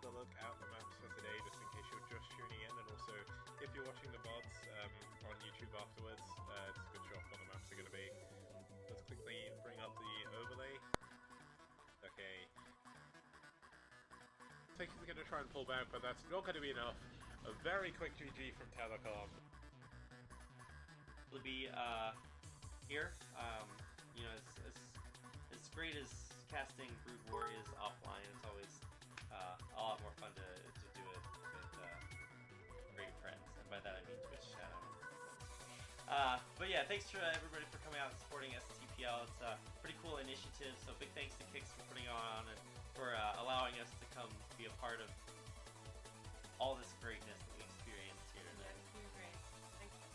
another look at the maps for today, just in case you're just tuning in, and also if you're watching the VODs on YouTube afterwards, it's a good show off what the maps are going to be. Let's quickly bring up the overlay. Okay. Take's going to try and pull back, but that's not going to be enough. A very quick GG from Telecom. Will be here. You know, as great as casting Brood War is offline, it's always a lot more fun to do it with great friends, and by that I mean Twitch chat. But yeah, thanks to everybody for coming out and supporting STPL. It's a pretty cool initiative, so big thanks to Kix for putting on and for allowing us to come be a part of all this greatness that we experienced here today. You're great. Thank you.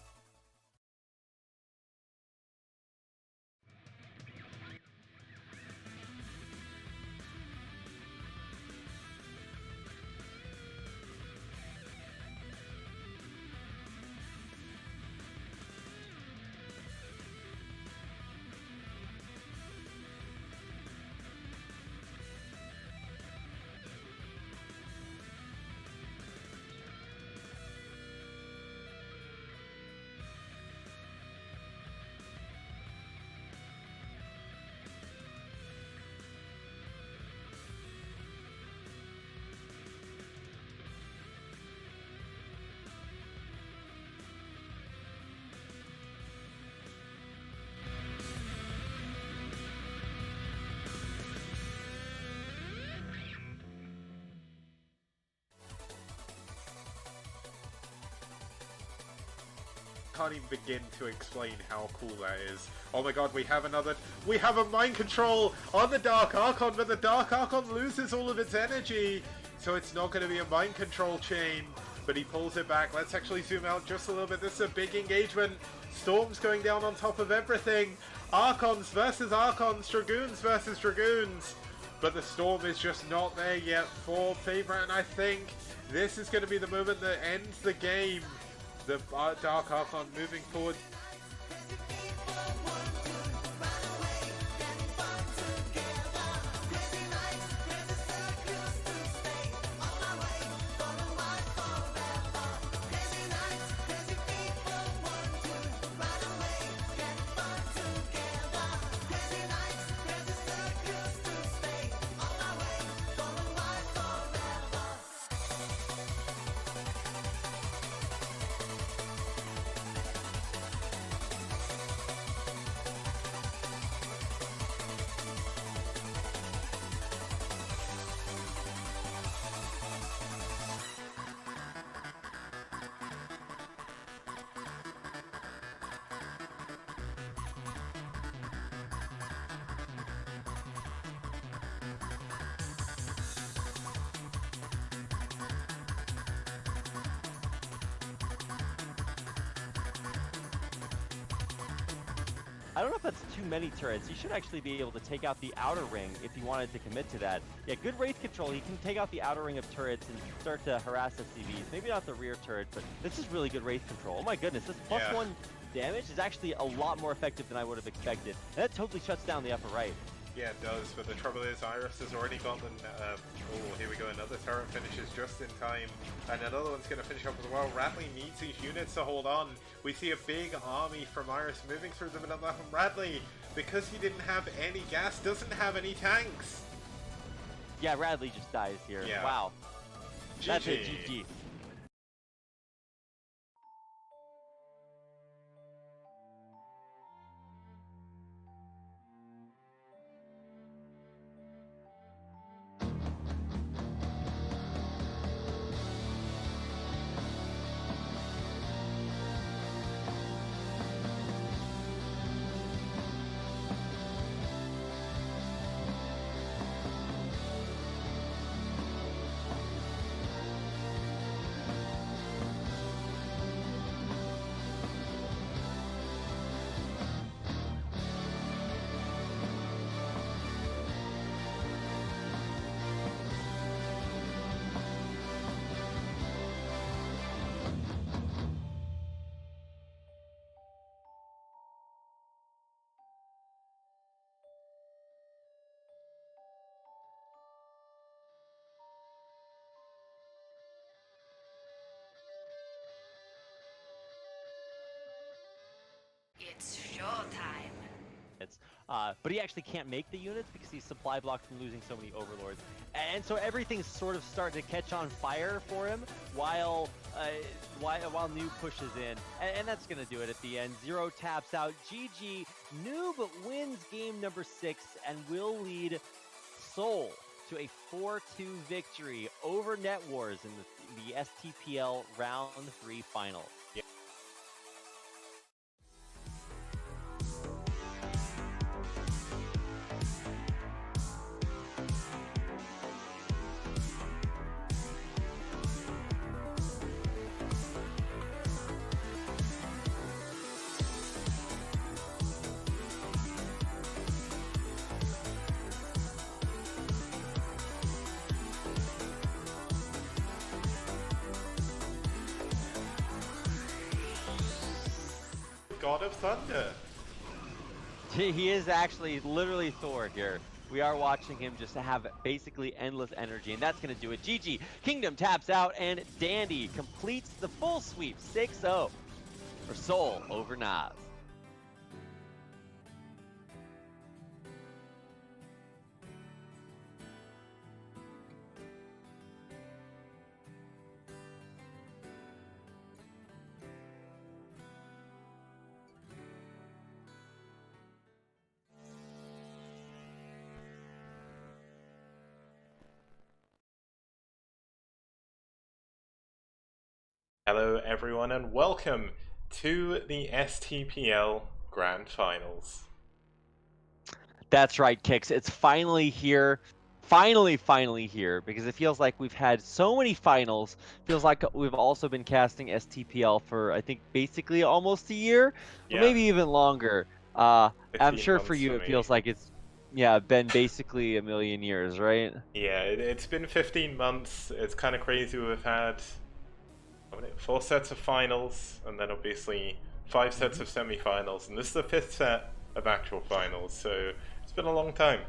Can't even begin to explain how cool that is. Oh my god, we have a mind control on the Dark Archon, but the Dark Archon loses all of its energy, so it's not going to be a mind control chain, but he pulls it back. Let's actually zoom out just a little bit. This is a big engagement. Storm's going down on top of everything. Archons versus Archons, Dragoons versus Dragoons, but the Storm is just not there yet for Favorite, and I think this is going to be the moment that ends the game. The Dark Archon moving forward. I don't know if that's too many turrets. You should actually be able to take out the outer ring if you wanted to commit to that. Yeah, good wraith control. He can take out the outer ring of turrets and start to harass SCVs. Maybe not the rear turret, but this is really good wraith control. Oh my goodness, this +1 damage is actually a lot more effective than I would have expected. And that totally shuts down the upper right. Yeah, it does, but the trouble is Iris has already gotten, oh, here we go, another turret finishes just in time, and another one's going to finish up as well. Radley needs these units to hold on. We see a big army from Iris moving through the middle left, and Radley, because he didn't have any gas, doesn't have any tanks. Yeah, Radley just dies here. Yeah. Wow. GG. That's it, GG. but he actually can't make the units because he's supply blocked from losing so many overlords. And so everything's sort of starting to catch on fire for him while Noob pushes in. And that's going to do it at the end. Zero taps out. GG. Noob wins game number 6 and will lead Seoul to a 4-2 victory over NetWars in the STPL Round 3 final. Yeah. God of Thunder. He is actually literally Thor here. We are watching him just have basically endless energy, and that's going to do it. GG. Kingdom taps out, and Dandy completes the full sweep 6-0 for Seoul over Nas. Hello everyone and welcome to the STPL Grand Finals. That's right, Kix. It's finally here. Finally here, because it feels like we've had so many finals. Feels like we've also been casting STPL for, I think, basically almost a year, or maybe even longer. I'm sure for you it feels like it's, been basically a million years, right? Yeah, it's been 15 months. It's kind of crazy. We've had 4 sets of finals, and then obviously 5 sets of semi-finals, and this is the 5th set of actual finals, so it's been a long time.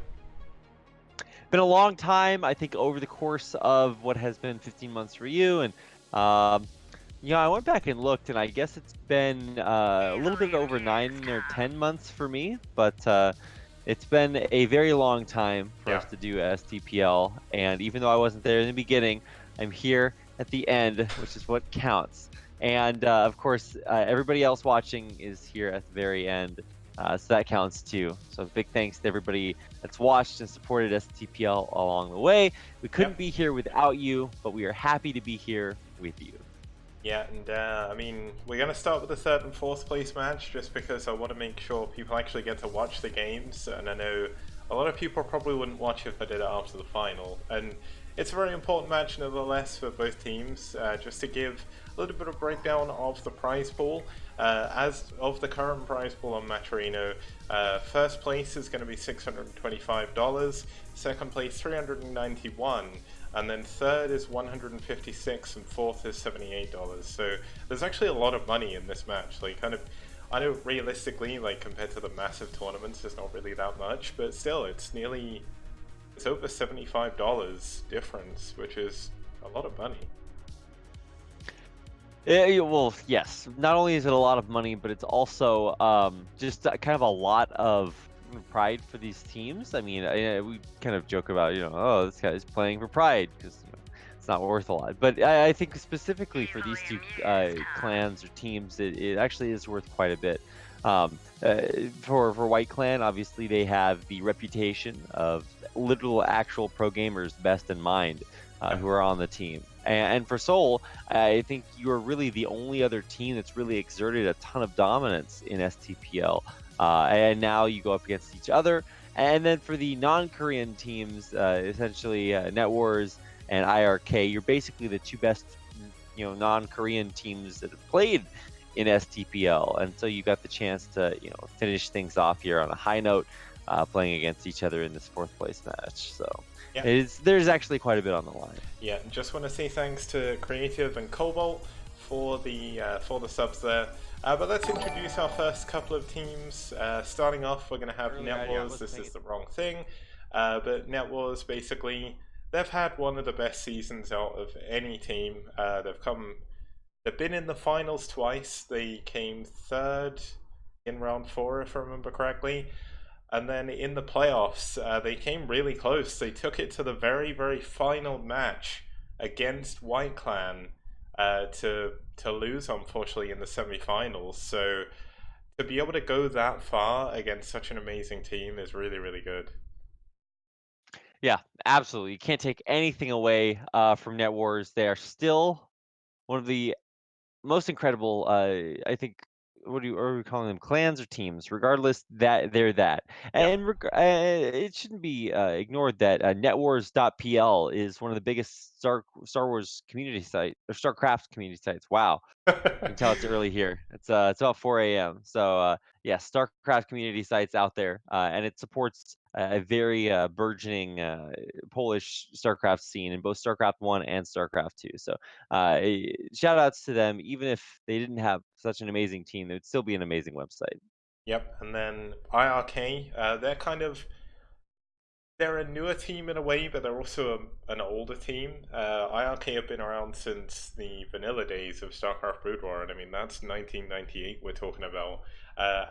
Been a long time, I think, over the course of what has been 15 months for you, and I went back and looked, and I guess it's been a little bit over 9 or 10 months for me, but it's been a very long time for us to do STPL, and even though I wasn't there in the beginning, I'm here at the end, which is what counts. And of course, everybody else watching is here at the very end, so that counts too. So big thanks to everybody that's watched and supported STPL along the way. We couldn't be here without you, but we are happy to be here with you. Yeah, and I mean, we're going to start with the 3rd and 4th place match, just because I want to make sure people actually get to watch the games, and I know a lot of people probably wouldn't watch if I did it after the final. And it's a very important match nevertheless for both teams, just to give a little bit of breakdown of the prize pool. As of the current prize pool on Matcherino, 1st place is going to be $625, 2nd place $391, and then 3rd is $156, and 4th is $78. So there's actually a lot of money in this match. Like, I know realistically, like compared to the massive tournaments, it's not really that much, but still, it's over $75 difference, which is a lot of money. Well, yes. Not only is it a lot of money, but it's also just kind of a lot of pride for these teams. I mean, we kind of joke about, oh, this guy's playing for pride because it's not worth a lot. But I think specifically for these two clans or teams, it actually is worth quite a bit. For White Clan, obviously they have the reputation of literal actual pro gamers, best in mind, who are on the team. And for Seoul, I think you are really the only other team that's really exerted a ton of dominance in STPL. And now you go up against each other. And then for the non-Korean teams, essentially NetWars and IRK, you're basically the two best, non-Korean teams that have played in STPL. And so you got the chance to, finish things off here on a high note, playing against each other in this 4th place match. So there's actually quite a bit on the line. Yeah, just want to say thanks to Creative and Cobalt for the subs there. But let's introduce our first couple of teams. Starting off, we're going to have NetWars. This is the wrong thing. But NetWars, basically, they've had one of the best seasons out of any team. They've been in the finals twice. They came 3rd in round 4, if I remember correctly. And then in the playoffs, they came really close. They took it to the very, very final match against White Clan to lose, unfortunately, in the semi-finals. So to be able to go that far against such an amazing team is really, really good. Yeah, absolutely. You can't take anything away from NetWars. They are still one of the most incredible, I think, are we calling them, clans or teams? Regardless, that they're that. Yeah. And it shouldn't be ignored that NetWars.pl is one of the biggest Star Wars community site or StarCraft community sites. Wow. You can tell it's early here. It's about 4 a.m. So yeah, StarCraft community sites out there, and it supports a very burgeoning Polish StarCraft scene in both StarCraft One and StarCraft Two. So shout outs to them. Even if they didn't have such an amazing team, it would still be an amazing website. Yep. And then IRK, they're a newer team in a way, but they're also an older team. IRK have been around since the vanilla days of StarCraft Brood War, and I mean that's 1998 we're talking about.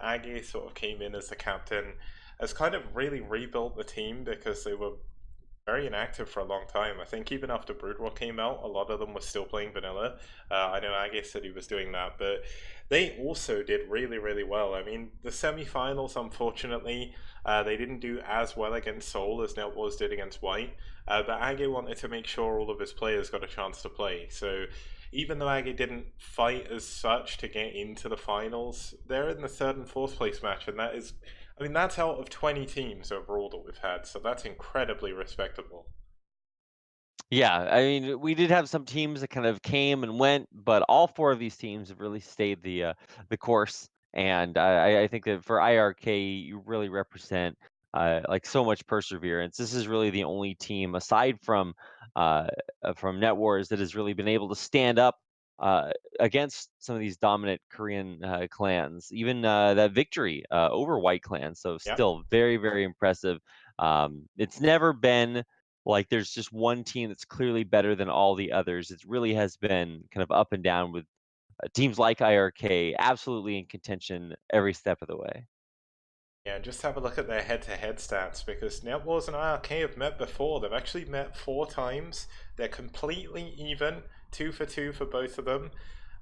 Aggie sort of came in as the captain, has kind of really rebuilt the team because they were very inactive for a long time. I think even after Brood War came out, a lot of them were still playing vanilla. I know Aggie said he was doing that, but they also did really, really well. I mean, the semi-finals, unfortunately, they didn't do as well against Seoul as NetWars did against White, but Aggie wanted to make sure all of his players got a chance to play. So even though Aggie didn't fight as such to get into the finals, they're in the third and fourth place match, and that is, I mean, that's out of 20 teams overall that we've had, so that's incredibly respectable. Yeah, I mean, we did have some teams that kind of came and went, but all four of these teams have really stayed the course. And I think that for IRK, you really represent like so much perseverance. This is really the only team aside from NetWars that has really been able to stand up uh, against some of these dominant Korean clans. Even that victory over White Clan, so Yeah. still very, very impressive. It's never been like there's just one team that's clearly better than all the others. It really has been kind of up and down with teams like IRK absolutely in contention every step of the way. Yeah, just have a look at their head-to-head stats because NetWars and IRK have met before. They've actually met 4 times. They're completely even, 2 for 2 for both of them.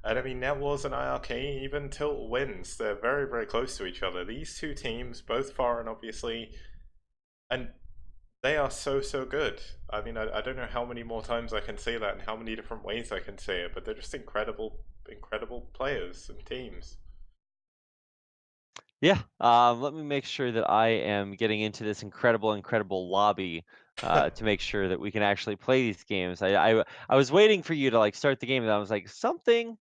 And I mean, NetWars and IRK, even Tilt wins. They're very, very close to each other. These two teams, both foreign, obviously, and they are so, so good. I mean, I don't know how many more times I can say that and how many different ways I can say it, but they're just incredible, incredible players and teams. Yeah, let me make sure that I am getting into this incredible lobby to make sure that we can actually play these games. I was waiting for you to like start the game, and I was like, something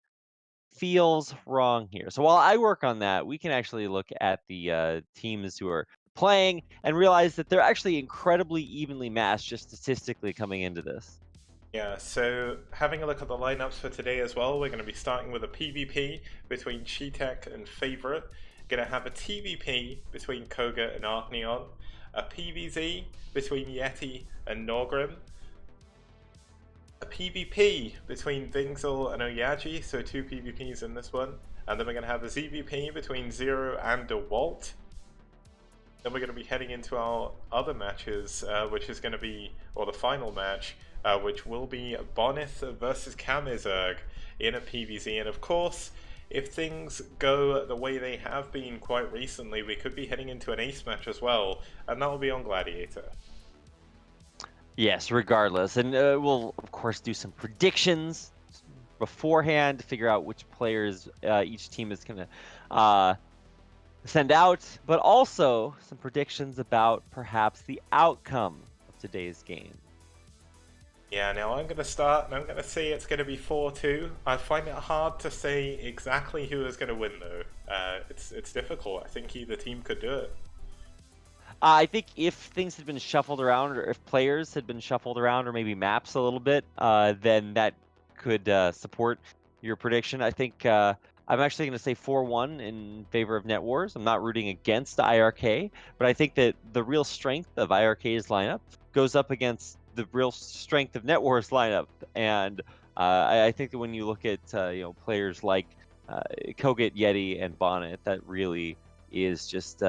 feels wrong here. So while I work on that, we can actually look at the teams who are playing and realize that they're actually incredibly evenly matched just statistically coming into this. Yeah, so having a look at the lineups for today as well, we're going to be starting with a PvP between Cheetech and Favorite. Going to have a TvP between Koga and Arkneon, a PvZ between Yeti and Norgrim, a PvP between Vingzel and Oyaji, so 2 PvPs in this one, and then we're going to have a ZVP between Zero and DeWalt. Then we're going to be heading into our other matches, which is going to be, or the final match, which will be Bonneth versus Kamizerg in a PvZ. And of course, if things go the way they have been quite recently, we could be heading into an ace match as well, and that will be on Gladiator. Yes, regardless. And we'll, of course, do some predictions beforehand to figure out which players each team is going to send out, but also some predictions about perhaps the outcome of today's game. Yeah, now I'm going to start, and I'm going to say it's going to be 4-2. I find it hard to say exactly who is going to win, though. It's difficult. I think either team could do it. I think if things had been shuffled around, or if players had been shuffled around, or maybe maps a little bit, then that could support your prediction. I think I'm actually going to say 4-1 in favor of NetWars. I'm not rooting against IRK, but I think that the real strength of IRK's lineup goes up against the real strength of NetWars lineup, and I think that when you look at players like Koget, Yeti, and Bonnet, that really is just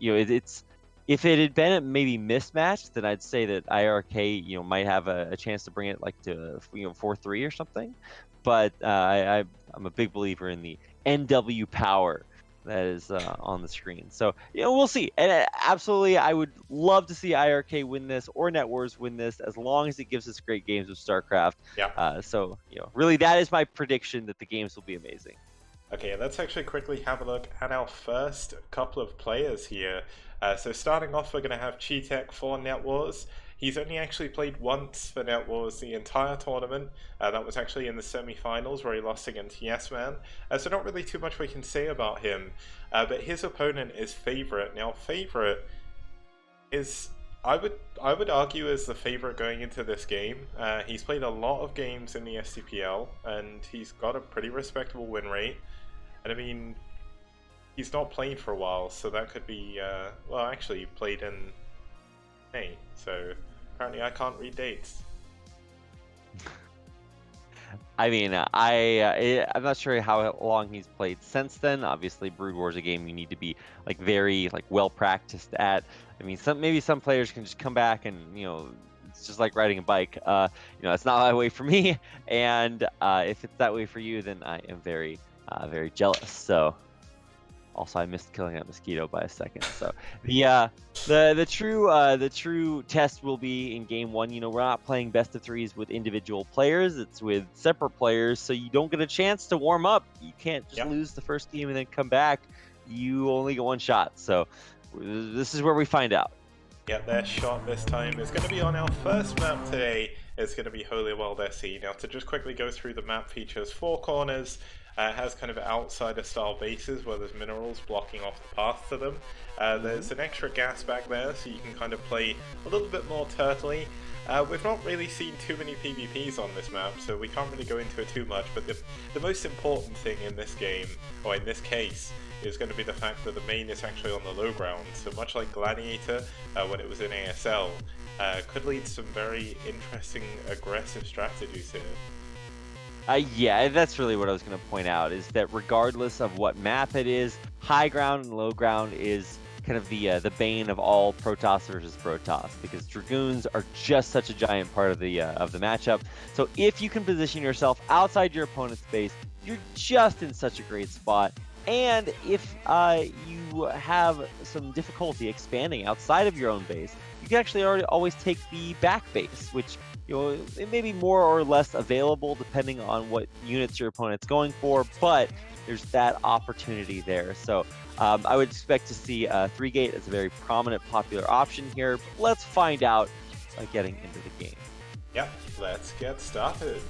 it's If it had been maybe mismatched, then I'd say that IRK, might have a chance to bring it like to 4-3 or something. But I'm a big believer in the NW power that is on the screen. So we'll see. And absolutely, I would love to see IRK win this or NetWars win this, as long as it gives us great games of StarCraft. Yeah. So really, that is my prediction, that the games will be amazing. Okay, let's actually quickly have a look at our first couple of players here. So starting off, we're going to have Cheetech for NetWars. He's only actually played once for NetWars the entire tournament. That was actually in the semi-finals where he lost against Yes Man. So not really too much we can say about him. But his opponent is Favorite. Now, Favorite is, I would argue, is the favorite going into this game. He's played a lot of games in the STPL, and he's got a pretty respectable win rate. And I mean, he's not played for a while, so that could be, well, actually, he played in May, so apparently I can't read dates. I mean, I'm not sure how long he's played since then. Obviously, Brood War is a game you need to be very well practiced at. I mean, maybe some players can just come back and it's just like riding a bike. It's not that way for me, and if it's that way for you, then I am very jealous. So also, I missed killing that mosquito by a second. So the true test will be in game one. We're not playing best of threes with individual players. It's with separate players, so you don't get a chance to warm up. You can't just lose the first game and then come back. You only get one shot. So this is where we find out. Yeah, their shot this time is going to be on our first map today. It's going to be Holy World SE. Now, to just quickly go through the map, features 4 corners. It has kind of outsider style bases where there's minerals blocking off the path to them. There's an extra gas back there, so you can kind of play a little bit more turtly. We've not really seen too many PvPs on this map, so we can't really go into it too much, but the most important thing in this game, or in this case, is going to be the fact that the main is actually on the low ground. So much like Gladiator when it was in ASL, could lead to some very interesting aggressive strategies here. Yeah, that's really what I was going to point out, is that regardless of what map it is, high ground and low ground is kind of the bane of all Protoss versus Protoss, because Dragoons are just such a giant part of the matchup. So if you can position yourself outside your opponent's base, you're just in such a great spot. And if you have some difficulty expanding outside of your own base, you can actually always take the back base, which it may be more or less available depending on what units your opponent's going for, but there's that opportunity there. So I would expect to see 3-gate as a very prominent, popular option here. But let's find out getting into the game. Yep, let's get started.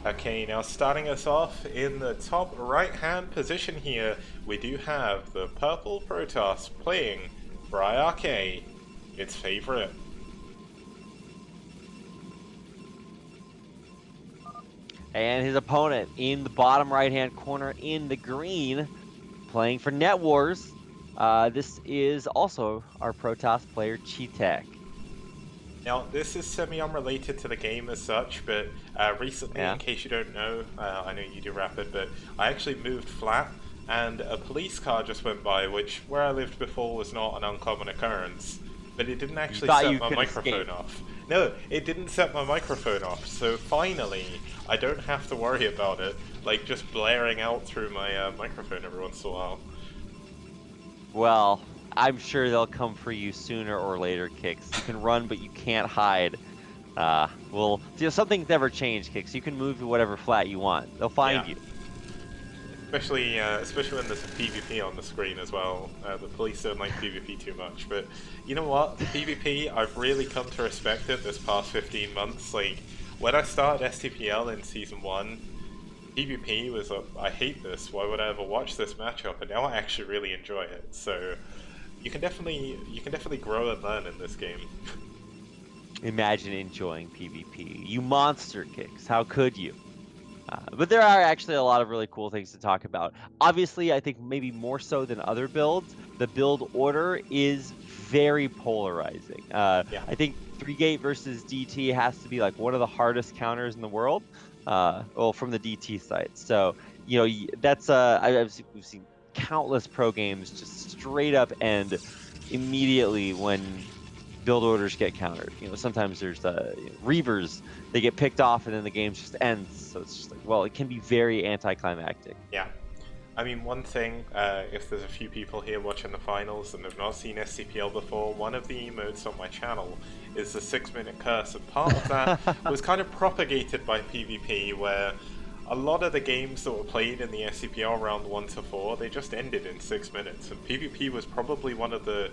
Okay, now starting us off in the top right hand position here, we do have the purple Protoss playing for IRK, its favorite. And his opponent in the bottom right hand corner in the green, playing for NetWars. This is also our Protoss player, Cheetech. Now, this is semi-unrelated to the game as such, but recently, in case you don't know, I know you do Rapid, but I actually moved flat, and a police car just went by, which, where I lived before, was not an uncommon occurrence. But it didn't actually set my microphone off. No, it didn't set my microphone off, so finally, I don't have to worry about it, like, just blaring out through my microphone every once in a while. Well, I'm sure they'll come for you sooner or later, Kix. You can run, but you can't hide. Well, something's never changed, Kix. You can move to whatever flat you want. They'll find you. Especially when there's a PvP on the screen as well. The police don't like PvP too much, but you know what? PvP, I've really come to respect it this past 15 months. Like, when I started STPL in Season 1, PvP was I hate this, why would I ever watch this matchup? And now I actually really enjoy it, so you can definitely grow and learn in this game. Imagine enjoying PvP. You monster, Kix. How could you? But there are actually a lot of really cool things to talk about. Obviously, I think maybe more so than other builds, the build order is very polarizing. Yeah. I think 3-gate versus DT has to be like one of the hardest counters in the world. Well, from the DT side. So, that's we've seen countless pro games just straight up end immediately when build orders get countered. Sometimes there's Reavers, they get picked off and then the game just ends. So it's just like, well, it can be very anticlimactic. Yeah. I mean, one thing, if there's a few people here watching the finals and have not seen STPL before, one of the emotes on my channel is the 6-minute curse, and part of that was kind of propagated by PvP, where a lot of the games that were played in the STPL round 1 to 4, they just ended in 6 minutes, and PvP was probably one of the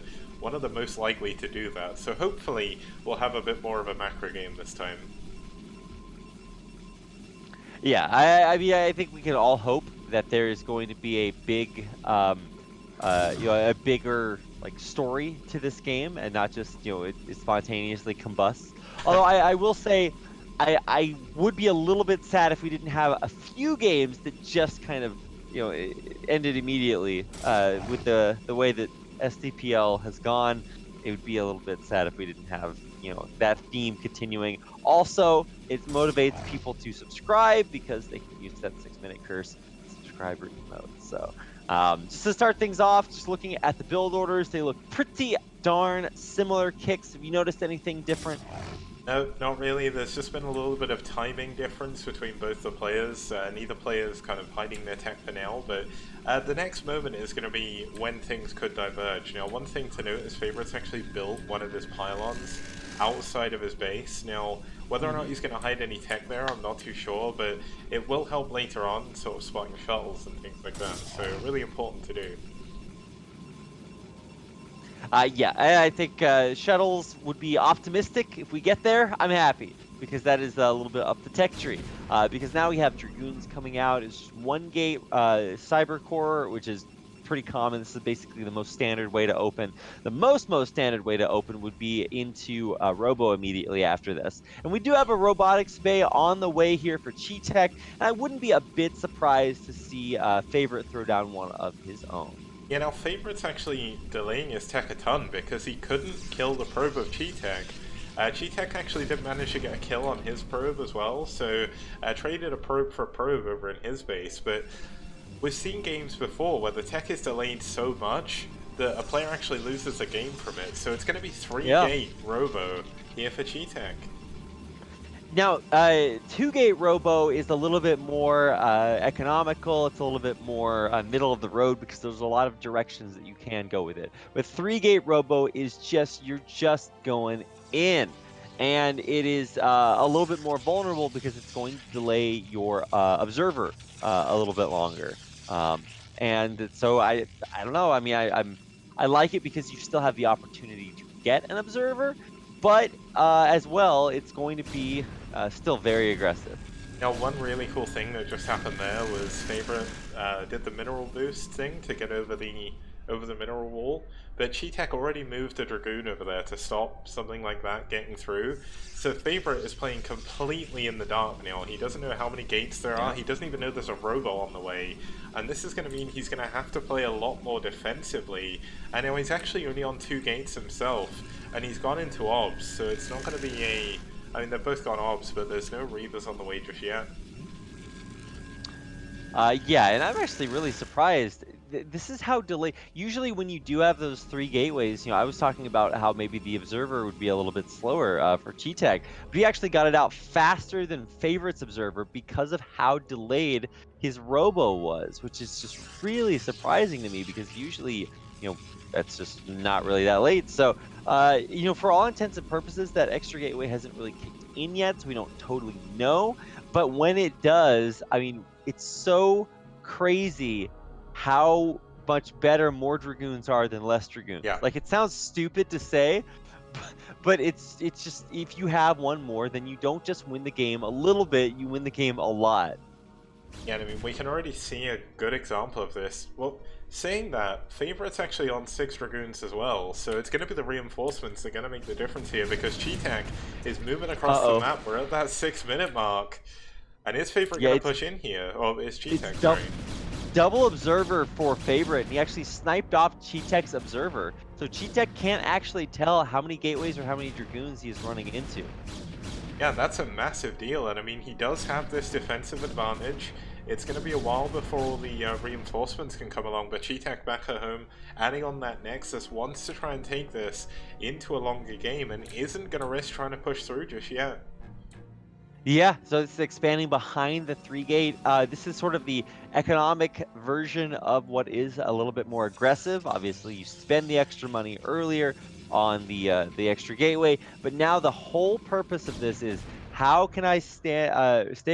most likely to do that. So hopefully we'll have a bit more of a macro game this time. Yeah, I mean, I think we can all hope that there is going to be a big, a bigger like story to this game, and not just it spontaneously combusts. Although I will say, I would be a little bit sad if we didn't have a few games that just kind of it ended immediately. With the way that STPL has gone, it would be a little bit sad if we didn't have that theme continuing. Also, it motivates people to subscribe because they can use that 6-minute curse subscriber emote. So just to start things off, just looking at the build orders, they look pretty darn similar. Kicks, have you noticed anything different? No, not really. There's just been a little bit of timing difference between both the players. Neither player's kind of hiding their tech for now, but the next moment is going to be when things could diverge. Now, one thing to note is Favorite's actually built one of his pylons outside of his base. Now, whether or not he's going to hide any tech there, I'm not too sure, but it will help later on, sort of spotting shuttles and things like that, so really important to do. Yeah, I think shuttles would be optimistic. If we get there, I'm happy, because that is a little bit up the tech tree. Because now we have Dragoons coming out. It's 1-gate Cyber Core, which is pretty common. This is basically the most standard way to open. The most standard way to open would be into Robo immediately after this. And we do have a Robotics Bay on the way here for Cheetech, and I wouldn't be a bit surprised to see Favorite throw down one of his own. Yeah, now Favorite's actually delaying his tech a ton because he couldn't kill the probe of Cheetech. Cheetech actually did manage to get a kill on his probe as well, so traded a probe for a probe over in his base, but we've seen games before where the tech is delayed so much that a player actually loses a game from it, so it's going to be 3-gate Robo here for Cheetech. Now, 2-gate Robo is a little bit more economical. It's a little bit more middle of the road because there's a lot of directions that you can go with it. With 3-gate Robo is you're just going in, and it is a little bit more vulnerable because it's going to delay your observer a little bit longer. And so I don't know. I mean, I like it because you still have the opportunity to get an observer, but as well, it's going to be still very aggressive. Now, one really cool thing that just happened there was Favorite did the mineral boost thing to get over the mineral wall, but Cheetech already moved a Dragoon over there to stop something like that getting through. So Favorite is playing completely in the dark now. He doesn't know how many gates there are. He doesn't even know there's a Robo on the way. And this is going to mean he's going to have to play a lot more defensively. And now he's actually only on 2 gates himself, and he's gone into OBS, so it's not going to be a... I mean, they've both gone OBS, but there's no Reavers on the way just yet. Yeah, and I'm actually really surprised. This is how delayed. Usually, when you do have those 3 gateways, I was talking about how maybe the observer would be a little bit slower for Cheetech, but he actually got it out faster than Favorite's observer because of how delayed his Robo was, which is just really surprising to me because usually, that's just not really that late. So, for all intents and purposes, that extra gateway hasn't really kicked in yet, so we don't totally know. But when it does, I mean, it's so crazy how much better more Dragoons are than less Dragoons. Yeah. Like, it sounds stupid to say, but it's just, if you have one more, then you don't just win the game a little bit, you win the game a lot. Yeah, I mean, we can already see a good example of this. Well, saying that, Favorite's actually on 6 Dragoons as well, so it's going to be the reinforcements that are going to make the difference here, because Cheetech is moving across the map. We're at that 6-minute mark. And is Favorite Yeah, going to push in here? Or is Cheetech, sorry? Double observer for Favorite, and he actually sniped off Cheetech's observer. So Cheetech can't actually tell how many gateways or how many Dragoons he is running into. Yeah, that's a massive deal, and I mean, he does have this defensive advantage. It's going to be a while before all the reinforcements can come along, but Cheetech back at home, adding on that Nexus, wants to try and take this into a longer game, and isn't going to risk trying to push through just yet. Yeah, so it's expanding behind the 3-gate. This is sort of the economic version of what is a little bit more aggressive. Obviously, you spend the extra money earlier on the extra gateway, but now the whole purpose of this is how can I stay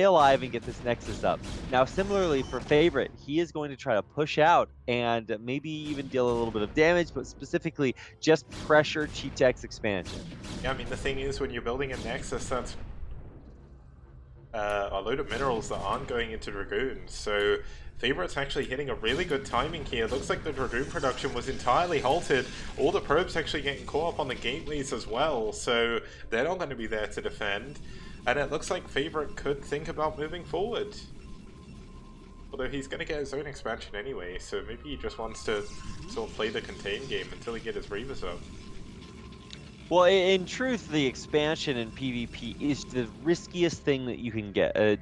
alive and get this Nexus up? Now, similarly for Favorite, he is going to try to push out and maybe even deal a little bit of damage, but specifically just pressure Cheetech's expansion. Yeah, I mean, the thing is, when you're building a Nexus, that's a load of minerals that aren't going into Dragoons, so Favorite's actually hitting a really good timing here. Looks like the Dragoon production was entirely halted. All the probes actually getting caught up on the gateways as well, so they're not going to be there to defend. And it looks like Favorite could think about moving forward. Although he's going to get his own expansion anyway, so maybe he just wants to sort of play the contain game until he gets his Reavers up. Well, in truth, the expansion in PvP is the riskiest thing that you can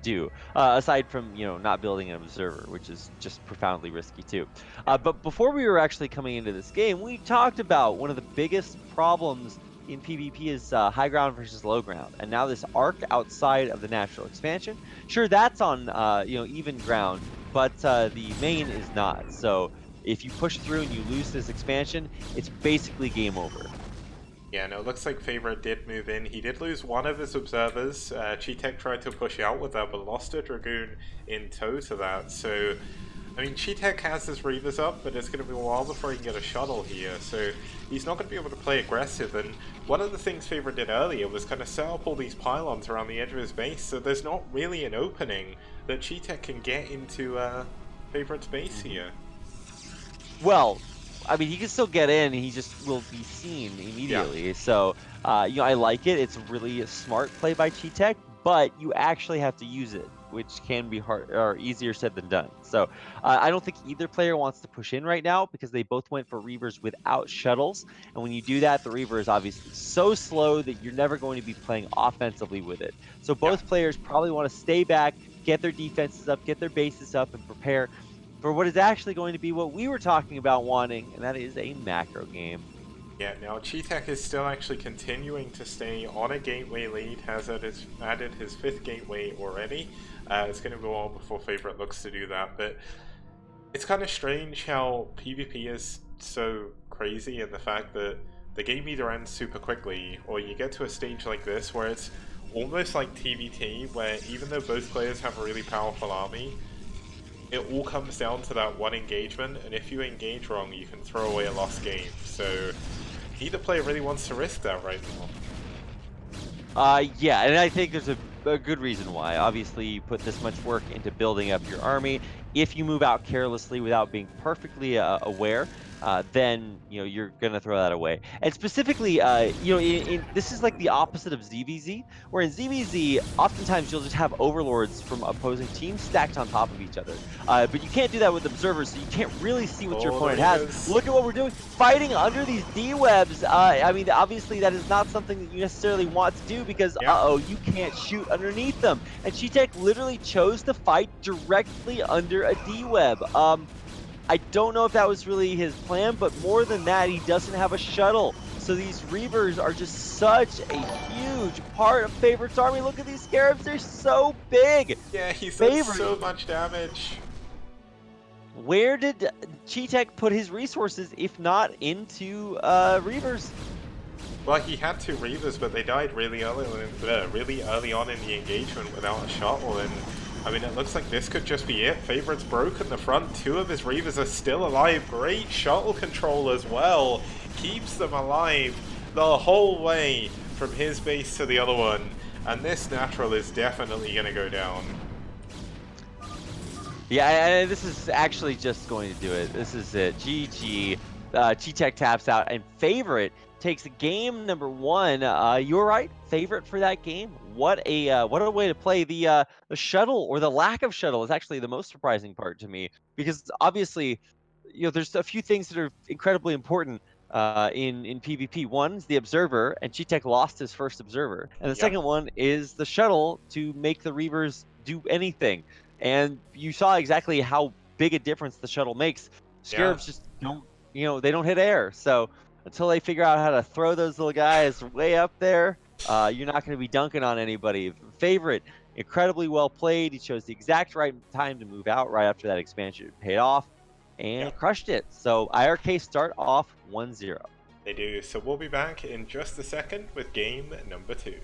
do, aside from, not building an observer, which is just profoundly risky too. But before we were actually coming into this game, we talked about one of the biggest problems in PvP is high ground versus low ground, and now this arc outside of the natural expansion. Sure, that's on even ground, but the main is not. So if you push through and you lose this expansion, it's basically game over. Yeah, no, it looks like Favorite did move in. He did lose one of his observers. Cheetech tried to push out with that, but lost a Dragoon in tow to that. So, I mean, Cheetech has his Reavers up, but it's going to be a while before he can get a shuttle here. So, he's not going to be able to play aggressive. And one of the things Favorite did earlier was kind of set up all these pylons around the edge of his base, so there's not really an opening that Cheetech can get into Favorite's base here. Well, I mean, he can still get in, he just will be seen immediately. Yeah. So, I like it. It's really a smart play by Cheetech, but you actually have to use it, which can be hard or easier said than done. So, I don't think either player wants to push in right now because they both went for Reavers without shuttles. And when you do that, the Reaver is obviously so slow that you're never going to be playing offensively with it. So both players probably want to stay back, get their defenses up, get their bases up, and prepare for what is actually going to be what we were talking about wanting, and that is a macro game. Yeah, now Cheetech is still actually continuing to stay on a gateway lead, has added his 5th gateway already. It's going to go on before Favorite looks to do that, but it's kind of strange how PvP is so crazy in the fact that the game either ends super quickly, or you get to a stage like this where it's almost like TvT, where even though both players have a really powerful army, it all comes down to that one engagement, and if you engage wrong, you can throw away a lost game. So neither player really wants to risk that right now. Yeah, and I think there's a good reason why. Obviously, you put this much work into building up your army. If you move out carelessly without being perfectly aware, then you're gonna throw that away. And specifically, this is like the opposite of ZVZ, where in ZVZ, oftentimes you'll just have overlords from opposing teams stacked on top of each other. But you can't do that with observers, so you can't really see what your opponent has. Look at what we're doing, fighting under these D-webs. I mean, obviously that is not something that you necessarily want to do because, you can't shoot underneath them. And Cheetech literally chose to fight directly under a D-web. I don't know if that was really his plan, but more than that, he doesn't have a shuttle. So these Reavers are just such a huge part of Favorite's army. Look at these Scarabs, they're so big. Yeah, he's done so much damage. Where did Cheetech put his resources if not into Reavers? Well, he had 2 Reavers, but they died really early on in the engagement without a shuttle, and I mean, it looks like this could just be it. Favorite's broken the front. 2 of his Reavers are still alive. Great shuttle control as well. Keeps them alive the whole way from his base to the other one. And this natural is definitely going to go down. Yeah, this is actually just going to do it. This is it. GG. Cheetech taps out, and Favorite takes game number 1. You're right, favorite for that game. What a way to play. The shuttle, or the lack of shuttle, is actually the most surprising part to me, because obviously, there's a few things that are incredibly important in PvP. One's the observer, and Cheetech lost his first observer, and the Yeah. second one is the shuttle to make the Reavers do anything. And you saw exactly how big a difference the shuttle makes. Yeah. Scarabs just don't, they don't hit air. So until they figure out how to throw those little guys way up there, you're not going to be dunking on anybody. Favorite, incredibly well played. He chose the exact right time to move out right after that expansion paid off, and Yeah. crushed it. So IRK start off 1-0. They do. So we'll be back in just a second with game number 2.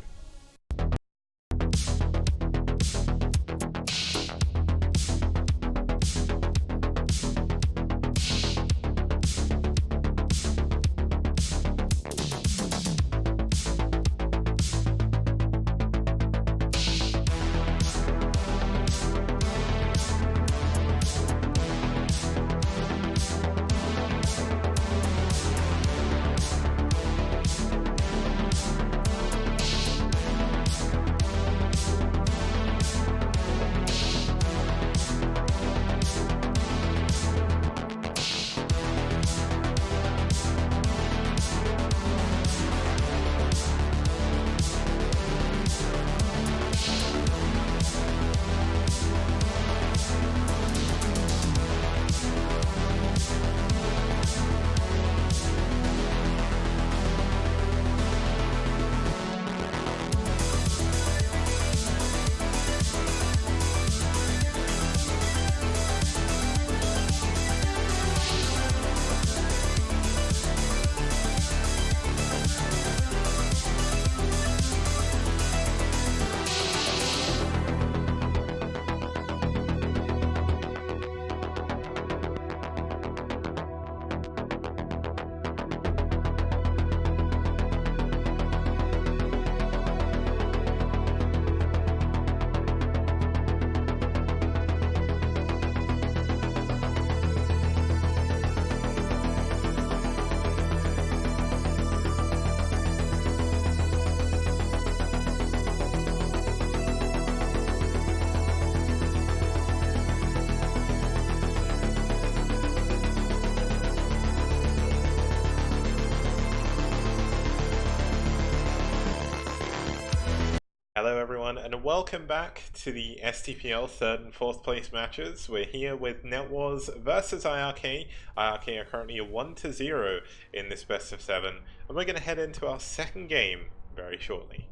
Hello everyone, and welcome back to the STPL 3rd and 4th place matches. We're here with NetWars versus IRK. IRK are currently 1-0 in this best of 7, and we're going to head into our second game very shortly.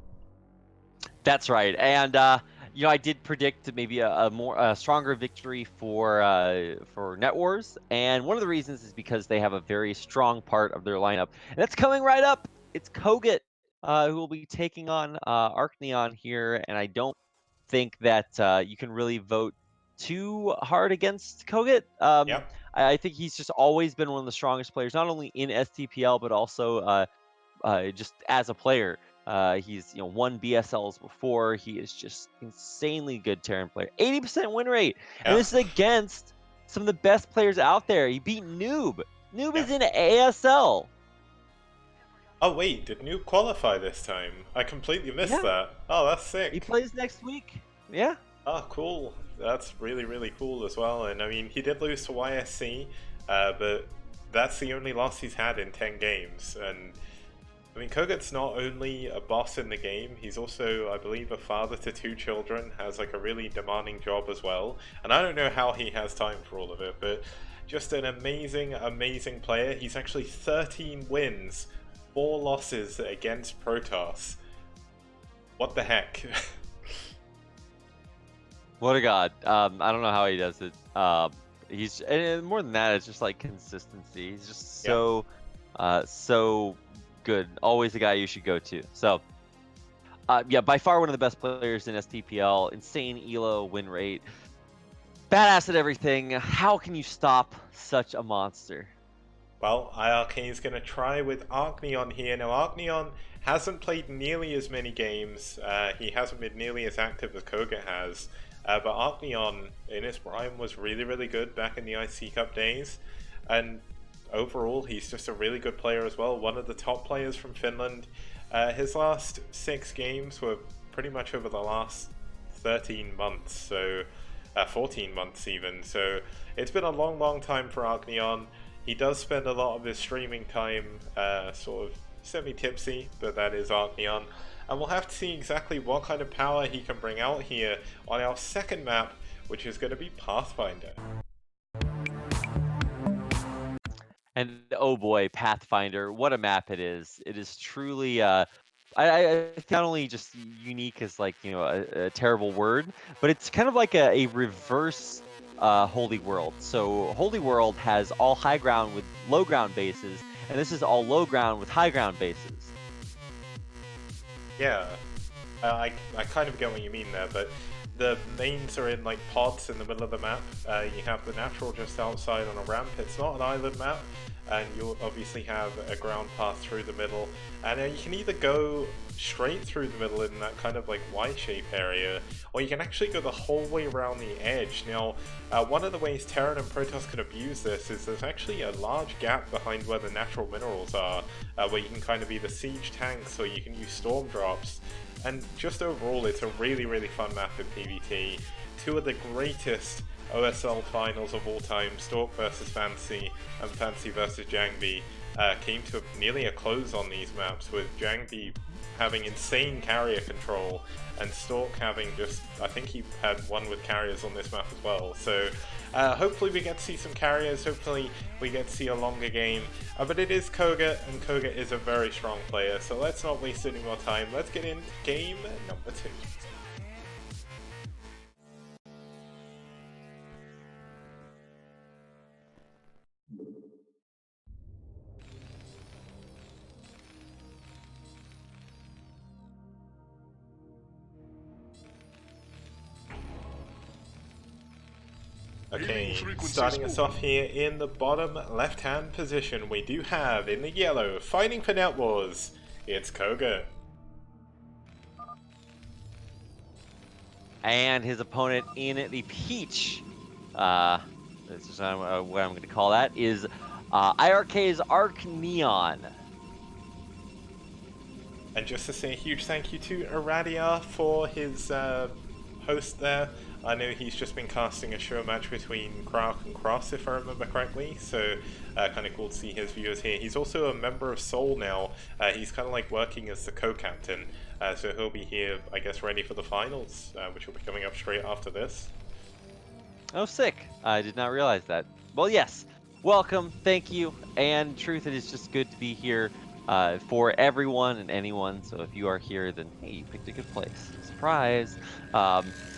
That's right, and I did predict maybe a stronger victory for NetWars, and one of the reasons is because they have a very strong part of their lineup, and that's coming right up. It's Kogut, who will be taking on Arcneon here, and I don't think that you can really vote too hard against Kogut. Yep. I think he's just always been one of the strongest players, not only in STPL but also just as a player. He's won BSLs before. He is just insanely good Terran player. 80% win rate, and this is against some of the best players out there. He beat Noob. Noob is in ASL. Oh wait, did Noob qualify this time? I completely missed that. Oh, that's sick. He plays next week. Yeah. Oh, cool. That's really, really cool as well. And I mean, he did lose to YSC, but that's the only loss he's had in 10 games. And I mean, Kogut's not only a boss in the game, he's also, I believe, a father to 2 children, has like a really demanding job as well. And I don't know how he has time for all of it, but just an amazing, amazing player. He's actually 13 wins, 4 losses against Protoss. What the heck? What a god. I don't know how he does it. And more than that, it's just like consistency. He's just so good. Always the guy you should go to. So, by far one of the best players in STPL. Insane ELO win rate. Badass at everything. How can you stop such a monster? Well, IRK is going to try with Arcneon here. Now, Arcneon hasn't played nearly as many games. He hasn't been nearly as active as Kogut has. But Arcneon, in his prime, was really, really good back in the IC Cup days. And overall, he's just a really good player as well. One of the top players from Finland. His last 6 games were pretty much over the last 13 months, so 14 months even. So it's been a long time for Arcneon. He does spend a lot of his streaming time sort of semi-tipsy, but that is Arcneon. And we'll have to see exactly what kind of power he can bring out here on our second map, which is going to be Pathfinder. And oh boy, Pathfinder, what a map it is. It is truly, I not only just unique as like, you know, a terrible word, but it's kind of like a reverse Holy World. So Holy World has all high ground with low ground bases, and this is all low ground with high ground bases. Yeah, I kind of get what you mean there, but the mains are in like pods in the middle of the map. You have the natural just outside on a ramp. It's not an island map, and you'll obviously have a ground path through the middle. And you can either go straight through the middle in that kind of like Y-shape area, or you can actually go the whole way around the edge. Now, one of the ways Terran and Protoss can abuse this is there's actually a large gap behind where the natural minerals are, where you can kind of either siege tanks or you can use storm drops. And just overall, it's a really fun map in PvT. 2 of the greatest OSL finals of all time, Stork versus Fantasy and Fantasy versus Jangbi, came to nearly a close on these maps, with Jangbi having insane carrier control and Stork having just, I think he had one with carriers on this map as well. So hopefully we get to see some carriers, hopefully we get to see a longer game, but it is Koga, and Koga is a very strong player, so let's not waste any more time. Let's get into game number 2. Okay, starting us off here in the bottom left-hand position, we do have, in the yellow, fighting for NetWars, it's Koga. And his opponent in the peach, this is what I'm going to call that, is IRK's Arcneon. And just to say a huge thank you to Iradia for his host there. I know he's just been casting a show match between Krark and Cross, if I remember correctly, so kind of cool to see his viewers here. He's also a member of Seoul now. He's kind of like working as the co-captain, so he'll be here, I guess, ready for the finals, which will be coming up straight after this. Oh, sick. I did not realize that. Well, yes. Welcome, thank you, and truth, it is just good to be here for everyone and anyone. So if you are here, then hey, you picked a good place. Surprise.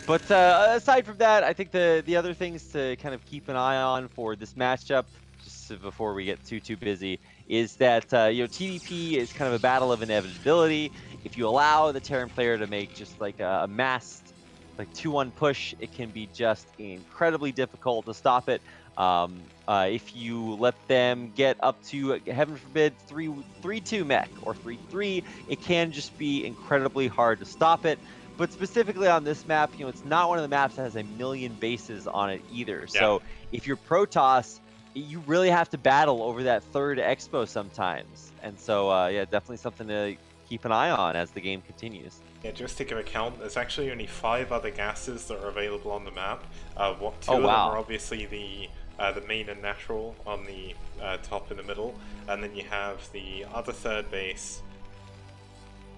But aside from that, I think the other things to kind of keep an eye on for this matchup, just before we get too busy, is that you know, TDP is kind of a battle of inevitability. If you allow the Terran player to make just like a massed like 2-1 push, it can be just incredibly difficult to stop it. If you let them get up to, heaven forbid, 3-2 mech or 3-3, it can just be incredibly hard to stop it. But specifically on this map, you know, it's not one of the maps that has a million bases on it either. Yeah. So if you're Protoss, you really have to battle over that third expo sometimes. And so, yeah, definitely something to keep an eye on as the game continues. Yeah, just to give a count, there's actually only 5 other gases that are available on the map. 2 of them are obviously the main and natural on the top in the middle, and then you have the other third base.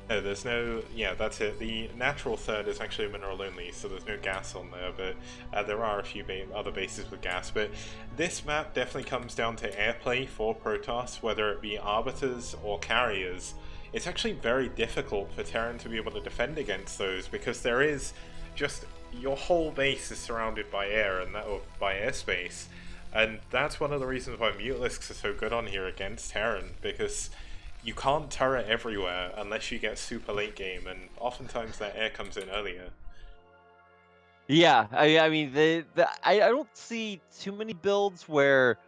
No, there's no, yeah, that's it. The natural third is actually a mineral only, so there's no gas on there, but there are a few other bases with gas. But this map definitely comes down to airplay for Protoss, whether it be Arbiters or Carriers. It's actually very difficult for Terran to be able to defend against those, because there is just, your whole base is surrounded by air, and that, or by airspace. And that's one of the reasons why Mutalisks are so good on here against Terran, because you can't turret everywhere unless you get super late game, and oftentimes that air comes in earlier. Yeah, I mean, I don't see too many builds where.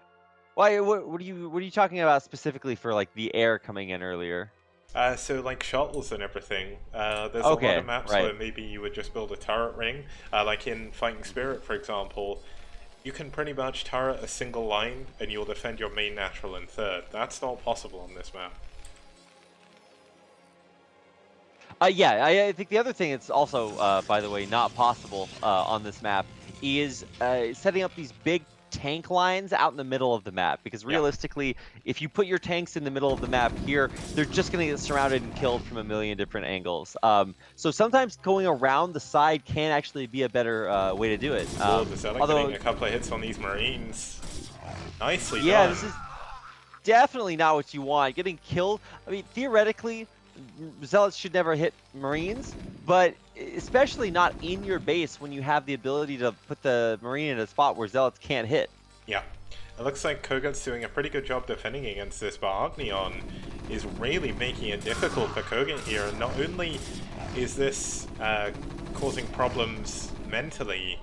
Why? What are you talking about specifically for like the air coming in earlier? So like shuttles and everything. There's a lot of maps where maybe you would just build a turret ring, like in Fighting Spirit, for example. you can pretty much turret a single line and you'll defend your main natural in third. That's not possible on this map. Yeah, I think the other thing that's also, by the way, not possible on this map is setting up these big tank lines out in the middle of the map. Because realistically, if you put your tanks in the middle of the map here, they're just going to get surrounded and killed from a million different angles. So sometimes going around the side can actually be a better way to do it. Oh, the Zealot although, getting a couple of hits on these Marines. Nicely yeah, done. this is definitely not what you want. Getting killed, I mean, theoretically, Zealots should never hit Marines, but especially not in your base when you have the ability to put the Marine in a spot where Zealots can't hit. Yeah. It looks like Kogat's doing a pretty good job defending against this, but Agnion is really making it difficult for Kogat here, and not only is this causing problems mentally,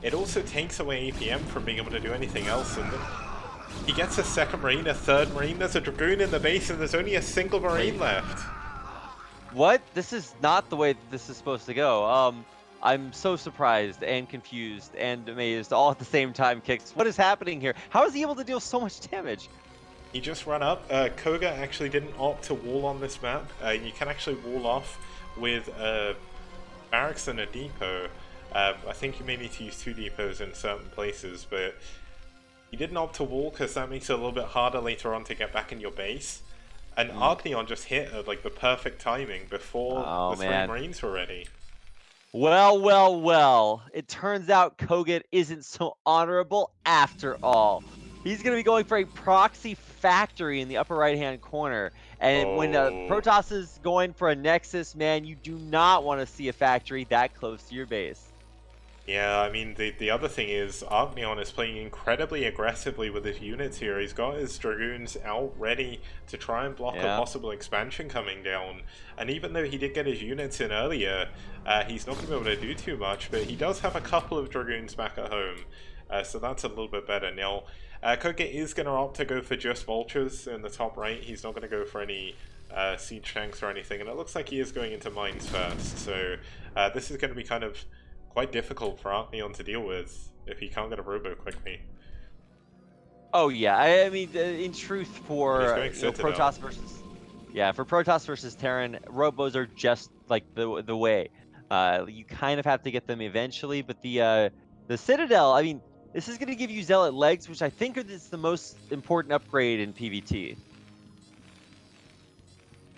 it also takes away APM from being able to do anything else, and he gets a second Marine, a third Marine, there's a Dragoon in the base, and there's only a single Marine left. What? This is not the way that this is supposed to go. I'm so surprised and confused and amazed all at the same time, Kix. What is happening here? How is he able to deal so much damage? He just ran up. Koga actually didn't opt to wall on this map. You can actually wall off with a barracks and a depot. I think you may need to use 2 depots in certain places, but he didn't opt to wall because that makes it a little bit harder later on to get back in your base. And Agnion just hit at like the perfect timing before the 3 Marines were ready. Well, well, well. It turns out Kogat isn't so honorable after all. He's going to be going for a proxy factory in the upper right-hand corner. And when Protoss is going for a Nexus, man, you do not want to see a factory that close to your base. Yeah, I mean, the other thing is, Agnion is playing incredibly aggressively with his units here. He's got his Dragoons out ready to try and block a possible expansion coming down. And even though he did get his units in earlier, he's not going to be able to do too much, but he does have a couple of Dragoons back at home. So that's a little bit better. Now, Koga is going to opt to go for just Vultures in the top right. He's not going to go for any Siege Tanks or anything. And it looks like he is going into Mines first. So this is going to be kind of quite difficult for Agnion to deal with if he can't get a robo quickly. Oh yeah, I mean, in truth, for Protoss versus Terran, robos are just like the way. You kind of have to get them eventually, but the Citadel, I mean, this is going to give you Zealot legs, which I think is the most important upgrade in PvT.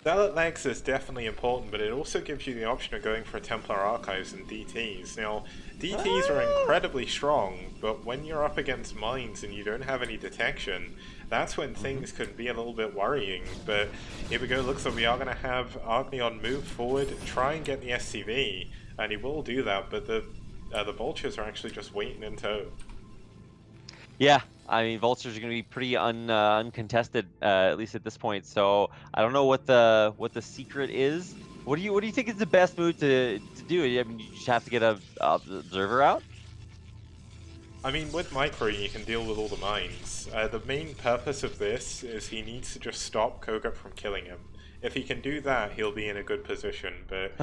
Zealot legs is definitely important, but it also gives you the option of going for Templar Archives and DTs. Now, DTs are incredibly strong, but when you're up against mines and you don't have any detection, that's when things could be a little bit worrying. But here we go, looks like we are going to have Agnion move forward, try and get the SCV, and he will do that, but the Vultures are actually just waiting in tow. Yeah, I mean, Vultures are going to be pretty uncontested, at least at this point. So I don't know what the secret is. What do you think is the best move to do? I mean, you just have to get a observer out. I mean, with Micro, you can deal with all the mines. The main purpose of this is he needs to just stop Koga from killing him. If he can do that, he'll be in a good position, but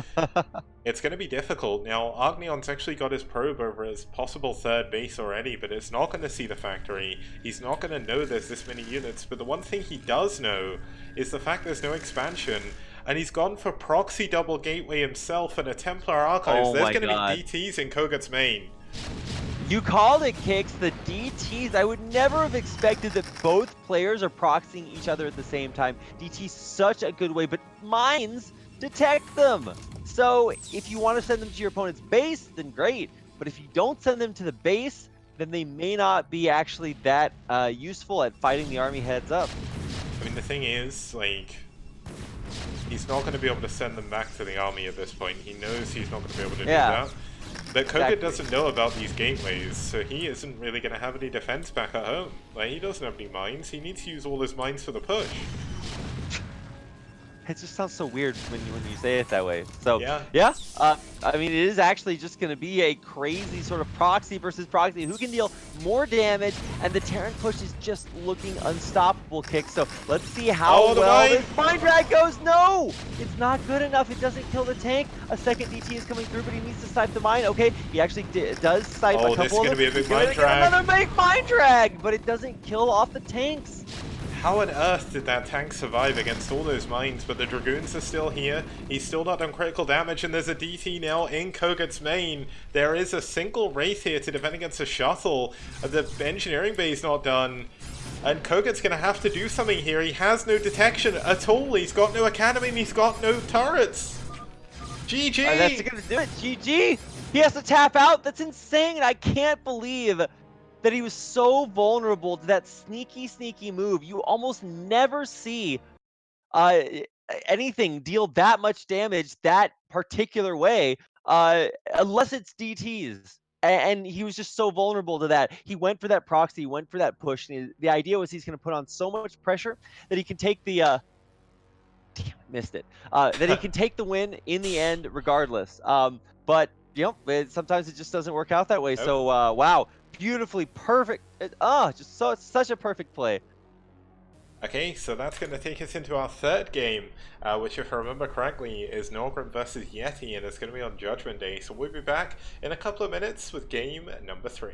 it's going to be difficult. Now, Agnion's actually got his probe over his possible third base already, but it's not going to see the factory. He's not going to know there's this many units, but the one thing he does know is the fact there's no expansion, and he's gone for proxy double gateway himself and a Templar Archives. There's going to be DTs in Kogat's main. You called it, Kix. The DTs. I would never have expected that both players are proxying each other at the same time. DT's such a good way, but mines detect them. So if you want to send them to your opponent's base, then great. But if you don't send them to the base, then they may not be actually that useful at fighting the army heads up. I mean, the thing is, like, he's not going to be able to send them back to the army at this point. He knows he's not going to be able to do that. But Koga doesn't know about these gateways, so he isn't really going to have any defense back at home. Like, he doesn't have any mines. He needs to use all his mines for the push. It just sounds so weird when you say it that way. So Yeah. yeah, I mean, it is actually just going to be a crazy sort of proxy versus proxy. Who can deal more damage? And the Terran push is just looking unstoppable, Kick. So let's see how well this Mind Drag goes. No, it's not good enough. It doesn't kill the tank. A second DT is coming through, but he needs to snipe the mine. Okay, he actually does snipe a couple of them. This is going to be a big He's gonna Mind Drag. get another big Mind Drag, but it doesn't kill off the tanks. How on earth did that tank survive against all those mines? But the Dragoons are still here. He's still not done critical damage, and there's a DT now in Koget's main. There is a single Wraith here to defend against a shuttle. The engineering bay is not done. And Koget's going to have to do something here. He has no detection at all. He's got no academy, and he's got no turrets. GG! That's going to do it. GG! He has to tap out. That's insane. I can't believe that he was so vulnerable to that sneaky move. You almost never see anything deal that much damage that particular way, unless it's DTs. And he was just so vulnerable to that. He went for that proxy, he went for that push. And the idea was he's going to put on so much pressure that he can take the... damn, missed it. That he can take the win in the end regardless. But, you know, sometimes it just doesn't work out that way. Yep. So, wow. Beautifully perfect. Just such a perfect play. Okay, so that's going to take us into our third game, which, if I remember correctly, is Norgrim versus Yeti, and it's going to be on Judgment Day. So we'll be back in a couple of minutes with game number 3.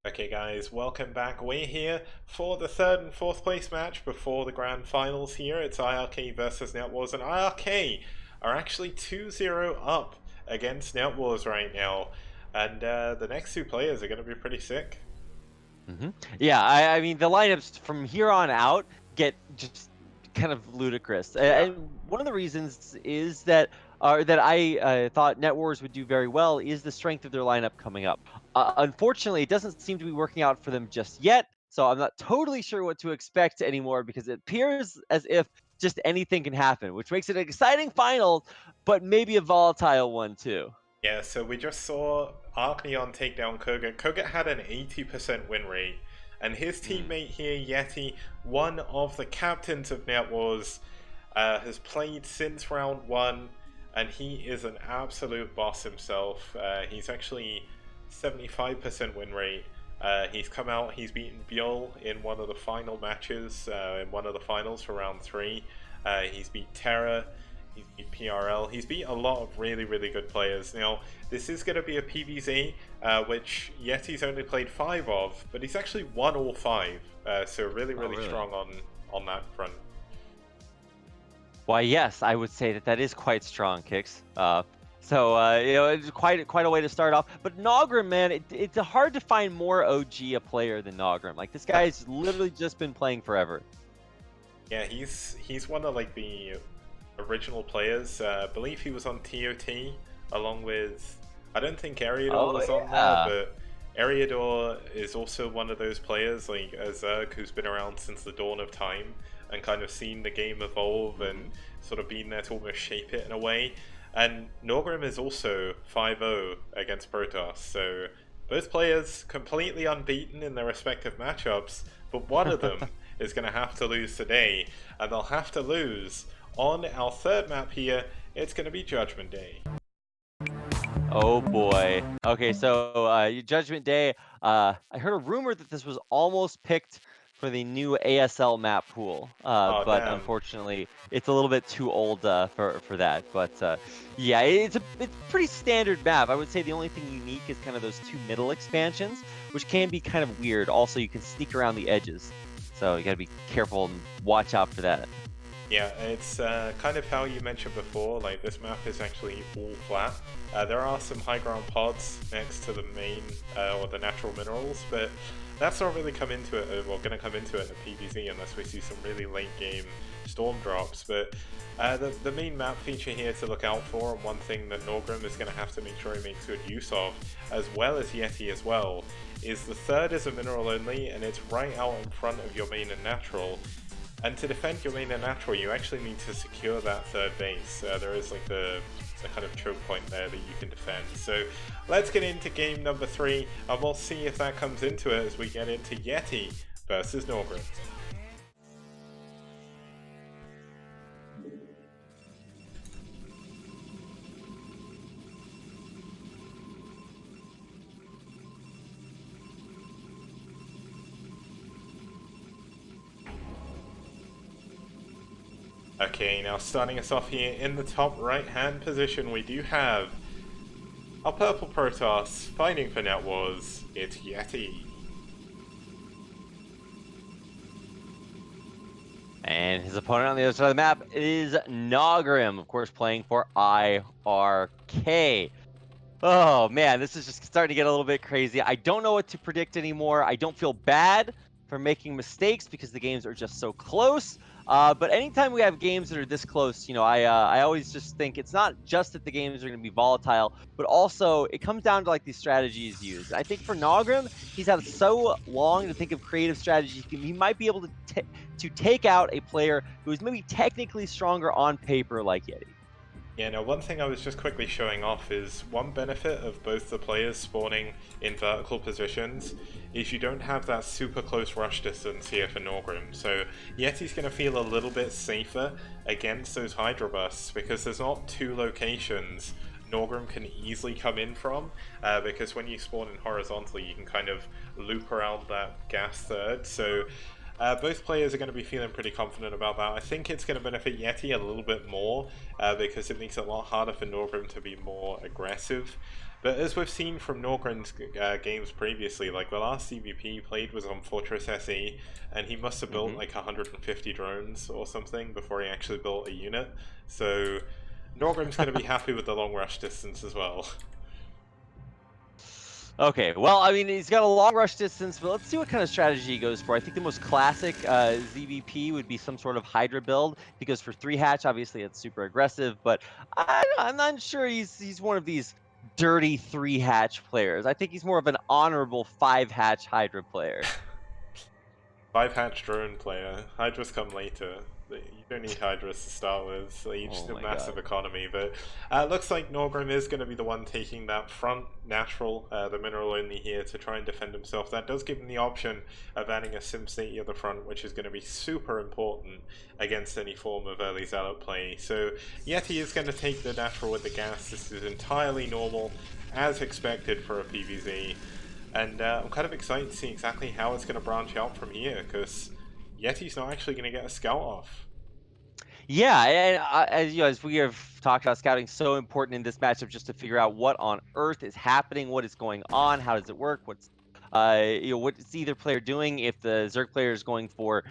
Okay guys, welcome back. We're here for the third and fourth place match before the grand finals here. It's IRK versus NetWars, and IRK are actually 2-0 up against NetWars right now. And the next two players are going to be pretty sick. Yeah, I mean, the lineups from here on out get just kind of ludicrous. And one of the reasons is that I thought NetWars would do very well is the strength of their lineup coming up. Unfortunately, it doesn't seem to be working out for them just yet. So I'm not totally sure what to expect anymore because it appears as if just anything can happen, which makes it an exciting final, but maybe a volatile one too. Yeah, so we just saw Arcneon take down Kogut. Kogut had an 80% win rate, and his teammate here, Yeti, one of the captains of NetWars, has played since round 1, and he is an absolute boss himself. He's actually 75% win rate. He's come out, he's beaten Bjol in one of the final matches, in one of the finals for round 3. He's beat Terra. He's beat PRL. He's beat a lot of really, really good players. Now, this is going to be a PvZ, which Yeti's only played 5 of, but he's actually won all 5. So really, really strong on that front. Why, yes, I would say that is quite strong, Kicks. It's quite a way to start off. But Nogrim, man, it's hard to find more OG a player than Nogrim. Like, this guy's literally just been playing forever. Yeah, he's one of like the original players. I believe he was on TOT along with, I don't think Eriador was on there, but Eriador is also one of those players like Zerg who's been around since the dawn of time and kind of seen the game evolve and sort of been there to almost shape it in a way. And Nogrim is also 5-0 against Protoss, so both players completely unbeaten in their respective matchups, but one of them is going to have to lose today, and they'll have to lose on our third map here. It's going to be Judgment Day. Oh boy. Okay, so Judgment Day, I heard a rumor that this was almost picked for the new ASL map pool, but damn. Unfortunately, it's a little bit too old for that. But yeah, it's pretty standard map. I would say the only thing unique is kind of those 2 middle expansions, which can be kind of weird. Also, you can sneak around the edges, so you got to be careful and watch out for that. Yeah, it's kind of how you mentioned before, like this map is actually all flat. There are some high ground pods next to the main, or the natural minerals, but that's not really come into it, or going to come into it in the PvZ unless we see some really late game storm drops. But the main map feature here to look out for, and one thing that Nogrim is going to have to make sure he makes good use of, as well as Yeti as well, is the third is a mineral only, and it's right out in front of your main and natural. And to defend your main and natural, you actually need to secure that third base. There is like the kind of choke point there that you can defend. So let's get into game number 3, and we'll see if that comes into it as we get into Yeti versus Nogrim. Okay, now starting us off here in the top right hand position, we do have our purple Protoss fighting for NetWars. It's Yeti. And his opponent on the other side of the map is Nogrim, of course, playing for IRK. Oh man, this is just starting to get a little bit crazy. I don't know what to predict anymore. I don't feel bad for making mistakes because the games are just so close. But anytime we have games that are this close, I always just think it's not just that the games are going to be volatile, but also it comes down to like these strategies used. I think for Nogrim, he's had so long to think of creative strategies. He might be able to take out a player who is maybe technically stronger on paper like Yeti. Yeah, now one thing I was just quickly showing off is one benefit of both the players spawning in vertical positions is you don't have that super close rush distance here for Nogrim. So Yeti's going to feel a little bit safer against those Hydra busts because there's not 2 locations Nogrim can easily come in from, because when you spawn in horizontally you can kind of loop around that gas third. So both players are going to be feeling pretty confident about that. I think it's going to benefit Yeti a little bit more because it makes it a lot harder for Nogrim to be more aggressive. But as we've seen from Nogrim's games previously, like the last CVP he played was on Fortress SE, and he must have built like 150 drones or something before he actually built a unit. So Norgrim's going to be happy with the long rush distance as well. Okay, well, I mean, he's got a long rush distance, but let's see what kind of strategy he goes for. I think the most classic ZVP would be some sort of Hydra build. If he goes for 3-hatch, obviously it's super aggressive, but I'm not sure he's one of these dirty 3-hatch players. I think he's more of an honorable 5-hatch Hydra player. 5-hatch drone player. Hydras come later. You don't need Hydras to start with, so you just Oh a my massive God. economy. But looks like Norgrim is going to be the one taking that front natural, the mineral only here, to try and defend himself. That does give him the option of adding a Sim City at the front, which is going to be super important against any form of early Zealot play. So Yeti is going to take the natural with the gas. This is entirely normal, as expected for a PvZ. And I'm kind of excited to see exactly how it's going to branch out from here, because Yeti's not actually going to get a scout off. Yeah, and as we have talked about, scouting so important in this matchup, just to figure out what on earth is happening, what is going on, how does it work, what's what's either player doing. If the Zerg player is going for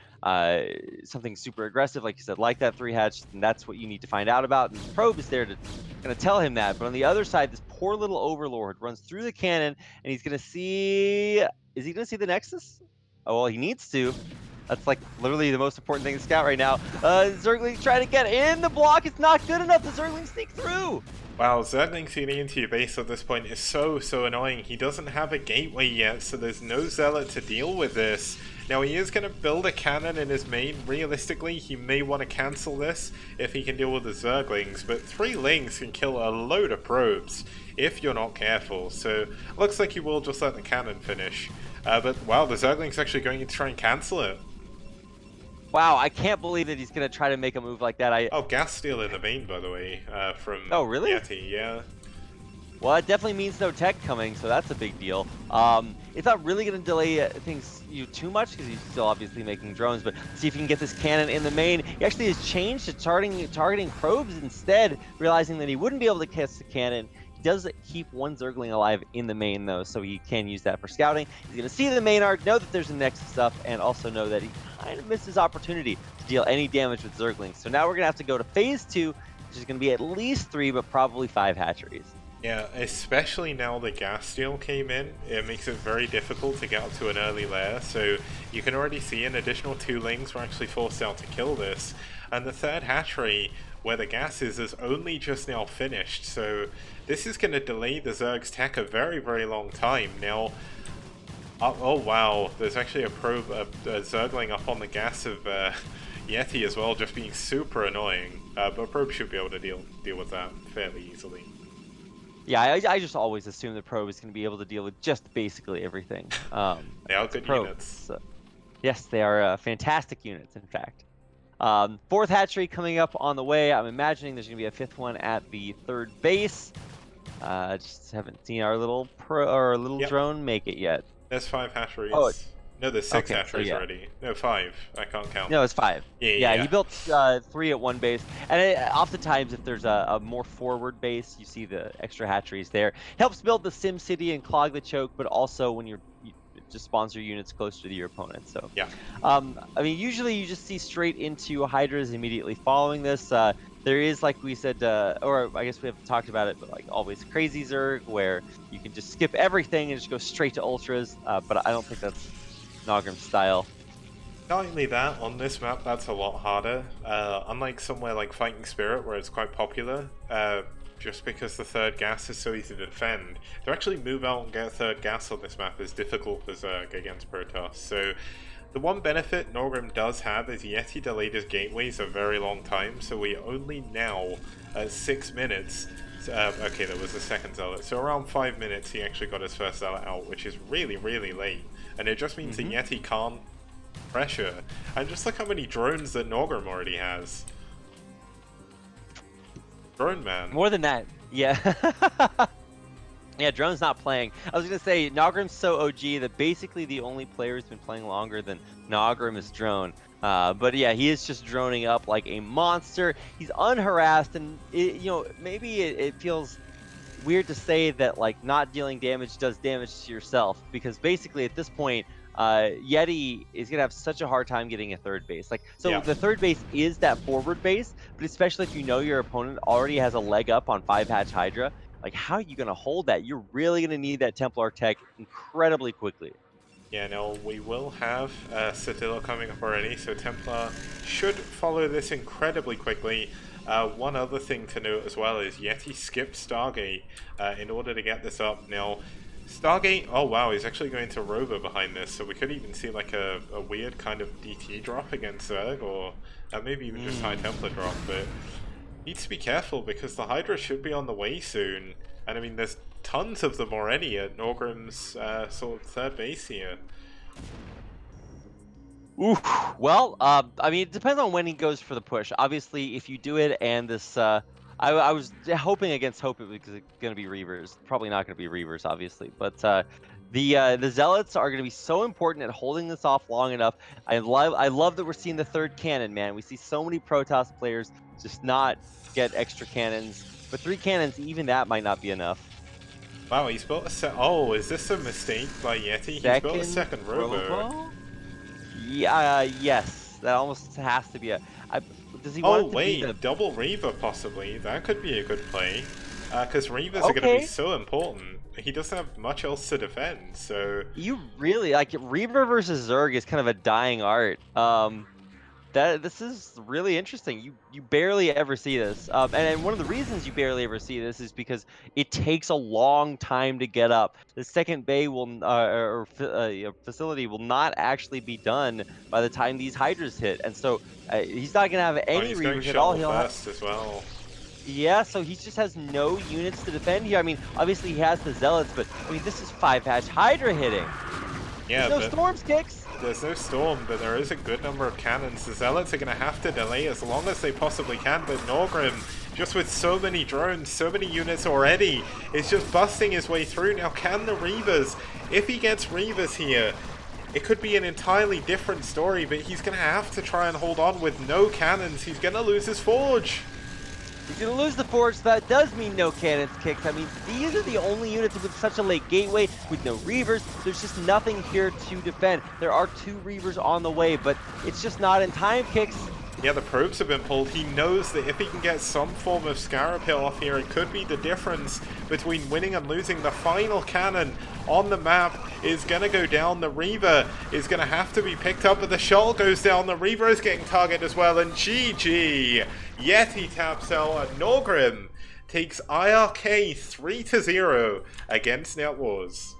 something super aggressive, like you said, like that 3-hatch, then that's what you need to find out about. And Probe is there to kind of tell him that. But on the other side, this poor little Overlord runs through the cannon, and he's gonna see. Is he gonna see the Nexus? Oh well, he needs to. That's like literally the most important thing to scout right now. Zergling's trying to get in. The block is not good enough. The Zerglings sneak through. Wow, Zergling seeing into your base at this point is so annoying. He doesn't have a gateway yet, so there's no Zealot to deal with this. Now he is going to build a cannon in his main. Realistically, he may want to cancel this if he can deal with the Zerglings, but 3 Lings can kill a load of probes if you're not careful, so looks like he will just let the cannon finish. But wow, the Zergling's actually going to try and cancel it. Wow, I can't believe that he's gonna try to make a move like that. Oh, gas steal in the main, by the way, from Oh, really? Yeti, yeah. Well, it definitely means no tech coming, so that's a big deal. It's not really gonna delay things too much because he's still obviously making drones. But see if you can get this cannon in the main. He actually has changed to targeting probes instead, realizing that he wouldn't be able to catch the cannon. He does keep one Zergling alive in the main, though, so he can use that for scouting. He's going to see the main arc, know that there's a Nexus up, and also know that he kind of missed his opportunity to deal any damage with Zerglings. So now we're going to have to go to phase 2, which is going to be at least 3, but probably 5 hatcheries. Yeah, especially now the gas steal came in, it makes it very difficult to get up to an early lair, so you can already see an additional 2 Lings were actually forced out to kill this. And the 3rd hatchery, where the gas is only just now finished, so this is going to delay the Zerg's tech a very long time. Now, oh wow, there's actually a probe, a Zergling up on the gas of Yeti as well, just being super annoying. But Probe should be able to deal with that fairly easily. Yeah, I just always assume the Probe is going to be able to deal with just basically everything. They are good units. So, yes, they are fantastic units, in fact. 4th hatchery coming up on the way. I'm imagining there's going to be a 5th one at the 3rd base. Just haven't seen our little drone make it yet. There's 5 hatcheries. Oh, no, there's 6 okay, hatcheries so yeah. already. No, 5. I can't count. No, it's 5. Yeah. He built 3 at one base, and oftentimes if there's a more forward base, you see the extra hatcheries there. Helps build the Sim City and clog the choke, but also when you just sponsor units closer to your opponent. So yeah. I mean, usually you just see straight into Hydras immediately following this. There is, like we said, or I guess we haven't talked about it, but like always Crazy Zerg, where you can just skip everything and just go straight to Ultras, but I don't think that's Nogrim's style. Not only that, on this map that's a lot harder. Unlike somewhere like Fighting Spirit, where it's quite popular, just because the 3rd gas is so easy to defend, to actually move out and get 3rd gas on this map is difficult for Zerg against Protoss. So the one benefit Norgrim does have is Yeti delayed his gateways a very long time, so we only now, at 6 minutes, okay, there was a 2nd Zealot, so around 5 minutes he actually got his 1st Zealot out, which is really late. And it just means that Yeti can't pressure. And just look how many drones that Norgrim already has. Drone man. More than that, yeah. Yeah, Drone's not playing. I was going to say, Nogrim's so OG that basically the only player who's been playing longer than Nogrim is Drone. But yeah, he is just droning up like a monster. He's unharassed, and maybe it feels weird to say that like not dealing damage does damage to yourself, because basically at this point Yeti is gonna have such a hard time getting a third base. Like, so Yeah. the third base is that forward base, but especially if you know your opponent already has a leg up on 5-hatch Hydra, like how are you gonna hold that? You're really gonna need that Templar tech incredibly quickly. Yeah, no, we will have Citadel coming up already, so Templar should follow this incredibly quickly. One other thing to note as well is Yeti skipped Stargate in order to get this up. Now, Stargate, oh wow, he's actually going to Rover behind this, so we could even see like a weird kind of DT drop against Zerg, or maybe even just High Templar drop, but needs to be careful because the Hydra should be on the way soon. And I mean, there's tons of them already at Norgrim's sort of third base here. Oof. Well, I mean, it depends on when he goes for the push. Obviously, if you do it and this, I was hoping against hope it was going to be Reavers. Probably not going to be Reavers, obviously. But the Zealots are going to be so important at holding this off long enough. I love that we're seeing the third cannon, man. We see so many Protoss players just not get extra cannons. But 3 cannons, even that might not be enough. Wow, he's built a oh, is this a mistake by Yeti? He's built a second Robo. Yeah, yes. That almost has to be a... does he Oh want it to wait, be the... double Reaver possibly. That could be a good play. Because Reavers are going to be so important. He doesn't have much else to defend, so... You really... Like, Reaver versus Zerg is kind of a dying art. This is really interesting. You barely ever see this, and one of the reasons you barely ever see this is because it takes a long time to get up. The second bay facility will not actually be done by the time these Hydras hit, and so he's not gonna have any Reavers at all. He'll have as well. Yeah, so he just has no units to defend here. I mean, obviously he has the Zealots, but I mean this is 5-hatch Hydra hitting. Yeah, There's no storms kicks. There's no storm, but there is a good number of cannons. The Zealots are going to have to delay as long as they possibly can, but Norgrim, just with so many drones, so many units already, is just busting his way through. Now, can the Reavers, if he gets Reavers here, it could be an entirely different story, but he's going to have to try and hold on with no cannons. He's going to lose his Forge. He's going to lose the Forge, so that does mean no cannons kicks. I mean, these are the only units with such a late gateway, with no Reavers. There's just nothing here to defend. There are 2 Reavers on the way, but it's just not in time kicks. Yeah, the probes have been pulled. He knows that if he can get some form of Scarab Hill off here, it could be the difference between winning and losing. The final cannon on the map is going to go down. The Reaver is going to have to be picked up, but the shuttle goes down. The Reaver is getting targeted as well, and GG! Yeti taps out, and Norgrim takes IRK 3-0 against NetWars.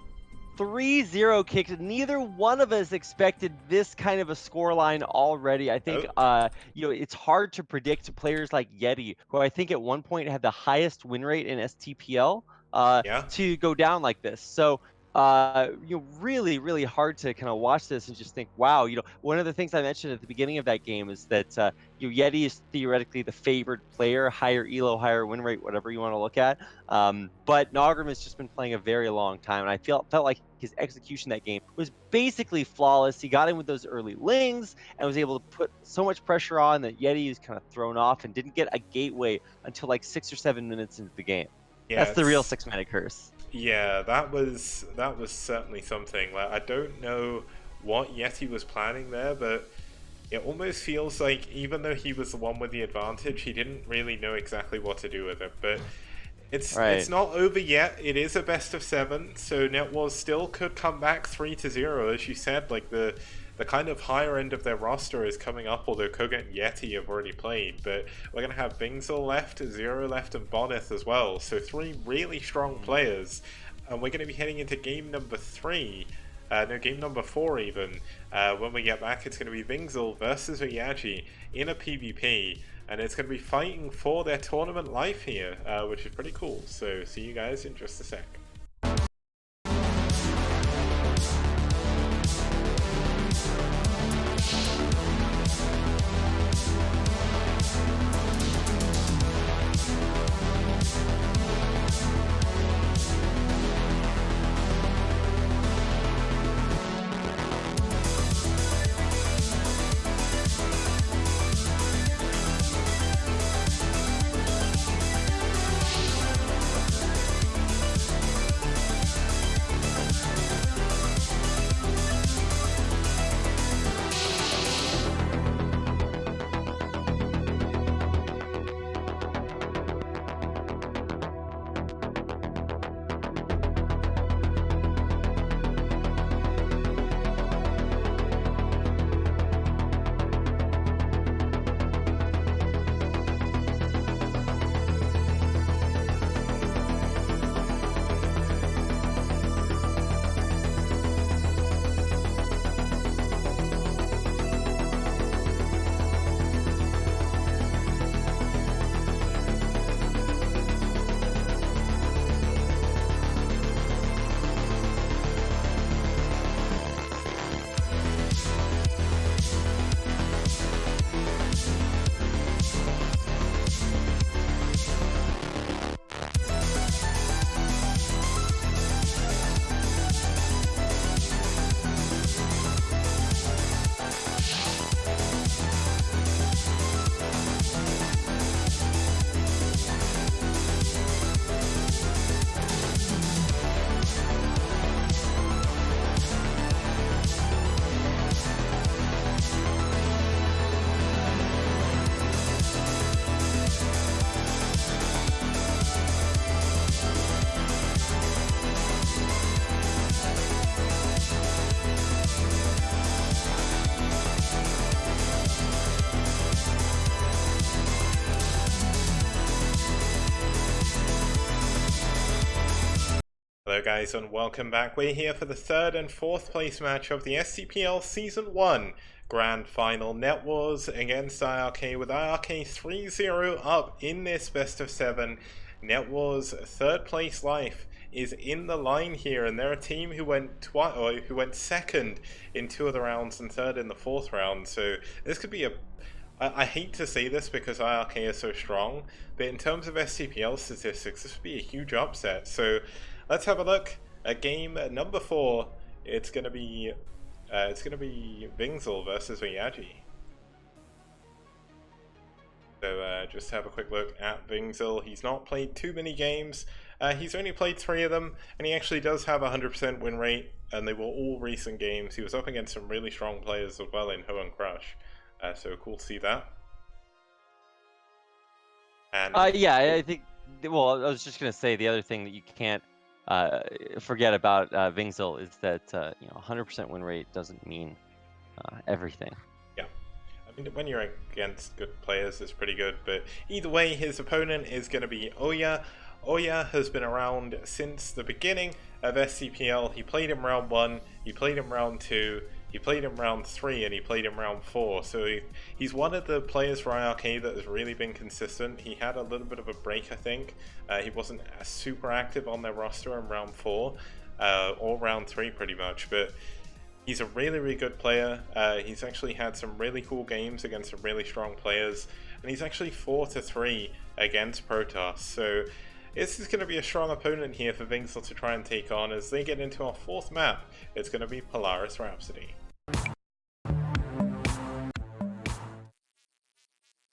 3-0 kicks. Neither one of us expected this kind of a scoreline already. I think, you know, it's hard to predict players like Yeti, who I think at one point had the highest win rate in STPL, to go down like this. So, you know, really, really hard to kind of watch this and just think, wow, you know, one of the things I mentioned at the beginning of that game is that, you know, Yeti is theoretically the favored player, higher elo, higher win rate, whatever you want to look at. But Norgrim has just been playing a very long time, and I felt like his execution that game was basically flawless. He got in with those early lings and was able to put so much pressure on that Yeti was kind of thrown off and didn't get a gateway until like 6 or 7 minutes into the game. Yeah, that's the real 6-mana curse. Yeah, that was certainly something. Like, I don't know what Yeti was planning there, but it almost feels like even though he was the one with the advantage, he didn't really know exactly what to do with it. But it's not over yet. It is a best of 7, so NetWars still could come back 3-0, as you said. Like the kind of higher end of their roster is coming up, although Koga and Yeti have already played. But we're going to have Bingzel left, Zero left, and Bonneth as well. So 3 really strong players. And we're going to be heading into game number 3. No, game number 4 even. When we get back, it's going to be Bingzel versus Oyaji in a PvP. And it's going to be fighting for their tournament life here, which is pretty cool. So see you guys in just a sec. Hello guys and welcome back. We're here for the third and fourth place match of the STPL Season 1 Grand Final. NetWars against IRK with IRK 3-0 up in this best of 7. NetWars' third place life is in the line here, and they're a team who went second in 2 of the rounds and third in the 4th round. So this could be a... I hate to say this because IRK is so strong, but in terms of STPL statistics, this would be a huge upset. So let's have a look at game number 4. It's gonna be Vingzel versus Oyaji. So just have a quick look at Vingzel. He's not played too many games. He's only played 3 of them, and he actually does have a 100% win rate, and they were all recent games. He was up against some really strong players as well in Ho and Crush. So cool to see that. And yeah, I think. Well, I was just gonna say the other thing that you can't forget about Vingzel is that 100% win rate doesn't mean everything. Yeah, I mean when you're against good players, it's pretty good. But either way, his opponent is going to be Oya. Oya has been around since the beginning of SCPL. He played in round 1, he played in round 2, he played in round 3, and he played in round 4. So he's one of the players for IRK that has really been consistent. He had a little bit of a break, I think. He wasn't super active on their roster in round 4, or round 3 pretty much, but he's a really, really good player. He's actually had some really cool games against some really strong players, and he's actually 4-3 against Protoss. So this is going to be a strong opponent here for Vingzel to try and take on as they get into our 4th map. It's going to be Polaris Rhapsody.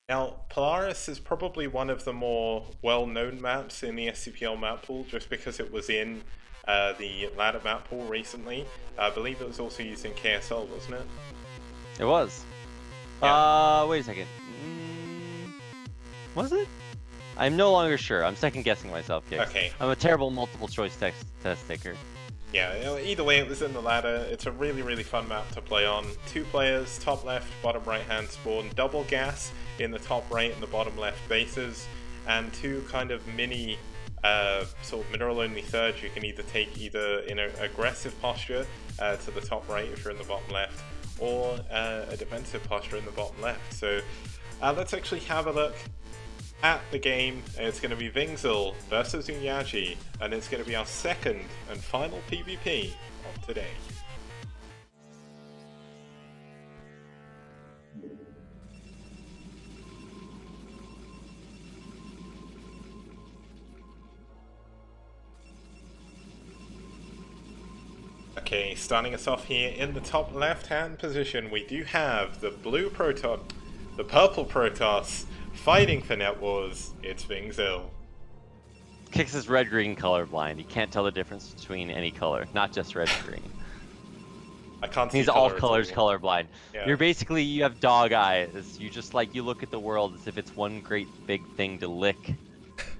Now, Polaris is probably one of the more well-known maps in the SCPL map pool, just because it was in the ladder map pool recently. I believe it was also used in KSL, wasn't it? It was. Yeah. Wait a second. Was it? I'm no longer sure. I'm second guessing myself, Kix. Okay. I'm a terrible multiple choice test taker. Yeah, either way, it was in the ladder. It's a really, really fun map to play on. 2 players, top left, bottom right hand spawn, double gas in the top right and the bottom left bases, and 2 kind of mini sort of mineral only thirds. You can either take either in an aggressive posture to the top right if you're in the bottom left, or a defensive posture in the bottom left. So let's actually have a look at the game. It's going to be Vingzel versus Oyaji, and it's going to be our 2nd and final PvP of today. Okay, starting us off here in the top left-hand position, we do have the purple Protoss fighting for NetWars. It's Vingzel. Kix is red-green colorblind. He can't tell the difference between any color, not just red-green. I can't see. He's all colors colorblind. Yeah. You have dog eyes. You look at the world as if it's one great big thing to lick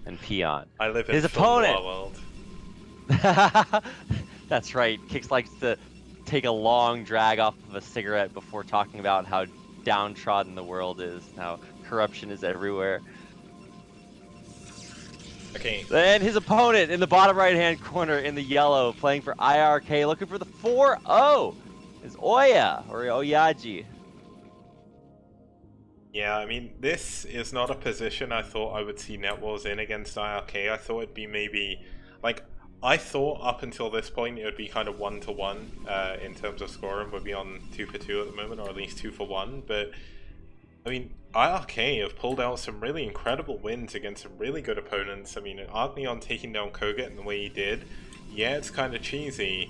and pee on. I live in his Film opponent. Noir world. That's right. Kix likes to take a long drag off of a cigarette before talking about how downtrodden the world is, how corruption is everywhere. Okay. And his opponent in the bottom right-hand corner in the yellow, playing for IRK, looking for the 4-0, is Oya, or Oyaji. Yeah, I mean, this is not a position I thought I would see NetWars in against IRK. I thought it'd be maybe, I thought up until this point it would be kind of 1-1 in terms of scoring. We'd be on 2-for-2 at the moment, or at least 2-for-1, but I mean, IRK have pulled out some really incredible wins against some really good opponents. I mean, Agneon taking down Koget in the way he did, yeah, it's kind of cheesy,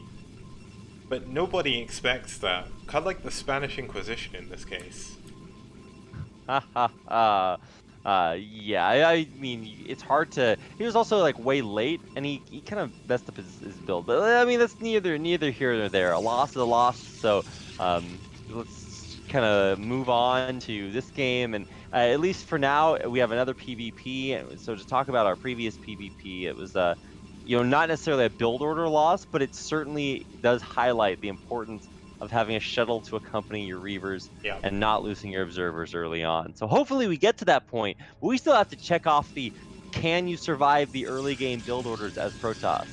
but nobody expects that. Kind of like the Spanish Inquisition in this case. Yeah, I mean, it's hard to... He was also, way late, and he kind of messed up his build. But, I mean, that's neither here nor there. A loss is a loss, so let's kind of move on to this game. And at least for now, we have another PvP. And so to talk about our previous PvP, it was, not necessarily a build order loss, but it certainly does highlight the importance of having a shuttle to accompany your Reavers and not losing your observers early on. So hopefully we get to that point, but we still have to check off the can you survive the early game build orders as Protoss.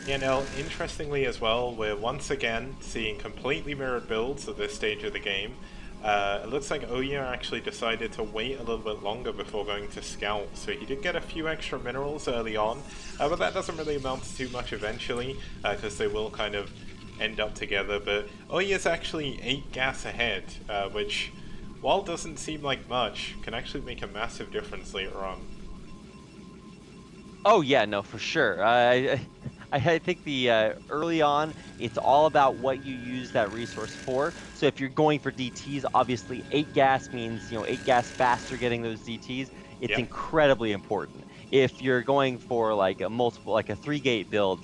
Yeah, now, interestingly as well, we're once again seeing completely mirrored builds at this stage of the game. It looks like Oya actually decided to wait a little bit longer before going to Scout, so he did get a few extra minerals early on, but that doesn't really amount to too much eventually, because they will kind of end up together. But Oya's actually 8 gas ahead, which, while doesn't seem like much, can actually make a massive difference later on. Oh yeah, no, for sure. I think the early on, it's all about what you use that resource for. So if you're going for DTs, obviously 8 gas means 8 gas faster getting those DTs. It's Yep. incredibly important. If you're going for like a multiple, like a 3-gate build,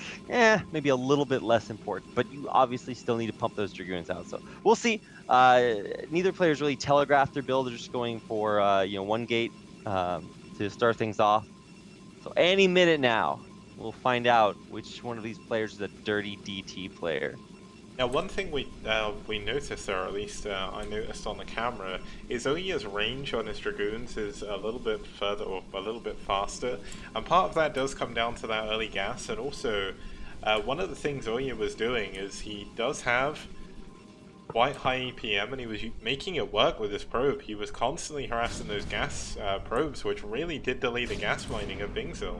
maybe a little bit less important. But you obviously still need to pump those Dragoons out. So we'll see. Neither player's really telegraphed their build. They're just going for 1 gate to start things off. So any minute now, we'll find out which one of these players is a dirty DT player. Now, one thing we noticed, or at least I noticed on the camera, is Oya's range on his Dragoons is a little bit further, or a little bit faster, and part of that does come down to that early gas, and also one of the things Oya was doing is he does have quite high EPM, and he was making it work with his probe. He was constantly harassing those gas probes, which really did delay the gas mining of Bingzil.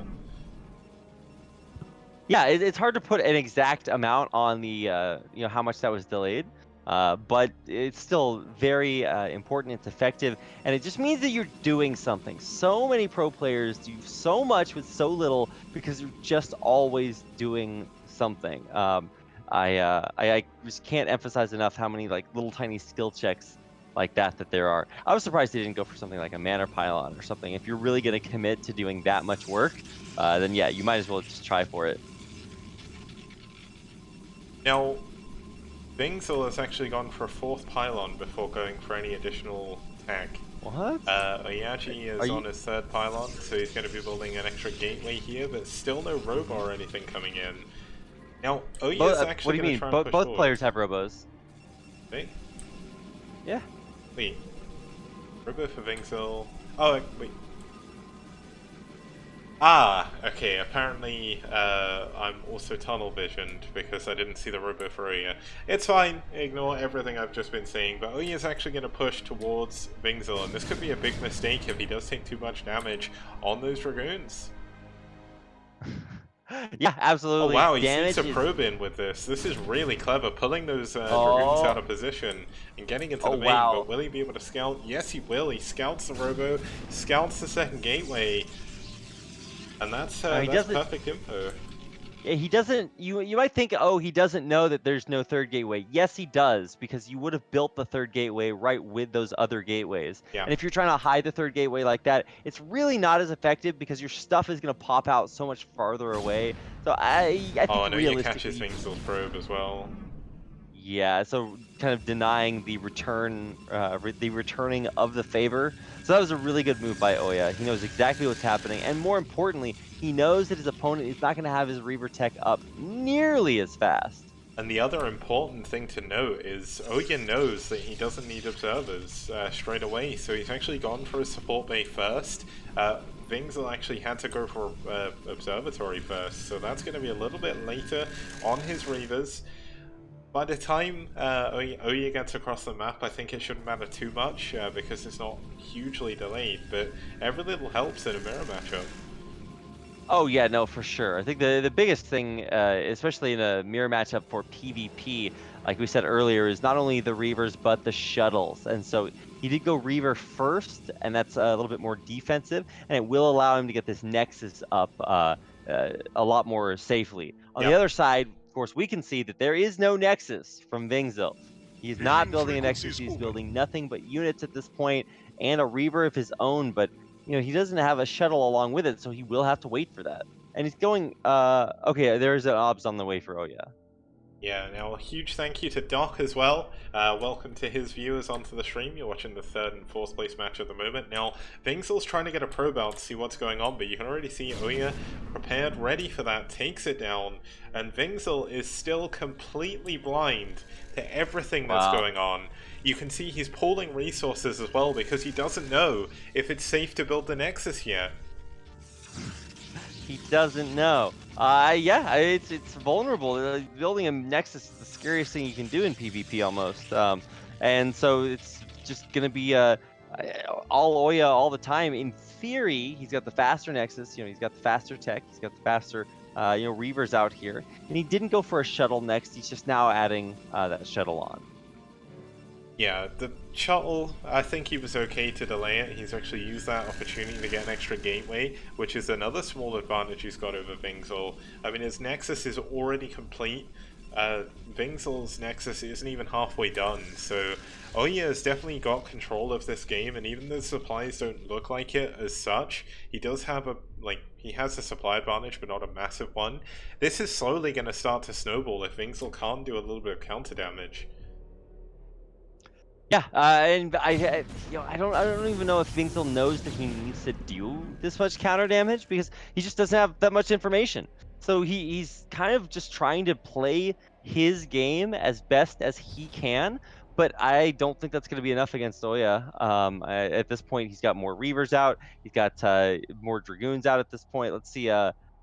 Yeah, it's hard to put an exact amount on the how much that was delayed, but it's still very important. It's effective, and it just means that you're doing something. So many pro players do so much with so little because you're just always doing something. I just can't emphasize enough how many like little tiny skill checks like that there are. I was surprised they didn't go for something like a mana pylon or something. If you're really going to commit to doing that much work, then yeah, you might as well just try for it. Now, Bingzil has actually gone for a 4th pylon before going for any additional tech. What? Oyaji is on his 3rd pylon, so he's going to be building an extra gateway here, but still no robo or anything coming in. Now, Oya's actually going to try and push Both forward. players have robos. Wait. Yeah. Wait. Robo for Bingzil. Oh, wait. Ah, okay, apparently I'm also tunnel visioned because I didn't see the robo for Oya. It's fine, ignore everything I've just been saying, but Oya's actually going to push towards Bingzil, and this could be a big mistake if he does take too much damage on those Dragoons. Yeah, absolutely. Oh wow, he Damage sneaks a probe in with this. This is really clever, pulling those Dragoons out of position and getting into the main, but will he be able to scout? Yes, he will. He scouts the robo, scouts the 2nd gateway. And that's perfect info. Yeah, he doesn't. You might think, oh, he doesn't know that there's no 3rd gateway. Yes, he does, because you would have built the 3rd gateway right with those other gateways. Yeah. And if you're trying to hide the 3rd gateway like that, it's really not as effective because your stuff is going to pop out so much farther away. So I think realistically, Oya catches Bingzil's probe as well. Yeah, so kind of denying the returning of the favor. So that was a really good move by Oya. He knows exactly what's happening, and more importantly, he knows that his opponent is not going to have his Reaver tech up nearly as fast. And the other important thing to note is Oya knows that he doesn't need observers straight away, so he's actually gone for a support bay first. Bingzil actually had to go for observatory first, so that's going to be a little bit later on his Reavers. By the time Oya gets across the map, I think it shouldn't matter too much because it's not hugely delayed, but every little helps in a mirror matchup. Oh yeah, no, for sure. I think the biggest thing, especially in a mirror matchup for PvP, like we said earlier, is not only the Reavers, but the shuttles. And so he did go Reaver first, and that's a little bit more defensive, and it will allow him to get this Nexus up a lot more safely. On the other side, of course, we can see that there is no Nexus from Bingzil. He's not building a Nexus, he's building nothing but units at this point, and a Reaver of his own, but he doesn't have a shuttle along with it, so he will have to wait for that. And he's going, okay, there's an obs on the way for Oya. Yeah, now a huge thank you to Doc as well. Welcome to his viewers onto the stream. You're watching the 3rd and 4th place match at the moment. Now, Bingzil's trying to get a probe out to see what's going on, but you can already see Oya prepared, ready for that, takes it down, and Bingzil is still completely blind to everything that's going on. You can see he's pooling resources as well because he doesn't know if it's safe to build the Nexus yet. He doesn't know. Yeah, it's vulnerable. Building a Nexus is the scariest thing you can do in PvP almost. And so it's just gonna be all Oya all the time. In theory, he's got the faster Nexus. He's got the faster tech. He's got the faster Reavers out here. And he didn't go for a shuttle next. He's just now adding that shuttle on. Yeah, the shuttle, I think he was okay to delay it. He's actually used that opportunity to get an extra gateway, which is another small advantage he's got over Vingzel. I mean, his Nexus is already complete. Vingzel's Nexus isn't even halfway done, so Oya has definitely got control of this game, and even though the supplies don't look like it as such, he does have he has a supply advantage, but not a massive one. This is slowly going to start to snowball if Vingzel can't do a little bit of counter damage. Yeah, and I don't even know if Vingzel knows that he needs to do this much counter damage because he just doesn't have that much information. So he's kind of just trying to play his game as best as he can, but I don't think that's going to be enough against Oya. At this point, he's got more Reavers out. He's got more Dragoons out at this point. Let's see.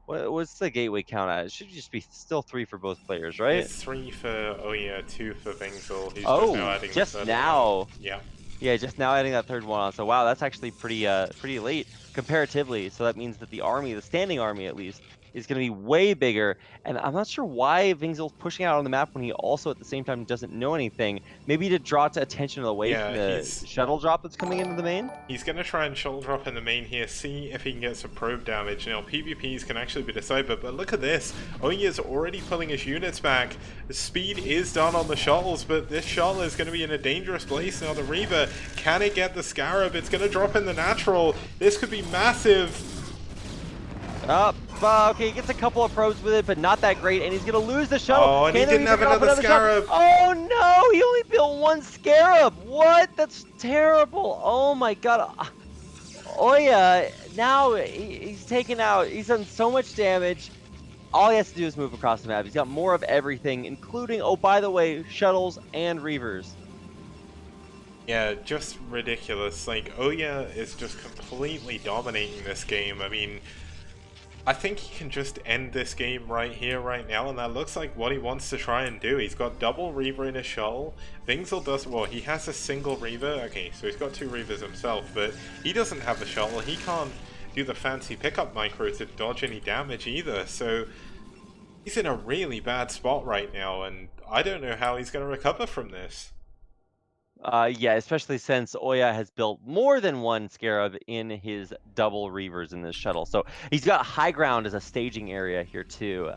What's the gateway count at? It should just be still 3 for both players, right? It's 3 for Oya, 2 for Vingzel. He's Oh, just now adding just the third now. one. Yeah. Yeah, just now adding that third one on. So wow, that's actually pretty late comparatively. So that means that the army, the standing army at least, is going to be way bigger. And I'm not sure why Vingzel's pushing out on the map when he also at the same time doesn't know anything. Maybe to draw attention away from the shuttle drop that's coming into the main? He's going to try and shuttle drop in the main here, see if he can get some probe damage. Now, PvPs can actually be decided, but look at this. Oya's already pulling his units back. The speed is done on the shuttles, but this shuttle is going to be in a dangerous place now. The Reaver, can it get the Scarab? It's going to drop in the natural. This could be massive. Okay, he gets a couple of probes with it, but not that great, and he's going to lose the shuttle. Oh, and he didn't have another Scarab. Oh no, he only built 1 Scarab. What? That's terrible. Oh my god. Oya, now he's taken out, he's done so much damage. All he has to do is move across the map. He's got more of everything, including, oh, by the way, shuttles and Reavers. Yeah, just ridiculous. Like, Oya is just completely dominating this game. I mean, I think he can just end this game right here, right now, and that looks like what he wants to try and do. He's got double Reaver in his shuttle. Vingzel does, well, he has a single Reaver. Okay, so he's got 2 Reavers himself, but he doesn't have a shuttle. He can't do the fancy pickup micro to dodge any damage either, so he's in a really bad spot right now, and I don't know how he's going to recover from this. Yeah, especially since Oya has built more than 1 Scarab in his double Reavers in this shuttle. So he's got high ground as a staging area here too.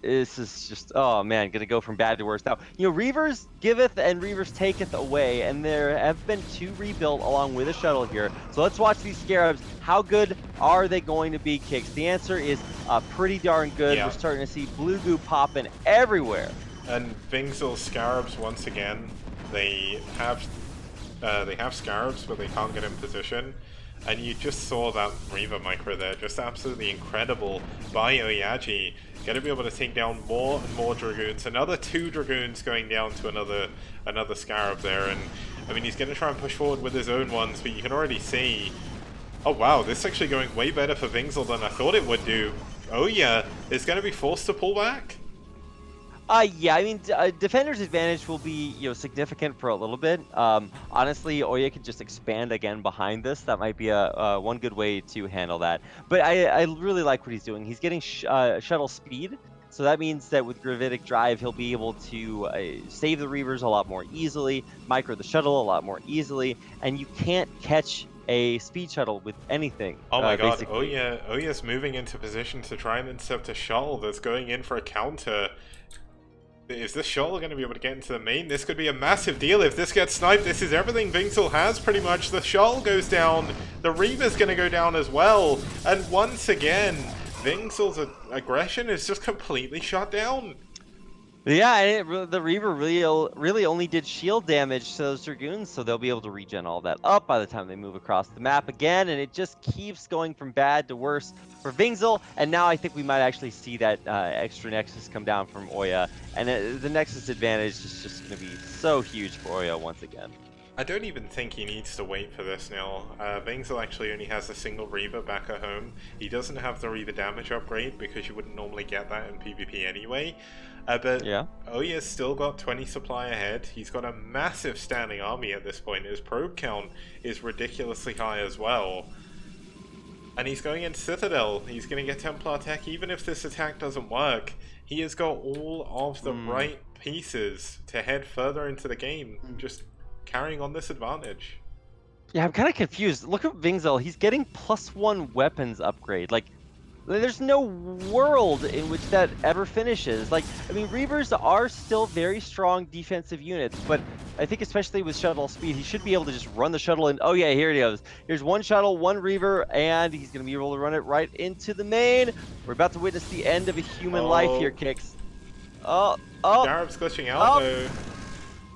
This is just, oh man, gonna go from bad to worse. Now, Reavers giveth and Reavers taketh away, and there have been 2 rebuilt along with a shuttle here. So let's watch these Scarabs. How good are they going to be, Kicks? The answer is pretty darn good. Yeah. We're starting to see blue goo popping everywhere. And Vingzel's Scarabs once again. They have Scarabs, but they can't get in position. And you just saw that Reaver micro there, just absolutely incredible by Oyaji. Gonna be able to take down more and more Dragoons. Another 2 Dragoons going down to another Scarab there. And I mean, he's gonna try and push forward with his own ones, but you can already see, oh wow, this is actually going way better for Vingzel than I thought it would do. Oya is gonna be forced to pull back. Yeah, I mean, Defender's advantage will be, significant for a little bit. Honestly, Oya could just expand again behind this. That might be one good way to handle that. But I really like what he's doing. He's getting shuttle speed, so that means that with Gravitic Drive, he'll be able to save the Reavers a lot more easily, micro the shuttle a lot more easily, and you can't catch a speed shuttle with anything. Oh my god, Oya's moving into position to try and intercept a shuttle that's going in for a counter. Is this shuttle going to be able to get into the main? This could be a massive deal if this gets sniped. This is everything Vingzel has, pretty much. The shuttle goes down. The Reaver's going to go down as well. And once again, Vingzel's aggression is just completely shut down. Yeah, and the Reaver really only did shield damage to those Dragoons, so they'll be able to regen all that up by the time they move across the map again, and it just keeps going from bad to worse for Vingzel, and now I think we might actually see that extra Nexus come down from Oya, and the Nexus advantage is just going to be so huge for Oya once again. I don't even think he needs to wait for this now. Vingzel actually only has a single Reaver back at home. He doesn't have the Reaver damage upgrade because you wouldn't normally get that in PvP anyway. But Yeah. Oya's still got 20 supply ahead. He's got a massive standing army at this point. His probe count is ridiculously high as well. And he's going into Citadel. He's going to get Templar Tech even if this attack doesn't work. He has got all of the right pieces to head further into the game. Just carrying on this advantage. Yeah, I'm kind of confused. Look at Vingzel. He's getting +1 weapons upgrade. Like, there's no world in which that ever finishes. Like, I mean, Reavers are still very strong defensive units, but I think especially with shuttle speed, he should be able to just run the shuttle and, oh yeah, here he goes. Here's one shuttle, one Reaver, and he's going to be able to run it right into the main. We're about to witness the end of a human life here, Kicks. Jarab's glitching out though.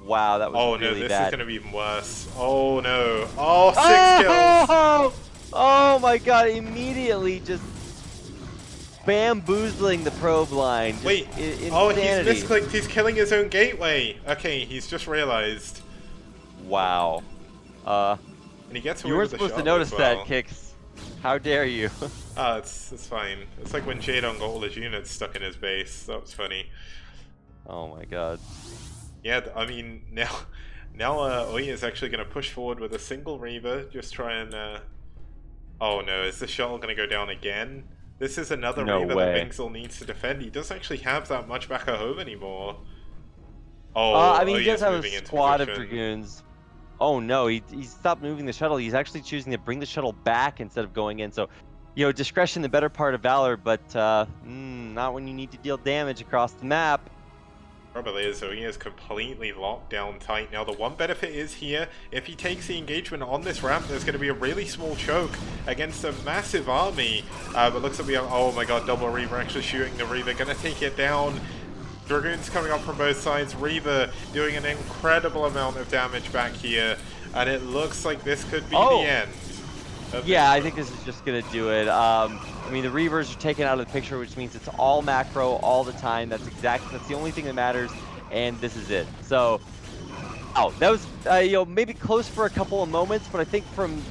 Wow, that was really this bad. is going to be even worse. Oh no. Oh, 6 kills. Oh my god, immediately just bamboozling the probe line. Just Wait, insanity. oh, he's misclicked. He's killing his own gateway. Okay, he's just realized. Wow. And he gets away You weren't with the supposed to shot notice as well. that, Kicks. How dare you? It's fine. It's like when Jadon got all his units stuck in his base. That was funny. Oh my god. Yeah, I mean, now Oya is actually going to push forward with a single Reaver, just try and, oh no, is the shuttle going to go down again? This is another No Reaver way. that Vingzel needs to defend. He doesn't actually have that much back at home anymore. Oh, I mean, he Oya's does have a moving into squad of position. Dragoons. Oh no, he stopped moving the shuttle. He's actually choosing to bring the shuttle back instead of going in. So, you know, discretion the better part of valor, but not when you need to deal damage across the map. Probably is, so he is completely locked down tight. Now the one benefit is here, if he takes the engagement on this ramp, there's going to be a really small choke against a massive army. But looks like we have, oh my god, double Reaver actually shooting the Reaver, going to take it down. Dragoons coming up from both sides, Reaver doing an incredible amount of damage back here. And it looks like this could be the end. Yeah, I think this is just going to do it. I mean, the Reavers are taken out of the picture, which means it's all macro all the time. That's the only thing that matters, and this is it. So, that was you know, maybe close for a couple of moments, but I think from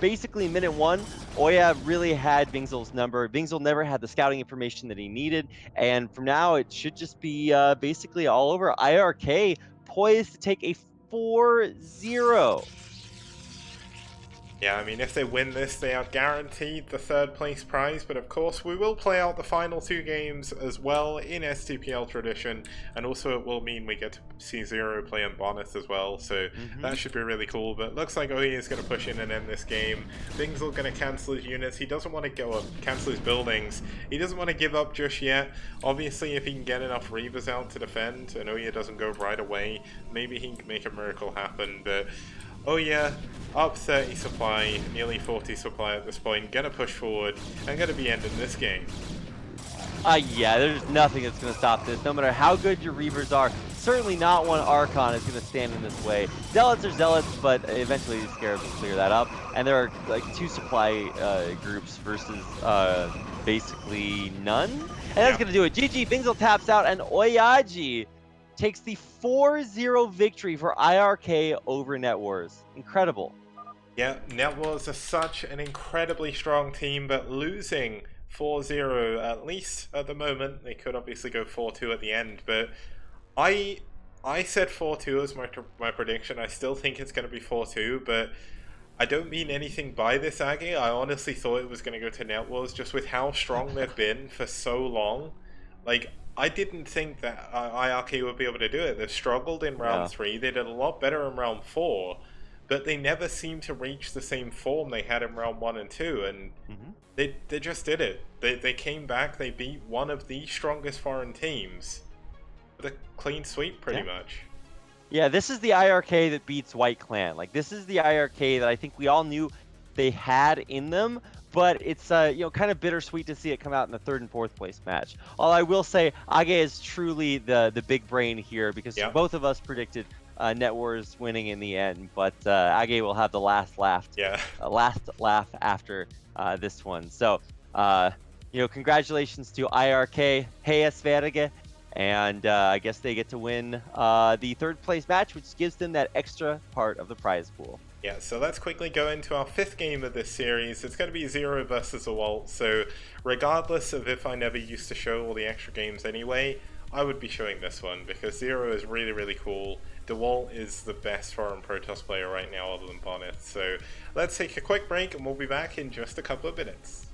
basically minute 1, Oya really had Vingzel's number. Vingzel never had the scouting information that he needed, and from now it should just be basically all over. IRK poised to take a 4-0. Yeah, I mean, if they win this, they are guaranteed the 3rd place prize, but of course we will play out the final 2 games as well in STPL tradition, and also it will mean we get to see Zero play on Bonus as well, so that should be really cool. But it looks like Oya is going to push in and end this game. Vingzel going to cancel his units. He doesn't want to go up, cancel his buildings. He doesn't want to give up just yet. Obviously, if he can get enough Reavers out to defend, and Oya doesn't go right away, maybe he can make a miracle happen, but oh yeah, up 30 supply, nearly 40 supply at this point, gonna push forward, and gonna be ending this game. Yeah, there's nothing that's going to stop this, no matter how good your Reavers are. Certainly not one Archon is going to stand in this way. Zealots are Zealots, but eventually these Scarabs will clear that up. And there are like 2 supply groups versus basically none. And that's going to do it. GG, Vingzel taps out, and Oyaji takes the 4-0 victory for IRK over NetWars. Incredible. Yeah, NetWars are such an incredibly strong team, but losing 4-0, at least at the moment. They could obviously go 4-2 at the end, but I said 4-2 as my prediction. I still think it's going to be 4-2, but I don't mean anything by this, Aggie. I honestly thought it was going to go to NetWars, just with how strong they've been for so long. Like, I didn't think that IRK would be able to do it. They've struggled in round 3. They did a lot better in round 4, but they never seemed to reach the same form they had in round 1 and 2, and they just did it. They came back, they beat one of the strongest foreign teams with a clean sweep, pretty much. Yeah, this is the IRK that beats White Clan. Like, this is the IRK that I think we all knew they had in them, but it's you know, kind of bittersweet to see it come out in the 3rd and 4th place match. All I will say, Age is truly the big brain here, because both of us predicted NetWars winning in the end, but Age will have the last laugh. Last laugh after this one. So, you know, congratulations to IRK, Heia Sverige, And I guess they get to win the third place match, which gives them that extra part of the prize pool. Yeah, so let's quickly go into our 5th game of this series. It's going to be Zero versus DeWalt, so regardless of if I never used to show all the extra games anyway, I would be showing this one, because Zero is really, really cool. DeWalt is the best foreign Protoss player right now other than Bonneth, so let's take a quick break and we'll be back in just a couple of minutes.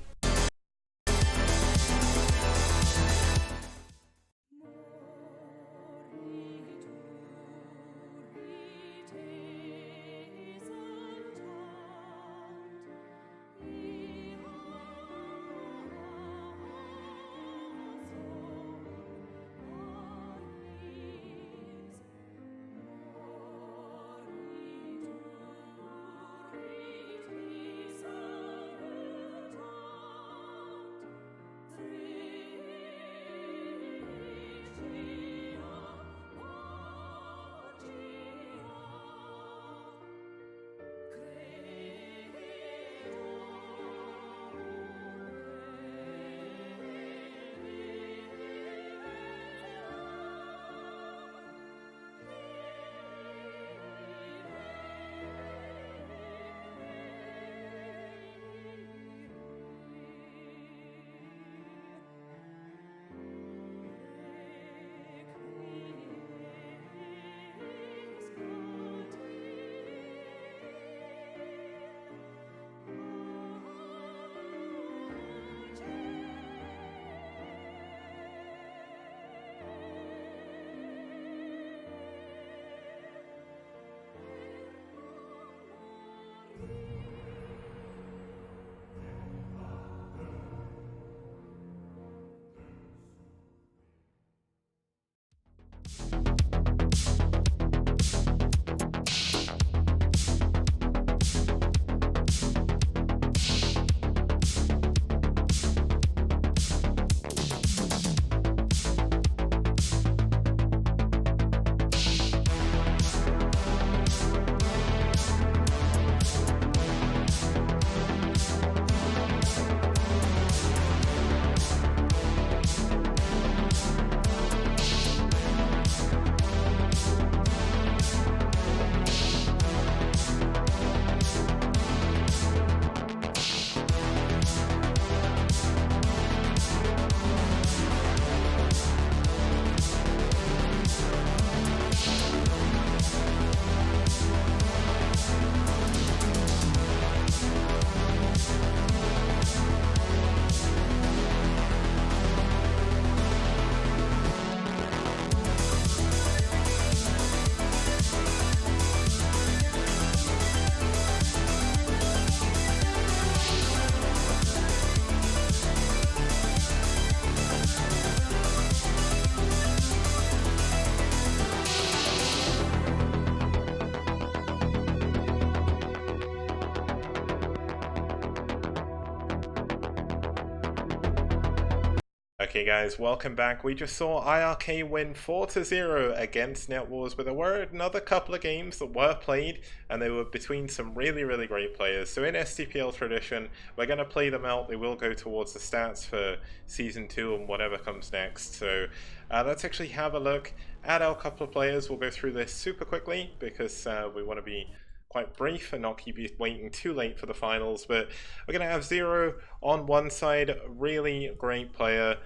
Okay guys, welcome back. We just saw IRK win 4-0 against NetWars, but there were another couple of games that were played, and they were between some really, really great players. So in STPL tradition, we're going to play them out. They will go towards the stats for Season 2 and whatever comes next. So let's actually have a look at our couple of players. We'll go through this super quickly, because we want to be quite brief and not keep you waiting too late for the finals. But we're going to have Zero on one side, really great player.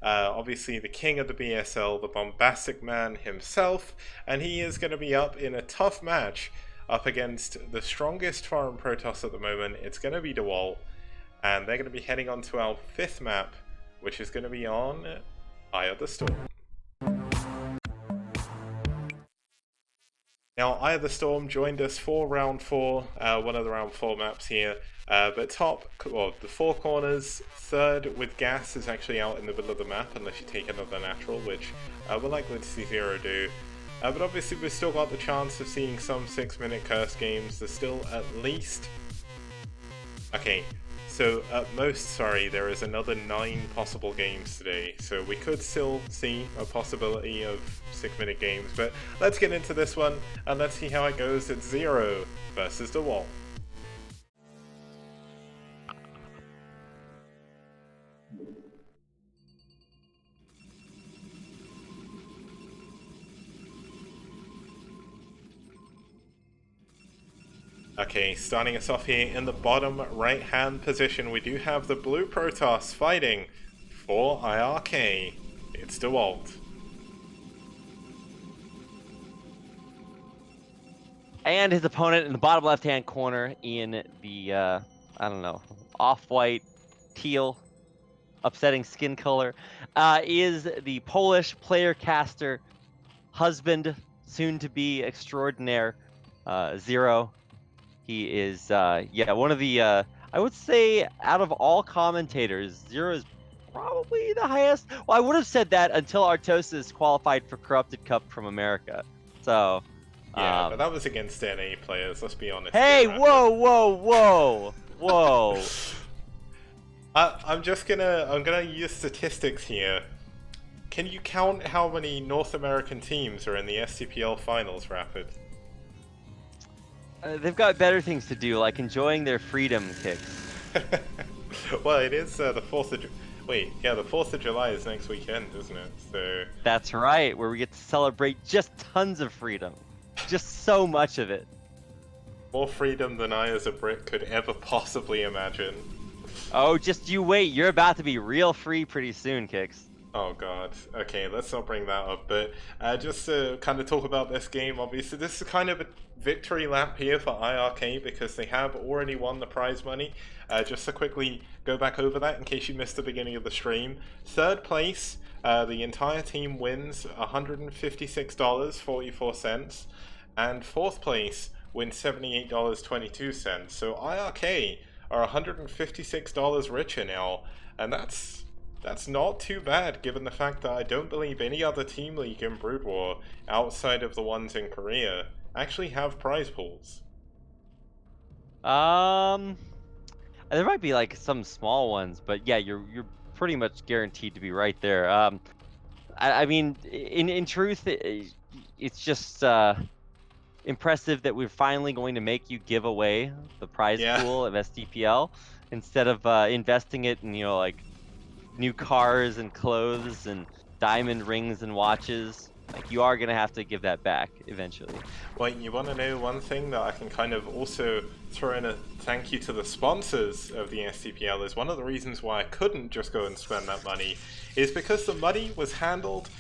Obviously the king of the BSL, the bombastic man himself, and he is going to be up in a tough match up against the strongest foreign Protoss at the moment. It's going to be DeWalt, and they're going to be heading on to our 5th map, which is going to be on Eye of the Storm. Now, Eye of the Storm joined us for round 4, one of the round 4 maps here. But the 4 corners, 3rd with gas is actually out in the middle of the map, unless you take another natural, which we're likely to see Zero do. But obviously we've still got the chance of seeing some 6-minute curse games. There's still at least... Okay, so at most, sorry, there is another 9 possible games today. So we could still see a possibility of 6-minute games. But let's get into this one, and let's see how it goes at Zero versus DeWalt. Okay, starting us off here in the bottom right-hand position, we do have the blue Protoss fighting for IRK. It's DeWalt. And his opponent in the bottom left-hand corner in the, I don't know, off-white, teal, upsetting skin color, is the Polish player caster, husband, soon-to-be extraordinaire, Zero. He is, yeah, one of the, I would say, out of all commentators, Zero is probably the highest. Well, I would have said that until Artosis qualified for Corrupted Cup from America. So, Yeah, but that was against NA players, let's be honest. hey, here, whoa. I'm gonna use statistics here. Can you count how many North American teams are in the STPL finals, Rapid? They've got better things to do, like enjoying their freedom kicks. Well, it is the 4th of Wait, yeah, the 4th of July is next weekend, isn't it? So That's right, where we get to celebrate just tons of freedom. Just so much of it. more freedom than I as a Brit could ever possibly imagine. Oh, just you wait, you're about to be real free pretty soon, Kicks. Oh god. Okay, let's not bring that up, but just to kind of talk about this game, obviously this is kind of a victory lap here for IRK because they have already won the prize money. Just to quickly go back over that in case you missed the beginning of the stream. Third place, the entire team wins $156.44, and fourth place wins $78.22. So IRK are $156 richer now, and that's not too bad given the fact that I don't believe any other Team League in Brood War outside of the ones in Korea actually have prize pools. There might be like some small ones, but yeah, you're pretty much guaranteed to be right there. I mean, in truth, it's just impressive that we're finally going to make you give away the prize pool of STPL instead of investing it in, you know, like new cars and clothes and diamond rings and watches. Like, you are going to have to give that back eventually. Well, you want to know one thing that I can kind of also throw in a thank you to the sponsors of the STPL is one of the reasons why I couldn't just go and spend that money is because the money was handled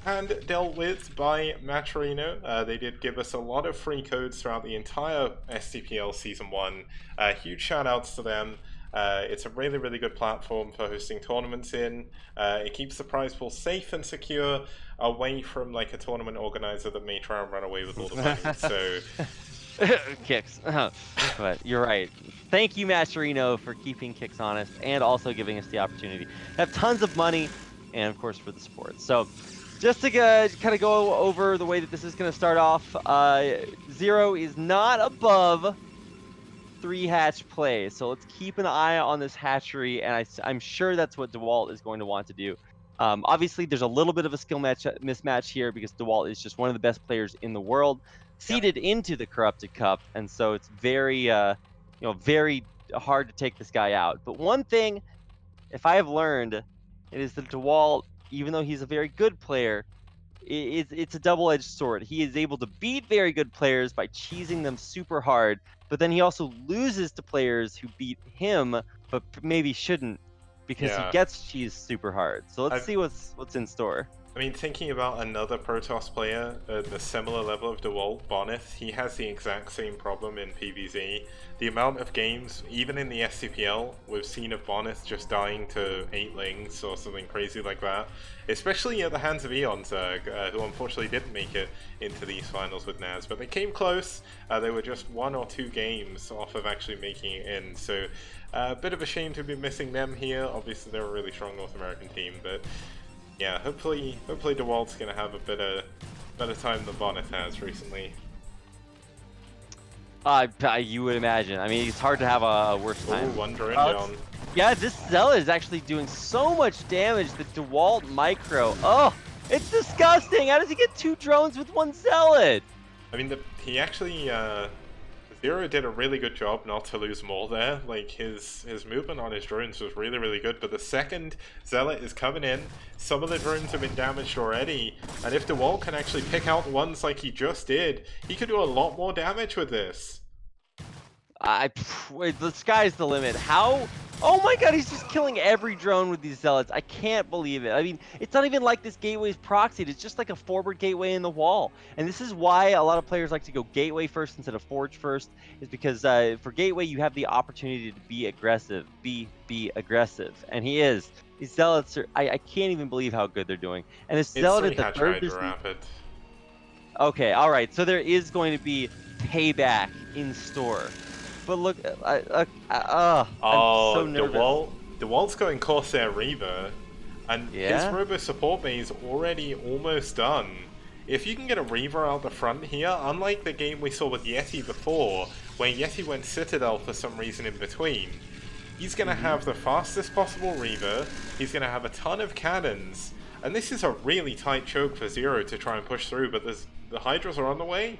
and dealt with by Matcherino. They did give us a lot of free codes throughout the entire STPL Season 1. Huge shout outs to them. It's a really, really good platform for hosting tournaments in. It keeps the prize pool safe and secure away from like a tournament organizer that may try and run away with all the money. So Kicks. But you're right. Thank you, Matcherino, for keeping Kicks honest and also giving us the opportunity to have tons of money and, of course, for the support. So just to kind of go over the way that this is going to start off, Zero is not above 3 hatch play, so let's keep an eye on this hatchery, and I'm sure that's what DeWalt is going to want to do. Obviously, there's a little bit of a skill mismatch here because DeWalt is just one of the best players in the world, seeded into the Corrupted Cup, and so it's very, very hard to take this guy out. But one thing, if I have learned, it is that DeWalt, even though he's a very good player, it's a double-edged sword. He is able to beat very good players by cheesing them super hard, but then he also loses to players who beat him, but maybe shouldn't, because he gets cheesed super hard. So let's see what's in store. I mean, thinking about another Protoss player at the similar level of DeWalt, Bonneth, he has the exact same problem in PvZ. The amount of games, even in the STPL, we've seen of Bonneth just dying to 8-lings or something crazy like that. Especially at the hands of Eonzerg, who unfortunately didn't make it into these finals with Naz. But they came close, they were just 1 or 2 games off of actually making it in. So, a bit of a shame to be missing them here. Obviously they're a really strong North American team, but yeah, hopefully DeWalt's gonna have a better time than Bonneth has recently. You would imagine. I mean, it's hard to have a worse time. Ooh, wondering down. Yeah, this Zealot is actually doing so much damage. The DeWalt micro. Oh, it's disgusting. How does he get 2 drones with 1 Zealot? I mean, he actually Zero did a really good job not to lose more there. Like, his movement on his drones was really, really good, but the second Zealot is coming in, some of the drones have been damaged already, and if DeWalt can actually pick out the ones like he just did, he could do a lot more damage with this. The sky's the limit. How? Oh my god, he's just killing every drone with these zealots. I can't believe it. I mean, it's not even like this gateway's proxied. It's just like a forward gateway in the wall. And this is why a lot of players like to go gateway first instead of forge first, is because for gateway you have the opportunity to be aggressive. Be aggressive. And he is. These zealots are, I can't even believe how good they're doing. And this It's zealot 3 at the hatch third Hydra Rapid. Okay, all right. So there is going to be payback in store. But look, I'm so nervous. DeWalt's going Corsair Reaver, and his Yeah? Robo support bay is already almost done. If you can get a Reaver out the front here, unlike the game we saw with Yeti before, where Yeti went Citadel for some reason in between, he's going to have the fastest possible Reaver, he's going to have a ton of cannons, and this is a really tight choke for Zero to try and push through, but the Hydras are on the way.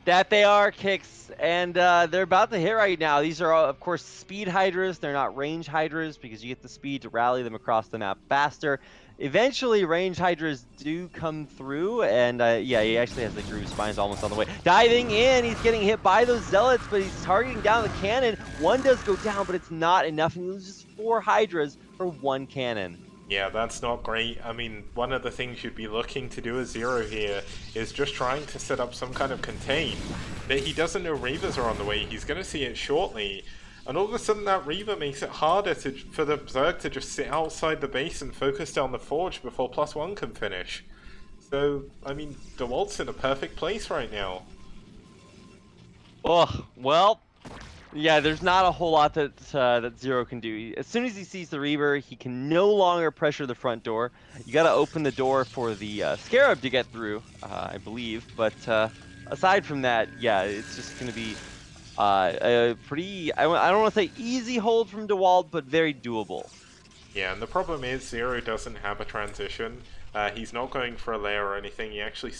That they are, Kicks, and they're about to hit right now. These are, of course, speed Hydras. They're not range Hydras because you get the speed to rally them across the map faster. Eventually, range Hydras do come through, and yeah, he actually has the groove spines almost on the way. Diving in, he's getting hit by those zealots, but he's targeting down the cannon. One does go down, but it's not enough. He loses 4 Hydras for 1 cannon. Yeah, that's not great. I mean, one of the things you'd be looking to do as Zero here is just trying to set up some kind of contain. But he doesn't know Reavers are on the way, he's going to see it shortly. And all of a sudden that Reaver makes it harder for the Zerg to just sit outside the base and focus down the Forge before +1 can finish. So, I mean, DeWalt's in a perfect place right now. Oh, well, yeah, there's not a whole lot that that Zero can do. As soon as he sees the Reaver, he can no longer pressure the front door. You got to open the door for the Scarab to get through, I believe. But aside from that, yeah, it's just going to be a pretty, I don't want to say easy hold from DeWalt, but very doable. Yeah, and the problem is Zero doesn't have a transition. He's not going for a layer or anything. He actually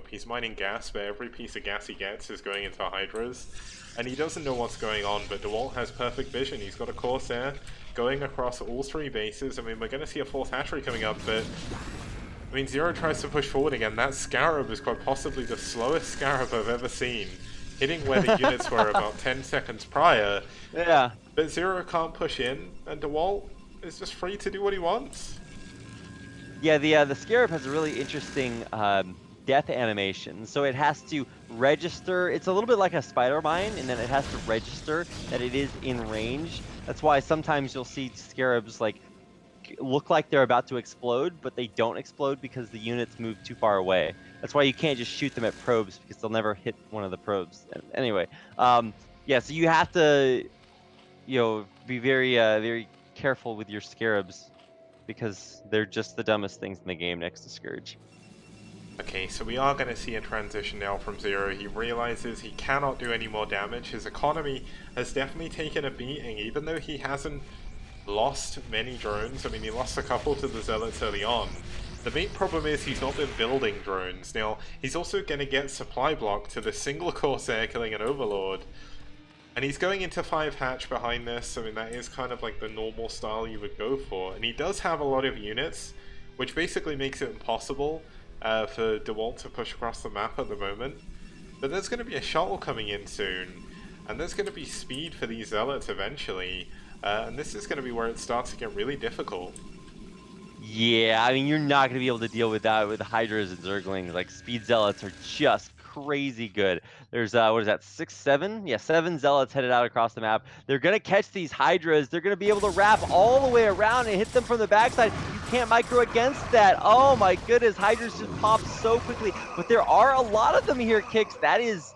he's mining gas, but every piece of gas he gets is going into Hydras. And he doesn't know what's going on, but DeWalt has perfect vision. He's got a Corsair going across all 3 bases. I mean, we're going to see a 4th hatchery coming up, but I mean, Zero tries to push forward again. That Scarab is quite possibly the slowest Scarab I've ever seen, hitting where the units were about 10 seconds prior. Yeah. But Zero can't push in, and DeWalt is just free to do what he wants. Yeah, the Scarab has a really interesting death animation. So it has to register. It's a little bit like a spider mine, and then it has to register that it is in range. That's why sometimes you'll see Scarabs like look like they're about to explode, but they don't explode because the units move too far away. That's why you can't just shoot them at probes because they'll never hit one of the probes. Anyway, yeah, so you have to, you know, be very very careful with your Scarabs because they're just the dumbest things in the game next to Scourge. Okay, so we are going to see a transition now from Zero. He realizes he cannot do any more damage. His economy has definitely taken a beating, even though he hasn't lost many drones. I mean, he lost a couple to the Zealots early on. The main problem is he's not been building drones. Now, he's also going to get supply block to the single Corsair killing an Overlord. And he's going into 5 hatch behind this. I mean, that is kind of like the normal style you would go for. And he does have a lot of units, which basically makes it impossible for DeWalt to push across the map at the moment. But there's going to be a shuttle coming in soon, and there's going to be speed for these Zealots eventually, and this is going to be where it starts to get really difficult. Yeah, I mean, you're not going to be able to deal with that with Hydras and Zerglings. Like, speed Zealots are just crazy good. There's, what is that, 6, 7? Yeah, 7 Zealots headed out across the map. They're going to catch these Hydras. They're going to be able to wrap all the way around and hit them from the backside. You can't micro against that. Oh my goodness, Hydras just pop so quickly. But there are a lot of them here, Kicks. That is,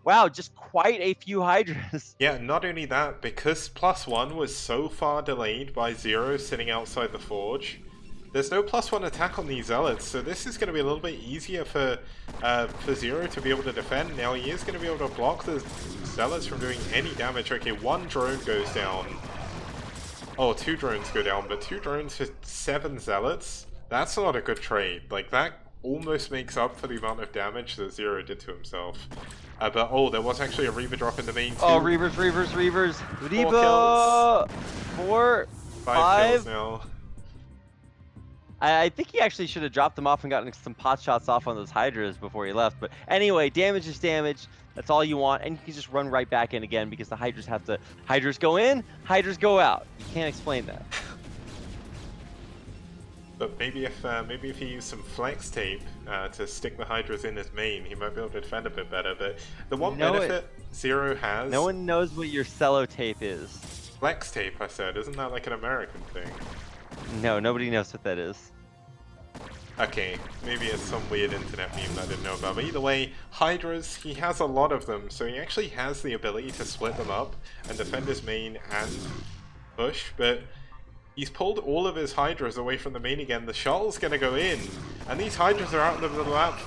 wow, just quite a few Hydras. Yeah, not only that, because +1 was so far delayed by Zero sitting outside the Forge, there's no +1 attack on these Zealots, so this is going to be a little bit easier for Zero to be able to defend. Now he is going to be able to block the Zealots from doing any damage. Okay, 1 drone goes down. Oh, 2 drones go down, but 2 drones for 7 Zealots? That's not a good trade. Like, that almost makes up for the amount of damage that Zero did to himself. But, oh, there was actually a Reaver drop in the main too. Oh, Reavers. Four Reaver! kills. 4, 5 5. kills now. I think he actually should have dropped them off and gotten some pot shots off on those Hydras before he left. But anyway, damage is damage. That's all you want. And you can just run right back in again because the Hydras have to... Hydras go in, Hydras go out. You can't explain that. But maybe if he used some flex tape to stick the Hydras in his main, he might be able to defend a bit better. But the one benefit Zero has... No one knows what your cello tape is. Flex tape, I said. Isn't that like an American thing? No, nobody knows what that is. Okay, maybe it's some weird internet meme that I didn't know about. But either way, Hydras, he has a lot of them, so he actually has the ability to split them up and defend his main and push, but he's pulled all of his Hydras away from the main again. The shuttle's gonna go in, and these Hydras are out in the middle of the map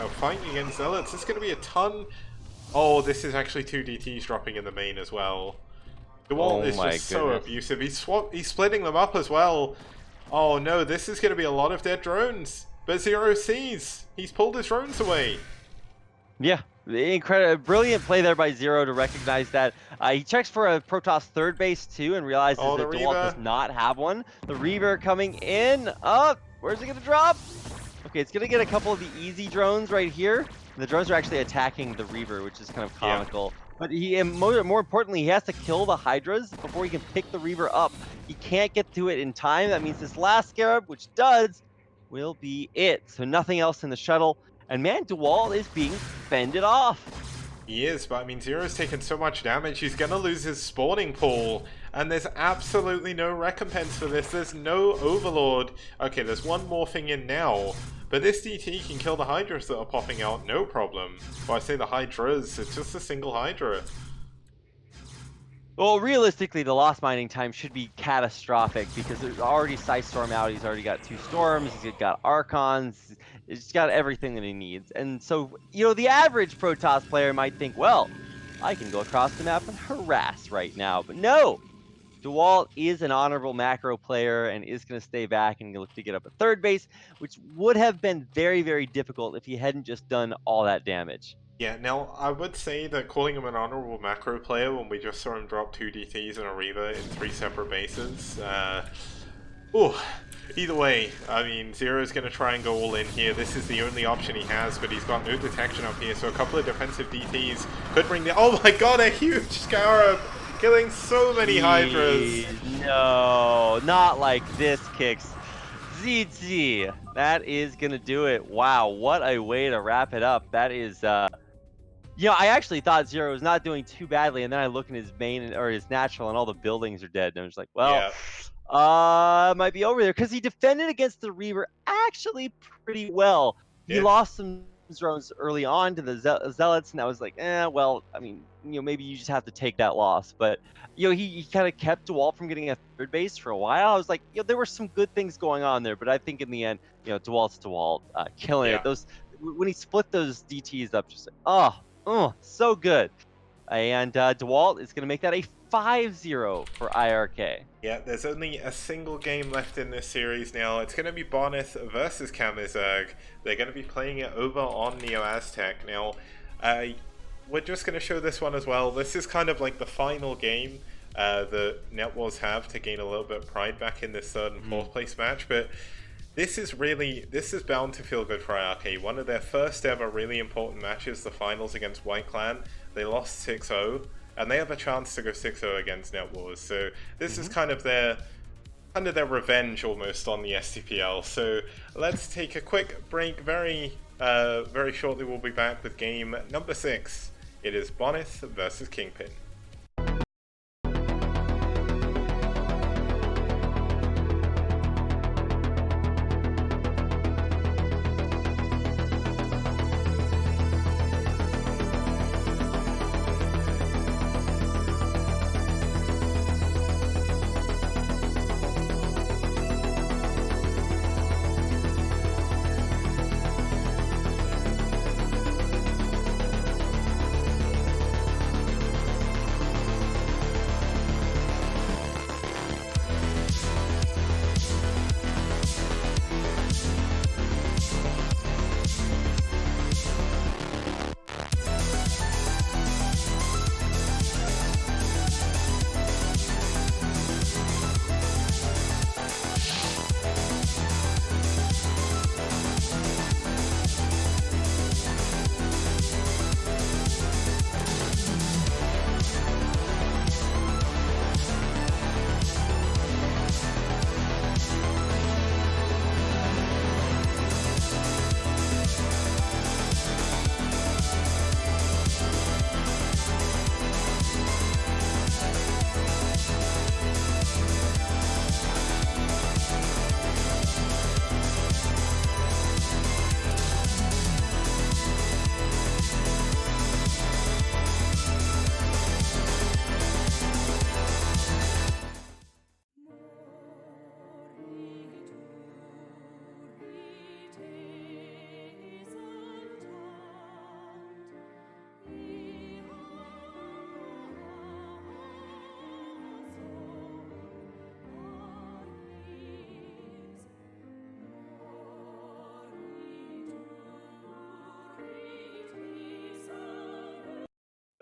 fighting against Zealots. There's gonna be a ton... Oh, this is actually 2 DTs dropping in the main as well. DeWalt is just so abusive. He's splitting them up as well. Oh no, this is going to be a lot of dead drones. But Zero sees. He's pulled his drones away. Yeah, incredible, brilliant play there by Zero to recognize that. He checks for a Protoss third base too and realizes that DeWalt does not have one. The Reaver coming in. Where's it going to drop? Okay, it's going to get a couple of the easy drones right here. The drones are actually attacking the Reaver, which is kind of comical. Yeah. But more importantly, he has to kill the Hydras before he can pick the Reaver up. He can't get to it in time. That means this last Scarab, which does, will be it. So nothing else in the shuttle. And man, DeWalt is being fended off. He is, but I mean, Zero's taken so much damage, he's gonna lose his spawning pool. And there's absolutely no recompense for this. There's no Overlord. Okay, there's one morphing in now. But this DT can kill the Hydras that are popping out, no problem. Well, I say the Hydras, it's just a single Hydra. Well, realistically, the lost mining time should be catastrophic because there's already Psystorm out. He's already got 2 Storms, he's got Archons, he's got everything that he needs. And so, you know, the average Protoss player might think, well, I can go across the map and harass right now. But no! DeWalt is an honorable macro player and is going to stay back and look to get up at third base, which would have been very, very difficult if he hadn't just done all that damage. Yeah, now I would say that calling him an honorable macro player when we just saw him drop 2 DTs and a Reaver in 3 separate bases, either way, I mean, Zero's going to try and go all in here. This is the only option he has, but he's got no detection up here, so a couple of defensive DTs could bring the... Oh my god, a huge Scarab! Killing so many Hydras. No, not like this, Kicks. ZZ, that is gonna do it. Wow, what a way to wrap it up. That is, you know, I actually thought Zero was not doing too badly, and then I look in his main or his natural, and all the buildings are dead, and I was like, well, might be over there because he defended against the Reaver actually pretty well. He lost some drones early on to the Zealots, and I was like, well, I mean, you know, maybe you just have to take that loss. But, you know, he kind of kept DeWalt from getting a third base for a while. I was like, you know, there were some good things going on there, but I think in the end, you know, DeWalt's DeWalt, killing it. Those, when he split those DTs up, just like, oh, so good. And DeWalt is going to make that a 5-0 for IRK. Yeah, there's only a single game left in this series now. It's going to be Bonith versus Kamizerg. They're going to be playing it over on Neo Aztec. Now, we're just going to show this one as well. This is kind of like the final game that NetWars have to gain a little bit of pride back in this 3rd and 4th place match. But this is bound to feel good for IRK. One of their first ever really important matches, the finals against White Clan. They lost 6-0. And they have a chance to go 6-0 against NetWars. So this is kind of their revenge almost on the STPL. So let's take a quick break. Very shortly we'll be back with game number 6. It is Bonith versus Kingpin.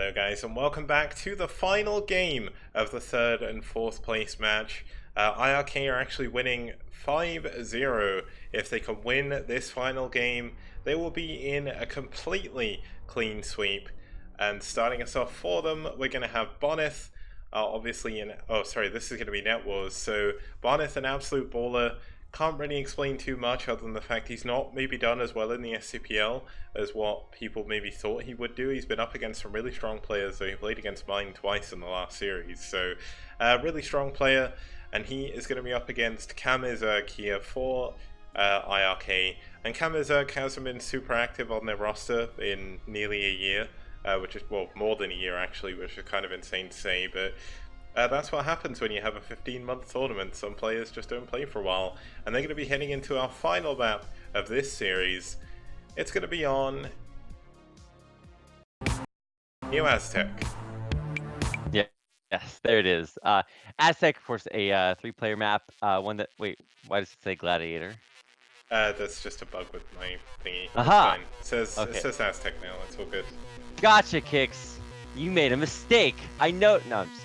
Hello guys and welcome back to the final game of the third and fourth place match. IRK are actually winning 5-0. If they can win this final game, they will be in a completely clean sweep. And starting us off for them, we're going to have Bonneth, obviously in... Oh, sorry, this is going to be NetWars. So, Bonneth, an absolute baller. Can't really explain too much other than the fact he's not maybe done as well in the STPL as what people maybe thought he would do. He's been up against some really strong players, though he played against mine twice in the last series. So, really strong player, and he is going to be up against Kamizerg here for IRK. And Kamizerg hasn't been super active on their roster in nearly a year, which is, well, more than a year actually, which is kind of insane to say, but that's what happens when you have a 15-month tournament. Some players just don't play for a while, and they're going to be heading into our final map of this series. It's going to be on New Aztec. Yeah, yes, there it is. Aztec, of course, a three-player map. One that, wait, why does it say Gladiator? That's just a bug with my thingy. Aha! It's fine. Okay. It says Aztec now. It's all good. Gotcha, Kicks. You made a mistake. I know. No, I'm just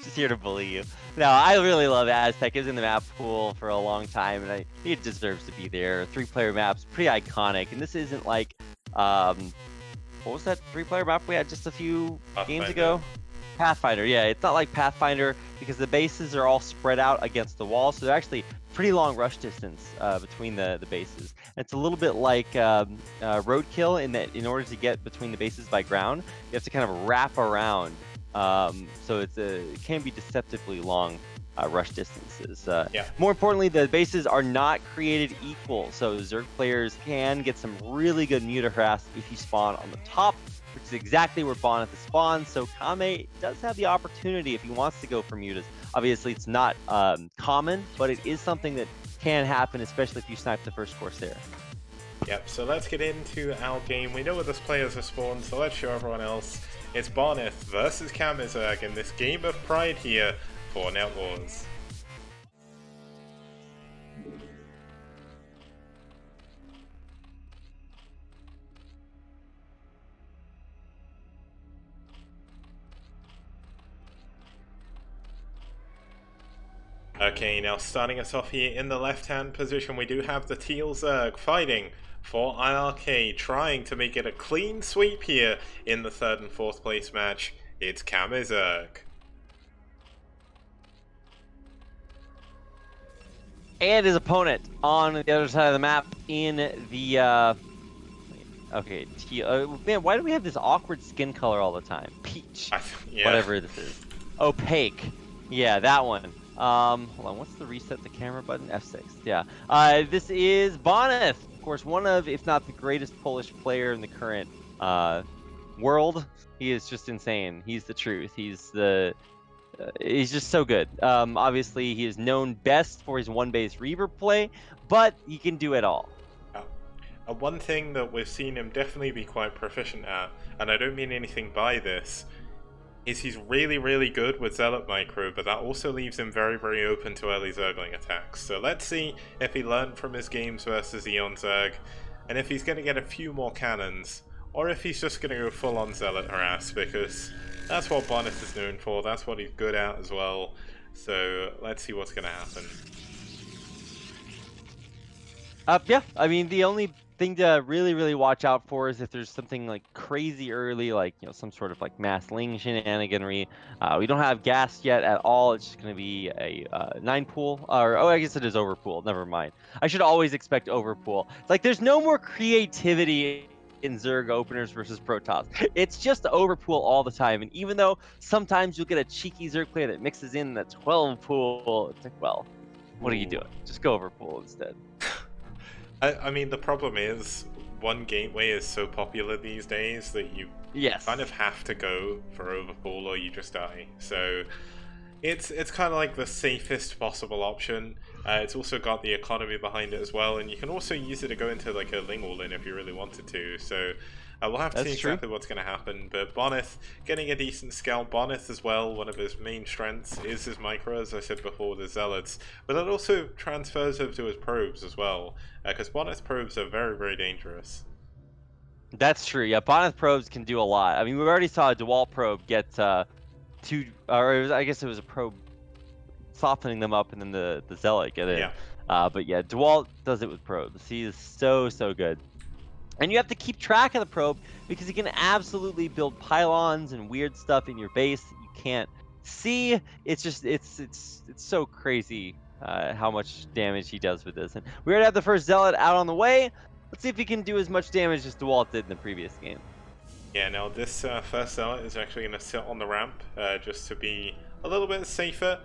just here to bully you. No, I really love Aztec. It was in the map pool for a long time, and it deserves to be there. Three-player map's pretty iconic, and this isn't like, what was that three-player map we had just a few games ago? Pathfinder, yeah. It's not like Pathfinder because the bases are all spread out against the wall, so they're actually pretty long rush distance between the bases. And it's a little bit like Roadkill in that in order to get between the bases by ground, you have to kind of wrap around. So it can be deceptively long rush distances. Yeah. More importantly, the bases are not created equal, so Zerg players can get some really good muta harass if you spawn on the top, which is exactly where Bonneth is spawned. So Kame does have the opportunity if he wants to go for mutas. Obviously, it's not common, but it is something that can happen, especially if you snipe the first Corsair. Yep, so let's get into our game. We know where this players are spawned, so let's show everyone else. It's Bonneth versus Kamizerg in this game of pride here for NetWars. Okay, now starting us off here in the left-hand position, we do have the Teal Zerg fighting for IRK, trying to make it a clean sweep here in the third and fourth place match. It's Kamizerg. And his opponent on the other side of the map in the okay, man, why do we have this awkward skin color all the time? Peach. Yeah. Whatever this is. Opaque. Yeah, that one. Hold on, what's the reset the camera button? F6. Yeah. This is Bonneth. Of course, one of, if not the greatest Polish player in the current world. He is just insane. He's the truth. He's just so good. Obviously, he is known best for his one-base Reaver play, but he can do it all. One thing that we've seen him definitely be quite proficient at, and I don't mean anything by this, is he's really, really good with Zealot Micro, but that also leaves him very, very open to early Zergling attacks. So let's see if he learned from his games versus Eon Zerg, and if he's going to get a few more cannons, or if he's just going to go full-on Zealot harass, because that's what Bonneth is known for, that's what he's good at as well. So let's see what's going to happen. Yeah, I mean, the only thing to really watch out for is if there's something like crazy early, like, you know, some sort of like mass ling shenaniganry. We don't have gas yet at all. It's just going to be a 9-pool, or I guess it is overpool. Never mind. I should always expect overpool. It's like there's no more creativity in Zerg openers versus Protoss. It's just overpool all the time, and even though sometimes you'll get a cheeky Zerg player that mixes in the 12 pool, it's like, well, what are you doing? Just go overpool instead. I mean, the problem is, one gateway is so popular these days that you kind of have to go for overpool or you just die. So it's kind of like the safest possible option. It's also got the economy behind it as well, and you can also use it to go into like a Ling all-in if you really wanted to. So we'll have to see exactly what's going to happen. But Bonneth getting a decent scalp. Bonneth as well, one of his main strengths is his micro, as I said before, the Zealots. But it also transfers over to his probes as well, because Bonneth's probes are very, very dangerous. That's true. Yeah, Bonneth probes can do a lot. I mean, we already saw a DeWalt probe get two, or I guess it was a probe softening them up, and then the Zealot get in. Yeah. But yeah, DeWalt does it with probes. He is so good. And you have to keep track of the probe because you can absolutely build pylons and weird stuff in your base that you can't see. It's just it's so crazy how much damage he does with this. And we already have the first Zealot out on the way. Let's see if he can do as much damage as DeWalt did in the previous game. Yeah, now this first Zealot is actually going to sit on the ramp just to be a little bit safer.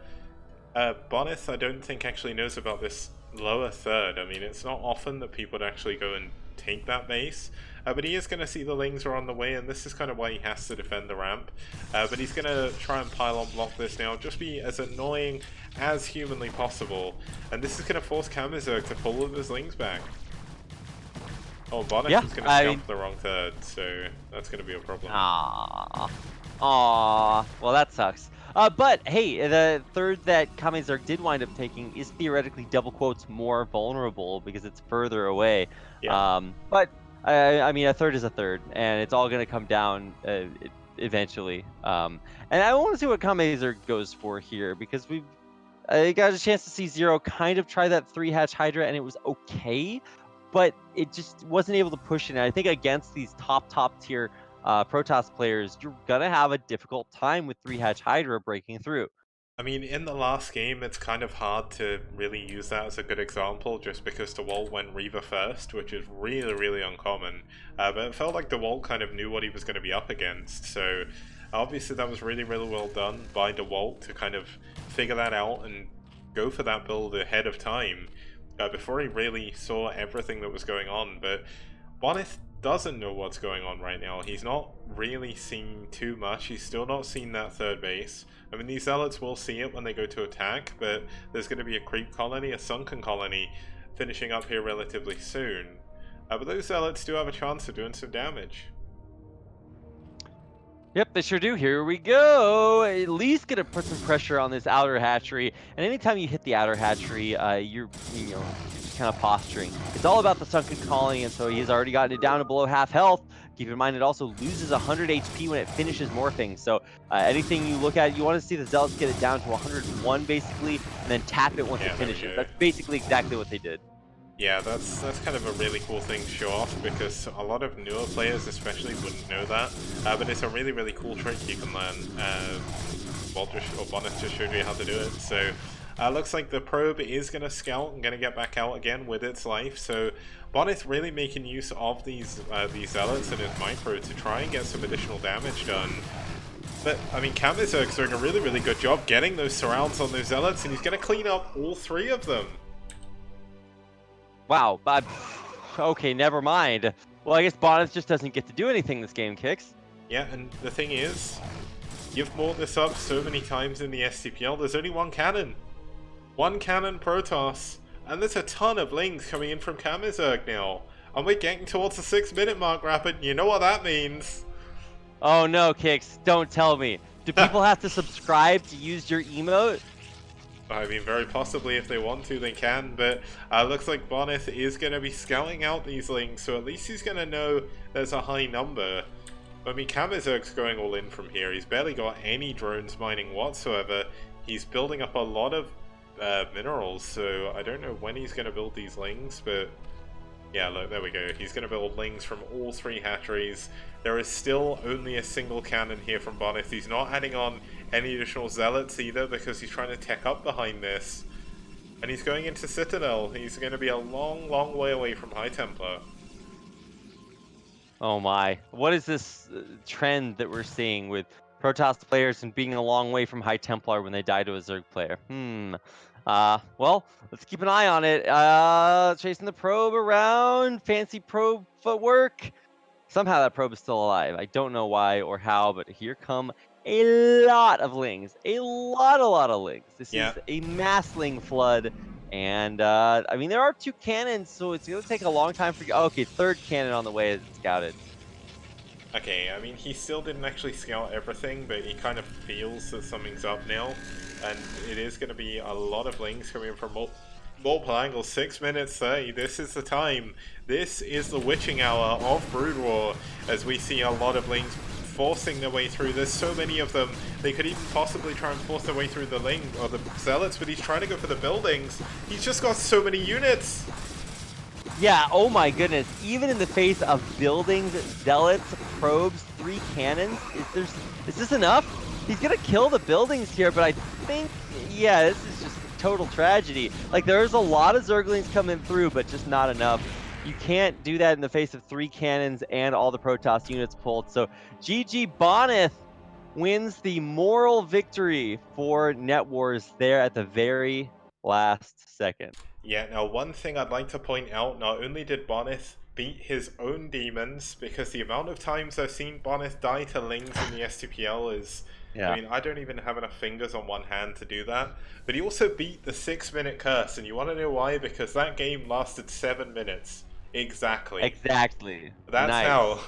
Bonneth, I don't think, actually knows about this lower third. I mean, it's not often that people would actually go and take that base, but he is going to see the Lings are on the way, and this is kind of why he has to defend the ramp. But he's going to try and pylon block this now, just be as annoying as humanly possible, and this is going to force Kamizerg to pull all of his Lings back. Oh, Bonneth is going to scalp the wrong third, so that's going to be a problem. Aww. Well, that sucks. But hey, the third that Kamizerg did wind up taking is theoretically double quotes more vulnerable because it's further away. Yeah. But I mean, a third is a third, and it's all going to come down eventually. And I want to see what Kamizerg goes for here because I got a chance to see Zero kind of try that 3-hatch Hydra, and it was okay, but it just wasn't able to push it. And I think against these top tier Protoss players, you're gonna have a difficult time with 3-hatch Hydra breaking through. I mean, in the last game, it's kind of hard to really use that as a good example, just because DeWalt went Reaver first, which is really uncommon. But it felt like DeWalt kind of knew what he was going to be up against, so obviously that was really well done by DeWalt to kind of figure that out and go for that build ahead of time, before he really saw everything that was going on. But Bonneth doesn't know what's going on right now. He's not really seeing too much. He's still not seen that third base. I mean, these Zealots will see it when they go to attack, but there's going to be a creep colony, a sunken colony, finishing up here relatively soon. But those Zealots do have a chance of doing some damage. Yep, they sure do. Here we go. At least gonna put some pressure on this outer hatchery. And anytime you hit the outer hatchery, you're just kind of posturing. It's all about the sunken colony, and so he's already gotten it down to below half health. Keep in mind it also loses 100 HP when it finishes morphing. So anything you look at, you want to see the Zealots get it down to 101 basically, and then tap it once it finishes. That's basically exactly what they did. Yeah, that's kind of a really cool thing to show off, because a lot of newer players especially wouldn't know that. But it's a really cool trick you can learn. Bonneth just showed you how to do it. So looks like the probe is going to scout and going to get back out again with its life. So Bonneth really making use of these Zealots and his micro to try and get some additional damage done. But, I mean, Kamizerg's doing a really good job getting those surrounds on those Zealots, and he's going to clean up all 3 of them. Wow, but okay, never mind. Well, I guess Bonneth just doesn't get to do anything this game, Kicks. Yeah, and the thing is, you've brought this up so many times in the STPL, there's only one cannon. One cannon Protoss, and there's a ton of Lings coming in from Kamizerg now. And we're getting towards the 6-minute mark, Rapid. You know what that means. Oh no, Kicks, don't tell me. Do people have to subscribe to use your emote? I mean, very possibly if they want to, they can, but looks like Bonneth is going to be scouting out these Lings, so at least he's going to know there's a high number. I mean, Kamizerg's going all in from here. He's barely got any drones mining whatsoever. He's building up a lot of minerals, so I don't know when he's going to build these Lings, but yeah, look, there we go. He's going to build Lings from all 3 hatcheries. There is still only a single cannon here from Bonneth. He's not adding on any additional Zealots either, because he's trying to tech up behind this. And he's going into Citadel. He's going to be a long way away from High Templar. Oh my. What is this trend that we're seeing with Protoss players and being a long way from High Templar when they die to a Zerg player? Well, let's keep an eye on it. Chasing the probe around. Fancy probe footwork. Somehow that probe is still alive. I don't know why or how, but here come a lot of Lings. A lot of Lings. This is a mass Ling flood. And, I mean, there are 2 cannons, so it's going to take a long time for... Okay, 3rd cannon on the way as it's scouted. Okay, I mean, he still didn't actually scout everything, but he kind of feels that something's up now. And it is going to be a lot of Lings coming in from... Multiple angles, 6 minutes 30. This is the time. This is the witching hour of Brood War, as we see a lot of Lings forcing their way through. There's so many of them. They could even possibly try and force their way through the Ling or the Zealots, but he's trying to go for the buildings. He's just got so many units. Yeah, oh my goodness. Even in the face of buildings, zealots, probes, 3 cannons, is this enough? He's gonna kill the buildings here, but I think, yeah, this is just total tragedy. Like, there's a lot of Zerglings coming through, but just not enough. You can't do that in the face of 3 cannons and all the Protoss units pulled. So GG Bonneth wins the moral victory for NetWars there at the very last second. Yeah, now one thing I'd like to point out, not only did Bonneth beat his own demons, because the amount of times I've seen Bonneth die to Lings in the STPL is... Yeah. I mean, I don't even have enough fingers on one hand to do that. But he also beat the 6-minute curse, and you want to know why? Because that game lasted 7 minutes. Exactly. Exactly. That's Nice. how.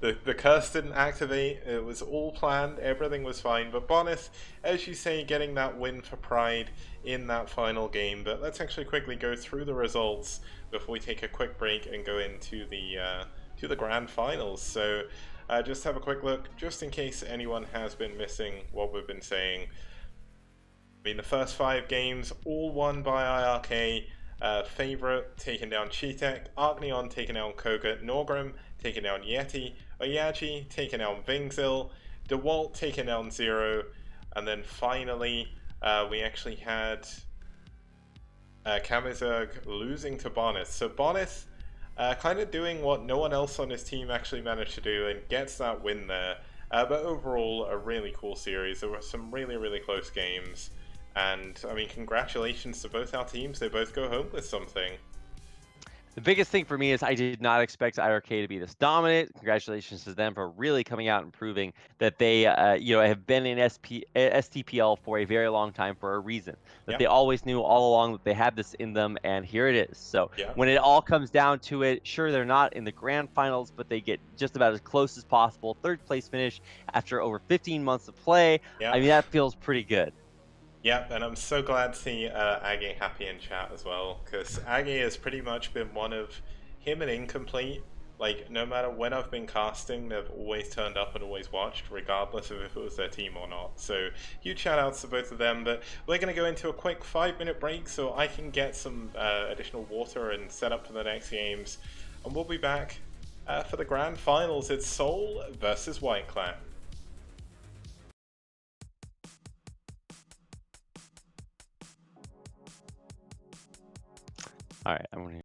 The curse didn't activate, it was all planned, everything was fine. But Bonneth, as you say, getting that win for Pride in that final game. But let's actually quickly go through the results before we take a quick break and go into the grand finals. So just have a quick look, just in case anyone has been missing what we've been saying. I mean, the first 5 games, all won by IRK. Favorite taking down Cheetek, Arkneon taking down Koga, Norgrim taking down Yeti, Oyaji taking down Vingzil, DeWalt taking down Zero, and then finally we actually had Kamizerg losing to Bonneth. So Bonneth kind of doing what no one else on his team actually managed to do and gets that win there. But overall, a really cool series. There were some really, really close games. And, I mean, congratulations to both our teams. They both go home with something. The biggest thing for me is I did not expect IRK to be this dominant. Congratulations to them for really coming out and proving that they, have been in STPL for a very long time for a reason. That they always knew all along that they had this in them, and here it is. So when it all comes down to it, sure, they're not in the grand finals, but they get just about as close as possible. 3rd place finish after over 15 months of play. I mean, that feels pretty good. Yep, and I'm so glad to see Aggie happy in chat as well, because Aggie has pretty much been one of him and Incomplete. Like, no matter when I've been casting, they've always turned up and always watched, regardless of if it was their team or not. So, huge shout outs to both of them, but we're going to go into a quick 5-minute break so I can get some additional water and set up for the next games. And we'll be back for the grand finals. It's Seoul versus White Clan. All right, I'm going to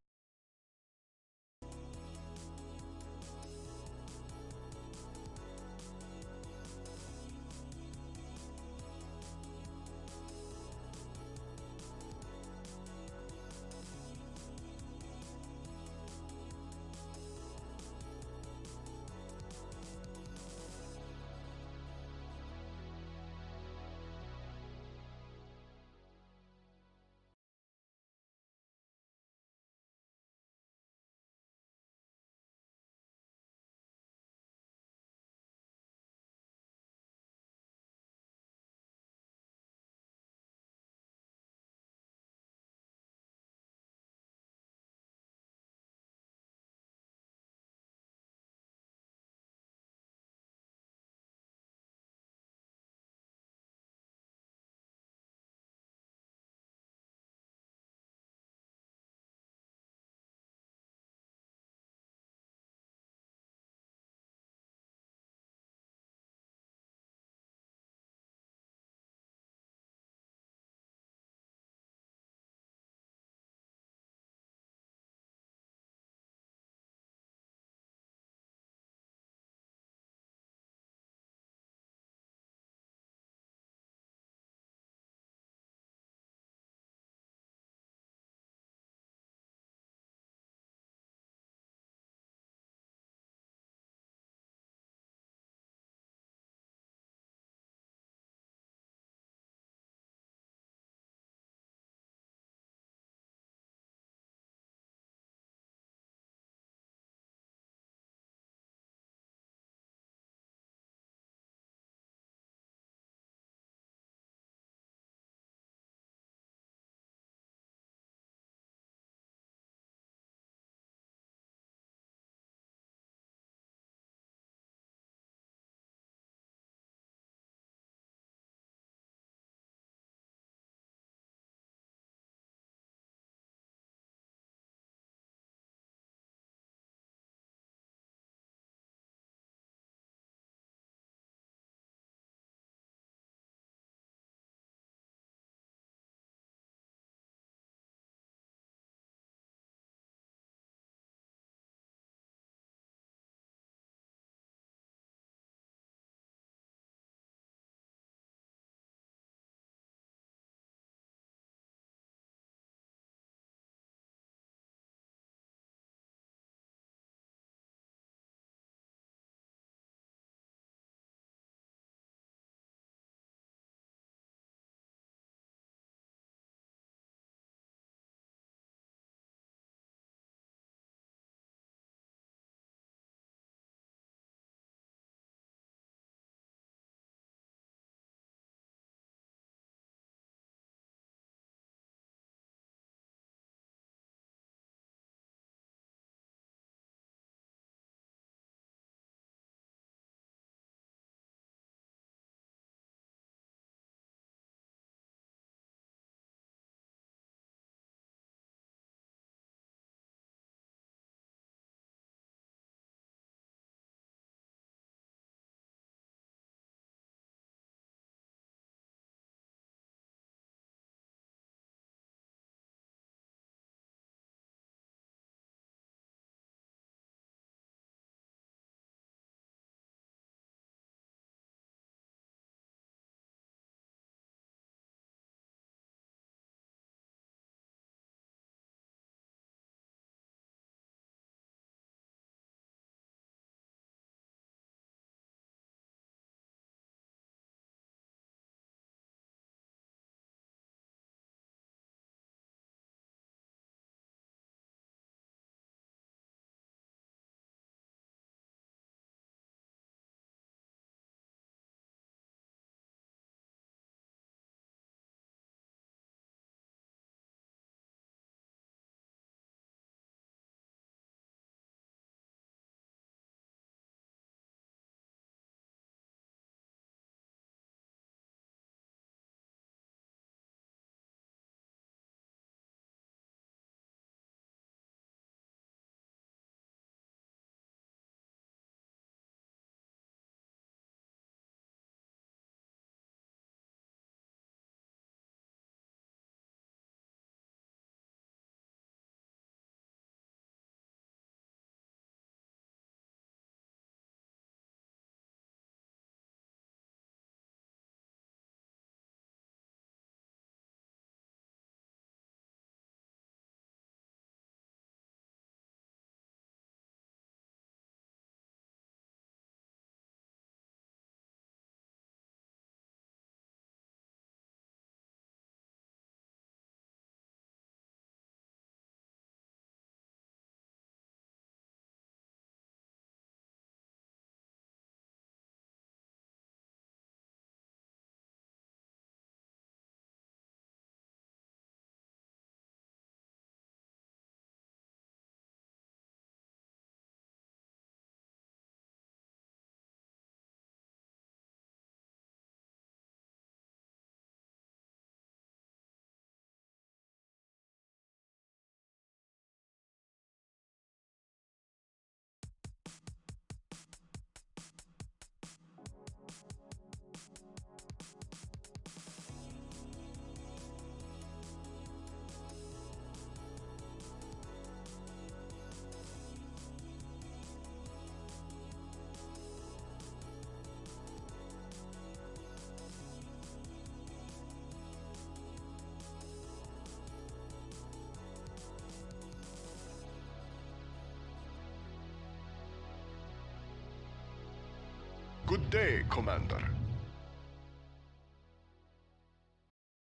Good day, Commander.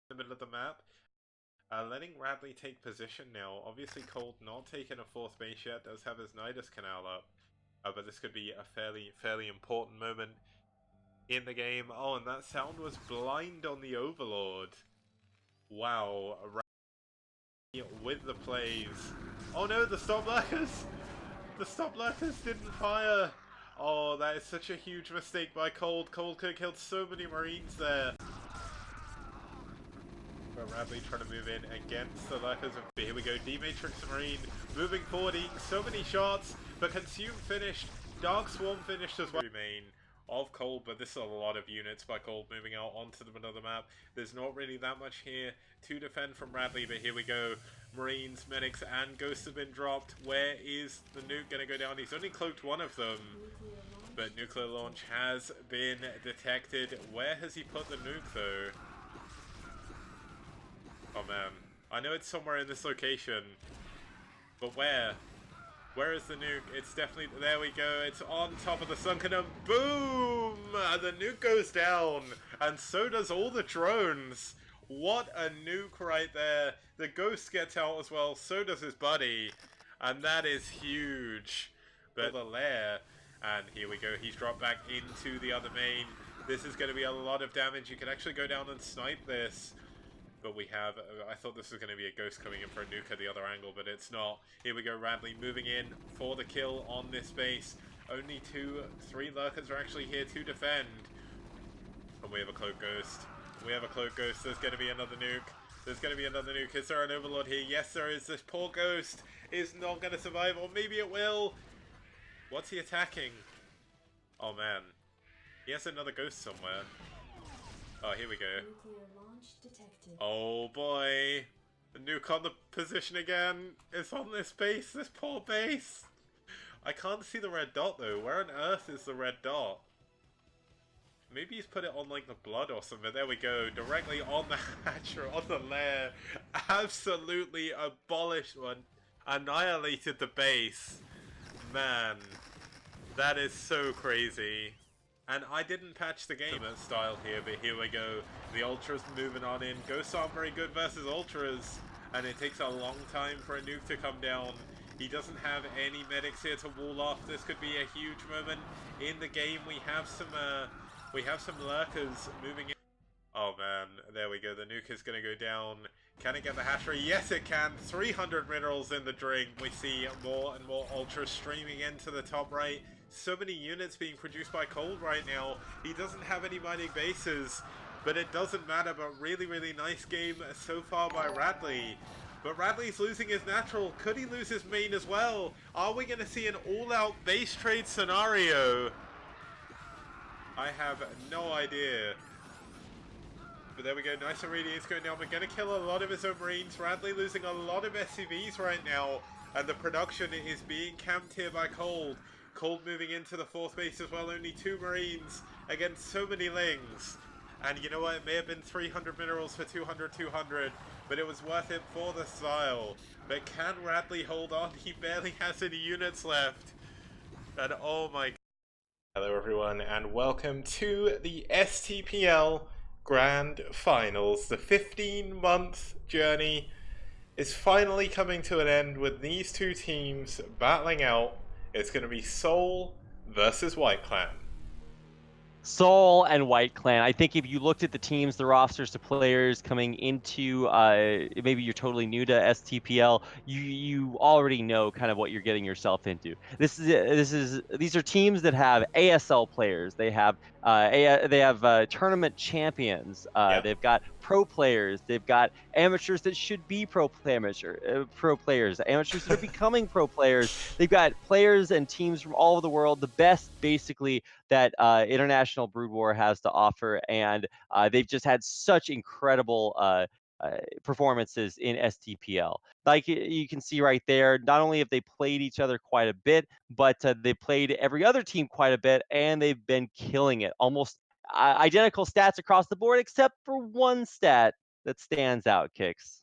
The middle of the map. Letting Radley take position now. Obviously Cold not taking a fourth base yet, does have his Nidus Canal up. But this could be a fairly important moment in the game. Oh, and that sound was blind on the Overlord. Wow. Radley with the plays. Oh no, the stop lurkers! The stop lurkers didn't fire! Oh, that is such a huge mistake by Cold. Cold could have killed so many Marines there. But Radley trying to move in against the lurkers. Here we go, D-Matrix Marine moving forward, eating so many shots, but Consume finished, Dark Swarm finished as well. Remain of Cold, but this is a lot of units by Cold moving out onto the middle of the map. There's not really that much here to defend from Radley, but here we go. Marines, Medics, and Ghosts have been dropped. Where is the nuke going to go down? He's only cloaked one of them, but nuclear launch has been detected. Where has he put the nuke, though? Oh man, I know it's somewhere in this location, but where? Where is the nuke? It's definitely, there we go, it's on top of the sunken dome. Boom! And the nuke goes down, and so does all the drones. What a nuke right there. The ghost gets out as well, so does his buddy, and that is huge. But the lair, and here we go, he's dropped back into the other main. This is going to be a lot of damage. You can actually go down and snipe this. But we have, I thought this was going to be a ghost coming in for a nuke at the other angle, but it's not. Here we go, Radley moving in for the kill on this base. Only 3 lurkers are actually here to defend. And we have a cloak ghost. We have a cloak ghost. There's going to be another nuke. There's going to be another nuke. Is there an overlord here? Yes, there is. This poor ghost is not going to survive, or maybe it will. What's he attacking? Oh man. He has another ghost somewhere. Oh, here we go. Oh boy. The nuke on the position again. It's on this base, this poor base. I can't see the red dot though. Where on earth is the red dot? Maybe he's put it on like the blood or something. There we go. Directly on the hatcher, on the lair. Absolutely abolished one. Annihilated the base. Man. That is so crazy. And I didn't patch the game at style here, but here we go. The Ultras moving on in. Ghosts aren't very good versus Ultras, and it takes a long time for a nuke to come down. He doesn't have any medics here to wall off. This could be a huge moment in the game. We have some lurkers moving in. Oh man, there we go. The nuke is going to go down. Can it get the hatchery? Yes, it can. 300 minerals in the drink. We see more and more Ultras streaming into the top right. So many units being produced by Cold right now. He doesn't have any mining bases, but it doesn't matter. But really, really nice game so far by Radley. But Radley's losing his natural. Could he lose his main as well? Are we going to see an all-out base trade scenario? I have no idea. But there we go, nice irradiates going down. We're going to kill a lot of his own Marines. Radley losing a lot of SCVs right now. And the production is being camped here by Cold. Cold moving into the 4th base as well. Only 2 Marines against so many Lings. And you know what? It may have been 300 minerals for 200, but it was worth it for the style. But can Radley hold on? He barely has any units left. And oh my god. Hello everyone, and welcome to the STPL Grand Finals. The 15-month journey is finally coming to an end with these two teams battling out. It's going to be Seoul versus White Clan. Seoul and White Clan. I think if you looked at the teams, the rosters, the players coming into, maybe you're totally new to STPL, you already know kind of what you're getting yourself into. These are teams that have ASL players. They have tournament champions. They've got pro players. They've got amateurs that should be pro players. Amateurs that are becoming pro players. They've got players and teams from all over the world. The best, basically, that International Brood War has to offer, and they've just had such incredible performances in STPL. Like you can see right there, not only have they played each other quite a bit, but they played every other team quite a bit, and they've been killing it. Almost identical stats across the board, except for one stat that stands out, Kicks.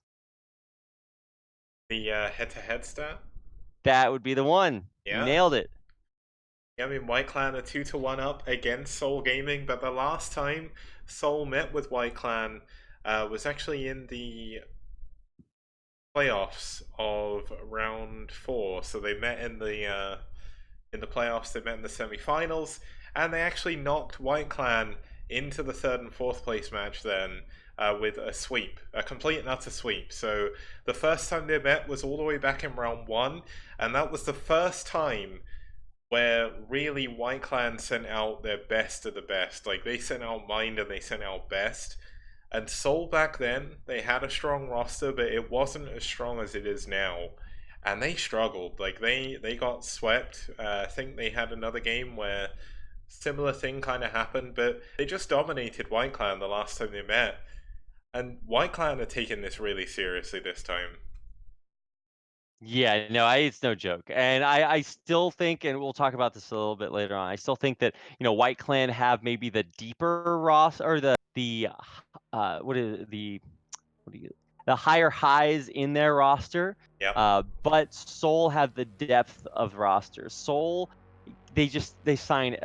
The head-to-head stat? That would be the one. Yeah. You nailed it. Yeah, I mean, White Clan are 2-1 up against Seoul Gaming, but the last time Seoul met with White Clan was actually in the playoffs of round 4. So they met in the playoffs, they met in the semi-finals, and they actually knocked White Clan into the third and fourth place match then with a sweep, a complete and utter sweep. So the first time they met was all the way back in round 1, and that was the first time where really White Clan sent out their best of the best. Like, they sent out Mind and they sent out Best. And Seoul back then, they had a strong roster, but it wasn't as strong as it is now. And they struggled. Like, they got swept. I think they had another game where similar thing kind of happened, but they just dominated White Clan the last time they met. And White Clan are taking this really seriously this time. Yeah, no, it's no joke. And I still think, and we'll talk about this a little bit later on, I still think that, White Clan have maybe the deeper roster, or what is what do you, the higher highs in their roster. Yep. But Seoul have the depth of roster. Seoul, they sign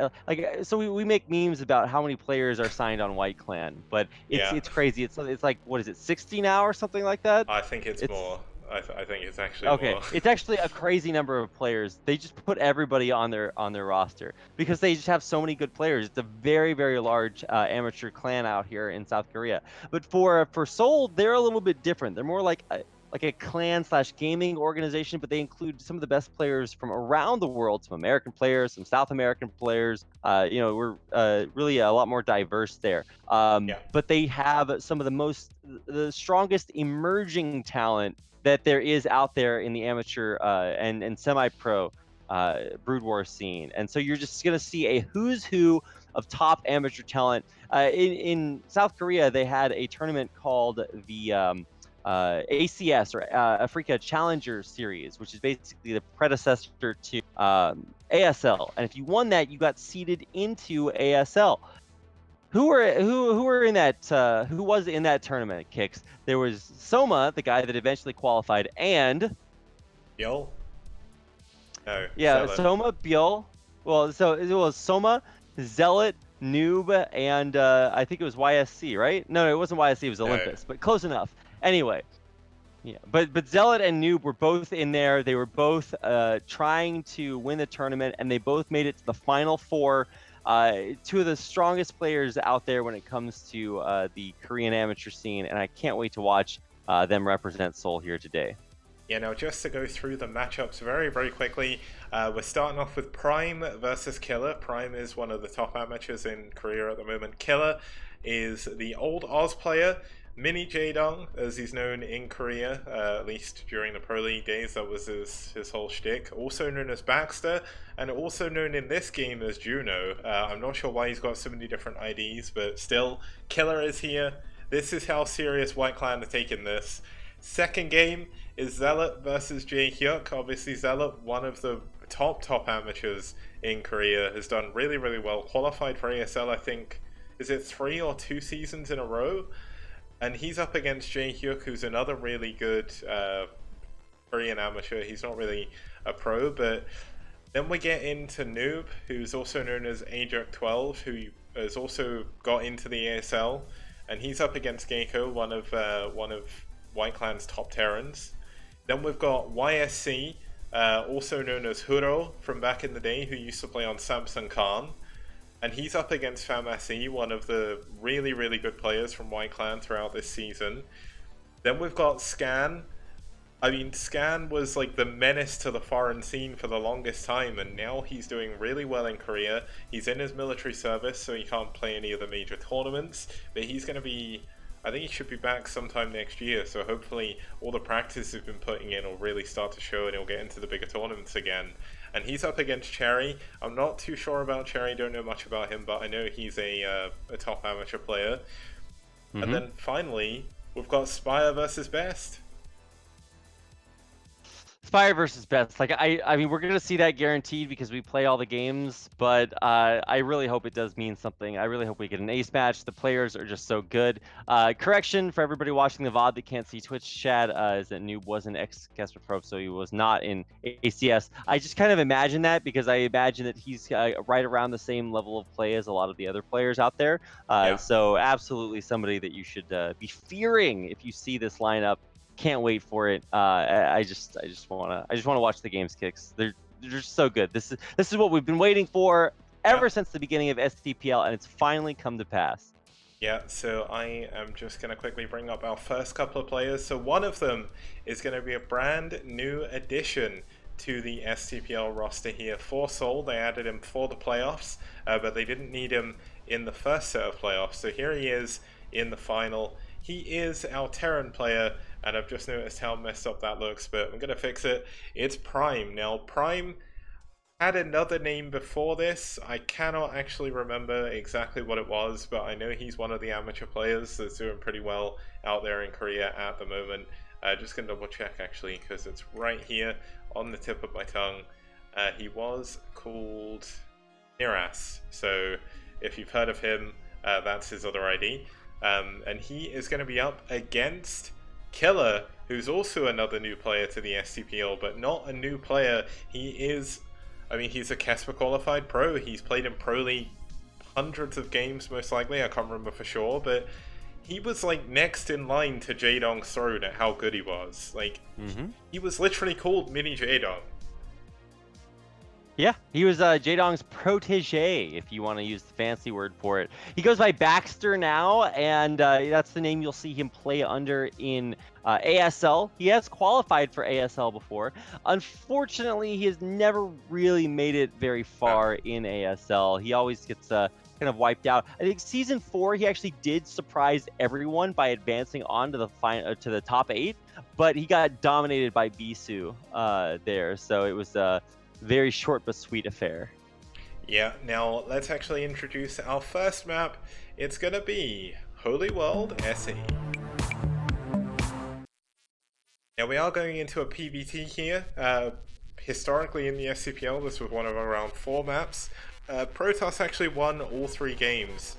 so we make memes about how many players are signed on White Clan, but Yeah. it's crazy. It's like, what is it, 60 now or something like that? I think it's It's more. I think it's actually Okay, more. it's actually a crazy number of players. They just put everybody on their roster because they just have so many good players. It's a very, very large amateur clan out here in South Korea. But for Seoul, they're a little bit different. They're more like a clan slash gaming organization, but they include some of the best players from around the world, some American players, some South American players. We're really a lot more diverse there. Yeah. But they have some of the strongest emerging talent that there is out there in the amateur and semi-pro Brood War scene. And so you're just going to see a who's who of top amateur talent. In South Korea, they had a tournament called the ACS, or Africa Challenger Series, which is basically the predecessor to ASL. And if you won that, you got seeded into ASL. Who were in that? Who was in that tournament? Kicks. There was Soma, the guy that eventually qualified, and Yo. No. yeah, Zealot. Soma, Biel. Well, so it was Soma, Zealot, Noob, and I think it was YSC, right? No, it wasn't YSC. It was Olympus, but close enough. Anyway, yeah, but Zealot and Noob were both in there. They were both trying to win the tournament, and they both made it to the final 4. Two of the strongest players out there when it comes to the Korean amateur scene, and I can't wait to watch them represent Seoul here today. Yeah, now just to go through the matchups very, very quickly, we're starting off with Prime versus Killer. Prime is one of the top amateurs in Korea at the moment. Killer is the old Oz player, Mini Jaedong, as he's known in Korea, at least during the Proleague days. That was his whole shtick. Also known as Baxter, and also known in this game as Juno. I'm not sure why he's got so many different IDs, but still, Killer is here. This is how serious White Clan are taking this. Second game is Zealot versus Jae Hyuk. Obviously, Zealot, one of the top amateurs in Korea, has done really, really well. Qualified for ASL, I think, is it 3 or 2 seasons in a row? And he's up against Jae Hyuk, who's another really good Korean amateur. He's not really a pro, but then we get into Noob, who's also known as Ajuk12, who has also got into the ASL, and he's up against Gecko, one of White Clan's top Terrans. Then we've got YSC, also known as Huro from back in the day, who used to play on Samsung Khan. And he's up against Famasi, one of the really, really good players from White Clan throughout this season. Then we've got Scan. I mean, Scan was like the menace to the foreign scene for the longest time, and now he's doing really well in Korea. He's in his military service, so he can't play any of the major tournaments, but he's going to be... I think he should be back sometime next year, so hopefully all the practice he's been putting in will really start to show and he'll get into the bigger tournaments again. And he's up against Cherry. I'm not too sure about Cherry, don't know much about him, but I know he's a top amateur player. Mm-hmm. And then finally, we've got Spire versus Best. Inspire versus best. Like I mean, we're gonna see that guaranteed because we play all the games. But I really hope it does mean something. I really hope we get an ace match. The players are just so good. Correction for everybody watching the VOD that can't see Twitch chat is that Noob was an ex-Casper Pro, so he was not in ACS. I just kind of imagine that because I imagine that he's right around the same level of play as a lot of the other players out there. Yeah. So absolutely somebody that you should be fearing if you see this lineup. Can't wait for it. I just wanna watch the games kicks. They're just so good. This is what we've been waiting for ever since the beginning of STPL, and it's finally come to pass. Yeah, so I am just going to quickly bring up our first couple of players. So one of them is going to be a brand new addition to the STPL roster here for Seoul. They added him for the playoffs, but they didn't need him in the first set of playoffs. So here he is in the final. He is our Terran player, and I've just noticed how messed up that looks, but I'm going to fix it. It's Prime. Now, Prime had another name before this. I cannot actually remember exactly what it was, but I know he's one of the amateur players that's doing pretty well out there in Korea at the moment. Just going to double check actually, because it's right here on the tip of my tongue. He was called Niras, so if you've heard of him, that's his other ID. And he is going to be up against Killer, who's also another new player to the STPL, but not a new player. He is, I mean, he's a Casper qualified pro. He's played in Proleague hundreds of games, most likely. I can't remember for sure, but he was like next in line to Jaedong's throne at how good he was. Like, he was literally called Mini Jaedong. Yeah, he was Jaedong's protege, if you want to use the fancy word for it. He goes by Baxter now, and that's the name you'll see him play under in ASL. He has qualified for ASL before. Unfortunately, he has never really made it very far in ASL. He always gets kind of wiped out. I think Season 4, he actually did surprise everyone by advancing on to the top 8, but he got dominated by Bisu there, so it was very short but sweet affair. Yeah, now let's actually introduce our first map. It's gonna be Holy World SE. Now we are going into a PBT here. Historically in the SCPL, this was one of around 4 maps. Protoss actually won all 3 games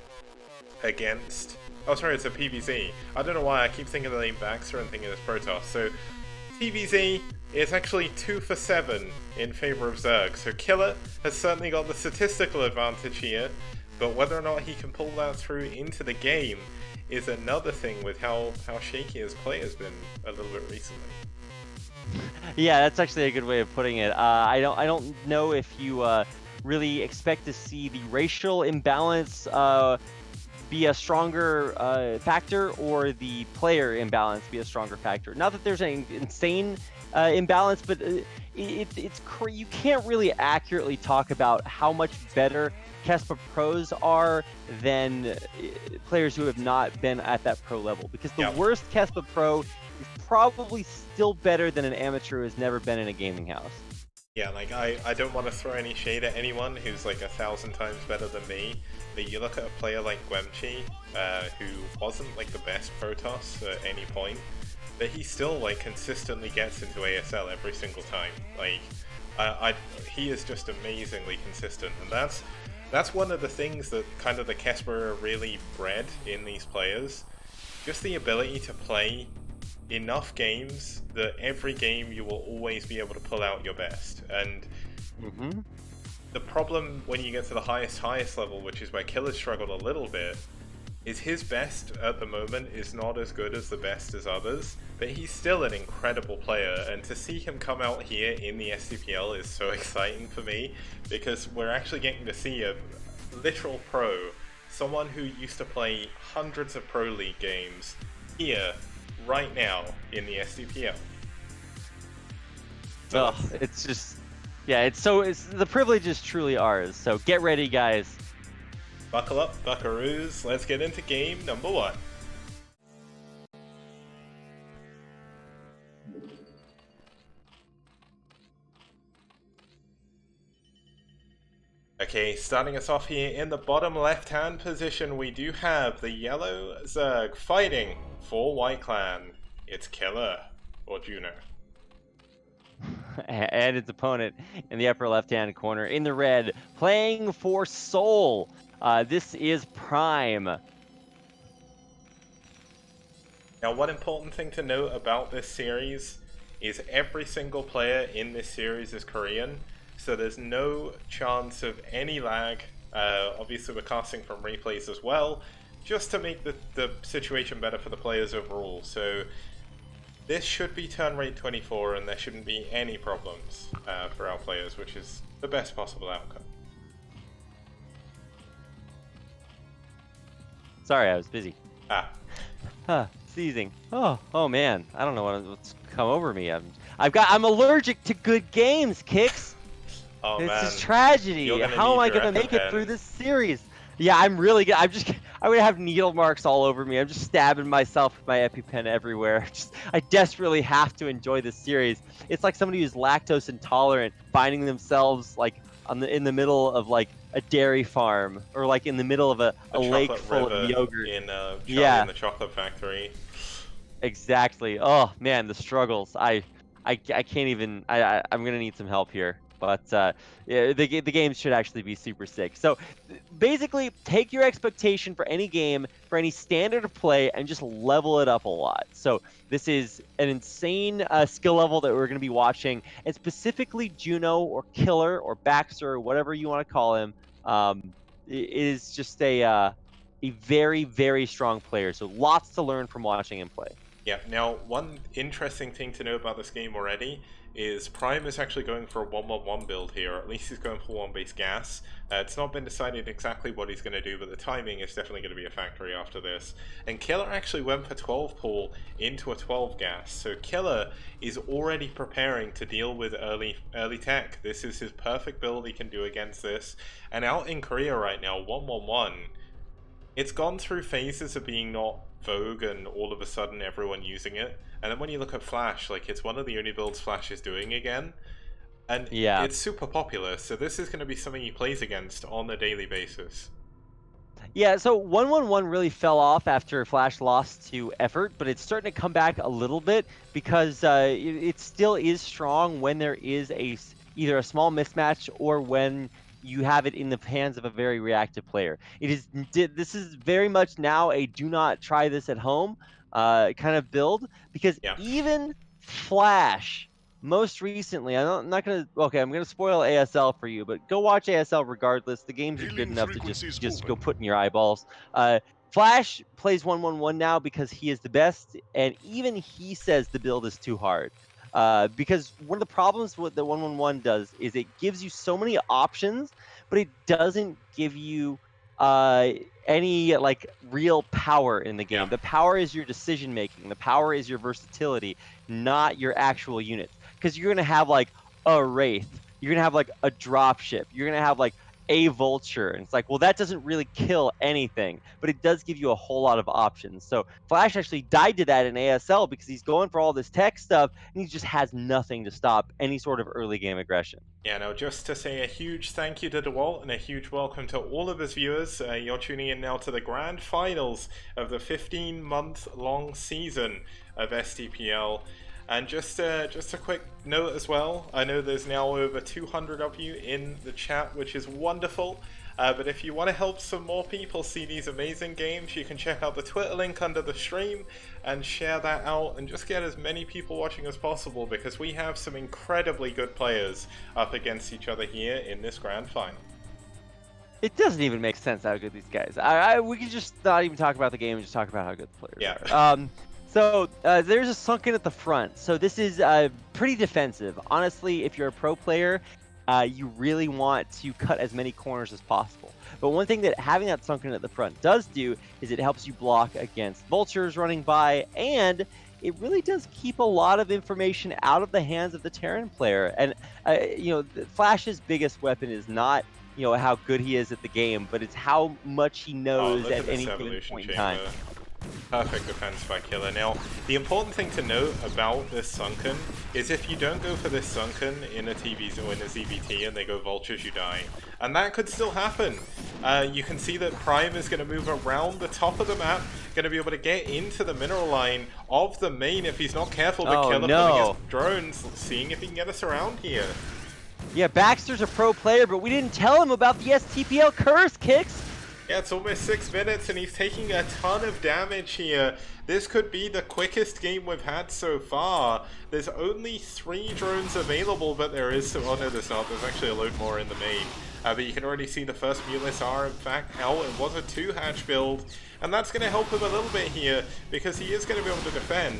against... Oh, sorry, it's a PBZ. I don't know why I keep thinking of the name Baxter and thinking it's Protoss. So, TBZ is actually 2 for 7 in favor of Zerg. So Killer has certainly got the statistical advantage here, but whether or not he can pull that through into the game is another thing with how shaky his play has been a little bit recently. Yeah, that's actually a good way of putting it. I don't know if you really expect to see the racial imbalance be a stronger factor, or the player imbalance be a stronger factor. Not that there's an insane imbalance, but you can't really accurately talk about how much better Casper pros are than players who have not been at that pro level, because the worst Casper pro is probably still better than an amateur who has never been in a gaming house. Yeah, like, I don't want to throw any shade at anyone who's like 1,000 times better than me, but you look at a player like Gwemchi, who wasn't like the best Protoss at any point, but he still like consistently gets into ASL every single time. Like, he is just amazingly consistent, and that's one of the things that kind of the Casper really bred in these players. Just the ability to play enough games that every game you will always be able to pull out your best. And the problem when you get to the highest level, which is where Killer's struggled a little bit, is his best at the moment is not as good as the best as others, but he's still an incredible player, and to see him come out here in the SCPL is so exciting for me, because we're actually getting to see a literal pro, someone who used to play hundreds of Pro League games, here, right now, in the STPL. So it's just, yeah, the privilege is truly ours, so get ready, guys. Buckle up, buckaroos, let's get into game number 1. Okay, starting us off here in the bottom left-hand position, we do have the yellow Zerg fighting for White Clan. It's Killer or Juno. and its opponent in the upper left-hand corner in the red, playing for Seoul. This is Prime. Now, one important thing to note about this series is every single player in this series is Korean, so there's no chance of any lag. Obviously, we're casting from replays as well, just to make the situation better for the players overall. So this should be turn rate 24, and there shouldn't be any problems for our players, which is the best possible outcome. Sorry, I was busy. Ah. Sneezing. Oh man, I don't know what's come over me. I'm allergic to good games, Kicks. Oh This man. is tragedy. How am I gonna make it through this series? Yeah, I'm really good. I'm gonna have needle marks all over me. I'm just stabbing myself with my EpiPen everywhere. I desperately have to enjoy this series. It's like somebody who's lactose intolerant finding themselves like in the middle of like a dairy farm, or like in the middle of a lake full of yogurt. In Charlie and the Chocolate Factory. Exactly. Oh man, the struggles. I can't even. I'm gonna need some help here. But yeah, the games should actually be super sick. So basically, take your expectation for any game, for any standard of play, and just level it up a lot. So this is an insane skill level that we're going to be watching, and specifically Juno or Killer or Baxter or whatever you want to call him is just a very, very strong player. So lots to learn from watching him play. Yeah, now one interesting thing to know about this game already is Prime is actually going for a 1-1-1 build here, or at least he's going for 1 base gas. It's not been decided exactly what he's going to do, but the timing is definitely going to be a factory after this. And Killer actually went for 12 pull into a 12 gas, so Killer is already preparing to deal with early tech. This is his perfect build he can do against this. And out in Korea right now, 1-1-1, it's gone through phases of being not vogue and all of a sudden everyone using it, and then when you look at Flash, like, it's one of the only builds Flash is doing again, and yeah, it's super popular, so this is going to be something he plays against on a daily basis. Yeah, so 1-1-1 really fell off after Flash lost to Effort, but it's starting to come back a little bit because it still is strong when there is either a small mismatch or when you have it in the hands of a very reactive player. This is very much now a do not try this at home kind of build, because even Flash, most recently, I'm not gonna. Okay, I'm gonna spoil ASL for you, but go watch ASL regardless. The games are good enough to just go put in your eyeballs. Flash plays 1-1-1 now because he is the best, and even he says the build is too hard. Because one of the problems with the 1-1-1 does is it gives you so many options, but it doesn't give you any like real power in the game. Yeah. The power is your decision making. The power is your versatility, not your actual units. Because you're gonna have like a Wraith, you're gonna have like a dropship, you're gonna have like a Vulture, and it's like, well, that doesn't really kill anything, but it does give you a whole lot of options. So Flash actually died to that in ASL because he's going for all this tech stuff, and he just has nothing to stop any sort of early game aggression. Yeah, now just to say a huge thank you to DeWalt and a huge welcome to all of his viewers. You're tuning in now to the grand finals of the 15-month-long season of STPL. And just a quick note as well, I know there's now over 200 of you in the chat, which is wonderful. But if you want to help some more people see these amazing games, you can check out the Twitter link under the stream and share that out and just get as many people watching as possible, because we have some incredibly good players up against each other here in this grand final. It doesn't even make sense how good these guys are. We could just not even talk about the game and just talk about how good the players are. So there's a sunken at the front. So this is pretty defensive. Honestly, if you're a pro player, you really want to cut as many corners as possible. But one thing that having that sunken at the front does do is it helps you block against vultures running by, and it really does keep a lot of information out of the hands of the Terran player. And Flash's biggest weapon is not how good he is at the game, but it's how much he knows at any given point in time. Perfect defense by Killer. Now, the important thing to note about this Sunken is if you don't go for this Sunken in a TVZ or in a ZVT and they go Vultures, you die. And that could still happen. You can see that Prime is going to move around the top of the map, going to be able to get into the mineral line of the main if he's not careful. But Killer putting his drones, seeing if he can get us around here. Yeah, Baxter's a pro player, but we didn't tell him about the STPL curse kicks. Yeah, it's almost 6 minutes and he's taking a ton of damage here. This could be the quickest game we've had so far. There's only 3 drones available, but there is some... Oh no, there's not. There's actually a load more in the main. But you can already see the first muteless are in fact out. It was a 2-hatch build, and that's going to help him a little bit here because he is going to be able to defend.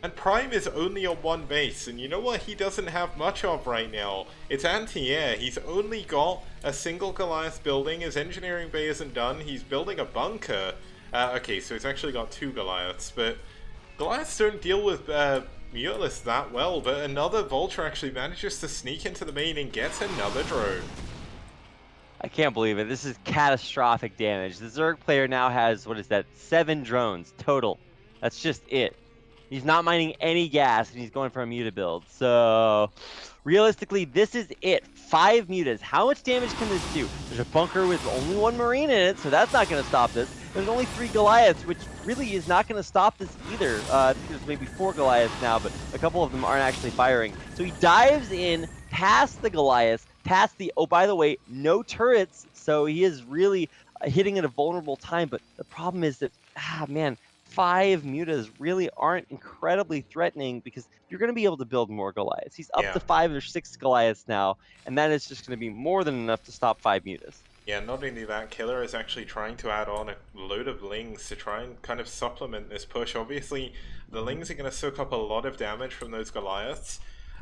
And Prime is only on 1 base, and you know what he doesn't have much of right now? It's anti-air. He's only got a single Goliath building. His engineering bay isn't done. He's building a bunker. Okay, so he's actually got 2 Goliaths, but Goliaths don't deal with Muteless that well, but another Vulture actually manages to sneak into the main and gets another drone. I can't believe it. This is catastrophic damage. The Zerg player now has, what is that, 7 drones total. That's just it. He's not mining any gas, and he's going for a muta build. So, realistically, this is it. 5 mutas. How much damage can this do? There's a bunker with only 1 Marine in it, so that's not going to stop this. There's only 3 Goliaths, which really is not going to stop this either. I think there's maybe 4 Goliaths now, but a couple of them aren't actually firing. So he dives in past the Goliaths, past the, oh, by the way, no turrets. So he is really hitting at a vulnerable time, but the problem is that, man, 5 mutas really aren't incredibly threatening because you're going to be able to build more Goliaths. He's up to 5 or 6 Goliaths now, and that is just going to be more than enough to stop 5 mutas. Yeah, not only that, Killer is actually trying to add on a load of Lings to try and kind of supplement this push. Obviously, the Lings are going to soak up a lot of damage from those Goliaths,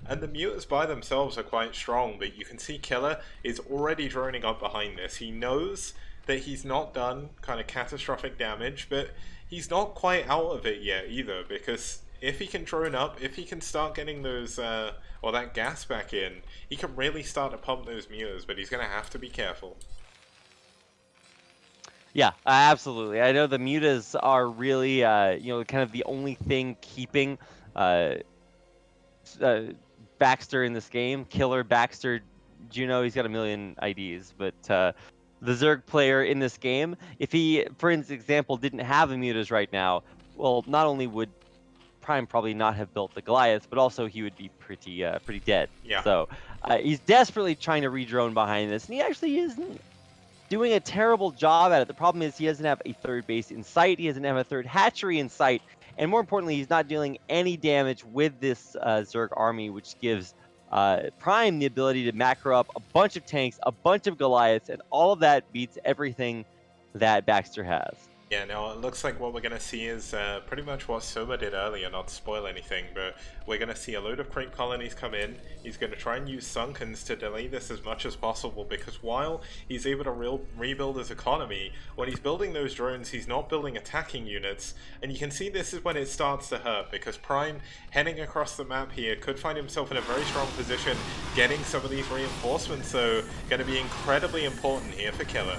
and the mutas by themselves are quite strong, but you can see Killer is already droning up behind this. He knows that he's not done kind of catastrophic damage, but he's not quite out of it yet either, because if he can drone up, if he can start getting those, or that gas back in, he can really start to pump those mutas, but he's going to have to be careful. Yeah, absolutely. I know the mutas are really, kind of the only thing keeping Baxter in this game. Killer, Baxter, Juno, he's got a million IDs, but the Zerg player in this game, if he, for example, didn't have a mutas right now, well, not only would Prime probably not have built the Goliath, but also he would be pretty dead. Yeah. So he's desperately trying to redrone behind this, and he actually isn't doing a terrible job at it. The problem is he doesn't have a 3rd base in sight. He doesn't have a 3rd hatchery in sight. And more importantly, he's not dealing any damage with this Zerg army, which gives Prime the ability to macro up a bunch of tanks, a bunch of Goliaths, and all of that beats everything that Baxter has. Yeah, now it looks like what we're going to see is pretty much what Soma did earlier, not to spoil anything, but we're going to see a load of creep colonies come in. He's going to try and use Sunkens to delay this as much as possible, because while he's able to rebuild his economy, when he's building those drones, he's not building attacking units, and you can see this is when it starts to hurt, because Prime, heading across the map here, could find himself in a very strong position. Getting some of these reinforcements, though, going to be incredibly important here for Killer.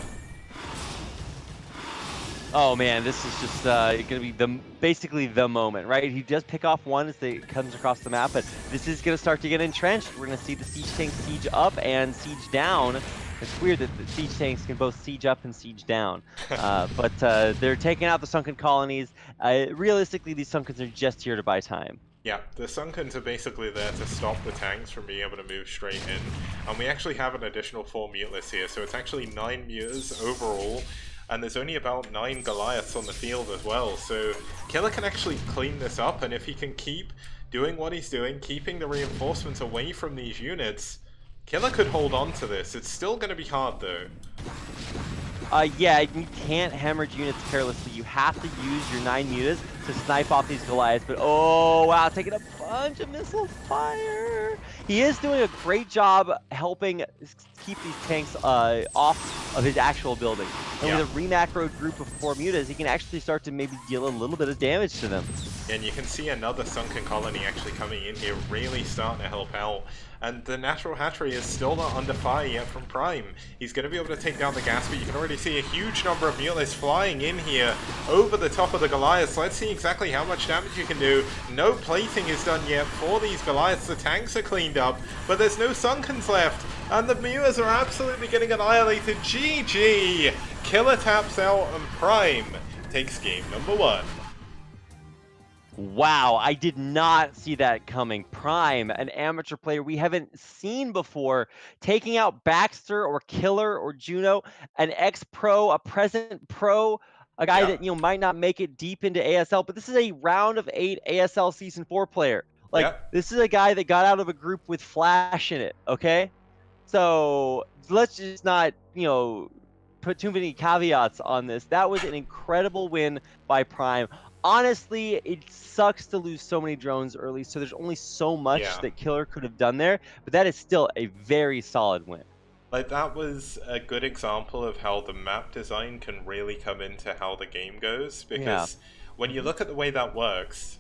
Oh man, this is just going to be basically the moment, right? He does pick off one as it comes across the map, but this is going to start to get entrenched. We're going to see the siege tanks siege up and siege down. It's weird that the siege tanks can both siege up and siege down, but they're taking out the sunken colonies. Realistically, these sunkens are just here to buy time. Yeah, the Sunkens are basically there to stop the tanks from being able to move straight in. And we actually have an additional 4 mutless here, so it's actually 9 mutas overall. And there's only about 9 Goliaths on the field as well, so Killer can actually clean this up, and if he can keep doing what he's doing, keeping the reinforcements away from these units, Killer could hold on to this. It's still going to be hard though. Yeah, you can't hemorrhage units carelessly. You have to use your 9 mutas to snipe off these Goliaths, but oh wow, taking a bunch of missile fire. He is doing a great job helping keep these tanks off of his actual building. And with a remacroed group of 4 mutas, he can actually start to maybe deal a little bit of damage to them. And you can see another Sunken Colony actually coming in here, really starting to help out. And the Natural Hatchery is still not under fire yet from Prime. He's going to be able to take down the gas, but you can already see a huge number of Mutalists flying in here over the top of the Goliaths. Let's see exactly how much damage you can do. No plating is done yet for these Goliaths. The tanks are cleaned up, but there's no Sunkens left. And the Mutas are absolutely getting annihilated. GG! Killer taps out and Prime takes game number 1. Wow, I did not see that coming. Prime, an amateur player we haven't seen before, taking out Baxter or Killer or Juno, an ex-pro, a present pro, a guy that might not make it deep into ASL, but this is a round of 8 ASL Season 4 player. Like, this is a guy that got out of a group with Flash in it, okay? So let's just not, put too many caveats on this. That was an incredible win by Prime. Honestly, it sucks to lose so many drones early, so there's only so much that Killer could have done there, but that is still a very solid win. Like, that was a good example of how the map design can really come into how the game goes, because when you look at the way that works,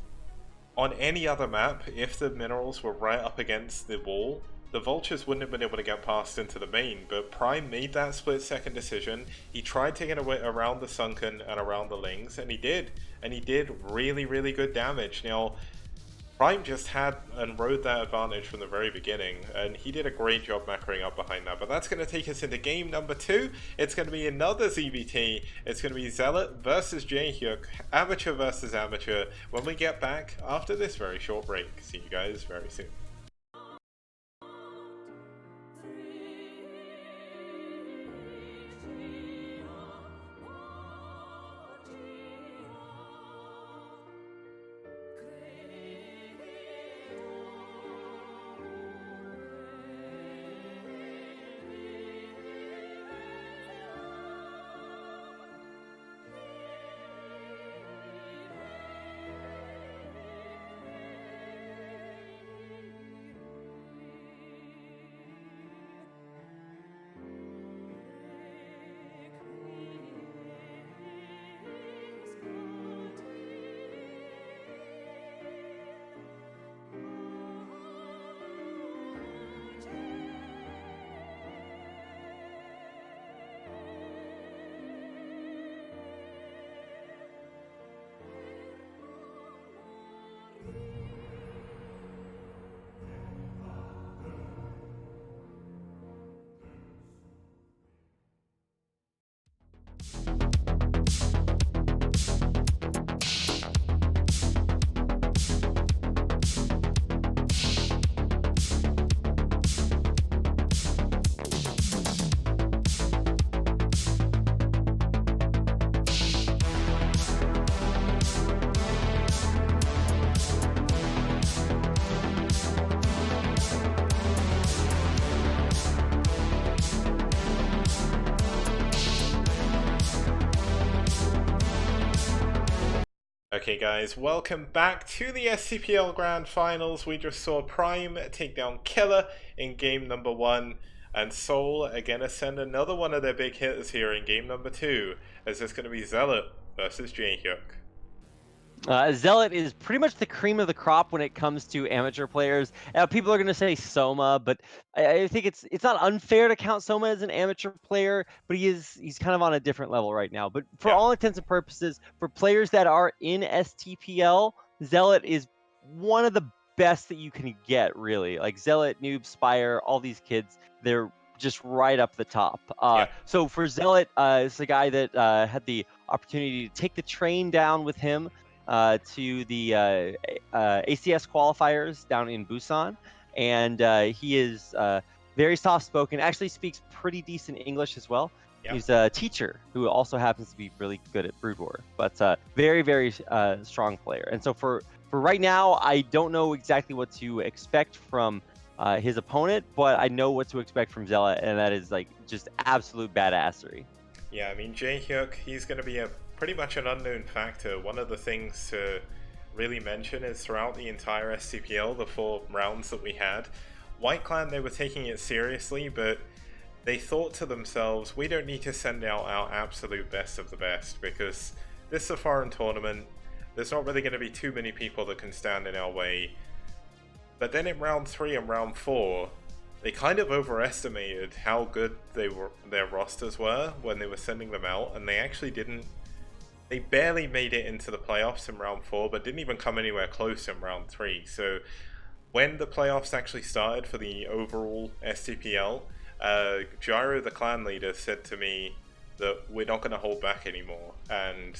on any other map, if the minerals were right up against the wall, the Vultures wouldn't have been able to get past into the main, but Prime made that split-second decision. He tried to get away around the Sunken and around the Lings, and he did. And he did really, really good damage. Now, Prime just had and rode that advantage from the very beginning, and he did a great job macroing up behind that. But that's going to take us into game number 2. It's going to be another ZBT. It's going to be Zealot versus J-Hyuk, amateur versus amateur, when we get back after this very short break. See you guys very soon. Okay guys, welcome back to the STPL Grand Finals. We just saw Prime take down Killer in game number 1, and Seoul are going to send another one of their big hitters here in game number 2, as it's going to be Zealot versus J-Hyuk. Zealot is pretty much the cream of the crop when it comes to amateur players. People are going to say Soma, but I think it's not unfair to count Soma as an amateur player, but he's kind of on a different level right now. But for all intents and purposes, for players that are in STPL, Zealot is one of the best that you can get, really. Like Zealot, Noob, Spire, all these kids, they're just right up the top. So for Zealot, it's a guy that had the opportunity to take the train down with him to the ACS qualifiers down in Busan, and he is very soft-spoken, actually speaks pretty decent English as well. He's a teacher who also happens to be really good at Brood War, but very, very strong player. And so for right now, I don't know exactly what to expect from his opponent, but I know what to expect from Zealot, and that is like just absolute badassery. Yeah, I mean, J-Hyuk, he's going to be pretty much an unknown factor. One of the things to really mention is throughout the entire STPL, the 4 rounds that we had, White Clan, they were taking it seriously, but they thought to themselves, we don't need to send out our absolute best of the best, because this is a foreign tournament. there's not really going to be too many people that can stand in our way. But then in round 3 and round 4, they kind of overestimated how good their rosters were when they were sending them out, and they actually didn't. They barely made it into the playoffs in round 4, but didn't even come anywhere close in round 3. So when the playoffs actually started for the overall STPL, Gyro, the clan leader, said to me that we're not going to hold back anymore, and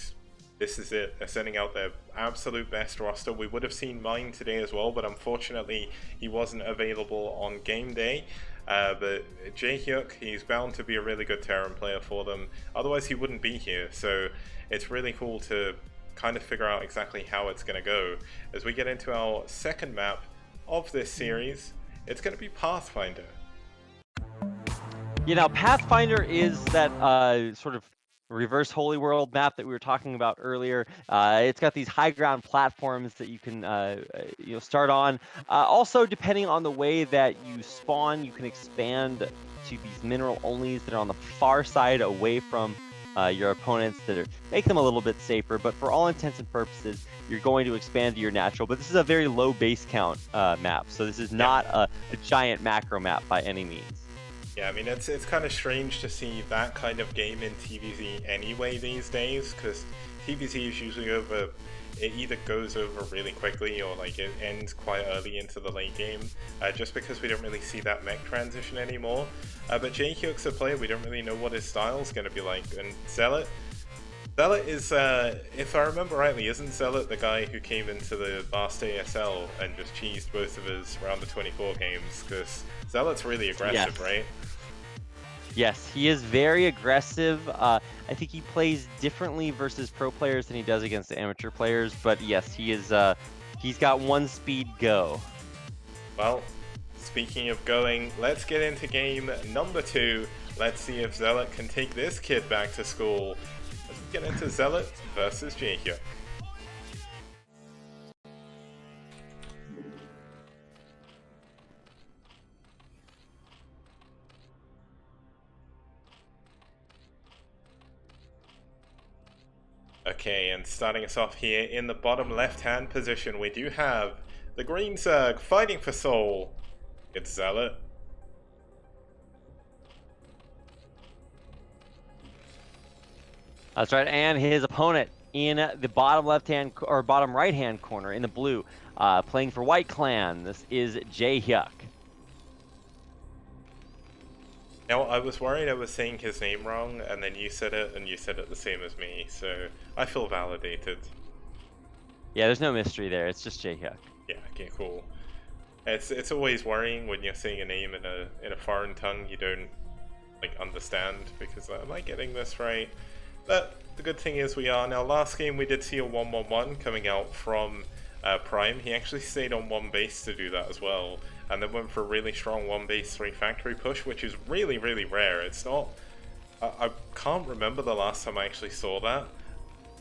this is it. They're sending out their absolute best roster. We would have seen mine today as well, but unfortunately he wasn't available on game day. But Jaehyuk, he's bound to be a really good Terran player for them, otherwise he wouldn't be here. So it's really cool to kind of figure out exactly how it's going to go. As we get into our second map of this series, it's going to be Pathfinder. You know, Pathfinder is that sort of reverse Holy World map that we were talking about earlier. It's got these high ground platforms that you can start on. Also, depending on the way that you spawn, you can expand to these mineral onlys that are on the far side away from your opponents that make them a little bit safer. But for all intents and purposes, you're going to expand to your natural. But this is a very low base count map, so this is not a giant macro map by any means. Yeah, I mean, it's kind of strange to see that kind of game in TVZ anyway these days, because TVZ is usually over, it either goes over really quickly or like it ends quite early into the late game, just because we don't really see that mech transition anymore. But Jaehyuk's a player, we don't really know what his style's going to be like, and Zealot is, if I remember rightly, isn't Zealot the guy who came into the last ASL and just cheesed both of his round of 24 games? Because Zealot's really aggressive, right? Yes, he is very aggressive. I think he plays differently versus pro players than he does against amateur players. But yes, he is. He's got one speed go. Well, speaking of going, let's get into game number 2. Let's see if Zealot can take this kid back to school. Let's get into Zealot versus Jaehyuk. Okay, and starting us off here in the bottom left-hand position, we do have the Green Zerg fighting for Soul. It's Zealot. That's right, and his opponent in the bottom left-hand or bottom right-hand corner in the blue, playing for White Clan. This is Jaehyuk. Now, I was worried I was saying his name wrong, and then you said it, and you said it the same as me, so I feel validated. Yeah, there's no mystery there. It's just Jaehyuk. Yeah, okay, cool. It's always worrying when you're saying a name in a foreign tongue you don't like understand, because am I getting this right? But the good thing is we are. Now, last game we did see a 1-1-1 coming out from Prime. He actually stayed on one base to do that as well, and then went for a really strong 1 base 3 factory push, which is really, really rare. It's not... I can't remember the last time I actually saw that,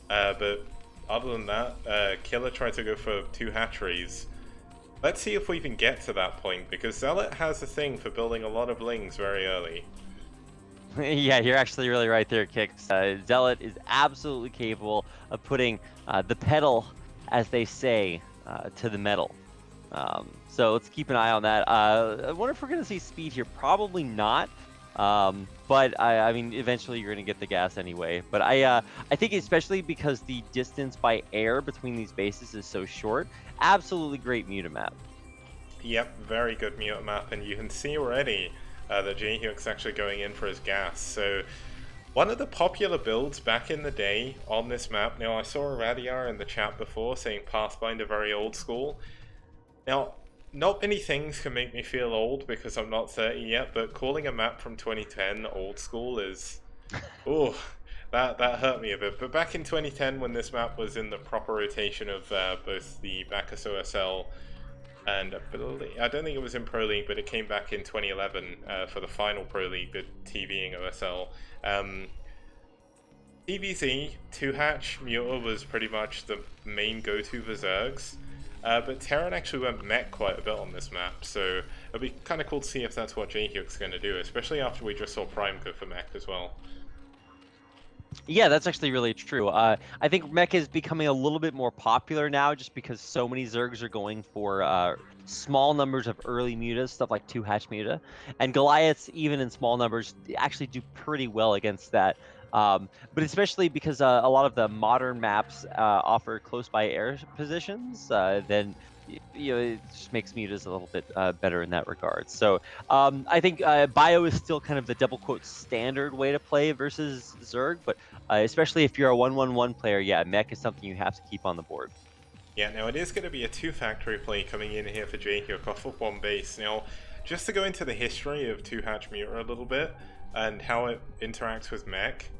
but other than that, Killer tried to go for 2 hatcheries. Let's see if we can get to that point, because Zealot has a thing for building a lot of lings very early. Yeah, you're actually really right there, Kix. Zealot is absolutely capable of putting the pedal, as they say, to the metal. So let's keep an eye on that. I wonder if we're going to see speed here. Probably not. But I mean, eventually you're going to get the gas anyway. But I think especially because the distance by air between these bases is so short, absolutely great Muta map. Yep, very good Muta map, and you can see already that Jaehyuk's actually going in for his gas. So one of the popular builds back in the day on this map, now I saw a Radiar in the chat before saying Pathfinder very old school. Now, not many things can make me feel old because I'm not 30 yet, but calling a map from 2010 old school is... ooh, that hurt me a bit. But back in 2010, when this map was in the proper rotation of both the Bacchus OSL and I don't think it was in Pro League, but it came back in 2011 for the final Pro League, the TVing OSL. TVZ, 2-hatch, Muta was pretty much the main go-to for Zergs. But Terran actually went mech quite a bit on this map, so it'll be kind of cool to see if that's what Jaehyuk's going to do, especially after we just saw Prime go for mech as well. Yeah, that's actually really true. I think mech is becoming a little bit more popular now just because so many Zergs are going for small numbers of early mutas, stuff like 2-hatch muta. And Goliaths, even in small numbers, actually do pretty well against that. But especially because a lot of the modern maps offer close by air positions, then it just makes mutas a little bit better in that regard. So I think bio is still kind of the double quote standard way to play versus Zerg, but especially if you're a 1-1-1 player, yeah, mech is something you have to keep on the board. Yeah, now it is going to be a 2-factory play coming in here for J-Hyuk off of 1 base. Now, just to go into the history of 2-hatch Muta a little bit, and how it interacts with mech,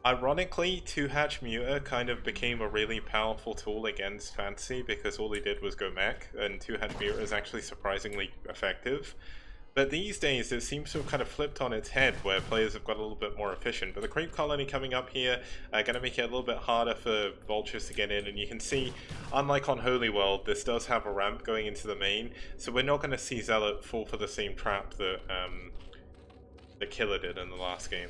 ironically, 2-hatch Muta kind of became a really powerful tool against Fantasy because all he did was go mech, and 2-hatch Muta is actually surprisingly effective. But these days, it seems to have kind of flipped on its head, where players have got a little bit more efficient. But the Creep Colony coming up here, going to make it a little bit harder for Vultures to get in. And you can see, unlike on Holy World, this does have a ramp going into the main. So we're not going to see Zealot fall for the same trap that the Killer did in the last game.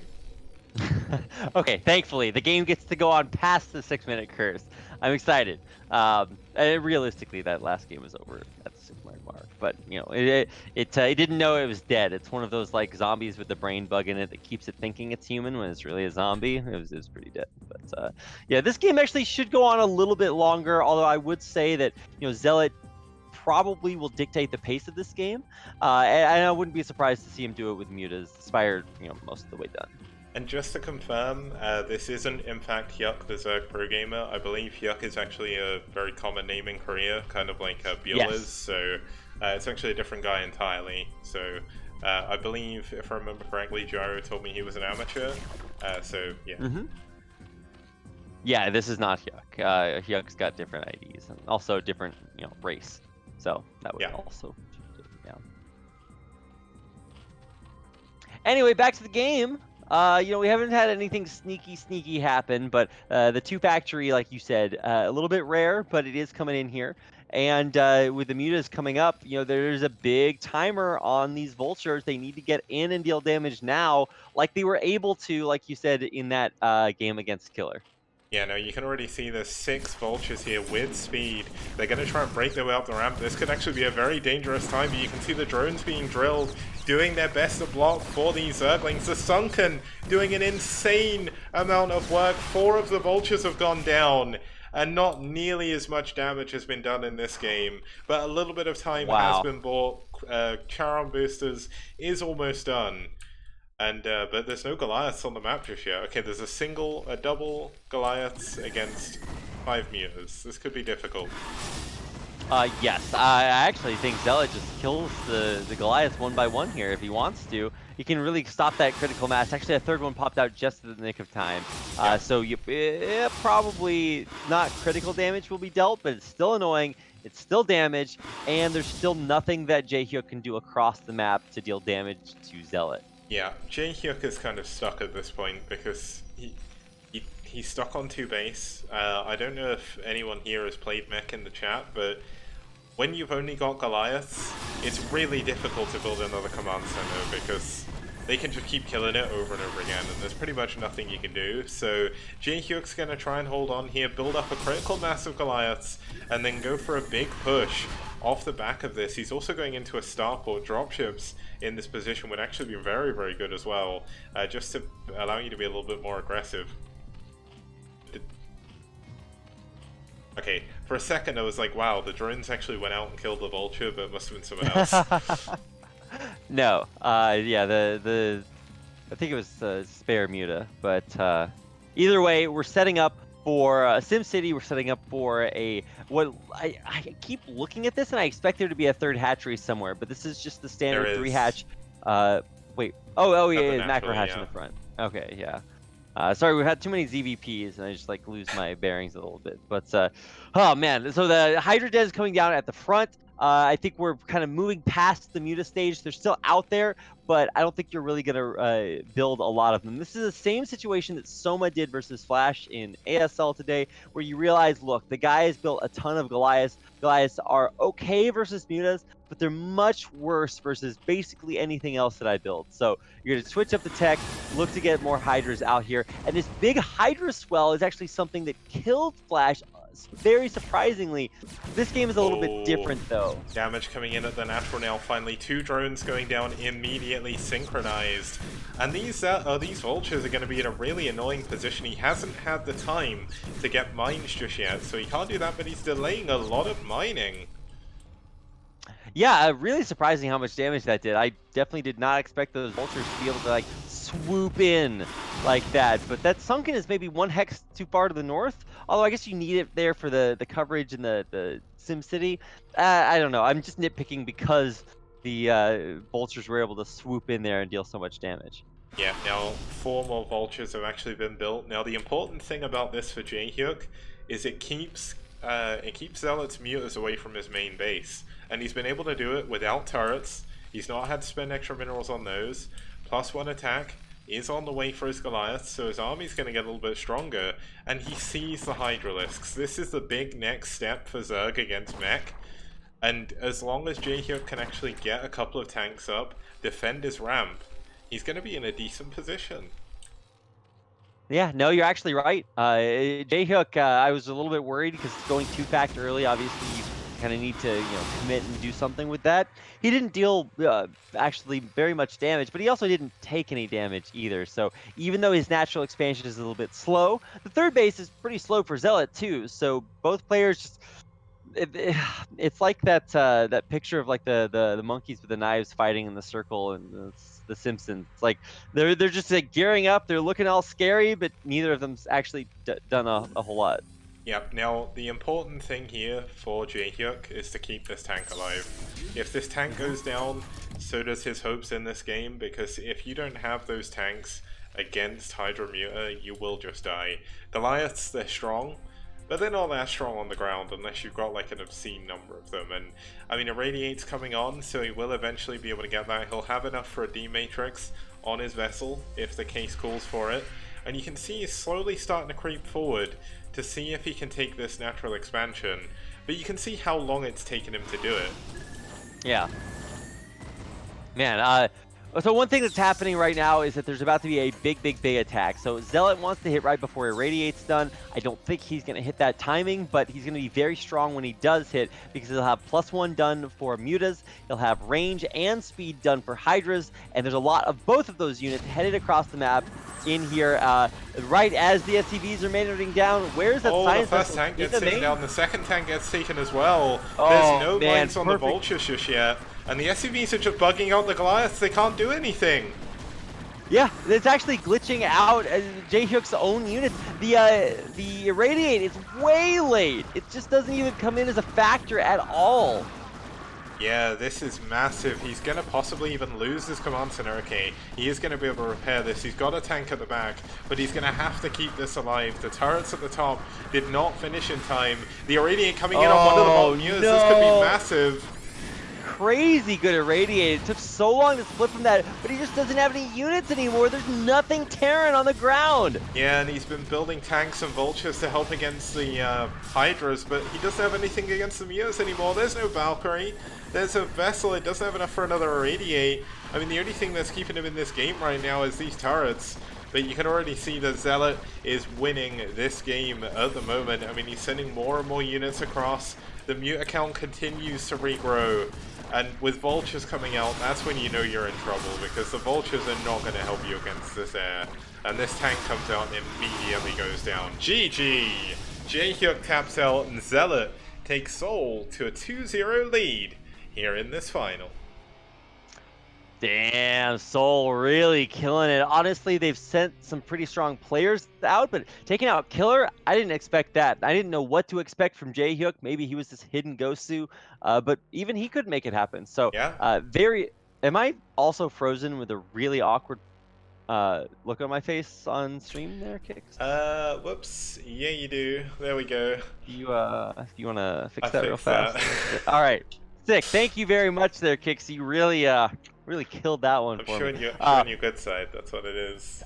Okay, thankfully, the game gets to go on past the 6-minute curse. I'm excited. And realistically, that last game was over at the 6-minute mark. But, it didn't know it was dead. It's one of those, like, zombies with the brain bug in it that keeps it thinking it's human when it's really a zombie. It was pretty dead. But, yeah, this game actually should go on a little bit longer, although I would say that, Zealot probably will dictate the pace of this game. And I wouldn't be surprised to see him do it with mutas, Spire, most of the way done. And just to confirm, this isn't in fact Hyuk the Zerg pro gamer. I believe Hyuk is actually a very common name in Korea, kind of like Biel is, so it's actually a different guy entirely. So I believe, if I remember correctly, Gyro told me he was an amateur, so yeah. Mm-hmm. Yeah, this is not Hyuk. Hyuk's got different IDs and also different, race. So that would also, yeah. Anyway, back to the game. We haven't had anything sneaky happen, but the 2-factory, like you said, a little bit rare, but it is coming in here. And with the mutas coming up, there's a big timer on these vultures. They need to get in and deal damage now, like they were able to, like you said, in that game against Killer. Yeah, no, you can already see there's 6 vultures here with speed. They're going to try and break their way up the ramp. This could actually be a very dangerous time, but you can see the drones being drilled, doing their best to block for these Zerglings. The Sunken doing an insane amount of work. 4 of the vultures have gone down, and not nearly as much damage has been done in this game. But a little bit of time has been bought. Charon boosters is almost done. And but there's no Goliaths on the map just yet. Okay, there's a double Goliaths against 5 mutas. This could be difficult. Yes, I actually think Zealot just kills the Goliaths one by one here if he wants to. He can really stop that critical mass. Actually, a third one popped out just in the nick of time. So probably not critical damage will be dealt, but it's still annoying. It's still damage, and there's still nothing that J-Hyuk can do across the map to deal damage to Zealot. Yeah, J-Hyuk is kind of stuck at this point because he's stuck on 2 base. I don't know if anyone here has played mech in the chat, but when you've only got Goliaths, it's really difficult to build another command center because they can just keep killing it over and over again, and there's pretty much nothing you can do. So J-Hyuk's going to try and hold on here, build up a critical mass of Goliaths, and then go for a big push off the back of this. He's also going into a starport. Dropships in this position would actually be very, very good as well, just to allow you to be a little bit more aggressive. Okay, for a second I was like, wow, the drones actually went out and killed the vulture, but it must have been someone else. No, yeah, I think it was Spare Muta, but either way, we're setting up for SimCity. We're setting up for I keep looking at this and I expect there to be a 3rd hatchery somewhere, but this is just the standard 3-hatch. Wait, oh yeah, macro hatch in the front. Okay, yeah. Sorry, we've had too many ZVPs and I just lose my bearings a little bit. But oh man, so the Hydra Dead is coming down at the front. I think we're kind of moving past the Muta stage. They're still out there, but I don't think you're really going to build a lot of them. This is the same situation that Soma did versus Flash in ASL today, where you realize, look, the guys built a ton of Goliaths. Goliaths are okay versus Mutas, but they're much worse versus basically anything else that I build. So you're going to switch up the tech, look to get more Hydras out here. And this big Hydra swell is actually something that killed Flash very surprisingly. This game is a little bit different, though. Damage coming in at the natural now. Finally, 2 drones going down immediately synchronized. And these vultures are going to be in a really annoying position. He hasn't had the time to get mines just yet, so he can't do that, but he's delaying a lot of mining. Yeah, really surprising how much damage that did. I definitely did not expect those vultures to be able to like swoop in like that. But that sunken is maybe 1 hex too far to the north. Although I guess you need it there for the coverage in the Sim City. I don't know. I'm just nitpicking because the vultures were able to swoop in there and deal so much damage. Yeah, now 4 more vultures have actually been built. Now the important thing about this for Jaehyuk is it keeps Zealot's mutas away from his main base. And he's been able to do it without turrets. He's not had to spend extra minerals on those. +1 attack is on the way for his Goliaths, so his army's going to get a little bit stronger. And he sees the Hydralisks. This is the big next step for Zerg against Mech. And as long as Jaehyuk can actually get a couple of tanks up, defend his ramp, he's going to be in a decent position. Yeah, no, you're actually right. Jaehyuk, I was a little bit worried because going 2 fact early, obviously you kind of need to, commit and do something with that. He didn't deal actually very much damage, but he also didn't take any damage either. So even though his natural expansion is a little bit slow, the third base is pretty slow for Zealot too. So both players just it's like that picture of like the monkeys with the knives fighting in the circle and the Simpsons. It's like they're just like gearing up, they're looking all scary, but neither of them's actually done a whole lot. Yep, now the important thing here for Jaehyuk is to keep this tank alive. If this tank goes down, so does his hopes in this game, because if you don't have those tanks against Hydra Muta, you will just die. Goliaths, they're strong, but they're not that strong on the ground unless you've got like an obscene number of them. And I mean, Irradiate's coming on, so he will eventually be able to get that. He'll have enough for a D-Matrix on his vessel if the case calls for it. And you can see he's slowly starting to creep forward to see if he can take this natural expansion. But you can see how long it's taken him to do it. Yeah. Man, so one thing that's happening right now is that there's about to be a big attack. So Zealot wants to hit right before Irradiate's done. I don't think he's going to hit that timing, but he's going to be very strong when he does hit because he'll have +1 done for Mutas, he'll have range and speed done for Hydras, and there's a lot of both of those units headed across the map in here right as the SCVs are maneuvering down. Where's that the first tank gets taken down, the second tank gets taken as well. There's no mines on the vultures just yet. And the SCVs are just bugging out the Goliaths, they can't do anything. Yeah, it's actually glitching out Jaehyuk's own units. The Irradiate is way late. It just doesn't even come in as a factor at all. Yeah, this is massive. He's going to possibly even lose this command center. Okay, he is going to be able to repair this. He's got a tank at the back, but he's going to have to keep this alive. The turrets at the top did not finish in time. The Irradiate coming in on one of the bottom units. No. This could be massive. Crazy good Irradiate. It took so long to split from that, but he just doesn't have any units anymore. There's nothing Terran on the ground. Yeah, and he's been building tanks and vultures to help against the Hydras, but he doesn't have anything against the Mutas anymore. There's no Valkyrie. There's a vessel. It doesn't have enough for another Irradiate. I mean, the only thing that's keeping him in this game right now is these turrets. But you can already see that Zealot is winning this game at the moment. I mean, he's sending more and more units across. The Muta count continues to regrow. And with vultures coming out, that's when you know you're in trouble, because the vultures are not going to help you against this air. And this tank comes out and immediately goes down. GG! Jaehyuk taps out and Zealot takes Seoul to a 2-0 lead here in this final. Damn, Seoul really killing it. Honestly, they've sent some pretty strong players out, but taking out Killer, I didn't expect that. I didn't know what to expect from Jaehyuk. Maybe he was this hidden Gosu, but even he could make it happen. So, yeah. Am I also frozen with a really awkward look on my face on stream there, Kicks? Whoops. Yeah, you do. There we go. Do you want to fix that real fast? All right. Sick. Thank you very much there, Kix. You really killed that one I'm for showing me. you, showing you good side. That's what it is.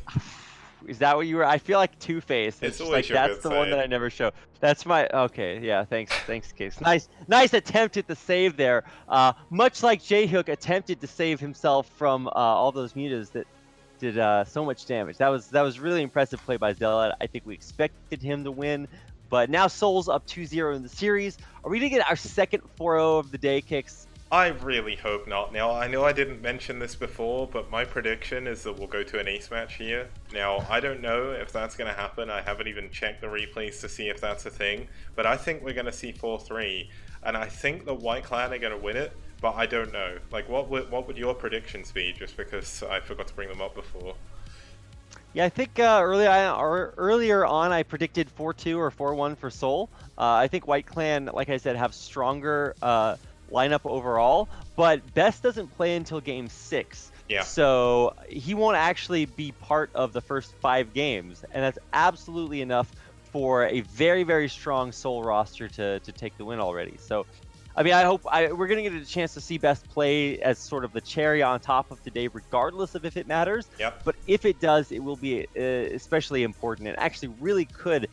Is that what you were? I feel like Two-Face. It's It's just always like your that's good the one that side. I never show. That's my okay. Yeah, thanks, Kix. Nice attempt at the save there. Much like J-Hook attempted to save himself from all those mutas that did so much damage. That was really impressive play by Zella. I think we expected him to win, but now Soul's up 2-0 in the series. Are we gonna get our second 4-0 of the day, Kix? I really hope not. Now, I know I didn't mention this before, but my prediction is that we'll go to an ace match here. Now, I don't know if that's going to happen. I haven't even checked the replays to see if that's a thing, but I think we're going to see 4-3, and I think the White Clan are going to win it, but I don't know. Like, what would your predictions be, just because I forgot to bring them up before? Yeah, I think earlier on I predicted 4-2 or 4-1 for Seoul. I think White Clan, like I said, have stronger lineup overall, but Best doesn't play until game 6. Yeah. So he won't actually be part of the first 5 games, and that's absolutely enough for a very, very strong Seoul roster to take the win already. So I mean, I hope we're going to get a chance to see Best play as sort of the cherry on top of today, regardless of if it matters. Yep. But if it does, it will be especially important and actually really could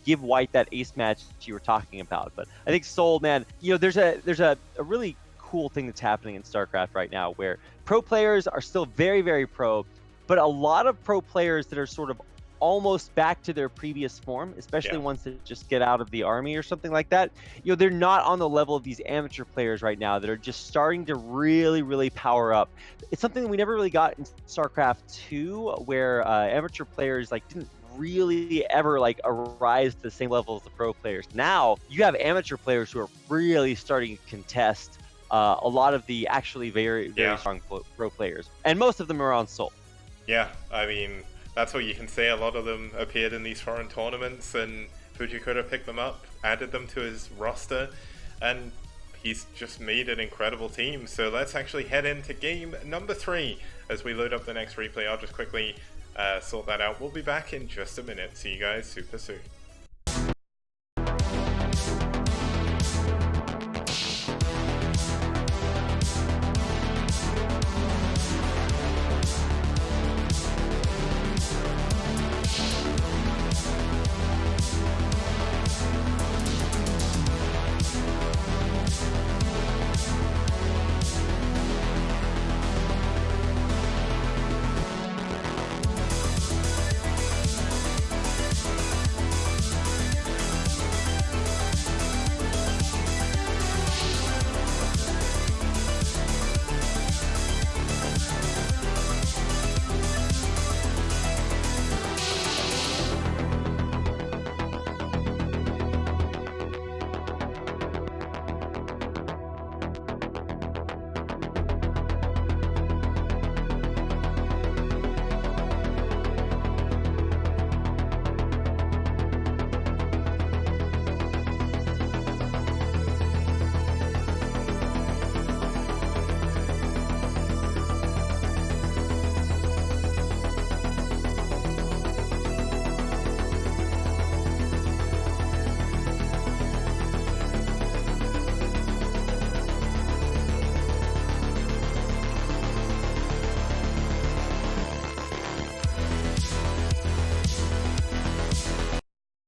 give White that ace match you were talking about. But I think Soul, man, there's a really cool thing that's happening in StarCraft right now where pro players are still very, very pro, but a lot of pro players that are sort of almost back to their previous form, especially ones that just get out of the army or something like that. They're not on the level of these amateur players right now that are just starting to really, really power up. It's something that we never really got in StarCraft 2, where amateur players didn't really ever arise to the same level as the pro players. Now you have amateur players who are really starting to contest a lot of the actually very, very strong pro players, and most of them are on Soul. Yeah, I mean, that's what you can say. A lot of them appeared in these foreign tournaments, and Fujikura picked them up, added them to his roster, and he's just made an incredible team. So let's actually head into game number 3 as we load up the next replay. I'll just quickly sort that out. We'll be back in just a minute. See you guys super soon.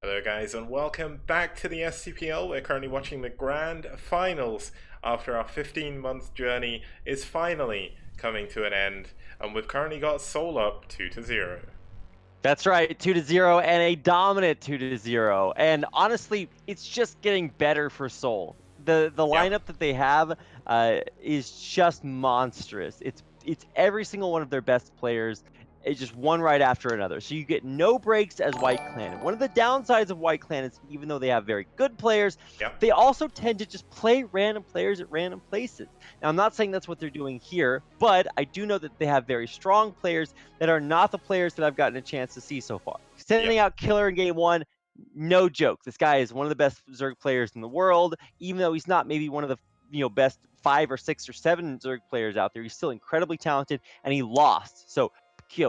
Hello guys, and welcome back to the STPL. We're currently watching the grand finals after our 15-month journey is finally coming to an end, and we've currently got Seoul up 2-0. That's right, 2-0, and a dominant 2-0. And honestly, it's just getting better for Seoul. The lineup that they have is just monstrous. It's every single one of their best players. It's just one right after another. So you get no breaks as White Clan. One of the downsides of White Clan is even though they have very good players, they also tend to just play random players at random places. Now, I'm not saying that's what they're doing here, but I do know that they have very strong players that are not the players that I've gotten a chance to see so far. Sending out Killer in game 1, no joke. This guy is one of the best Zerg players in the world, even though he's not maybe one of the best 5 or 6 or 7 Zerg players out there. He's still incredibly talented, and he lost. So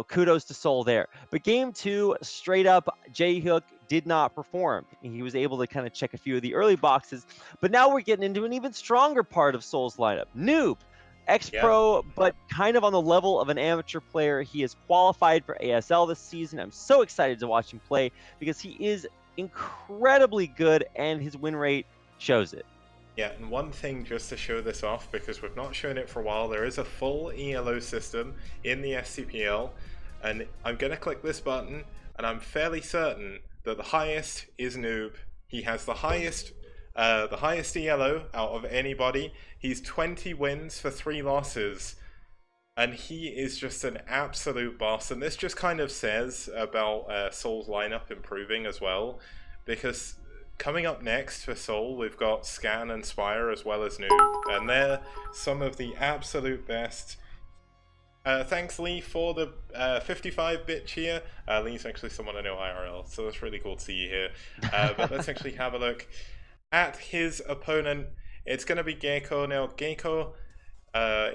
kudos to Seoul there. But game 2, straight up, J-Hook did not perform. He was able to kind of check a few of the early boxes, but now we're getting into an even stronger part of Soul's lineup. Noob, ex-pro, but kind of on the level of an amateur player. He is qualified for ASL this season. I'm so excited to watch him play because he is incredibly good and his win rate shows it. Yeah, and one thing just to show this off, because we've not shown it for a while, there is a full ELO system in the STPL, and I'm going to click this button, and I'm fairly certain that the highest is Noob. He has the highest ELO out of anybody. He's 20 wins for 3 losses, and he is just an absolute boss. And this just kind of says about Soul's lineup improving as well, because coming up next for Soul, we've got Scan and Spire as well as Noob, and they're some of the absolute best. Thanks, Lee, for the 55-bit cheer. Lee's actually someone I know IRL, so that's really cool to see you here. But let's actually have a look at his opponent. It's going to be Gecko. Now, Gecko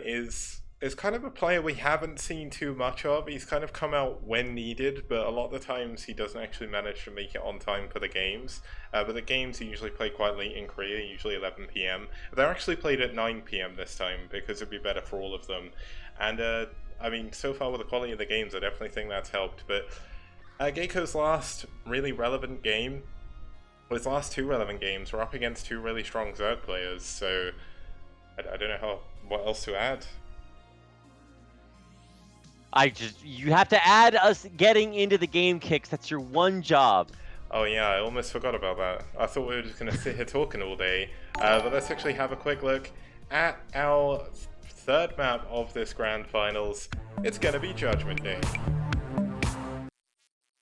is kind of a player we haven't seen too much of. He's kind of come out when needed, but a lot of the times he doesn't actually manage to make it on time for the games. But the games are usually played quite late in Korea, usually 11 PM. They're actually played at 9 PM this time because it'd be better for all of them. And I mean, so far with the quality of the games, I definitely think that's helped. But Gecko's last really relevant game, well, his last 2 relevant games were up against 2 really strong Zerg players, so I don't know what else to add. You have to add us getting into the game kicks. That's your one job. Oh yeah, I almost forgot about that. I thought we were just going to sit here talking all day. But let's actually have a quick look at our 3rd map of this Grand Finals. It's going to be Judgment Day.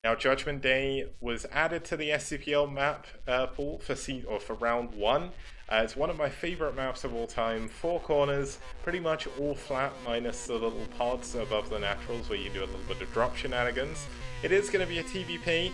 Now, Judgment Day was added to the STPL map pool for round 1. It's one of my favourite maps of all time. 4 corners, pretty much all flat minus the little pods above the naturals where you do a little bit of drop shenanigans. It is going to be a TVP.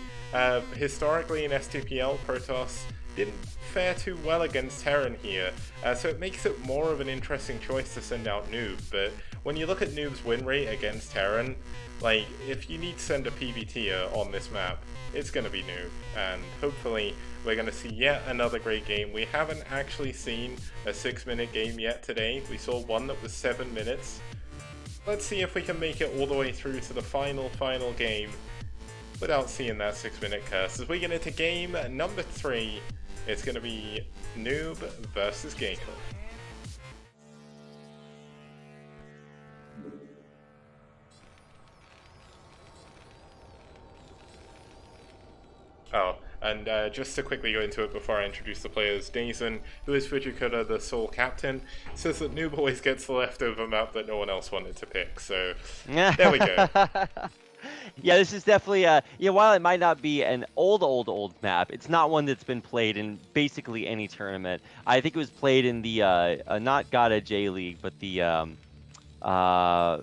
Historically in STPL, Protoss didn't fare too well against Terran here, so it makes it more of an interesting choice to send out Noob. But when you look at Noob's win rate against Terran, like, if you need to send a PvTer on this map, it's going to be Noob, and hopefully we're going to see yet another great game. We haven't actually seen a 6-minute game yet today. We saw one that was 7 minutes. Let's see if we can make it all the way through to the final game without seeing that 6-minute curse. As we get into game number 3, it's going to be Noob versus Gecko. Oh, and just to quickly go into it before I introduce the players, Dazen, who is Fujikura, the Soul captain, says that Noob always gets the leftover map that no one else wanted to pick, so there we go. Yeah, this is definitely while it might not be an old map, it's not one that's been played in basically any tournament. I think it was played in the not GATA J League, but the I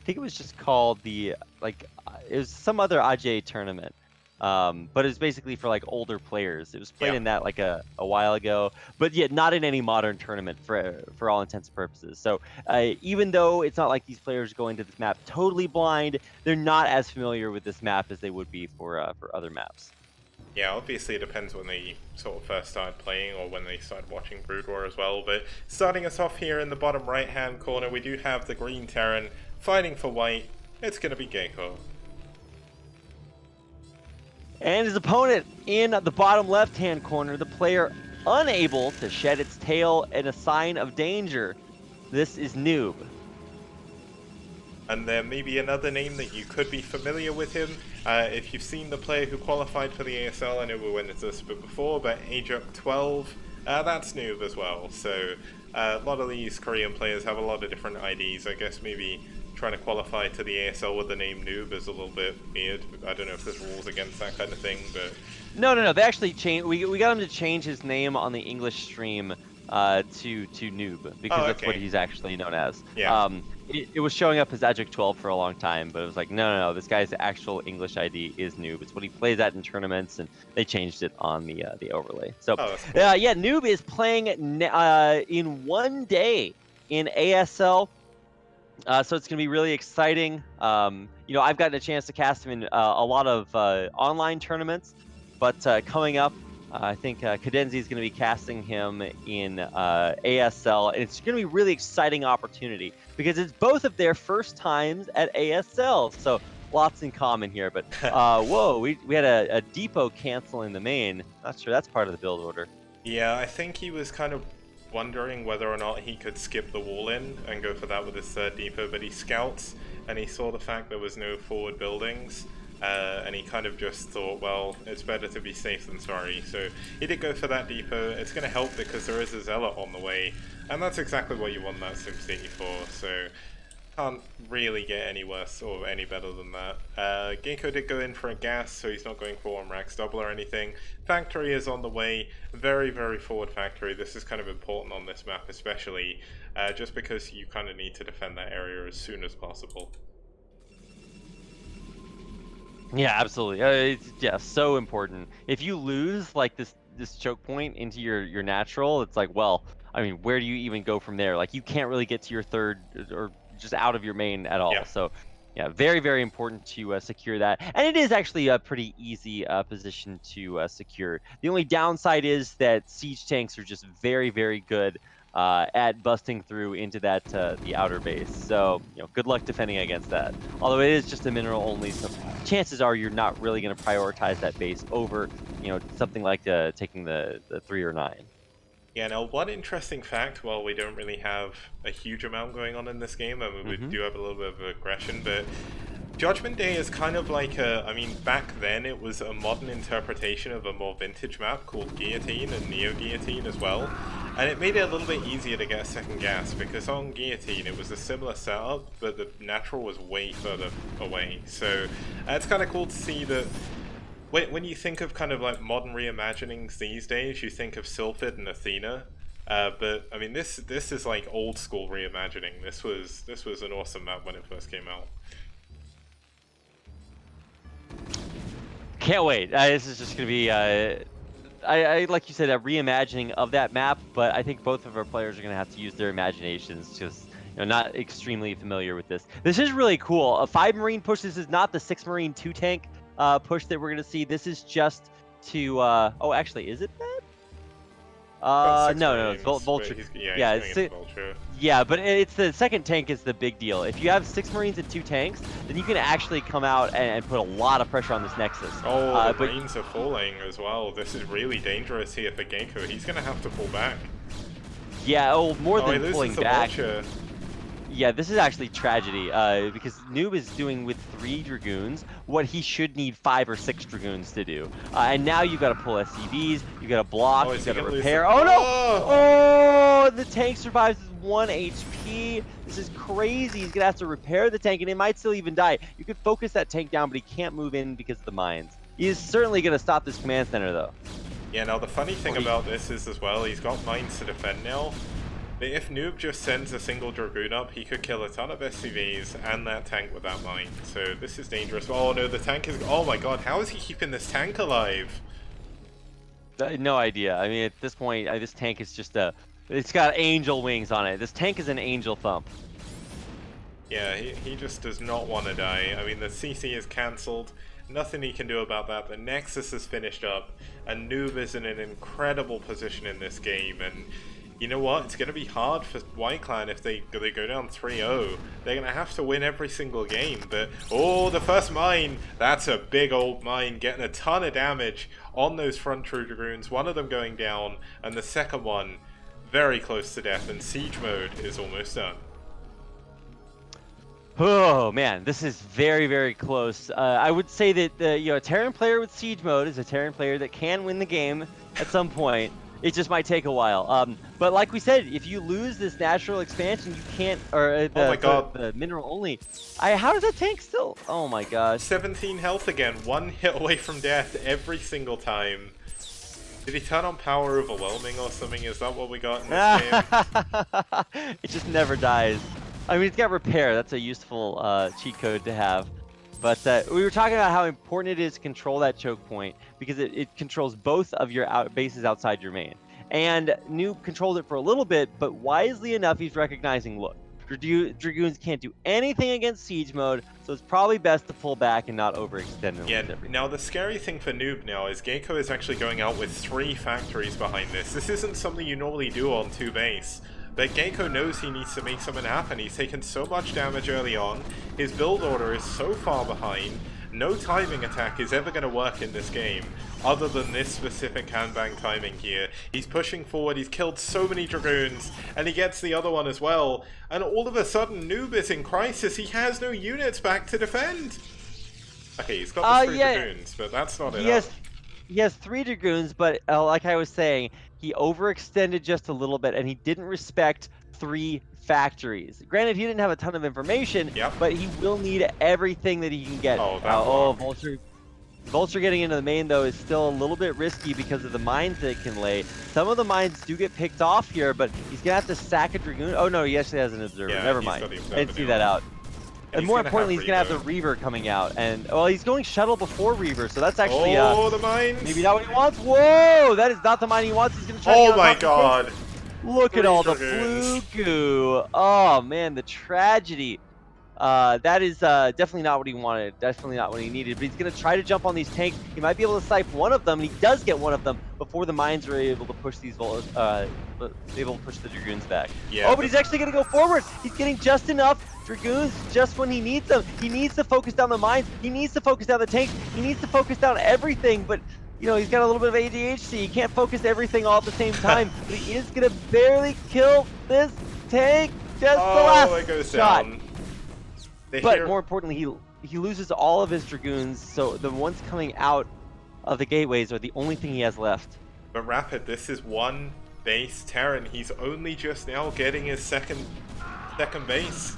think it was just called the it was some other AJ tournament. But it's basically for like older players. It was played in that like a while ago, but yet not in any modern tournament for all intents and purposes. So even though it's not like these players go into this map totally blind, they're not as familiar with this map as they would be for other maps. Yeah, obviously it depends when they sort of first started playing or when they started watching Brood War as well. But starting us off here in the bottom right-hand corner, we do have the green Terran fighting for white. It's going to be Gecko. And his opponent in the bottom left-hand corner, the player unable to shed its tail in a sign of danger. This is Noob. And there may be another name that you could be familiar with him. If you've seen the player who qualified for the ASL, I know we went into this a bit before, but AJUK12, that's Noob as well. So a lot of these Korean players have a lot of different IDs. I guess maybe trying to qualify to the ASL with the name Noob is a little bit weird. I don't know if there's rules against that kind of thing, but... No. They actually changed. We got him to change his name on the English stream to Noob, because that's what he's actually known as. Yeah. It was showing up as AJUK12 for a long time, but it was like, no, this guy's actual English ID is Noob. It's what he plays at in tournaments, and they changed it on the overlay. So, cool. yeah, Noob is playing in one day in ASL. So it's going to be really exciting. you know, I've gotten a chance to cast him in a lot of online tournaments, but coming up, I think Cadenzi is going to be casting him in ASL, and it's going to be a really exciting opportunity because it's both of their first times at ASL, so lots in common here. But whoa, we had a depot canceling the main. Not sure that's part of the build order. Yeah, I think he was kind of wondering whether or not he could skip the wall in and go for that with his third depot, but he scouts and he saw the fact there was no forward buildings, and he kind of just thought, well, it's better to be safe than sorry. So he did go for that depot. It's going to help because there is a zealot on the way, and that's exactly what you want that SimCity for. So can't really get any worse or any better than that. Ginkgo did go in for a gas, so he's not going for one Rax double or anything. Factory is on the way. Very, very forward factory. This is kind of important on this map especially, just because you kind of need to defend that area as soon as possible. Yeah, absolutely. Yeah, so important. If you lose like this choke point into your natural, it's like, well, I mean, where do you even go from there? Like, you can't really get to your third or just out of your main at all. Yeah. So, yeah, very, very important to secure that. And it is actually a pretty easy position to secure. The only downside is that siege tanks are just very, very good at busting through into that the outer base. So, you know, good luck defending against that. Although it is just a mineral only, so chances are you're not really going to prioritize that base over, you know, something like taking the 3 or 9. Yeah, now one interesting fact, while we don't really have a huge amount going on in this game, I mean, we do have a little bit of aggression, but Judgment Day is kind of like I mean, back then it was a modern interpretation of a more vintage map called Guillotine and Neo Guillotine as well, and it made it a little bit easier to get a second gas, because on Guillotine it was a similar setup, but the natural was way further away, so it's kind of cool to see that when you think of kind of like modern reimaginings these days, you think of Sylphid and Athena, but I mean this is like old school reimagining. This was an awesome map when it first came out. Can't wait. This is just going to be, I like you said, a reimagining of that map, but I think both of our players are going to have to use their imaginations, just, you know, not extremely familiar with this. This is really cool. A 5 Marine push. This is not the 6 Marine 2 tank push that we're going to see. This is just to, oh, actually, is it that? No, it's Vulture. Yeah, he's Vulture. Yeah, but it's the second tank is the big deal. If you have 6 Marines and 2 tanks, then you can actually come out and put a lot of pressure on this Nexus. Oh, the Marines are falling as well. This is really dangerous here for Ginkgo. He's going to have to pull back. Yeah, more than pulling back. Vulture. Yeah, this is actually tragedy, because Noob is doing with 3 Dragoons what he should need 5 or 6 Dragoons to do. And now you've got to pull SCVs, you've got to block, you've got to repair. Oh no! Oh, the tank survives with 1 HP. This is crazy. He's going to have to repair the tank, and it might still even die. You could focus that tank down, but he can't move in because of the mines. He is certainly going to stop this command center, though. Yeah, now the funny thing about this is as well, he's got mines to defend now. But if Noob just sends a single Dragoon up, he could kill a ton of SCVs and that tank with that mine. So this is dangerous. Oh no, the tank is... Oh my god, how is he keeping this tank alive? No idea. I mean, at this point, this tank is just a... It's got angel wings on it. This tank is an angel thump. Yeah, he just does not want to die. I mean, the CC is cancelled. Nothing he can do about that. The Nexus is finished up. And Noob is in an incredible position in this game. And you know what? It's going to be hard for White Clan if they go down 3-0. They're going to have to win every single game. But, oh, the first mine. That's a big old mine getting a ton of damage on those front True Dragoons. One of them going down. And the second one very close to death. And siege mode is almost done. Oh man, this is very, very close. I would say that you know, a Terran player with siege mode is a Terran player that can win the game at some point. It just might take a while. But like we said, if you lose this natural expansion, you can't. Or oh my god, the mineral only. How does that tank still? Oh my gosh. 17 health again. 1 hit away from death every single time. Did he turn on power overwhelming or something? Is that what we got in this game? It just never dies. I mean, it's got repair. That's a useful cheat code to have. But we were talking about how important it is to control that choke point because it controls both of your bases outside your main. And Noob controlled it for a little bit, but wisely enough, he's recognizing, look, Dragoons can't do anything against siege mode, so it's probably best to pull back and not overextend and Yeah, lose everything. now the scary thing for Noob now is Gecko is actually going out with 3 factories behind this. This isn't something you normally do on 2 base. But Gecko knows he needs to make something happen. He's taken so much damage early on. His build order is so far behind. No timing attack is ever going to work in this game, other than this specific handbang timing here. He's pushing forward, he's killed so many Dragoons, and he gets the other one as well. And all of a sudden, Noob is in crisis. He has no units back to defend. Okay, he's got the 3 Dragoons, but that's not enough. He has 3 Dragoons, but like I was saying, he overextended just a little bit, and he didn't respect 3 factories. Granted, he didn't have a ton of information, but he will need everything that he can get. Vulture getting into the main, though, is still a little bit risky because of the mines that it can lay. Some of the mines do get picked off here, but he's going to have to sack a Dragoon. Oh, no, he actually has an Observer. Yeah, Never mind. I didn't see that out. And more importantly, he's going to have the Reaver coming out. And, well, he's going Shuttle before Reaver, so that's actually... the mines! Maybe not what he wants. Whoa! That is not the mine he wants. He's going to try to get on my top god! Look at all the blue goo. Oh, man, the tragedy. That is definitely not what he wanted. Definitely not what he needed. But he's going to try to jump on these tanks. He might be able to snipe one of them, and he does get one of them before the mines are able to push these the Dragoons back. Yeah, but he's actually going to go forward. He's getting just enough Dragoons just when he needs them. He needs to focus down the mines. He needs to focus down the tanks. He needs to focus down everything. But, you know, he's got a little bit of ADHD. He can't focus everything all at the same time. But he is going to barely kill this tank. Just the last it goes shot. Down. But more importantly, he loses all of his Dragoons, so the ones coming out of the gateways are the only thing he has left. But Rapid, this is 1 base Terran. He's only just now getting his second base.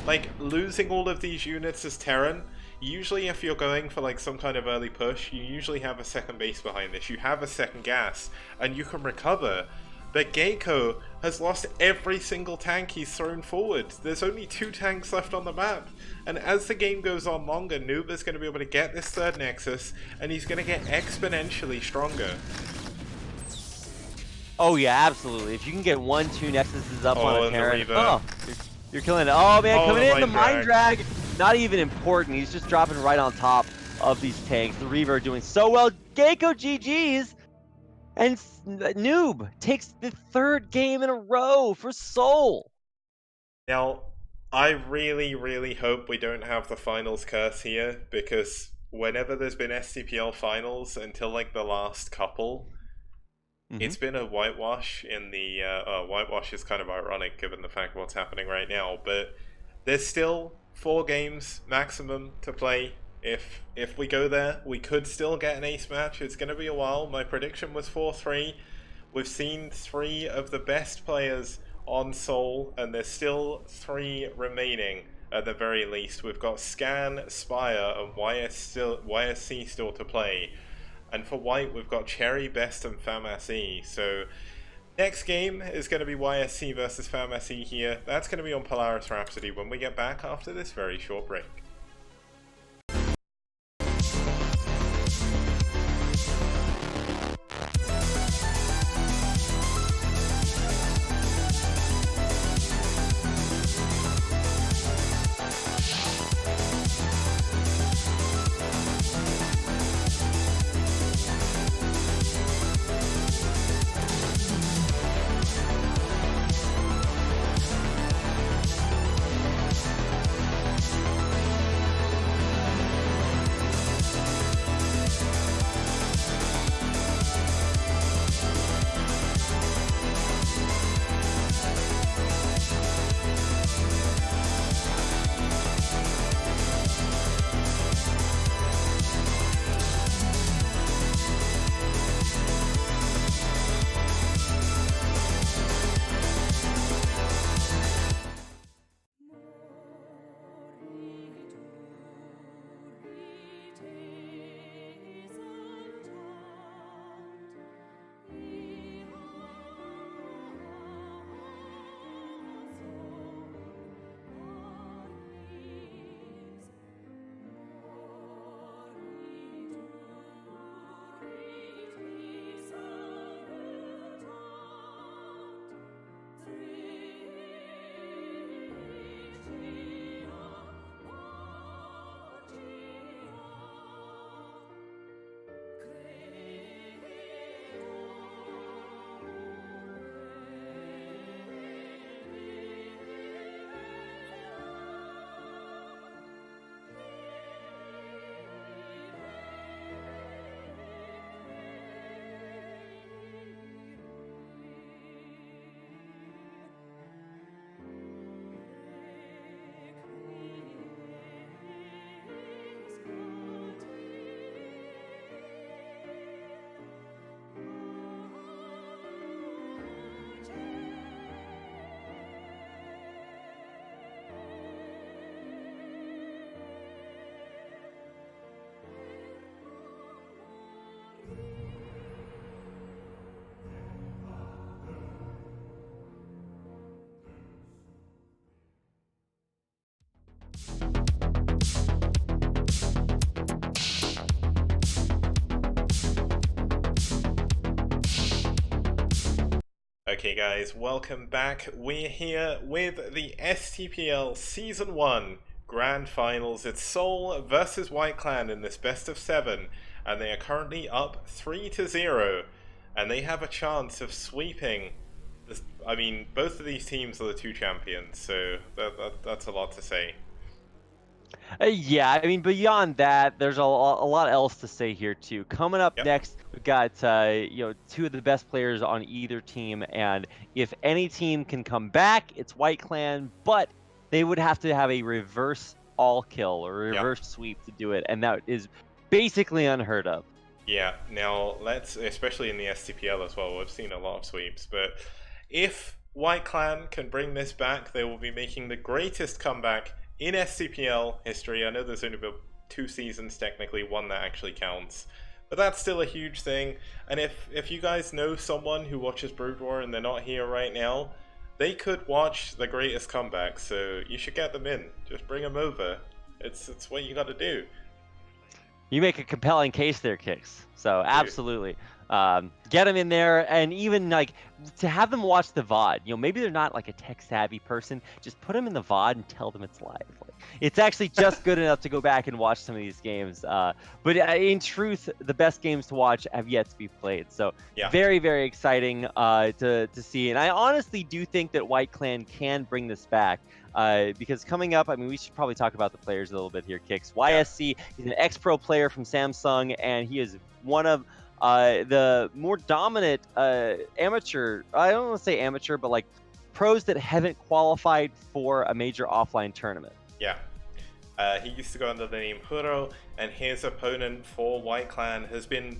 Like, losing all of these units as Terran, usually if you're going for like some kind of early push, you usually have a second base behind this. You have a second gas, and you can recover. But Gecko has lost every single tank he's thrown forward. There's only 2 tanks left on the map. And as the game goes on longer, Noob is going to be able to get this 3rd Nexus, and he's going to get exponentially stronger. Oh yeah, absolutely. If you can get 1-2 Nexuses up on a Terran, you're killing it. Oh man, coming in, the Mine Drag, not even important. He's just dropping right on top of these tanks. The Reaver doing so well. Gecko GG's! And Noob takes the 3rd game in a row for Seoul. Now, I really, really hope we don't have the finals curse here, because whenever there's been STPL finals until like the last couple, it's been a whitewash in the... whitewash is kind of ironic given the fact of what's happening right now, but there's still 4 games maximum to play. If we go there, we could still get an ace match. It's going to be a while. My prediction was 4-3. We've seen 3 of the best players on Seoul, and there's still 3 remaining at the very least. We've got Scan, Spire, and YSC still to play. And for White, we've got Cherry, Best, and FAMSE. So next game is going to be YSC versus FAMSE here. That's going to be on Polaris Rhapsody when we get back after this very short break. Okay guys, welcome back. We're here with the STPL Season 1 Grand Finals. It's Seoul versus White Clan in this best of 7, and they are currently up 3-0, and they have a chance of sweeping this. I mean, both of these teams are the 2 champions, so that's a lot to say. Yeah, I mean, beyond that, there's a lot else to say here too. Coming up Yep. next, we've got 2 of the best players on either team, and if any team can come back, it's White Clan, but they would have to have a reverse all kill or reverse sweep to do it, and that is basically unheard of. Yeah, now let's, especially in the STPL as well, we've seen a lot of sweeps, but if White Clan can bring this back, they will be making the greatest comeback in STPL history. I know there's only been 2 seasons technically, 1 that actually counts, but that's still a huge thing. And if you guys know someone who watches Brood War and they're not here right now, they could watch the greatest comeback, so you should get them in. Just bring them over. It's what you gotta do. You make a compelling case there, Kicks. So absolutely, get them in there, and even like to have them watch the VOD. You know, maybe they're not like a tech savvy person. Just put them in the VOD and tell them it's live. Like, it's actually just good enough to go back and watch some of these games. But in truth, the best games to watch have yet to be played. So very, very exciting to see. And I honestly do think that White Clan can bring this back. Because coming up, I mean, we should probably talk about the players a little bit here, Kicks. YSC, he's an ex-pro player from Samsung, and he is one of the more dominant amateur, I don't want to say amateur, but like pros that haven't qualified for a major offline tournament. Yeah. He used to go under the name Huro, and his opponent for White Clan has been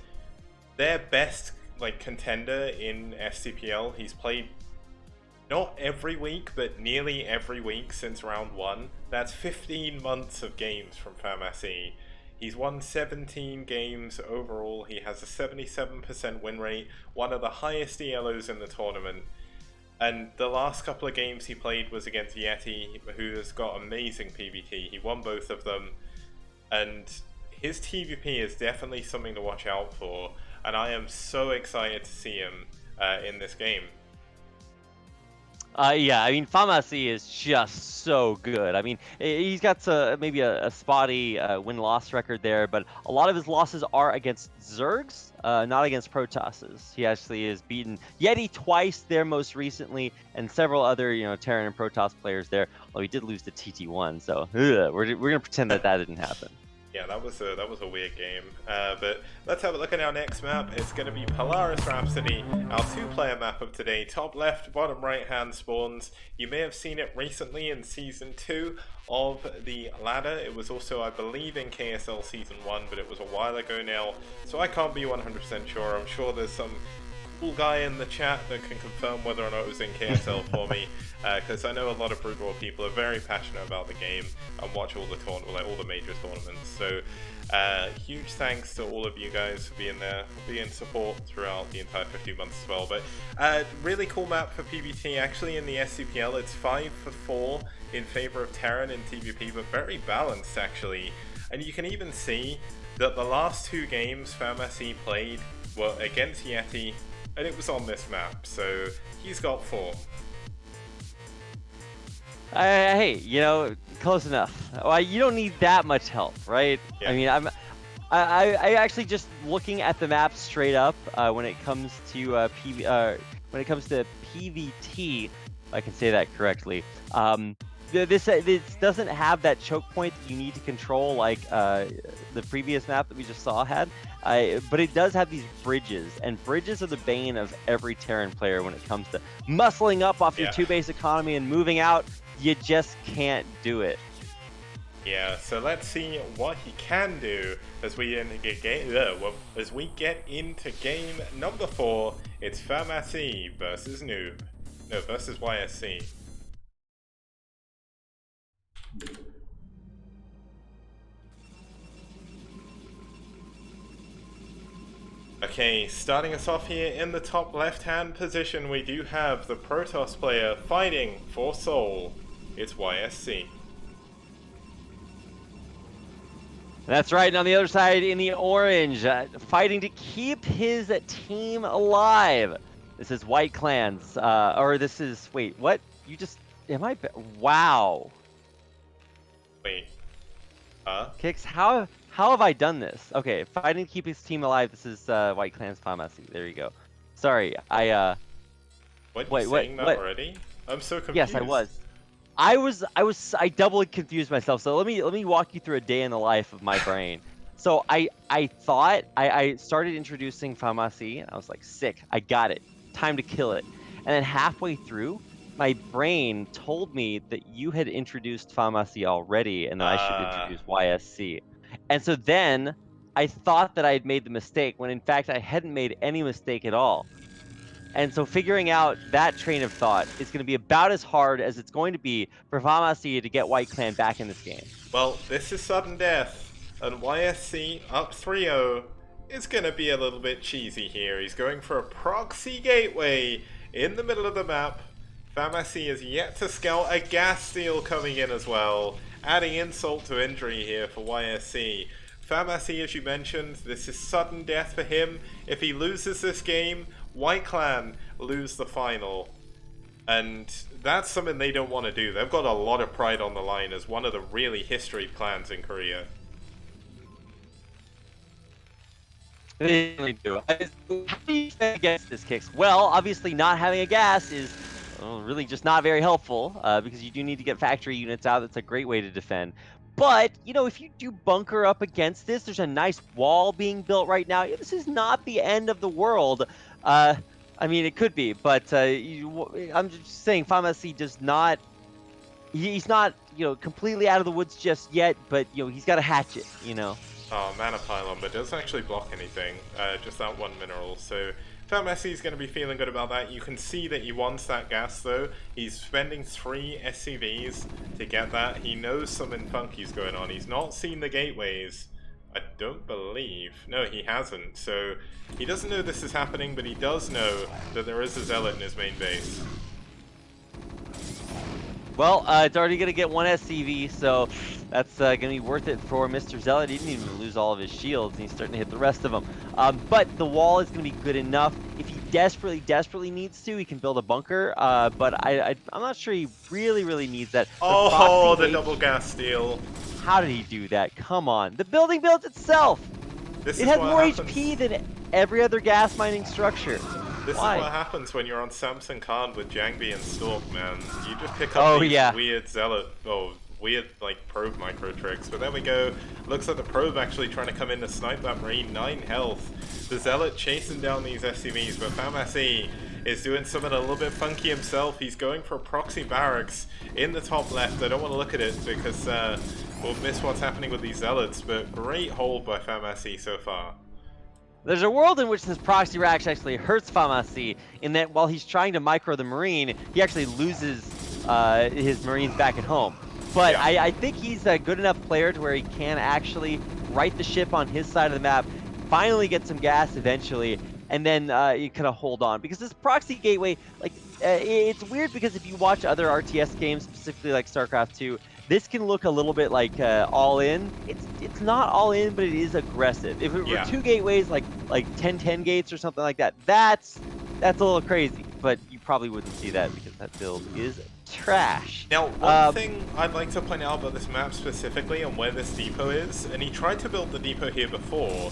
their best like contender in STPL. He's played not every week, but nearly every week since round 1. That's 15 months of games from Pharmacy. He's won 17 games overall. He has a 77% win rate, one of the highest ELOs in the tournament. And the last couple of games he played was against Yeti, who has got amazing PvT. He won both of them. And his TVP is definitely something to watch out for. And I am so excited to see him in this game. Yeah, I mean, Famasi is just so good. I mean, he's got maybe a spotty win-loss record there, but a lot of his losses are against Zergs, not against Protosses. He actually has beaten Yeti twice there most recently, and several other, Terran and Protoss players there. Well, he did lose to TT1, so we're gonna pretend that didn't happen. Yeah, that was a weird game. But let's have a look at our next map. It's going to be Polaris Rhapsody, our 2-player map of today. Top left, bottom right hand spawns. You may have seen it recently in Season 2 of the ladder. It was also, I believe, in KSL Season 1, but it was a while ago now, so I can't be 100% sure. I'm sure there's some cool guy in the chat that can confirm whether or not it was in KSL for me, because I know a lot of Brood War people are very passionate about the game and watch all the all the major tournaments. So huge thanks to all of you guys for being there, being support throughout the entire 15 months as well. But really cool map for PvT. Actually, in the SCPL, it's 5-4 in favor of Terran in TVP, but very balanced actually. And you can even see that the last 2 games Pharmacy played were against Yeti, and it was on this map, so he's got 4. Hey, close enough. Well, you don't need that much help, right? Yeah. I mean, I actually just looking at the map straight up when it comes to PVT, if I can say that correctly. This doesn't have that choke point that you need to control like the previous map that we just saw had, but it does have these bridges, and bridges are the bane of every Terran player when it comes to muscling up off your 2-base economy and moving out. You just can't do it. Yeah, so let's see what he can do as we get into game number 4. It's Pharmacy versus Noob. No, versus YSC. Okay, starting us off here in the top left-hand position, we do have the Protoss player fighting for Seoul. It's YSC. That's right, and on the other side in the orange, fighting to keep his team alive. This is White Clans, or this is, wait, what? You just, am I, wow. Wait. Huh? Kix, how have I done this? Okay, fighting to keep his team alive, this is, White Clans Pharmacy, there you go. Sorry, What, you wait, saying that what? already? I'm so confused. Yes, I was. I doubly confused myself. So let me walk you through a day in the life of my brain. So I thought I started introducing Pharmacy and I was like, sick, I got it. Time to kill it. And then halfway through, my brain told me that you had introduced Pharmacy already and that I should introduce YSC. And so then I thought that I had made the mistake when in fact I hadn't made any mistake at all. And so figuring out that train of thought is going to be about as hard as it's going to be for Pharmacy to get White Clan back in this game. Well, this is sudden death, and YSC up 3-0 is going to be a little bit cheesy here. He's going for a proxy gateway in the middle of the map. Pharmacy is yet to scout a gas steal coming in as well, adding insult to injury here for YSC. Pharmacy, as you mentioned, this is sudden death for him. If he loses this game, White Clan lose the final. And that's something they don't want to do. They've got a lot of pride on the line as one of the really history clans in Korea. They really do. How do you defend against this, Kix? Well, obviously not having a gas is really just not very helpful because you do need to get factory units out. That's a great way to defend. But, you know, if you do bunker up against this, there's a nice wall being built right now. This is not the end of the world. I mean, it could be, but I'm just saying Pharmacy does not... He's not, completely out of the woods just yet, but, he's got a hatchet, Oh, mana pylon, but doesn't actually block anything. Just that one mineral. So Pharmacy is going to be feeling good about that. You can see that he wants that gas, though. He's spending 3 SCVs to get that. He knows something funky's going on. He's not seen the gateways. I don't believe. No, he hasn't. So he doesn't know this is happening, but he does know that there is a Zealot in his main base. Well, it's already going to get 1 SCV, so that's going to be worth it for Mr. Zealot. He didn't even lose all of his shields, and he's starting to hit the rest of them. But the wall is going to be good enough. If he desperately needs to, he can build a bunker, but I'm not sure he really needs that. Oh, the double gas steal. How did he do that? Come on. The building builds itself. It has more HP than every other gas mining structure. This is what happens when you're on Samson Khan with Jangbi and Stalk, man. You just pick up these weird Zealot, weird like probe micro tricks. But there we go. Looks like the probe actually trying to come in to snipe that Marine. 9 health. The Zealot chasing down these SCVs, but Pharmacy is doing something a little bit funky himself. He's going for a proxy barracks in the top left. I don't want to look at it because we'll miss what's happening with these Zealots, but great hold by Pharmacy so far. There's a world in which this proxy rack actually hurts Pharmacy in that while he's trying to micro the Marine, he actually loses his Marines back at home. But yeah. I think he's a good enough player to where he can actually right the ship on his side of the map, finally get some gas eventually, and then you kind of hold on. Because this proxy gateway, like, it's weird because if you watch other RTS games, specifically like StarCraft 2, this can look a little bit like all in. It's not all in, but it is aggressive. If it were 2 gateways, like 10-10 gates or something like that, that's a little crazy. But you probably wouldn't see that because that build is trash. Now, one thing I'd like to point out about this map specifically and where this depot is, and he tried to build the depot here before.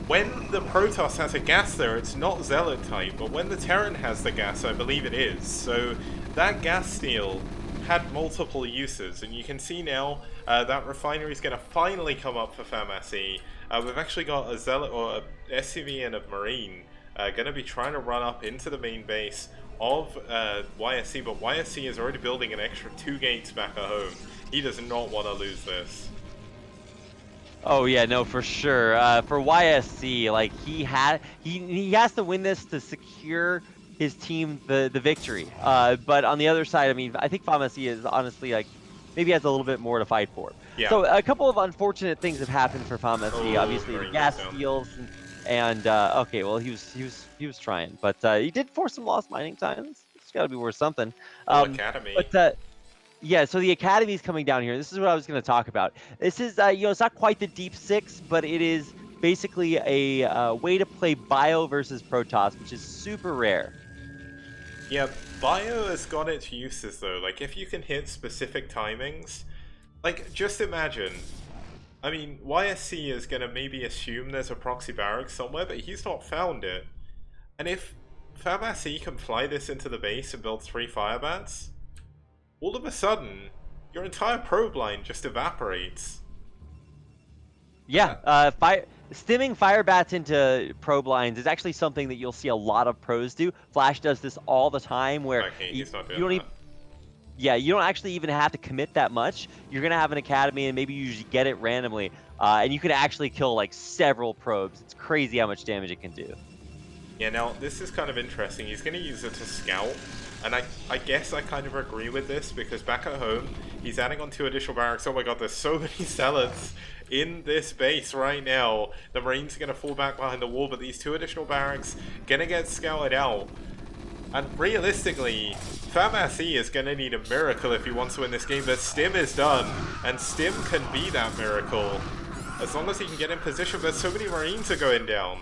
When the Protoss has a gas there, it's not Zealot type, but when the Terran has the gas, I believe it is. So that gas steal had multiple uses, and you can see now that refinery is going to finally come up for Pharmacy. We've actually got a Zealot or a SCV and a Marine going to be trying to run up into the main base of YSC, but YSC is already building an extra 2 gates back at home. He does not want to lose this. Oh yeah, no, for sure. For YSC, like he has to win this to secure his team the victory. But on the other side, I mean, I think Pharmacy is honestly like maybe has a little bit more to fight for. Yeah. So a couple of unfortunate things have happened for Pharmacy. Obviously, the gas steals and okay, well he was trying, but he did force some lost mining times. It's got to be worth something. Academy. But yeah, so the Academy is coming down here. This is what I was going to talk about. This is it's not quite the Deep 6, but it is basically a way to play Bio versus Protoss, which is super rare. Yeah, Bio has got its uses though. Like, if you can hit specific timings, like, just imagine. I mean, YSC is gonna maybe assume there's a proxy barracks somewhere, but he's not found it. And if FabSE can fly this into the base and build 3 Firebats, all of a sudden, your entire probe line just evaporates. Yeah, stimming Firebats into probe lines is actually something that you'll see a lot of pros do. Flash does this all the time where Okay, he's not you don't doing that. yeah, you don't actually even have to commit that much. You're going to have an academy and maybe you just get it randomly. And you can actually kill like several probes. It's crazy how much damage it can do. Yeah, now, this is kind of interesting. He's going to use it to scout. And I guess I kind of agree with this, because back at home, he's adding on 2 additional barracks. Oh my god, there's so many zealots in this base right now. The Marines are going to fall back behind the wall, but these 2 additional barracks going to get scouted out. And realistically, FabSE is going to need a miracle if he wants to win this game, but Stim is done, and Stim can be that miracle. As long as he can get in position, but so many Marines are going down.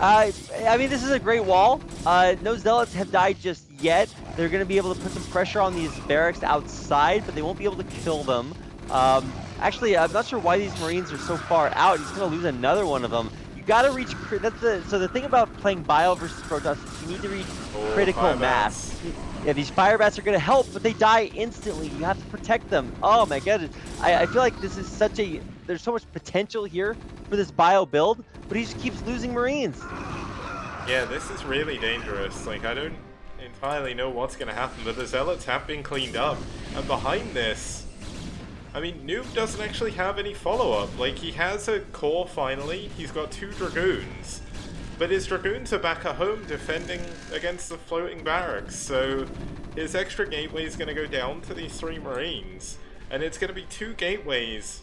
I mean, this is a great wall. No Zealots have died just yet. They're going to be able to put some pressure on these barracks outside, but they won't be able to kill them. Actually, I'm not sure why these Marines are so far out. He's going to lose another one of them. You got to reach... So the thing about playing Bio versus Protoss is you need to reach critical mass. Yeah, these Firebats are going to help, but they die instantly. You have to protect them. Oh my goodness. I feel like this is such a... There's so much potential here for this Bio build, but he just keeps losing Marines. Yeah, this is really dangerous. Like, I don't entirely know what's going to happen, but the Zealots have been cleaned up. And behind this, I mean, Noob doesn't actually have any follow-up. Like, he has a core finally, he's got 2 Dragoons, but his Dragoons are back at home defending against the floating barracks, so his extra gateway is going to go down to these 3 Marines, and it's going to be 2 gateways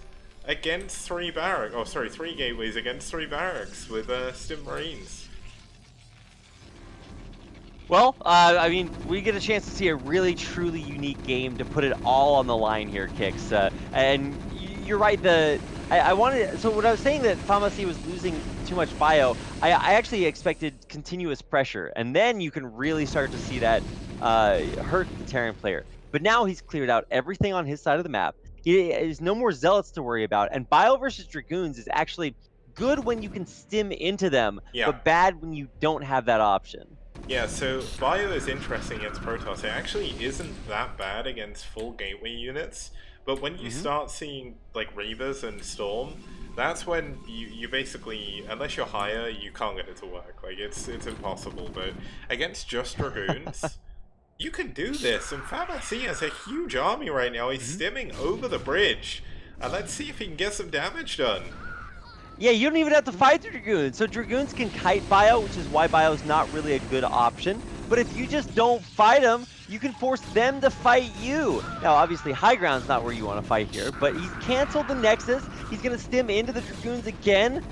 against 3 barracks. Oh, sorry, 3 gateways against 3 barracks with Stim Marines. Well, I mean, we get a chance to see a really, truly unique game to put it all on the line here, Kix. And you're right, I wanted... So when I was saying that FabSE was losing too much Bio, I actually expected continuous pressure, and then you can really start to see that hurt the Terran player. But now he's cleared out everything on his side of the map. There's no more Zealots to worry about, and Bio versus Dragoons is actually good when you can stim into them, but bad when you don't have that option. Yeah, so Bio is interesting against Protoss. It actually isn't that bad against full gateway units, but when you start seeing like Reavers and Storm, that's when you basically, unless you're higher, you can't get it to work. Like, it's impossible. But against just Dragoons, you can do this, and FabSE has a huge army right now. He's stimming over the bridge, and let's see if he can get some damage done. Yeah, you don't even have to fight the Dragoons. So Dragoons can kite Bio, which is why Bio is not really a good option. But if you just don't fight them, you can force them to fight you. Now, obviously, high ground's not where you want to fight here, but he's canceled the Nexus. He's going to stim into the Dragoons again.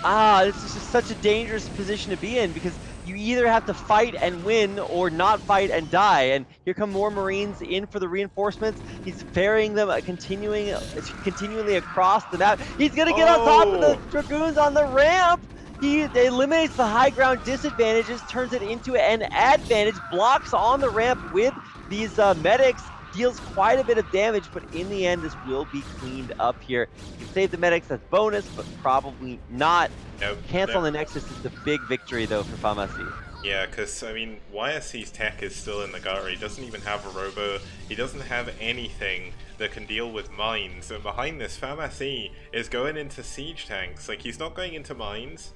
This is just such a dangerous position to be in, because you either have to fight and win or not fight and die. And here come more Marines in for the reinforcements. He's ferrying them continually across the map. He's going to get on top of the Dragoons on the ramp. He eliminates the high ground disadvantages, turns it into an advantage, blocks on the ramp with these medics, deals quite a bit of damage, but in the end, this will be cleaned up here. You can save the medics as bonus, but probably not. Nope. Cancel the Nexus is the big victory, though, for FabSE. Yeah, because, I mean, YSC's tech is still in the gutter. He doesn't even have a robo. He doesn't have anything that can deal with mines. And behind this, FabSE is going into siege tanks. Like, he's not going into mines.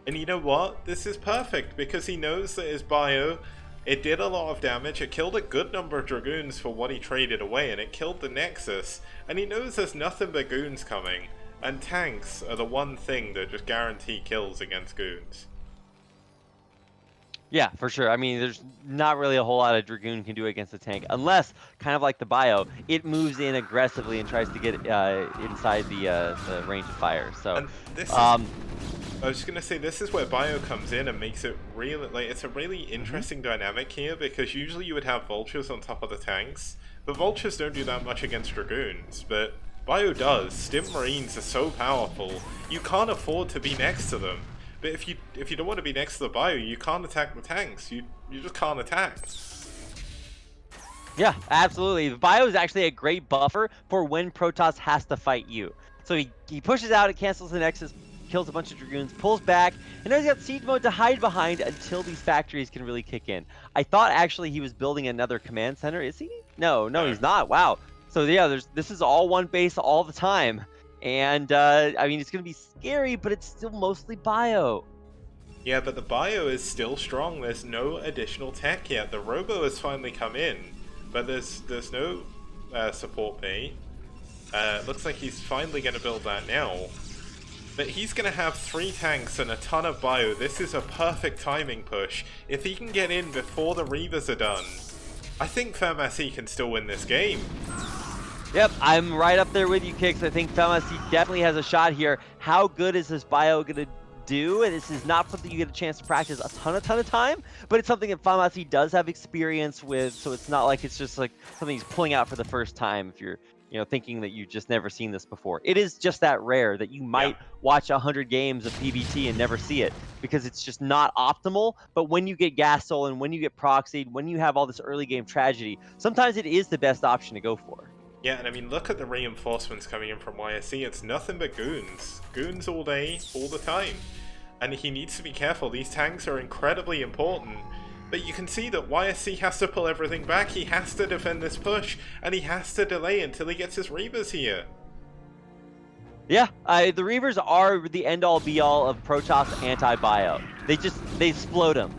And you know what? This is perfect, because he knows that his Bio, it did a lot of damage. It killed a good number of Dragoons for what he traded away, and it killed the Nexus. And he knows there's nothing but goons coming. And tanks are the one thing that just guarantee kills against goons. Yeah, for sure. I mean, there's not really a whole lot a Dragoon can do against a tank, unless, kind of like the Bio, it moves in aggressively and tries to get inside the range of fire. So, and this is, I was just gonna say, this is where Bio comes in and makes it really, like, it's a really interesting dynamic here, because usually you would have Vultures on top of the tanks, but Vultures don't do that much against Dragoons, but Bio does. Stim Marines are so powerful, you can't afford to be next to them. But if you don't want to be next to the bio, you can't attack the tanks. You just can't attack. Yeah, absolutely. The bio is actually a great buffer for when Protoss has to fight you. So he pushes out, it cancels the Nexus, kills a bunch of Dragoons, pulls back, and now he's got siege mode to hide behind until these factories can really kick in. I thought actually he was building another command center. Is he? No, he's not. Wow. So yeah, this is all one base all the time. And I mean, it's going to be scary, but it's still mostly bio. Yeah, but the bio is still strong. There's no additional tech yet. The Robo has finally come in, but there's no support bay. Looks like he's finally going to build that now. But he's going to have 3 tanks and a ton of bio. This is a perfect timing push. If he can get in before the Reavers are done, I think FAMASI can still win this game. Yep, I'm right up there with you, Kix. I think FAMASI definitely has a shot here. How good is this bio going to do? And this is not something you get a chance to practice a ton of time, but it's something that FAMASI does have experience with, so it's not like it's just like something he's pulling out for the first time if you're thinking that you've just never seen this before. It is just that rare that you might watch 100 games of PBT and never see it, because it's just not optimal. But when you get gas stolen, when you get proxied, when you have all this early game tragedy, sometimes it is the best option to go for. Yeah, and I mean, look at the reinforcements coming in from YSC. It's nothing but goons. Goons all day, all the time. And he needs to be careful. These tanks are incredibly important. But you can see that YSC has to pull everything back. He has to defend this push, and he has to delay until he gets his Reavers here. Yeah, the Reavers are the end-all be-all of Protoss anti-bio. They explode him.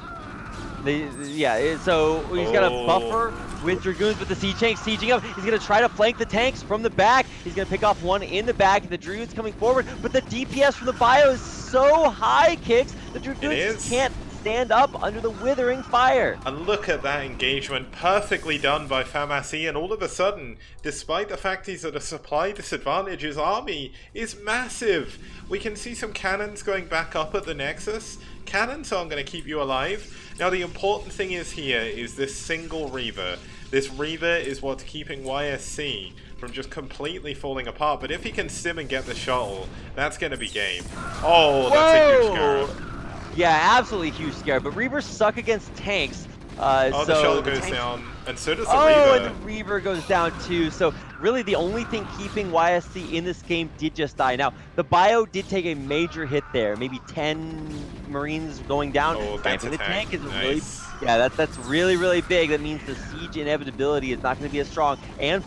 So he's got a buffer with Dragoons with the siege tanks sieging up. He's going to try to flank the tanks from the back. He's going to pick off one in the back, and the Dragoons coming forward. But the DPS from the bio is so high, Kix. The Dragoons can't stand up under the withering fire. And look at that engagement, perfectly done by FAMASI, and all of a sudden, despite the fact he's at a supply disadvantage, his army is massive. We can see some cannons going back up at the Nexus. Cannons aren't going to keep you alive. Now the important thing is here is this single Reaver. This Reaver is what's keeping YSC from just completely falling apart, but if he can sim and get the shuttle, that's going to be game. Oh, that's a huge scarab. Yeah, absolutely huge scare, but Reavers suck against tanks. The shuttle goes down, and so does the Reaver. Oh, and the Reaver goes down too. So really the only thing keeping YSC in this game did just die. Now, the bio did take a major hit there, maybe 10 Marines going down. Oh, that's the tank is nice. that's really big. That means the siege inevitability is not going to be as strong, and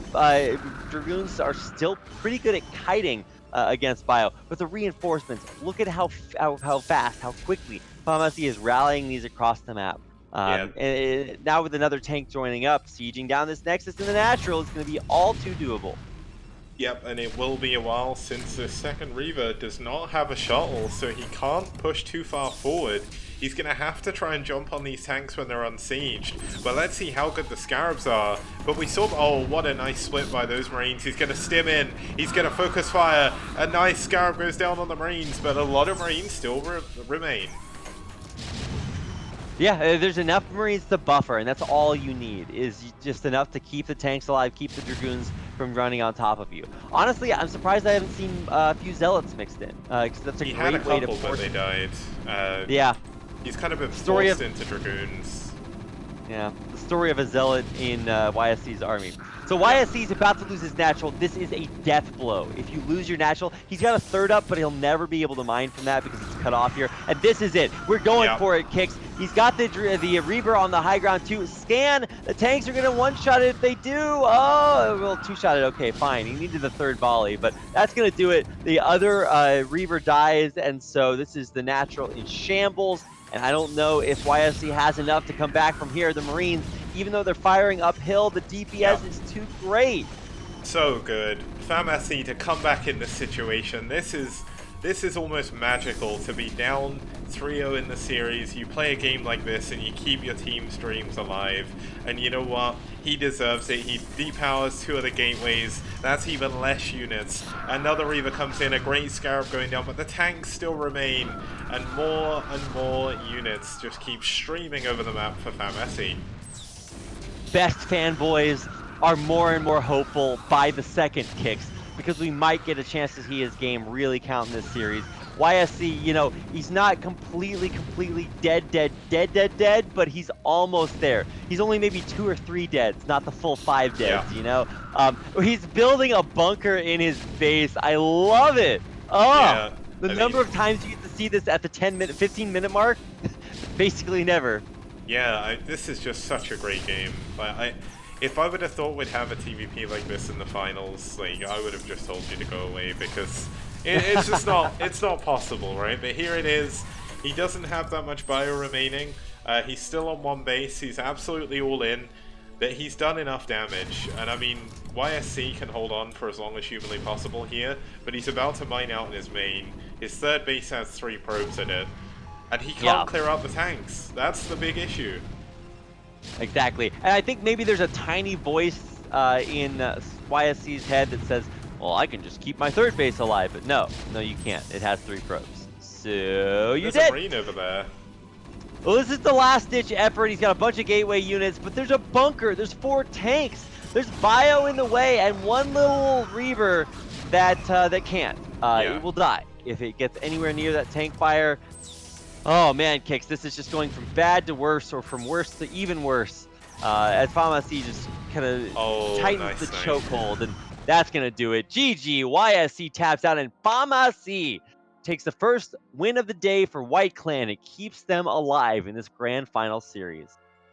Dragoons are still pretty good at kiting against bio. But the reinforcements, look at how fast, how quickly FAMASI is rallying these across the map. And now with another tank joining up, sieging down this Nexus in the natural is going to be all too doable. Yep, and it will be a while since the second Reaver does not have a shuttle, so he can't push too far forward. He's going to have to try and jump on these tanks when they're unsieged. But let's see how good the Scarabs are. But we saw, oh, what a nice split by those Marines. He's going to stim in. He's going to focus fire. A nice Scarab goes down on the Marines, but a lot of Marines still remain. Yeah, there's enough Marines to buffer, and that's all you need, is just enough to keep the tanks alive, keep the Dragoons from running on top of you. Honestly, I'm surprised I haven't seen a few Zealots mixed in, because that's a great way to force. But they died. Yeah. He's kind of been forced into Dragoons. Yeah, the story of a Zealot in YSC's army. So YSC is about to lose his natural. This is a death blow. If you lose your natural, he's got a third up, but he'll never be able to mine from that because it's cut off here. And this is it. We're going for it, Kix. He's got the Reaver on the high ground too. Scan. The tanks are going to one-shot it if they do. Oh, well, two-shot it. Okay, fine. He needed the third volley, but that's going to do it. The other Reaver dies, and so this is the natural in shambles. And I don't know if YSC has enough to come back from here. The Marines, even though they're firing uphill, the DPS is too great. So good. FAMASI to come back in this situation. This is almost magical to be down 3-0 in the series. You play a game like this and you keep your team's dreams alive. And you know what? He deserves it. He depowers 2 of the gateways. That's even less units. Another Reaver comes in, a great Scarab going down, but the tanks still remain. And more units just keep streaming over the map for FAMASI. Best fanboys are more and more hopeful by the second, Kix, because we might get a chance to see his game really count in this series. YSC, you know, he's not completely dead, but he's almost there. He's only maybe 2 or 3 deads, not the full 5 deads, Yeah. you know? He's building a bunker in his base. I love it. Oh, Yeah. the I number mean, of times you get to see this at the 10-minute, 15-minute mark, basically never. yeah, this is just such a great game. If I would have thought we'd have a TVP like this in the finals, like I would have just told you to go away because it's just it's not possible, right? But here it is. He doesn't have that much bio remaining. He's still on 1 base. He's absolutely all in. But he's done enough damage, and I mean, YSC can hold on for as long as humanly possible here, but he's about to mine out in his main. His 3rd base has 3 probes in it, and he can't clear out the tanks. That's the big issue. Exactly. And I think maybe there's a tiny voice in YSC's head that says, well, I can just keep my 3rd base alive. But no, you can't. It has 3 probes. So you There's did. a Marine over there. Well, this is the last-ditch effort. He's got a bunch of gateway units, but there's a bunker. There's 4 tanks. There's bio in the way, and 1 little Reaver that can't. It will die if it gets anywhere near that tank fire. Oh man, Kix, this is just going from bad to worse, or from worse to even worse. As Famasi just kind of tightens the chokehold, and that's gonna do it. GG, YSC taps out, and Famasi takes the first win of the day for White Clan. It keeps them alive in this grand final series.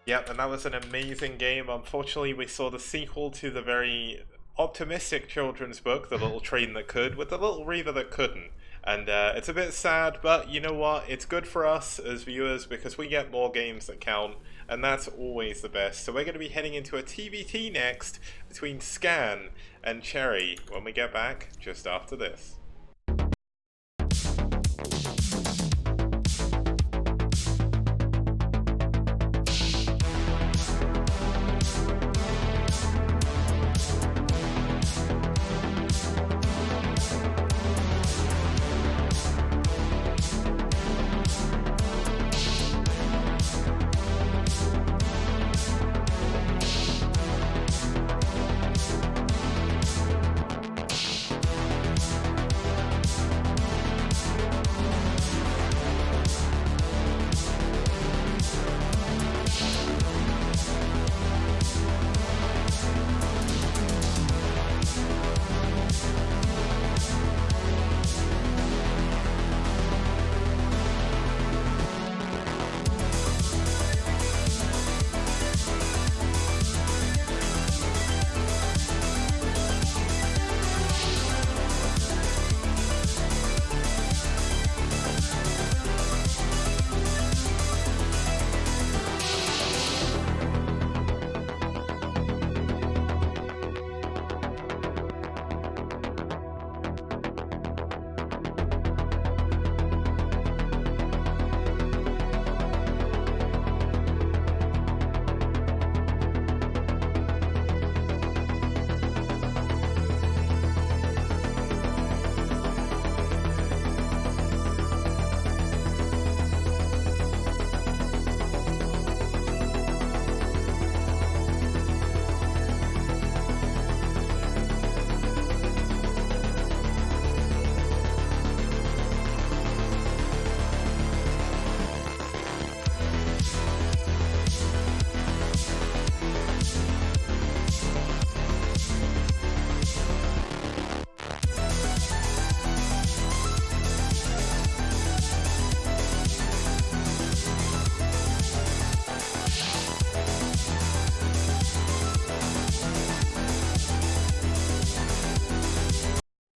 Yep, and that was an amazing game. Unfortunately, we saw the sequel to the very optimistic children's book, The Little Train That Could, with the little Reaver that couldn't. And it's a bit sad, but you know what? It's good for us as viewers because we get more games that count, and that's always the best. So we're going to be heading into a TVT next between Scan and Cherry when we get back just after this.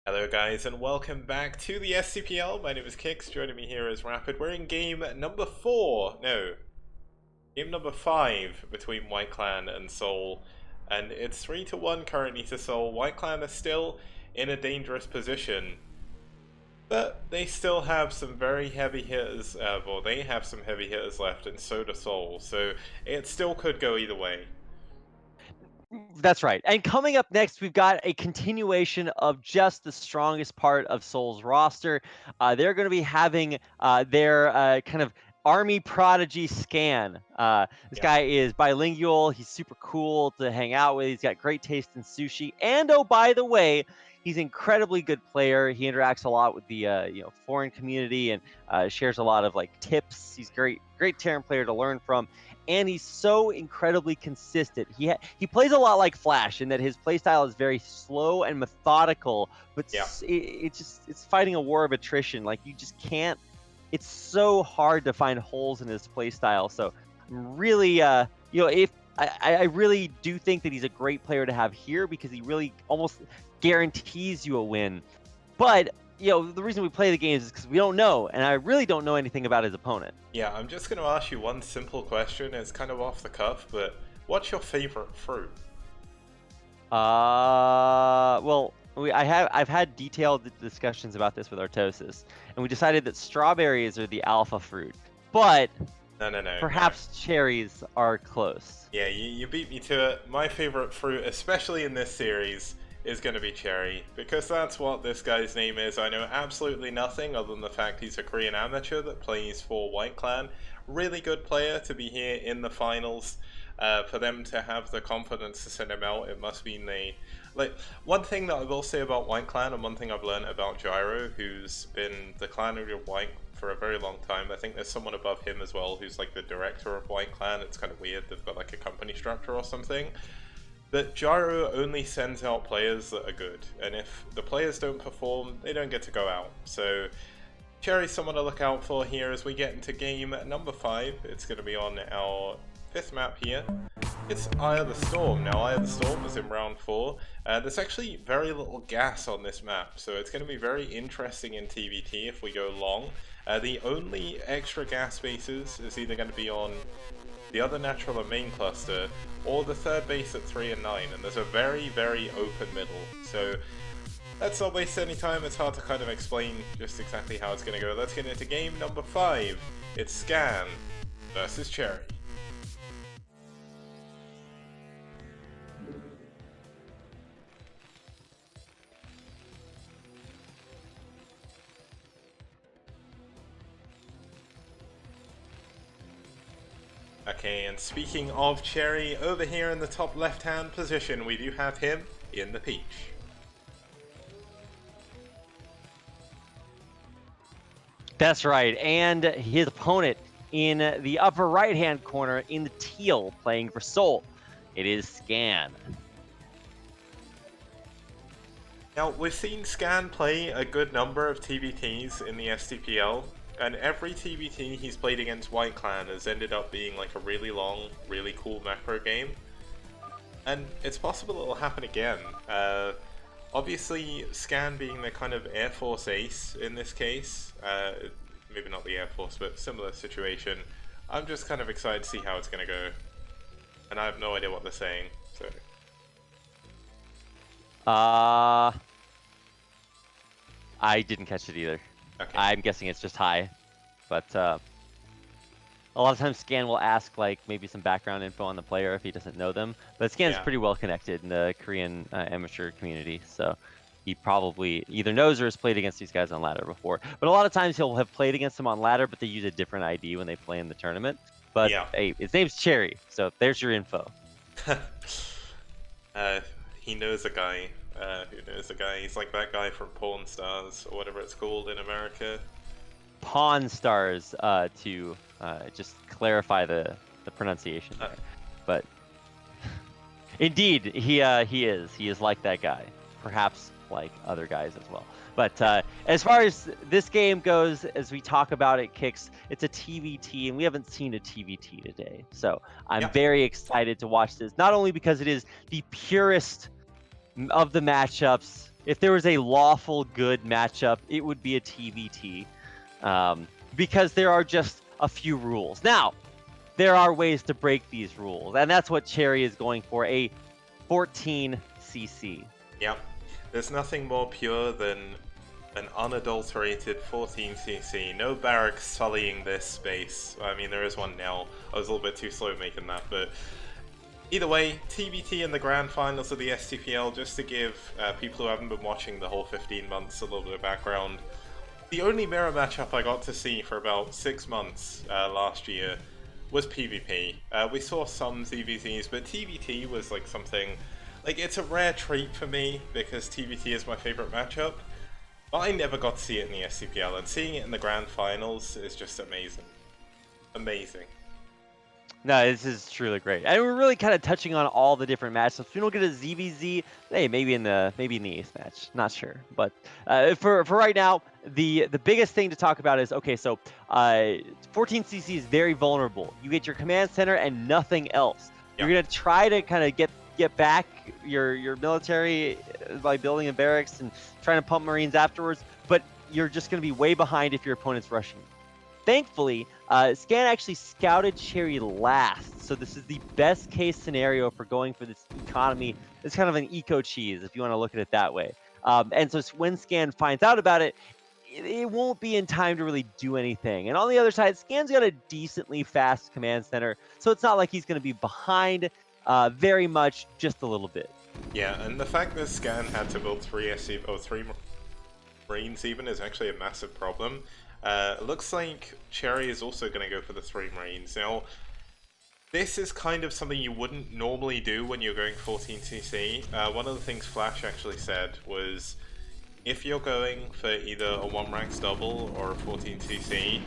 Hello guys and welcome back to the STPL. My name is Kix, joining me here is Rapid. We're in game number 5 between White Clan and Seoul, and it's 3-1 currently to Seoul. White Clan are still in a dangerous position, but they still have some very heavy hitters, they have some heavy hitters left, and so does Seoul, so it still could go either way. That's right. And coming up next, we've got a continuation of just the strongest part of Seoul's roster. They're going to be having their kind of army prodigy Scan. This guy is bilingual. He's super cool to hang out with. He's got great taste in sushi. And oh, by the way, He's an incredibly good player. He interacts a lot with the foreign community and shares a lot of like tips. He's great Terran player to learn from, and he's so incredibly consistent. He plays a lot like Flash in that his playstyle is very slow and methodical, but Yeah. it's fighting a war of attrition. Like you just can't. It's so hard to find holes in his playstyle. So I'm really if I really do think that he's a great player to have here because he really almost guarantees you a win. But the reason we play the games is because we don't know, and I really don't know anything about his opponent. Yeah, I'm just going to ask you one simple question. It's kind of off the cuff, but what's your favorite fruit? Well, I've had detailed discussions about this with Artosis, and we decided that strawberries are the alpha fruit, but No. perhaps cherries are close. Yeah, you beat me to it. My favorite fruit, especially in this series, is going to be cherry, because that's what this guy's name is. I know absolutely nothing other than the fact he's a Korean amateur that plays for White Clan. Really good player to be here in the finals. For them to have the confidence to send him out, it must mean they... Like, one thing that I will say about White Clan, and one thing I've learned about Gyro, who's been the clan leader of White for a very long time. I think there's someone above him as well who's like the director of White Clan. It's kind of weird, they've got like a company structure or something. That Gyro only sends out players that are good, and if the players don't perform, they don't get to go out. So Cherry's someone to look out for here as we get into game number 5. It's going to be on our 5th map here. It's Eye of the Storm. Now, Eye of the Storm was in round 4. There's actually very little gas on this map, so it's going to be very interesting in TVT if we go long. The only extra gas bases is either going to be on the other natural and main cluster, or the third base at 3 and 9, and there's a very, very open middle. So let's not waste any time. It's hard to kind of explain just exactly how it's going to go. Let's get into game number 5. It's Scan versus Cherry. Okay, and speaking of Cherry, over here in the top left-hand position, we do have him in the peach. That's right, and his opponent in the upper right-hand corner in the teal, playing for Seoul. It is Scan. Now, we've seen Scan play a good number of TBTs in the STPL, and every TBT he's played against White Clan has ended up being like a really long, really cool macro game. And it's possible it'll happen again. Obviously, Scan being the kind of Air Force ace in this case, maybe not the Air Force, but similar situation. I'm just kind of excited to see how it's going to go. And I have no idea what they're saying, so... I didn't catch it either. Okay. I'm guessing it's just high, but a lot of times Scan will ask like maybe some background info on the player if he doesn't know them. But Scan's pretty well connected in the Korean amateur community, so he probably either knows or has played against these guys on ladder before. But a lot of times he'll have played against them on ladder, but they use a different ID when they play in the tournament. But hey, his name's Cherry, so there's your info. He knows a guy. Who knows a guy? He's like that guy from Pawn Stars, or whatever it's called in America. Pawn Stars, to just clarify the pronunciation there. But indeed, he is. He is like that guy. Perhaps like other guys as well. But as far as this game goes, as we talk about it, Kicks, it's a TVT, and we haven't seen a TVT today. So I'm very excited to watch this, not only because it is the purest of the matchups. If there was a lawful good matchup, it would be a TVT, because there are just a few rules. Now, there are ways to break these rules, and that's what Cherry is going for, a 14 CC. Yep. There's nothing more pure than an unadulterated 14 CC. No barracks sullying this space. I mean, there is one now. I was a little bit too slow making that, but either way, TBT in the grand finals of the STPL, just to give people who haven't been watching the whole 15 months a little bit of background. The only mirror matchup I got to see for about 6 months last year was PvP. We saw some TVTs, but TBT was like something Like, it's a rare treat for me because TVT is my favorite matchup, but I never got to see it in the STPL, and seeing it in the grand finals is just amazing. Amazing. No, this is truly great. And we're really kind of touching on all the different matchups. We don't get a ZVZ. Hey, maybe in the eighth match. Not sure. But for right now, the biggest thing to talk about is, okay, so 14cc is very vulnerable. You get your command center and nothing else. You're Yeah. gonna try to kind of get back your military by building a barracks and trying to pump Marines afterwards, but you're just gonna be way behind if your opponent's rushing. Thankfully, Scan actually scouted Cherry last, so this is the best case scenario for going for this economy. It's kind of an eco cheese, if you want to look at it that way. And so when Scan finds out about it, it won't be in time to really do anything. And on the other side, Scan's got a decently fast command center, so it's not like he's going to be behind very much, just a little bit. Yeah, and the fact that Scan had to build 3 Marines even is actually a massive problem. It looks like Cherry is also going to go for the 3 Marines. Now, this is kind of something you wouldn't normally do when you're going 14cc. One of the things Flash actually said was, if you're going for either a 1-ranks double or a 14cc,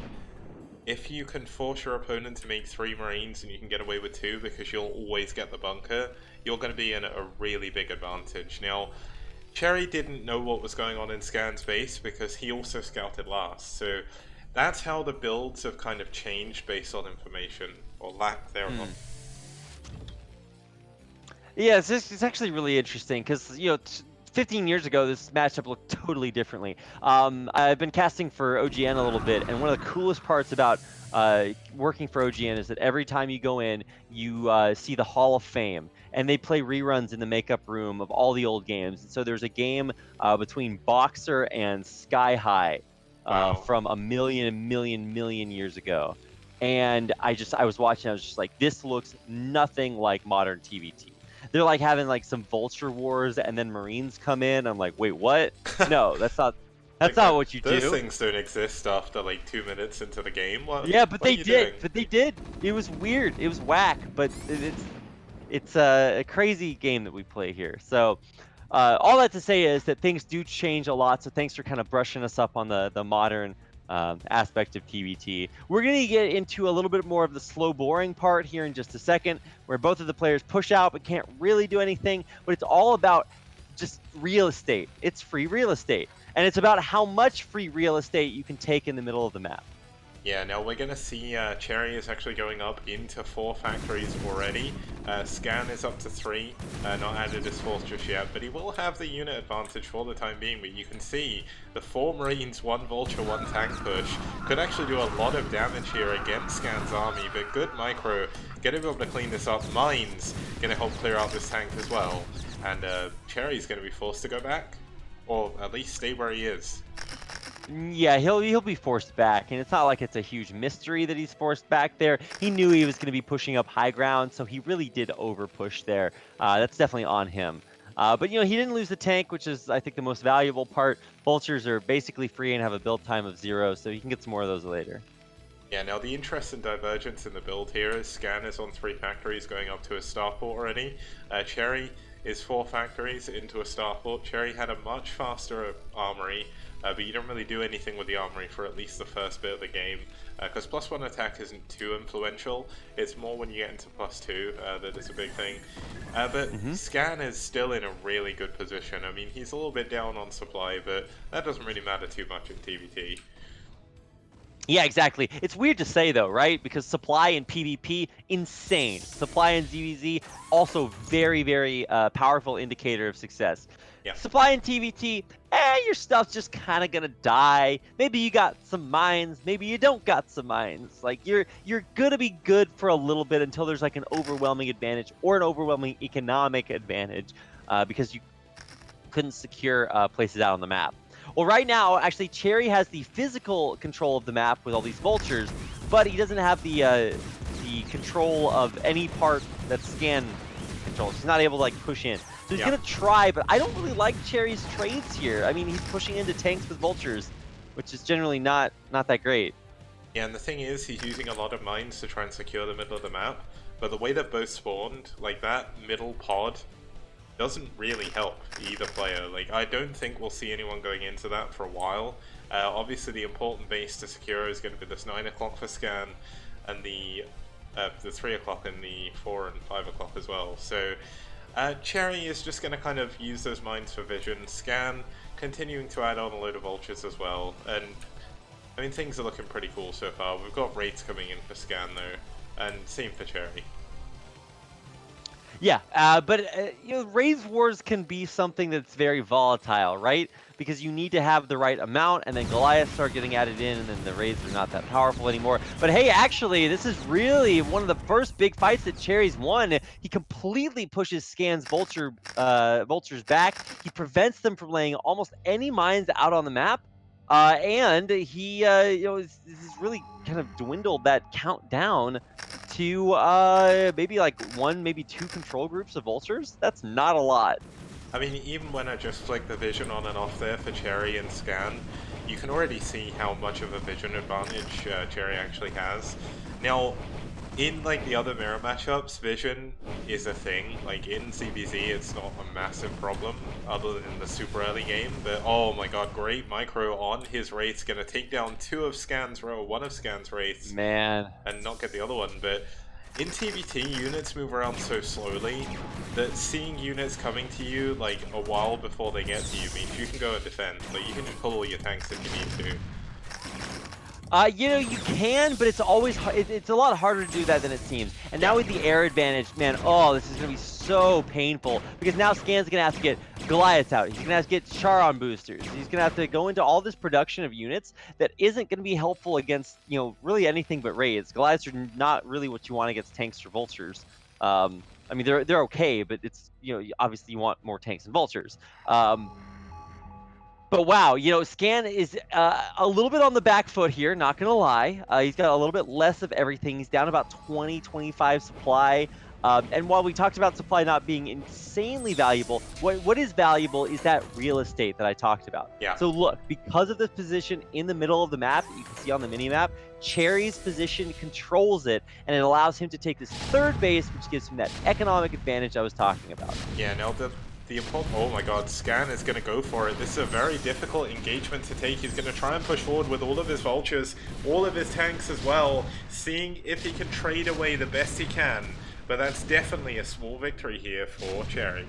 if you can force your opponent to make 3 Marines and you can get away with 2 because you'll always get the bunker, you're going to be in a really big advantage. Now, Cherry didn't know what was going on in Scan's base because he also scouted last, so that's how the builds have kind of changed based on information, or lack thereof. Yeah, it's actually really interesting because, 15 years ago, this matchup looked totally differently. I've been casting for OGN a little bit, and one of the coolest parts about working for OGN is that every time you go in, you see the Hall of Fame, and they play reruns in the makeup room of all the old games. And so there's a game between Boxer and Sky High from a million years ago. And I was watching, I was just like, this looks nothing like modern TVT. They're like having like some Vulture Wars and then Marines come in. I'm like, wait, what? No, that's not what you do. Those things don't exist after like 2 minutes into the game. Yeah, but they did. Doing? But they did. It was weird. It was whack, but it's a crazy game that we play here. So all that to say is that things do change a lot. So thanks for kind of brushing us up on the modern aspect of TVT. We're going to get into a little bit more of the slow, boring part here in just a second, where both of the players push out but can't really do anything. But it's all about just real estate. It's free real estate. And it's about how much free real estate you can take in the middle of the map. Yeah, now we're going to see Cherry is actually going up into 4 factories already. Scan is up to 3, not added his 4th just yet, but he will have the unit advantage for the time being. But you can see the 4 Marines, 1 Vulture, 1 tank push could actually do a lot of damage here against Scan's army, but good micro, gonna be able to clean this up. Mines gonna help clear out this tank as well, and Cherry's gonna be forced to go back, or at least stay where he is. Yeah, he'll be forced back, and it's not like it's a huge mystery that he's forced back there. He knew he was going to be pushing up high ground, so he really did over push there. That's definitely on him. But he didn't lose the tank, which is, I think, the most valuable part. Vultures are basically free and have a build time of 0, so you can get some more of those later. Yeah, now the interest and divergence in the build here is Scan is on 3 factories going up to a starport already. Cherry is 4 factories into a starport. Cherry had a much faster armory, but you don't really do anything with the armory for at least the first bit of the game, because +1 attack isn't too influential. It's more when you get into +2 that is a big thing. But Scan is still in a really good position. I mean, he's a little bit down on supply, but that doesn't really matter too much in TVT. Yeah, exactly. It's weird to say, though, right? Because supply in PvP, insane. Supply in ZVZ, also very, very powerful indicator of success. Yeah. Supply in TVT, your stuff's just kind of gonna die. Maybe you got some mines, maybe you don't got some mines. Like, you're gonna be good for a little bit until there's like an overwhelming advantage or an overwhelming economic advantage because you couldn't secure places out on the map. Well, right now, actually, Cherry has the physical control of the map with all these vultures, but he doesn't have the control of any part that Scan controls. He's not able to like push in. So he's gonna try, but I don't really like Cherry's trades here. I mean, he's pushing into tanks with vultures, which is generally not that great. Yeah, and the thing is, he's using a lot of mines to try and secure the middle of the map, but the way they're both spawned, like that middle pod doesn't really help either player. Like, I don't think we'll see anyone going into that for a while. Obviously, the important base to secure is going to be this 9 o'clock for Scan, and the 3 o'clock and the 4 and 5 o'clock as well. So, Cherry is just going to kind of use those mines for vision. Scan, continuing to add on a load of vultures as well. And, I mean, things are looking pretty cool so far. We've got raids coming in for Scan, though, and same for Cherry. Yeah, but you know, raise wars can be something that's very volatile, right? Because you need to have the right amount, and then Goliaths start getting added in, and then the raids are not that powerful anymore. But hey, actually, this is really one of the first big fights that Cherry's won. He completely pushes Scan's vultures back. He prevents them from laying almost any mines out on the map. And he, you know, he's really kind of dwindled that count down to maybe like one, maybe two control groups of vultures. That's not a lot. I mean, even when I just flick the vision on and off there for Cherry and Scan, you can already see how much of a vision advantage Cherry actually has. Now, in like the other mirror matchups, vision is a thing. Like in CBZ, it's not a massive problem other than the super early game. But oh my god, great micro on his wraiths, gonna take down one of Scan's wraiths, Man. and not get the other one. But in TVT, units move around so slowly that seeing units coming to you like a while before they get to you means you can go and defend. Like you can just pull all your tanks if you need to. You know, you can, but it's always it's a lot harder to do that than it seems. And now with the air advantage, man, oh, this is gonna be so painful because now Scan's gonna have to get Goliaths out. He's gonna have to get Charon boosters. He's gonna have to go into all this production of units that isn't gonna be helpful against, you know, really anything but raids. Goliaths are not really what you want against tanks or vultures. I mean, they're okay, but it's, you know, obviously you want more tanks and vultures. But wow, you know, Scan is a little bit on the back foot here, not going to lie. He's got a little bit less of everything. He's down about 20, 25 supply. And while we talked about supply not being insanely valuable, what is valuable is that real estate that I talked about. Yeah. So look, because of this position in the middle of the map, you can see on the mini-map, Cherry's position controls it, and it allows him to take this third base, which gives him that economic advantage I was talking about. Yeah, no, the important... Oh my god, Scan is going to go for it. This is a very difficult engagement to take. He's going to try and push forward with all of his vultures, all of his tanks as well, seeing if he can trade away the best he can. But that's definitely a small victory here for Cherry.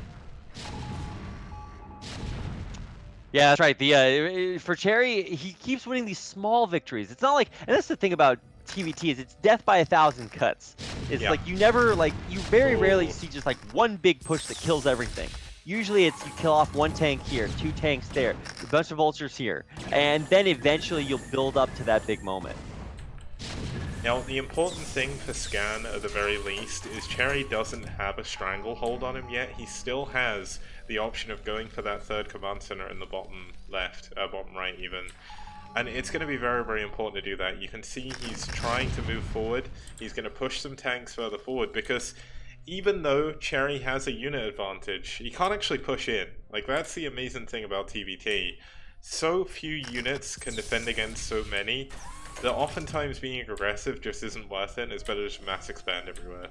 Yeah, that's right. The for Cherry, he keeps winning these small victories. It's not like, and that's the thing about TVT is it's death by 1,000 cuts. It's like you very rarely see just like one big push that kills everything. Usually it's you kill off one tank here, two tanks there, a bunch of vultures here, and then eventually you'll build up to that big moment. Now, the important thing for Scan, at the very least, is Cherry doesn't have a stranglehold on him yet. He still has the option of going for that third command center in the bottom left, bottom right even. And it's going to be very, very important to do that. You can see he's trying to move forward. He's going to push some tanks further forward because even though Cherry has a unit advantage, he can't actually push in. Like, that's the amazing thing about TVT. So few units can defend against so many that oftentimes being aggressive just isn't worth it. It's better to just mass expand everywhere.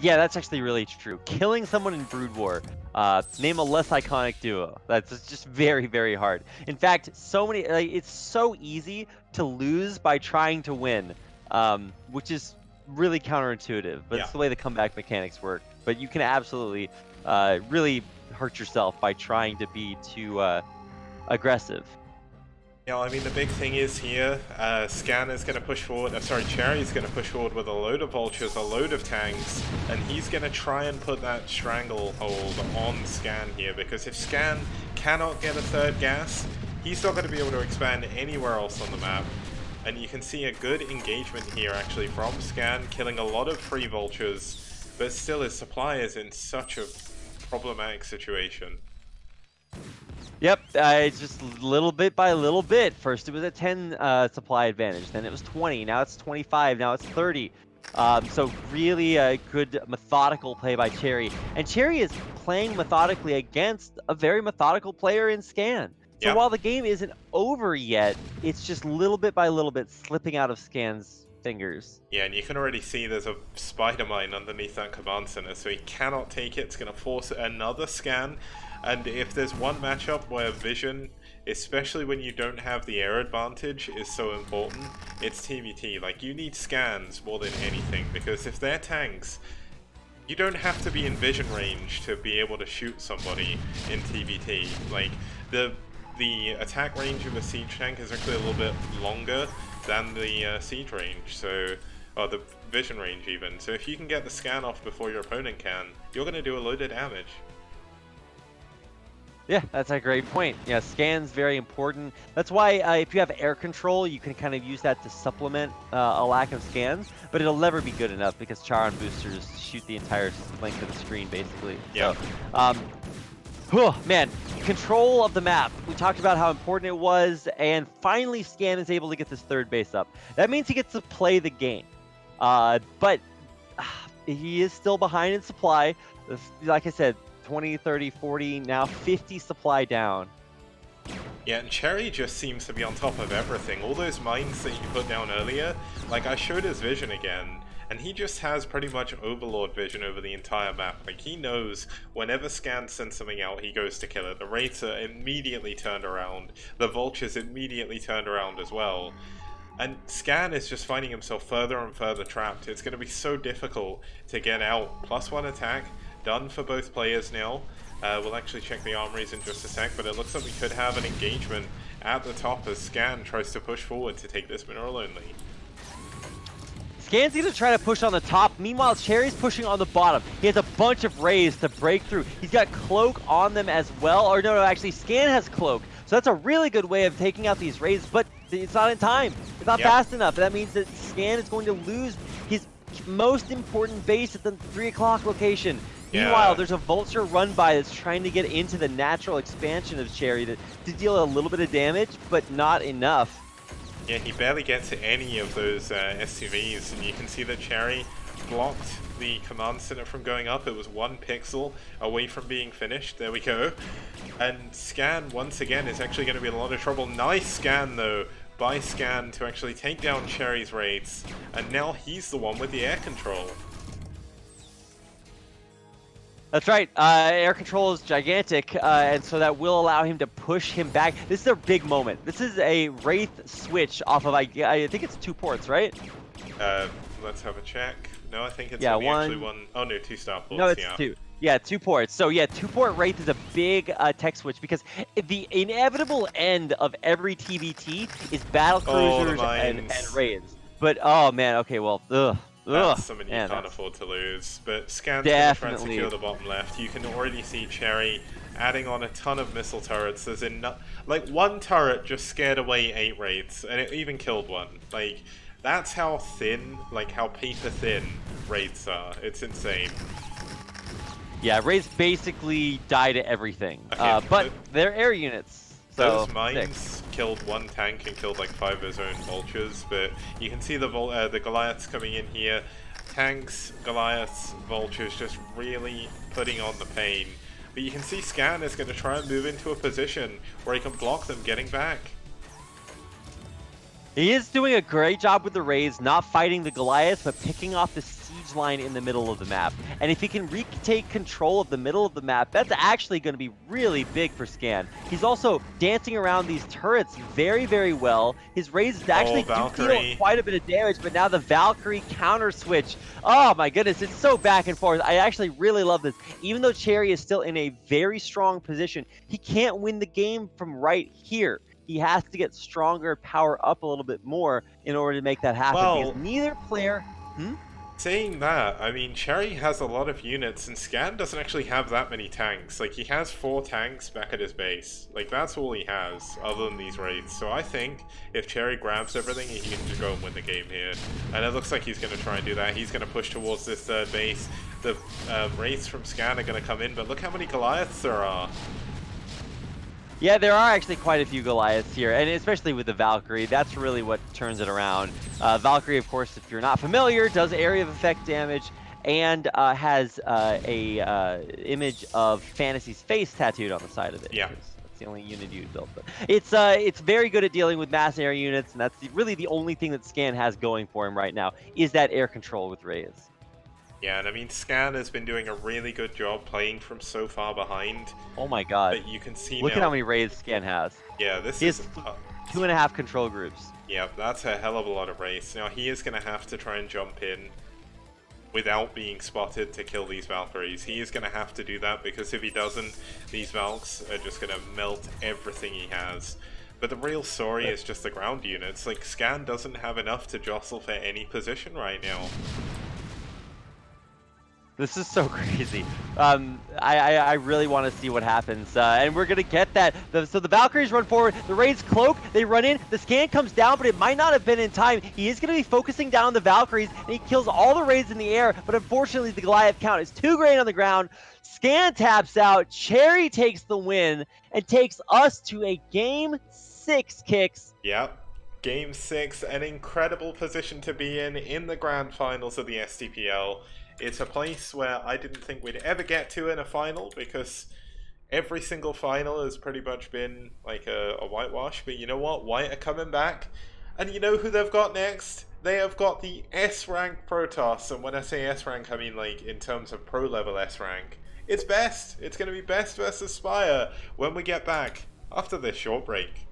Yeah, that's actually really true. Killing someone in Brood War, name a less iconic duo. That's just very, very hard. In fact, it's so easy to lose by trying to win, which is really counterintuitive, but it's the way the comeback mechanics work. But you can absolutely really hurt yourself by trying to be too aggressive. Yeah, I mean, the big thing is here, Scan is going to push forward, Cherry is going to push forward with a load of vultures, a load of tanks, and he's going to try and put that stranglehold on Scan here, because if Scan cannot get a third gas, he's not going to be able to expand anywhere else on the map. And you can see a good engagement here, actually, from Scan, killing a lot of free vultures, but still his supply is in such a problematic situation. Yep, it's just little bit by little bit. First it was a 10 supply advantage, then it was 20, now it's 25, now it's 30. So really a good methodical play by Cherry. And Cherry is playing methodically against a very methodical player in Scan. So while the game isn't over yet, it's just little bit by little bit slipping out of Scan's fingers. Yeah, and you can already see there's a spider mine underneath that command center, so he cannot take it. It's going to force another scan. And if there's one matchup where vision, especially when you don't have the air advantage, is so important, it's TVT. Like, you need scans more than anything, because if they're tanks, you don't have to be in vision range to be able to shoot somebody in TVT. Like, the attack range of a siege tank is actually a little bit longer than the siege range, so, or the vision range even. So if you can get the scan off before your opponent can, you're going to do a load of damage. Yeah, that's a great point. Yeah, scan's very important. That's why if you have air control, you can kind of use that to supplement a lack of scans, but it'll never be good enough because Charon boosters shoot the entire length of the screen, basically. Yeah. So, man, control of the map. We talked about how important it was, and finally Scan is able to get this third base up. That means he gets to play the game. But he is still behind in supply. Like I said, 20, 30, 40, now 50 supply down. Yeah, and Cherry just seems to be on top of everything. All those mines that you put down earlier, like I showed his vision again, and he just has pretty much overlord vision over the entire map. Like, he knows whenever Scan sends something out, he goes to kill it. The Wraiths are immediately turned around. The Vultures immediately turned around as well. And Scan is just finding himself further and further trapped. It's going to be so difficult to get out. +1 attack, done for both players now. We'll actually check the armories in just a sec, but it looks like we could have an engagement at the top as Scan tries to push forward to take this mineral only. Scan's going to try to push on the top. Meanwhile, Cherry's pushing on the bottom. He has a bunch of rays to break through. He's got Cloak on them as well. Or no, actually, Scan has Cloak. So that's a really good way of taking out these rays, but it's not in time. It's not fast enough. That means that Scan is going to lose his most important base at the 3 o'clock location. Yeah. Meanwhile, there's a Vulture run by that's trying to get into the natural expansion of Cherry to deal a little bit of damage, but not enough. Yeah, he barely gets to any of those SCVs, and you can see that Cherry blocked the command center from going up. It was 1 pixel away from being finished. There we go. And Scan, once again, is actually going to be in a lot of trouble. Nice scan, though, by Scan to actually take down Cherry's raids, and now he's the one with the air control. That's right. Air control is gigantic, and so that will allow him to push him back. This is a big moment. This is a Wraith switch off of, I think it's 2 ports, right? Let's have a check. No, I think it's Yeah, only one. actually one. Oh no, 2 star ports. No, it's yeah. 2. Yeah, 2 ports. So yeah, 2-port Wraith is a big tech switch because the inevitable end of every TVT is battle cruisers and raids. But oh man, okay, well, That's something you can't afford to lose. But Scan's going to try and secure the bottom left. You can already see Cherry adding on a ton of missile turrets. There's like 1 turret just scared away 8 raids, and it even killed 1. Like, that's how thin, like how paper thin raids are. It's insane. Yeah, raids basically die to everything. Okay, but they're air units. So those mines killed 1 tank and killed like 5 of his own Vultures, but you can see the Goliaths coming in here. Tanks, Goliaths, Vultures just really putting on the pain. But you can see Scan is going to try and move into a position where he can block them getting back. He is doing a great job with the raids, not fighting the Goliaths, but picking off the siege line in the middle of the map. And if he can retake control of the middle of the map, that's actually going to be really big for Scan. He's also dancing around these turrets very, very well. His raids actually do deal quite a bit of damage, but now the Valkyrie counter switch. Oh my goodness, it's so back and forth. I actually really love this. Even though Cherry is still in a very strong position, he can't win the game from right here. He has to get stronger, power up a little bit more in order to make that happen. Well, because neither player... Saying that, I mean, Cherry has a lot of units, and Scan doesn't actually have that many tanks. Like, he has 4 tanks back at his base. Like, that's all he has, other than these raids. So I think if Cherry grabs everything, he can just go and win the game here. And it looks like he's going to try and do that. He's going to push towards this 3rd base. The raids from Scan are going to come in, but look how many Goliaths there are. Yeah, there are actually quite a few Goliaths here, and especially with the Valkyrie, that's really what turns it around. Valkyrie, of course, if you're not familiar, does area of effect damage and has a image of Fantasy's face tattooed on the side of it. Yeah. That's the only unit you built. But it's very good at dealing with mass air units, and that's really the only thing that Scan has going for him right now is that air control with Rays. Yeah, and I mean, Scan has been doing a really good job playing from so far behind. Oh my god. But you can see Look now... at how many Rays Scan has. Yeah, this He is... has 2.5 control groups. Yeah, that's a hell of a lot of Rays. Now, he is going to have to try and jump in without being spotted to kill these Valkyries. He is going to have to do that, because if he doesn't, these Valks are just going to melt everything he has. But the real story is just the ground units. Like, Scan doesn't have enough to jostle for any position right now. This is so crazy. I really want to see what happens, and we're gonna get that. So the Valkyries run forward, the Rays cloak, they run in, the Scan comes down, but it might not have been in time. He is gonna be focusing down on the Valkyries, and he kills all the Rays in the air, but unfortunately the Goliath count is too great on the ground. Scan taps out, Cherry takes the win, and takes us to a Game 6, Kicks. Yep. Game 6, an incredible position to be in the grand finals of the STPL. It's a place where I didn't think we'd ever get to in a final, because every single final has pretty much been like a whitewash. But you know what? White are coming back. And you know who they've got next? They have got the S-rank Protoss. And when I say S-rank, I mean like in terms of pro-level S-rank. It's best. It's going to be best versus Spire when we get back after this short break.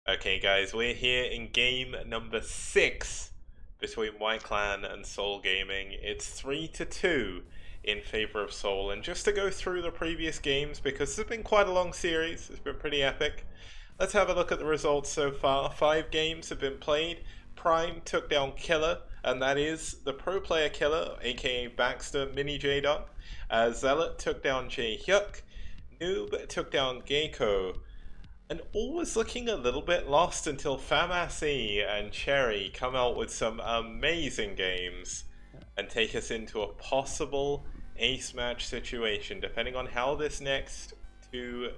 Okay guys, we're here in game number 6 between White Clan and Soul Gaming. It's 3-2 in favor of Soul, and just to go through the previous games, because it's been quite a long series, it's been pretty epic, let's have a look at the results so far. 5 games have been played. Prime took down Killer, and that is the pro player Killer, aka Baxter Mini J-Dot. Zealot took down J-Hyuk. Noob took down Gecko. And all was looking a little bit lost until Famasi and Cherry come out with some amazing games and take us into a possible ace match situation, depending on how this next 2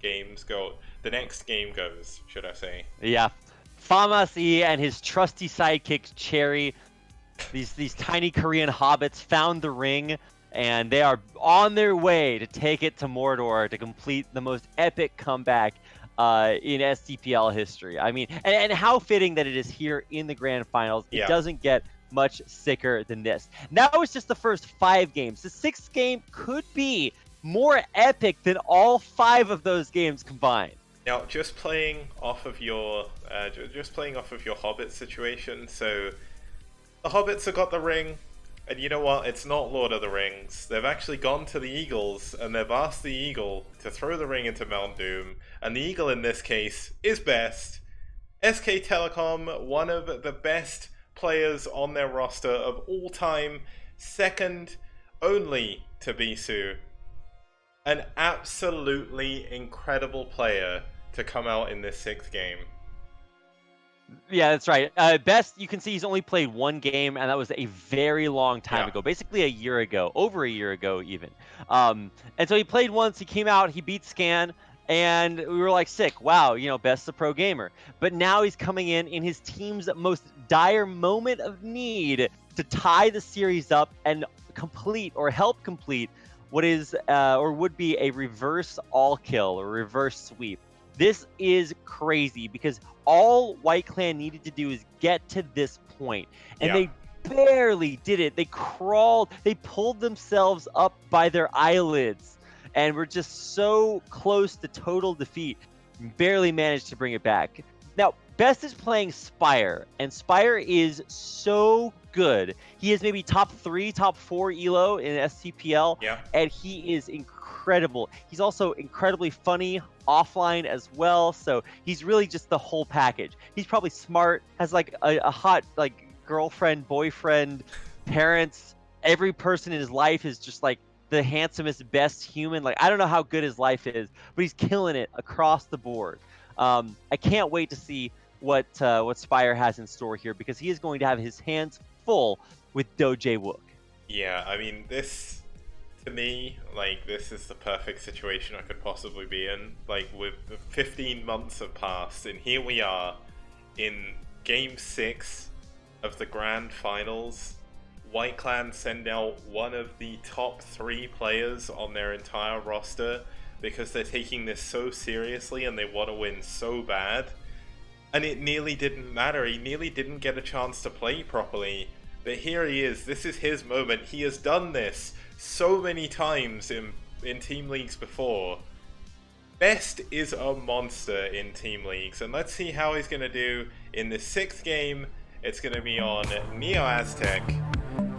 games go. The next game goes, should I say. Yeah. Famasi and his trusty sidekick Cherry, these tiny Korean hobbits, found the ring and they are on their way to take it to Mordor to complete the most epic comeback in STPL history. I mean, and how fitting that it is here in the grand finals. It doesn't get much sicker than this. And that was just the first 5 games. The 6th game could be more epic than all 5 of those games combined. Now, just playing off of your Hobbit situation. So, the Hobbits have got the ring, and you know what? It's not Lord of the Rings. They've actually gone to the Eagles, and they've asked the Eagle to throw the ring into Mount Doom, and the Eagle in this case is best. SK Telecom, one of the best players on their roster of all time, second only to Bisu. An absolutely incredible player to come out in this 6th game. Yeah, that's right. Best, you can see he's only played 1 game, and that was a very long time ago, basically a year ago, over a year ago even. And so he played once, he came out, he beat Scan, and we were like, sick, wow, you know, Best's a pro gamer. But now he's coming in his team's most dire moment of need to tie the series up and complete, or help complete, what is, or would be a reverse all kill, or reverse sweep. This is crazy because all White Clan needed to do is get to this point, and they barely did it. They crawled, they pulled themselves up by their eyelids, and were just so close to total defeat. Barely managed to bring it back. Now, Best is playing Spire, and Spire is so good. He is maybe top 3, top 4 elo in STPL, and he is incredible. He's also incredibly funny offline as well, so he's really just the whole package. He's probably smart, has like a hot like girlfriend, boyfriend, parents. Every person in his life is just like the handsomest, best human. Like, I don't know how good his life is, but he's killing it across the board. I can't wait to see what Spire has in store here, because he is going to have his hands full with Doje Wook. Yeah, I mean, this, to me, like, this is the perfect situation I could possibly be in. Like, with 15 months have passed, and here we are in Game 6 of the Grand Finals. White Clan send out one of the top 3 players on their entire roster because they're taking this so seriously and they want to win so bad. And it nearly didn't matter. He nearly didn't get a chance to play properly. But here he is. This is his moment. He has done this so many times in team leagues before. Best is a monster in team leagues, and let's see how he's going to do in the 6th game. It's going to be on Neo Aztec,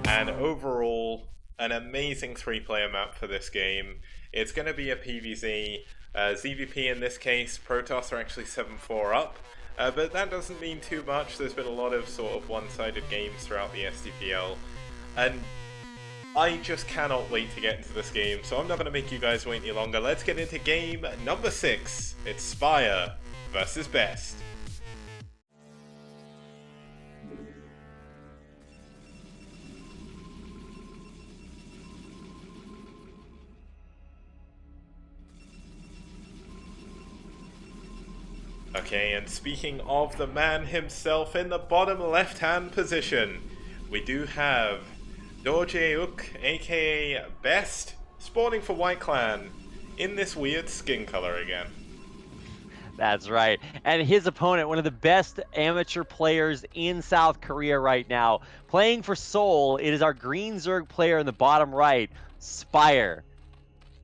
and overall, an amazing 3-player map for this game. It's going to be a PvZ. ZVP in this case, Protoss are actually 7-4 up. But that doesn't mean too much. There's been a lot of sort of one-sided games throughout the STPL, and I just cannot wait to get into this game, so I'm not going to make you guys wait any longer. Let's get into game number 6. It's Spire versus Best. Okay, and speaking of the man himself, in the bottom left-hand position, we do have Doje Wook, aka Best, spawning for White Clan in this weird skin color again. That's right. And his opponent, one of the best amateur players in South Korea right now, playing for Seoul, it is our Green Zerg player in the bottom right, Spire.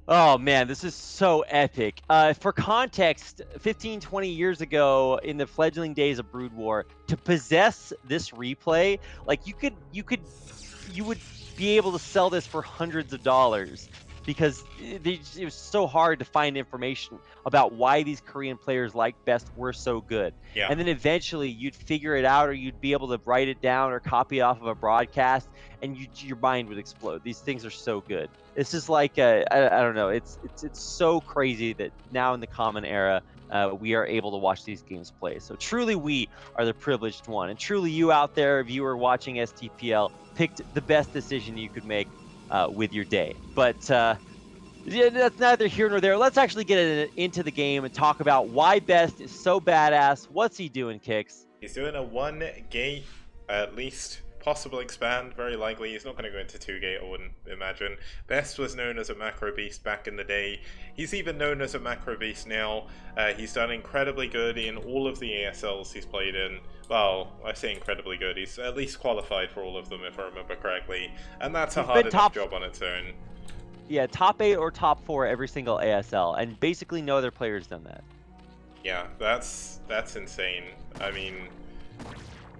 Oh man, this is so epic. For context, 15, 20 years ago, in the fledgling days of Brood War, to possess this replay, like you would be able to sell this for hundreds of dollars, because it was so hard to find information about why these Korean players like Best were so good. Yeah. And then eventually you'd figure it out, or you'd be able to write it down or copy it off of a broadcast, and your mind would explode. These things are so good. This is like, I don't know, it's so crazy that now in the common era, we are able to watch these games play. So truly we are the privileged one. And truly you out there, viewer watching STPL, picked the best decision you could make with your day. But yeah, that's neither here nor there. Let's actually get into the game and talk about why Best is so badass. What's he doing, Kix? He's doing a 1-gate, at least possible expand, very likely. He's not going to go into 2-gate, I wouldn't imagine. Best was known as a macro beast back in the day. He's even known as a macro beast now. He's done incredibly good in all of the ASLs he's played in. Well, I say incredibly good. He's at least qualified for all of them, if I remember correctly. And that's a hard enough job on its own. Yeah, top 8 or top 4 every single ASL, and basically no other player's done that. Yeah, that's insane. I mean,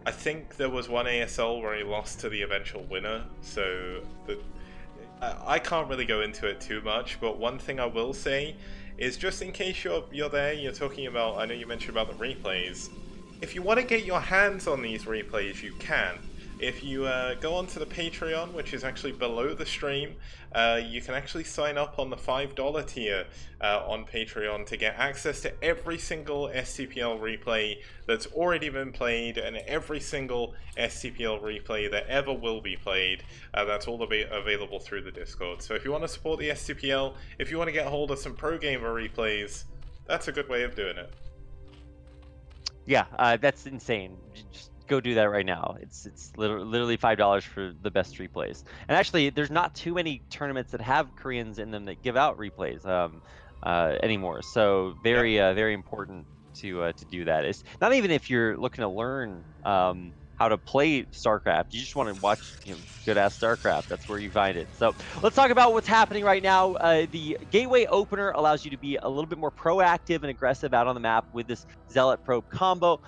I think there was one ASL where he lost to the eventual winner, so I can't really go into it too much, but one thing I will say is, just in case you're there, you're talking about, I know you mentioned about the replays. If you want to get your hands on these replays, you can. If you go onto the Patreon, which is actually below the stream, you can actually sign up on the $5 tier on Patreon to get access to every single STPL replay that's already been played and every single STPL replay that ever will be played. That's all available through the Discord. So if you want to support the STPL, if you want to get hold of some pro gamer replays, that's a good way of doing it. Yeah, that's insane. Just go do that right now. It's literally $5 for the best replays. And actually, there's not too many tournaments that have Koreans in them that give out replays anymore. So very important to do that. It's not even if you're looking to learn how to play StarCraft. You just want to watch good ass StarCraft. That's where you find it. So let's talk about what's happening right now. The Gateway Opener allows you to be a little bit more proactive and aggressive out on the map with this Zealot Probe combo.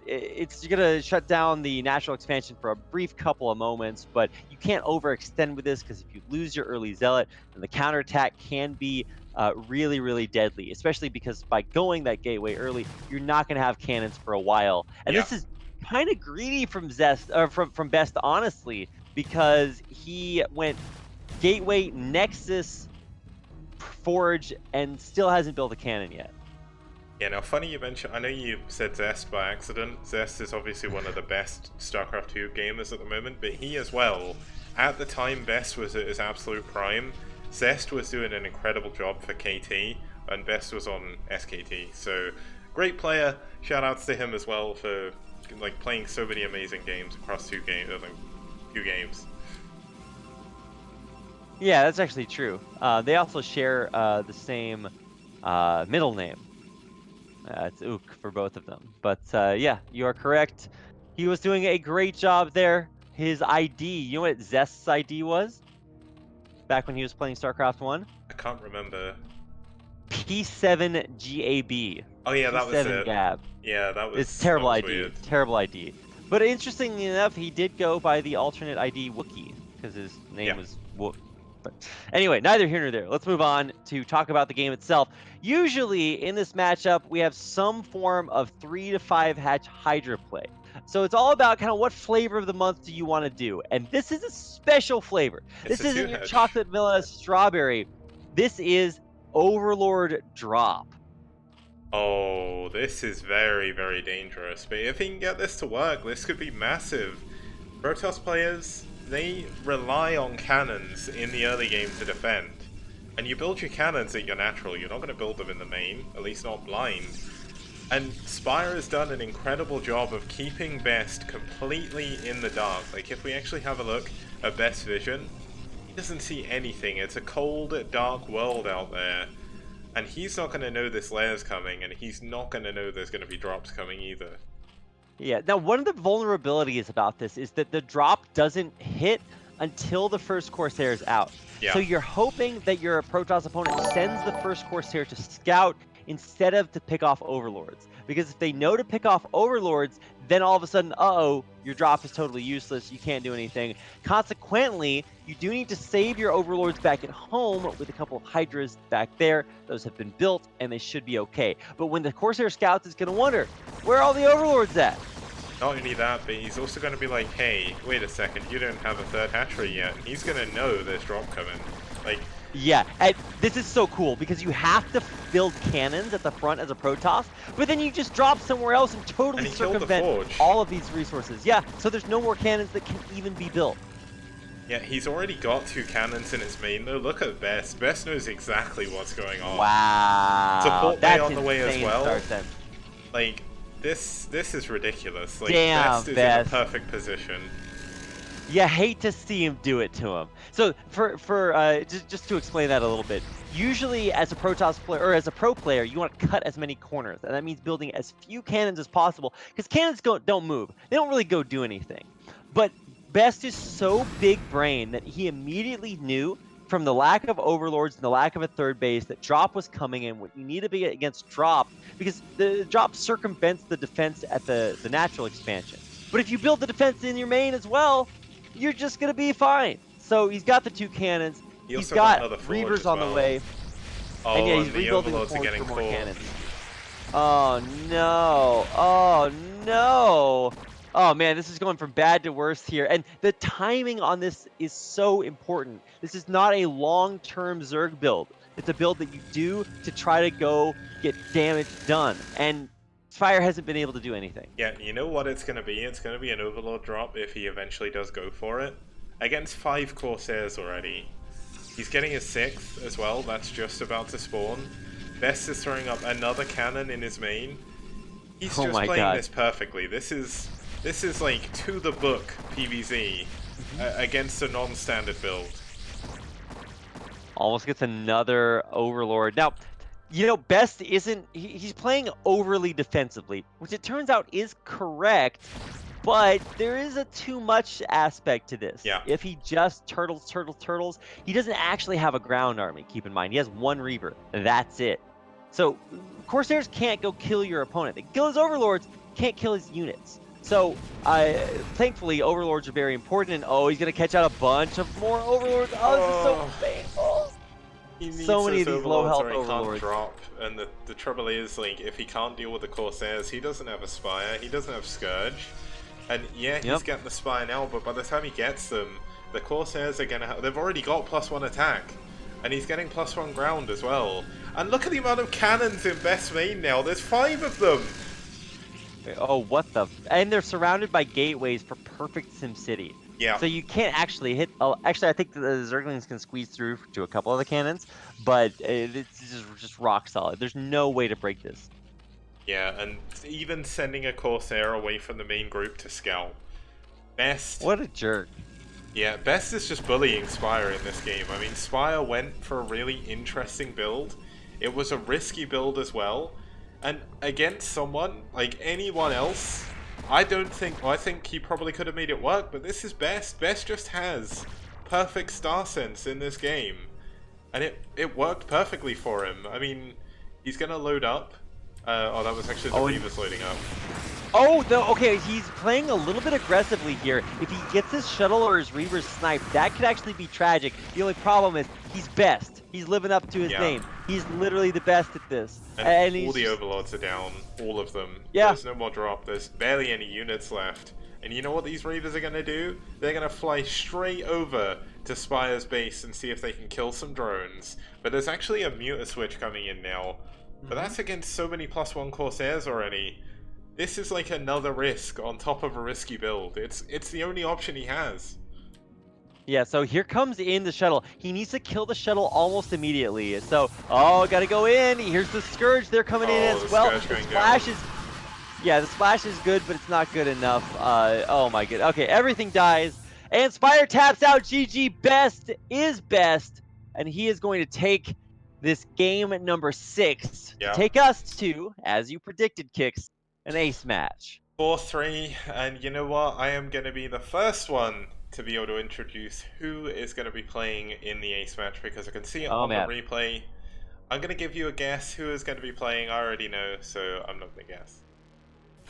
It's going to shut down the natural expansion for a brief couple of moments, but you can't overextend with this, because if you lose your early Zealot, then the counterattack can be really, really deadly, especially because by going that gateway early, you're not going to have cannons for a while. And this is kind of greedy from Zest, or from Best, honestly, because he went Gateway, Nexus, Forge, and still hasn't built a cannon yet. Yeah, now funny you mentioned, I know you said Zest by accident. Zest is obviously one of the best StarCraft 2 gamers at the moment, but he as well, at the time Best was at his absolute prime, Zest was doing an incredible job for KT, and Best was on SKT. So, great player, shout outs to him as well for playing so many amazing games across few games. Yeah, that's actually true. They also share the same middle name. It's Ook for both of them. But yeah, you are correct. He was doing a great job there. His ID, you know what Zest's ID was? Back when he was playing StarCraft 1? I can't remember. P7GAB. Oh yeah, that was it. Gab. Yeah, that was. It's terrible ID. Weird. Terrible ID. But interestingly enough, he did go by the alternate ID Wookiee, because his name was Wook. But anyway, neither here nor there. Let's move on to talk about the game itself. Usually in this matchup, we have some form of 3 to 5 hatch Hydra play. So it's all about kind of what flavor of the month do you want to do. And this is a special flavor. This isn't your chocolate vanilla strawberry. This is Overlord Drop. Oh, this is very, very dangerous. But if he can get this to work, this could be massive. Protoss players, they rely on cannons in the early game to defend. And you build your cannons at your natural, you're not going to build them in the main, at least not blind. And Spire has done an incredible job of keeping Best completely in the dark. Like, if we actually have a look at Best's vision, he doesn't see anything. It's a cold, dark world out there. And he's not going to know this lair's coming, and he's not going to know there's going to be drops coming either. Yeah, now one of the vulnerabilities about this is that the drop doesn't hit until the first Corsair is out. Yeah. So you're hoping that your Protoss opponent sends the first Corsair to scout instead of to pick off Overlords. Because if they know to pick off Overlords, then all of a sudden, your drop is totally useless, you can't do anything. Consequently, you do need to save your Overlords back at home with a couple of Hydras back there. Those have been built, and they should be okay. But when the Corsair scouts is going to wonder, where are all the Overlords at? Not only that, but he's also going to be like, hey, wait a second, you don't have a third hatchery yet. And he's going to know there's drop coming. Like, yeah, and this is so cool because you have to build cannons at the front as a Protoss, but then you just drop somewhere else and totally circumvent all of these resources. Yeah, so there's no more cannons that can even be built. Yeah, he's already got 2 cannons in his main though. Look at Best. Best knows exactly what's going on. Wow. Support Bay on the way as well. Sense. Like, this is ridiculous. Like, Damn, Best is in a perfect position. You hate to see him do it to him. So just to explain that a little bit, usually as a Protoss player or as a pro player, you want to cut as many corners, and that means building as few cannons as possible because cannons don't move. They don't really go do anything. But Best is so big brain that he immediately knew from the lack of overlords and the lack of a third base that drop was coming in. What you need to be against drop, because the drop circumvents the defense at the natural expansion. But if you build the defense in your main as well, you're just gonna be fine. So he's got the 2 cannons. He He's also got another forge Reavers as on well. the way. Oh, And yeah, he's the rebuilding the overlords are forge getting for more caught. cannons. Oh no! Oh no! Oh man, this is going from bad to worse here. And the timing on this is so important. This is not a long-term Zerg build. It's a build that you do to try to go get damage done. And Fire hasn't been able to do anything. Yeah, you know what it's going to be? It's going to be an Overlord drop if he eventually does go for it. Against 5 Corsairs already. He's getting his 6th as well, that's just about to spawn. Best is throwing up another cannon in his main. He's just playing this perfectly. This is like to the book PvZ against a non-standard build. Almost gets another Overlord. Now, you know, Best isn't... He's playing overly defensively, which it turns out is correct, but there is a too much aspect to this. Yeah. If he just turtles, he doesn't actually have a ground army, keep in mind. He has 1 Reaver. That's it. So, Corsairs can't go kill your opponent. They can kill his Overlords, can't kill his units. So, thankfully, Overlords are very important, and he's going to catch out a bunch of more Overlords. Oh, this is so painful. He needs So many of these low health or he Overlords. can't drop, and the trouble is, like, if he can't deal with the Corsairs, he doesn't have a Spire, he doesn't have Scourge. And yeah, he's getting the Spire now, but by the time he gets them, the Corsairs are gonna they've already got +1 attack. And he's getting +1 ground as well. And look at the amount of cannons in Best main now, there's 5 of them! Oh, what the... And they're surrounded by gateways for perfect SimCity. Yeah. So you can't actually hit... actually, I think the Zerglings can squeeze through to a couple of the cannons, but it's just rock solid. There's no way to break this. Yeah, and even sending a Corsair away from the main group to scout. Best... What a jerk. Yeah, Best is just bullying Spire in this game. I mean, Spire went for a really interesting build. It was a risky build as well. And against someone, like anyone else, I think he probably could have made it work, but this is Best. Best just has perfect star sense in this game. And it worked perfectly for him. I mean, he's gonna load up. That was actually the Reavers loading up. Oh, no, okay, he's playing a little bit aggressively here. If he gets his shuttle or his Reavers sniped, that could actually be tragic. The only problem is he's Best. He's living up to his name. He's literally the best at this. And all the Overlords are down. All of them. Yeah. There's no more drop. There's barely any units left. And you know what these Reavers are going to do? They're going to fly straight over to Spire's base and see if they can kill some drones. But there's actually a Muta switch coming in now. But that's against so many +1 Corsairs already. This is like another risk on top of a risky build. It's the only option he has. Yeah, so here comes in the shuttle. He needs to kill the shuttle almost immediately. So, gotta go in. Here's the Scourge. They're coming in as well. The splash is... Yeah, the splash is good, but it's not good enough. Oh my god. Okay, everything dies. And Spire taps out. GG. Best is Best. And he is going to take this game at number 6. Yeah. To take us to, as you predicted, Kix, an ace match. 4-3, and you know what? I am going to be the first one to be able to introduce who is going to be playing in the ace match, because I can see it on the replay. I'm going to give you a guess who is going to be playing. I already know, so I'm not going to guess.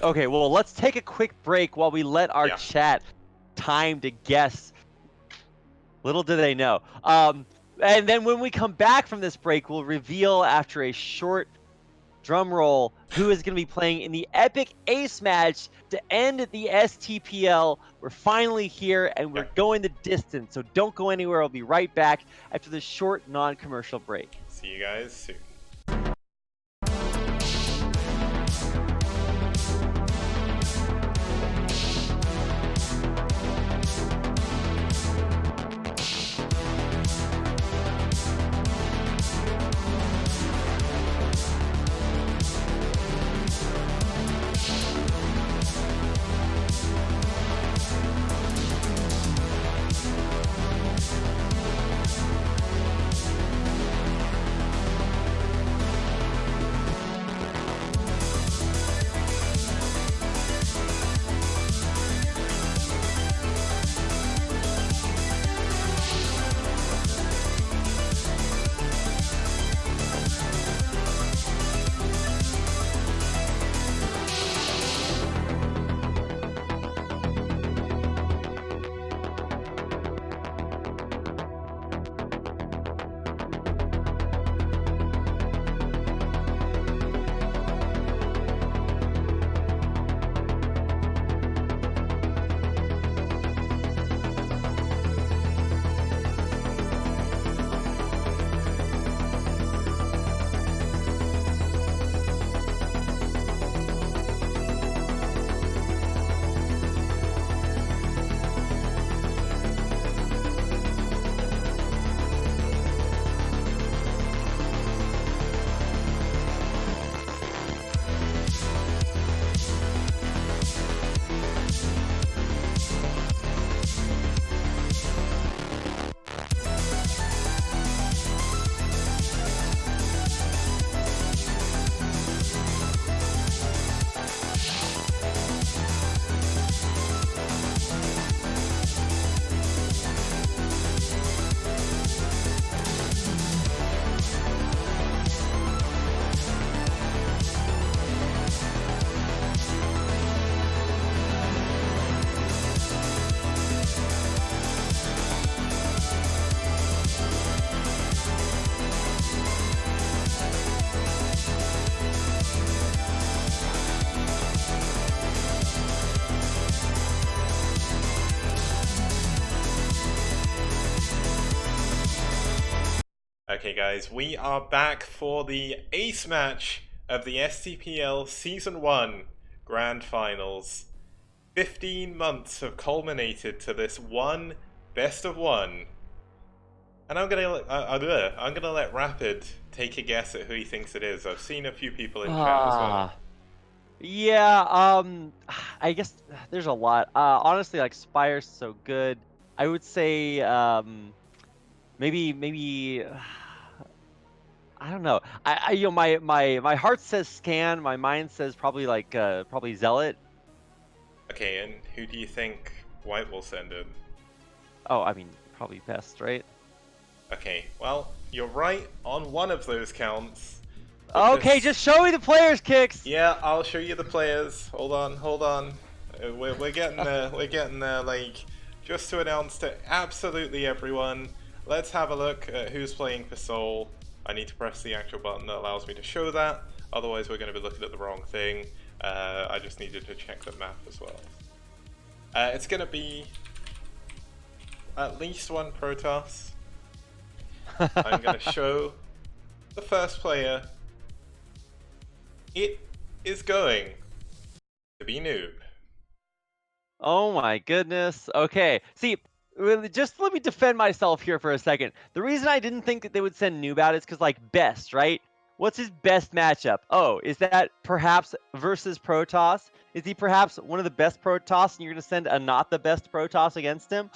Okay, well, let's take a quick break while we let our chat time to guess. Little do they know. And then when we come back from this break, we'll reveal after a short drum roll who is going to be playing in the epic ace match to end the STPL. We're finally here, and we're going the distance, so don't go anywhere. I'll be right back after this short non-commercial break. See you guys soon. Okay guys, we are back for the ace match of the STPL Season 1 Grand Finals. 15 months have culminated to this one best of one. And I'm gonna let Rapid take a guess at who he thinks it is. I've seen a few people in chat as well. Yeah, I guess there's a lot. Honestly, like Spire's so good. I would say, maybe, I don't know. You know, my heart says Scan. My mind says probably like, probably Zealot. Okay, and who do you think White will send in? Oh, I mean, probably Best, right? Okay, well, you're right on one of those counts. Okay, just show me the players' kicks. Yeah, I'll show you the players. Hold on. We're getting there. We're getting there. Like, just to announce to absolutely everyone, let's have a look at who's playing for Seoul. I need to press the actual button that allows me to show that. Otherwise, we're going to be looking at the wrong thing. I just needed to check the map as well. It's going to be at least one Protoss. I'm going to show the first player. It is going to be Noob. Oh my goodness. Okay. See, just let me defend myself here for a second. The reason I didn't think that they would send Noob out is because, like, Best, right? What's his best matchup? Oh, is that perhaps versus Protoss? Is he perhaps one of the best Protoss and you're going to send a not the best Protoss against him?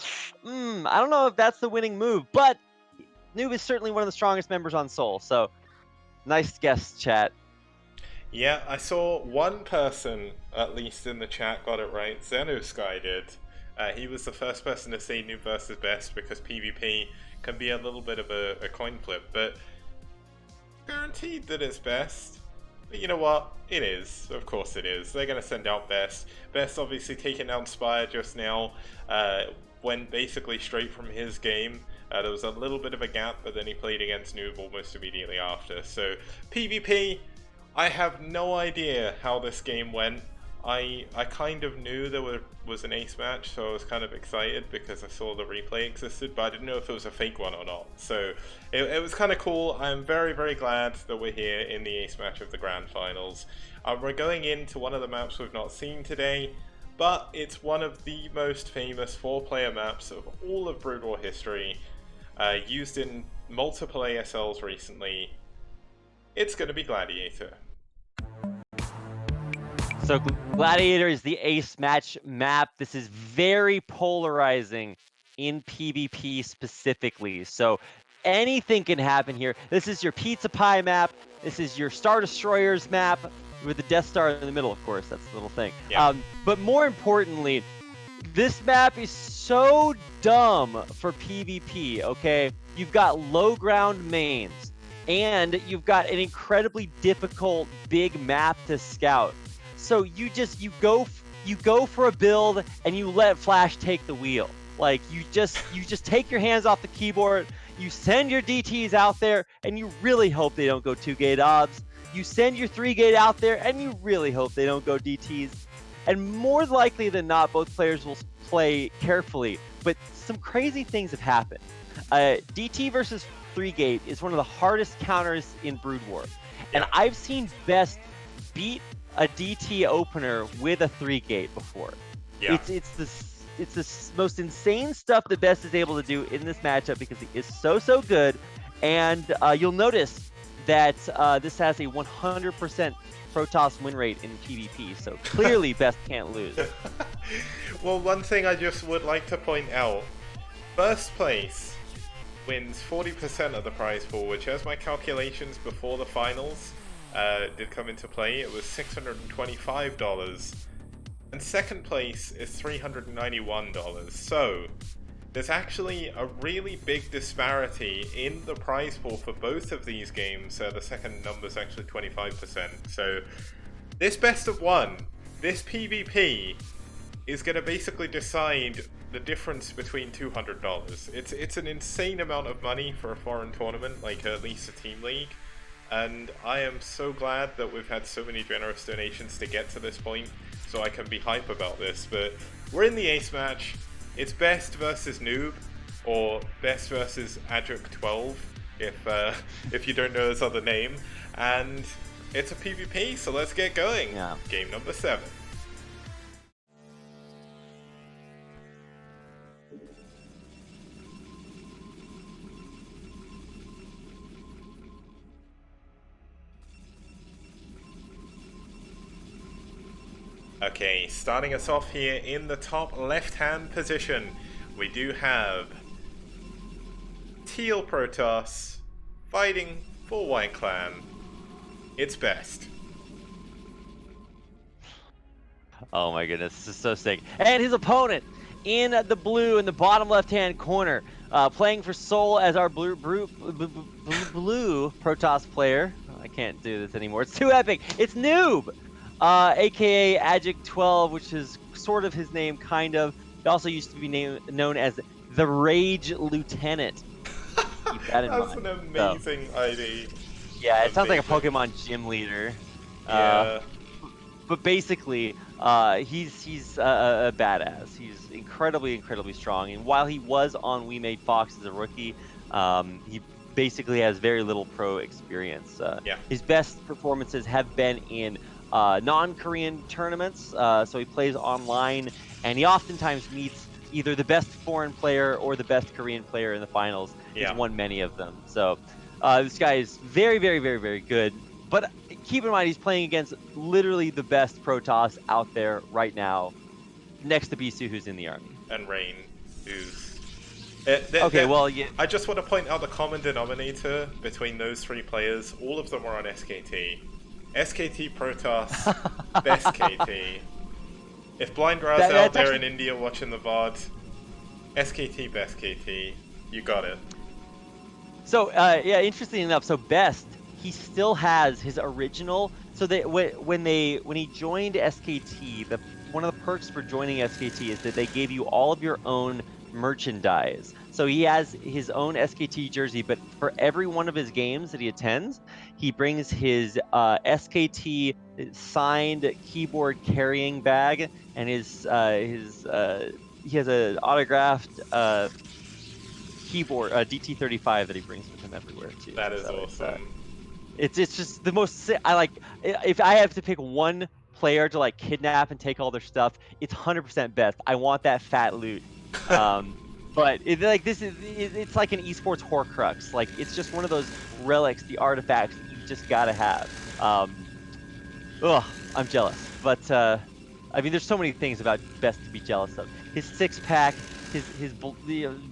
I don't know if that's the winning move, but Noob is certainly one of the strongest members on Seoul, so nice guess, chat. Yeah, I saw one person, at least in the chat, got it right. Xenosky did. He was the first person to say Noob versus Best because PvP can be a little bit of a coin flip, but guaranteed that it's Best. But you know what? It is. Of course it is. They're going to send out Best. Best obviously taking down Spire just now, went basically straight from his game. There was a little bit of a gap, but then he played against Noob almost immediately after. So, PvP, I have no idea how this game went. I kind of knew there was an ace match, so I was kind of excited because I saw the replay existed, but I didn't know if it was a fake one or not. So it was kind of cool. I'm very, very glad that we're here in the ace match of the Grand Finals. We're going into one of the maps we've not seen today, but it's one of the most famous 4-player maps of all of Brood War history, used in multiple ASLs recently. It's going to be Gladiator. So Gladiator is the ace match map. This is very polarizing in PvP specifically. So anything can happen here. This is your Pizza Pie map. This is your Star Destroyers map with the Death Star in the middle, of course. That's the little thing. Yeah. But more importantly, this map is so dumb for PvP, okay? You've got low ground mains, and you've got an incredibly difficult big map to scout. So you go for a build and you let Flash take the wheel. Like you just take your hands off the keyboard. You send your DTs out there and you really hope they don't go 2-gate obs. You send your 3-gate out there and you really hope they don't go DTs. And more likely than not, both players will play carefully. But some crazy things have happened. DT versus 3-gate is one of the hardest counters in Brood War, and I've seen Best beat a DT opener with a 3-gate before. Yeah. It's the most insane stuff that Best is able to do in this matchup because he is so good. And you'll notice that this has a 100% Protoss win rate in PvP, so clearly Best can't lose. Well, one thing I just would like to point out, first place wins 40% of the prize pool, which, as my calculations before the finals did come into play, it was $625, and second place is $391. So there's actually a really big disparity in the prize pool for both of these games. The second number is actually 25%. So this best of one, this PvP, is going to basically decide the difference between $200. It's an insane amount of money for a foreign tournament, like at least a team league. And I am so glad that we've had so many generous donations to get to this point, so I can be hype about this. But we're in the ace match. It's Best versus Noob, or Best versus Adjunct 12. if you don't know his other name. And it's a PvP, so let's get going. Yeah. Game number 7. Okay, starting us off here in the top left-hand position, we do have Teal Protoss fighting for White Clan. It's best. Oh my goodness, this is so sick. And his opponent in the blue in the bottom left-hand corner, playing for Seoul as our blue Protoss player. I can't do this anymore. It's too epic. It's Noob, aka Adjic 12, which is sort of his name, kind of. He also used to be known as the Rage Lieutenant. Keep that in That's mind. an amazing ID. Yeah, it sounds like a Amazing. Pokemon gym leader. Yeah. But basically, he's a badass. He's incredibly strong. And while he was on We Made Fox as a rookie, he basically has very little pro experience. Yeah. His best performances have been in non-Korean tournaments. So he plays online, and he oftentimes meets either the best foreign player or the best Korean player in the finals. Yeah. He's won many of them. So this guy is very good. But keep in mind, he's playing against literally the best Protoss out there right now, next to Bisu, who's in the army. And Rain, who's... Okay, well, yeah. I just want to point out the common denominator between those three players. All of them are on SKT. SKT Protoss, best KT. If Blind Raz out there in India watching the VOD, SKT, best KT. You got it. So, yeah, interesting enough, so Best, he still has his original. So when he joined SKT, one of the perks for joining SKT is that they gave you all of your own merchandise. So he has his own SKT jersey, but for every one of his games that he attends, he brings his SKT signed keyboard carrying bag, and he has an autographed keyboard DT35 that he brings with him everywhere too. That is awesome. It's just the most if I have to pick one player to like kidnap and take all their stuff, it's 100% Best. I want that fat loot. But it's like an esports Horcrux. Like, it's just one of those relics, the artifacts that you just gotta have. I'm jealous. But I mean, there's so many things about Best to be jealous of. His six-pack, his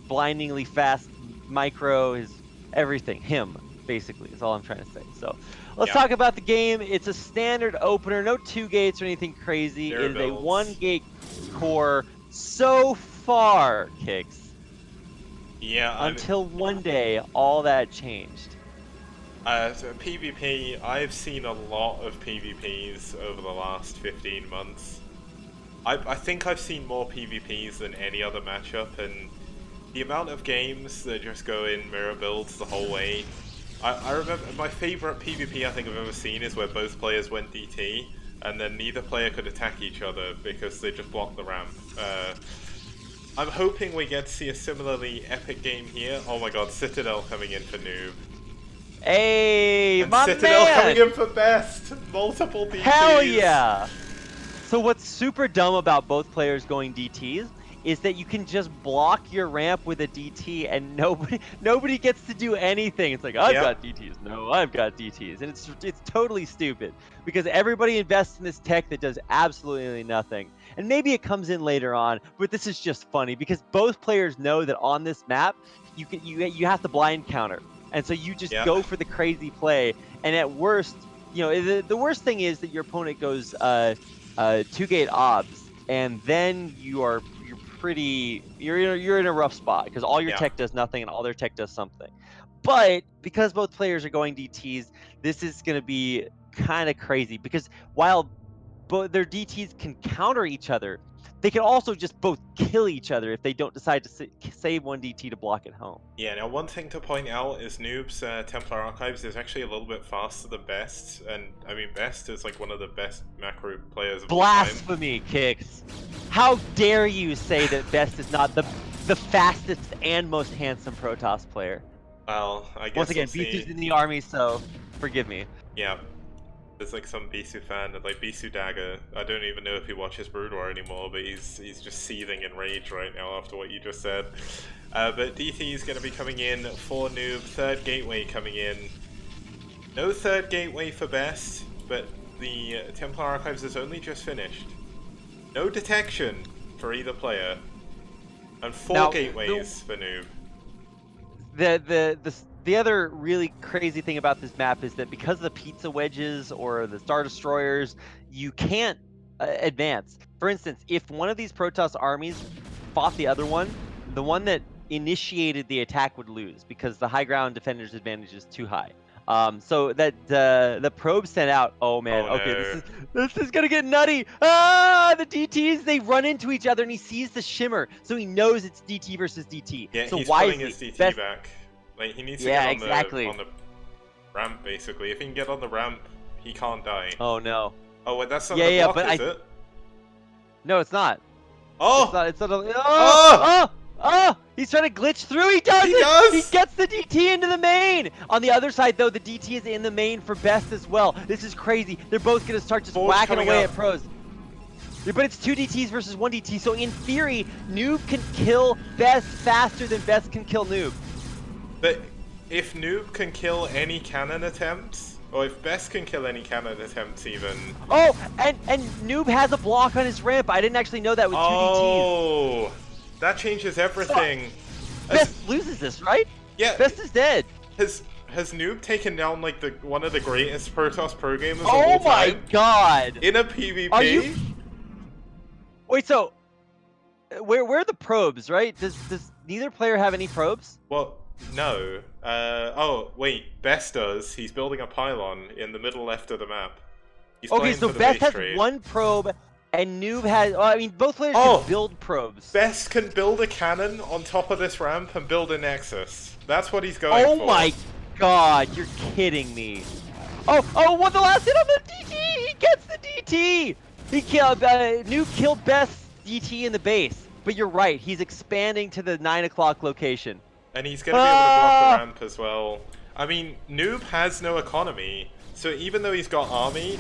blindingly fast micro, his everything. Him, basically, is all I'm trying to say. So let's talk about the game. It's a standard opener, no 2 gates or anything crazy. It is a 1-gate core so far, Kicks. Yeah. Until one day, all that changed. So PvP, I've seen a lot of PvPs over the last 15 months. I think I've seen more PvPs than any other matchup, and the amount of games that just go in mirror builds the whole way. I remember my favorite PvP I think I've ever seen is where both players went DT, and then neither player could attack each other because they just blocked the ramp. I'm hoping we get to see a similarly epic game here. Oh my god, Citadel coming in for Noob. Hey, and my Citadel man! coming in for Best! Multiple DTs! Hell yeah! So what's super dumb about both players going DTs is that you can just block your ramp with a DT and nobody gets to do anything. It's like, I've got DTs. No, I've got DTs. And it's totally stupid because everybody invests in this tech that does absolutely nothing. And maybe it comes in later on, but this is just funny because both players know that on this map, you have to blind counter. And so you just go for the crazy play. And at worst, the worst thing is that your opponent goes 2-gate obs, and then you're in a rough spot because all your tech does nothing and all their tech does something. But because both players are going DTs, this is going to be kind of crazy because while both their DTs can counter each other, they can also just both kill each other if they don't decide to save one DT to block it home. Yeah, now one thing to point out is Noob's Templar Archives is actually a little bit faster than Best, and I mean Best is like one of the best macro players of all time. Blasphemy, Kicks! How dare you say that Best is not the fastest and most handsome Protoss player? Well, I guess Once again, we'll Bisu's see. in the army, so forgive me. Yeah. There's like some Bisu fan, like Bisu Dagger. I don't even know if he watches Brood War anymore, but he's just seething in rage right now after what you just said. But DT is going to be coming in for Noob, third gateway coming in. No third gateway for Best, but the Templar Archives has only just finished. No detection for either player, and 4 Now, gateways for Noob. The other really crazy thing about this map is that because of the pizza wedges or the Star Destroyers, you can't advance. For instance, if one of these Protoss armies fought the other one, the one that initiated the attack would lose because the high ground defender's advantage is too high. So that the probe sent out. Oh man, Oh, okay, no. this is gonna get nutty. Ah, the DTs, they run into each other, and he sees the shimmer, so he knows it's DT versus DT. Yeah, so he's wisely, pulling his DT Best, back. Like he needs to Yeah, get exactly. on the ramp basically. If he can get on the ramp, he can't die. Oh no. Oh wait, that's not Yeah, the yeah, block, but is it? No, it's not. Oh! It's not. Oh! Oh! Oh! He's trying to glitch through. He does He it. does! He gets the DT into the main. On the other side, though, the DT is in the main for Best as well. This is crazy. They're both gonna start just Forge whacking coming away up. at pros. Yeah, but it's 2 DTs versus 1 DT, so in theory, Noob can kill Best faster than Best can kill Noob. But if Noob can kill any cannon attempts, or if Best can kill any cannon attempts even... Oh, and Noob has a block on his ramp. I didn't actually know that with 2 DTs. Oh! That changes everything. Best loses this, right? Yeah. Best is dead. Has Noob taken down like one of the greatest Protoss pro gamers of Oh all my time? god! In a PvP? Are you... Wait, so where are the probes, right? Does neither player have any probes? Well, no. Oh, wait. Best does. He's building a pylon in the middle left of the map. He's Okay, playing so for the Best base has trade. 1 probe, and Noob has... Oh, I mean, both players Oh! can build probes. Best can build a cannon on top of this ramp and build a nexus. That's what he's going for. Oh my god, you're kidding me. Oh, what the last hit on the DT? He gets the DT! He killed, Noob killed Best DT in the base. But you're right, he's expanding to the 9 o'clock location. And he's going to be able to block the ramp as well. I mean, Noob has no economy, so even though he's got army,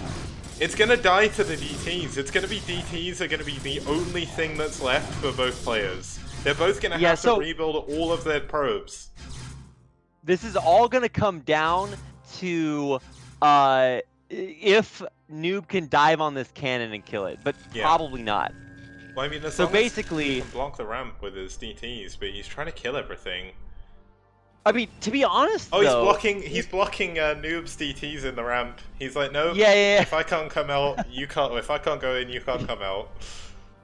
it's going to die to the DTs. It's going to be DTs are going to be the only thing that's left for both players. They're both going to have to rebuild all of their probes. This is all going to come down to if Noob can dive on this cannon and kill it, but probably not. Well, I mean, so basically, he can block the ramp with his DTs, but he's trying to kill everything. I mean, to be honest, oh, though, he's blocking Noob's DTs in the ramp. He's like, no, yeah. If I can't come out, you can't. If I can't go in, you can't come out.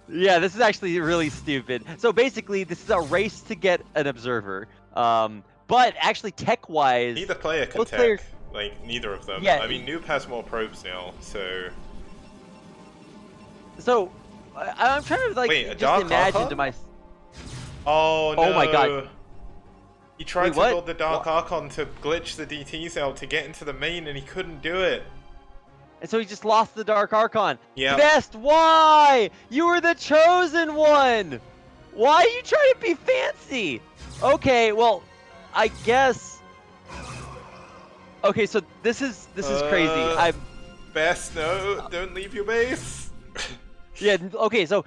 Yeah, this is actually really stupid. So basically, this is a race to get an observer. But actually, tech-wise, neither player can tech. Like neither of them. Yeah. I mean, Noob has more probes now, so. So, I'm trying to like just imagine to myself. Oh no! Oh my god! He tried to build the Dark Archon to glitch the DTs out to get into the main, and he couldn't do it. And so he just lost the Dark Archon. Yeah. Best, why? You were the chosen one. Why are you trying to be fancy? Okay, well, I guess. Okay, so this is crazy. Best, no, don't leave your base. Yeah. Okay. So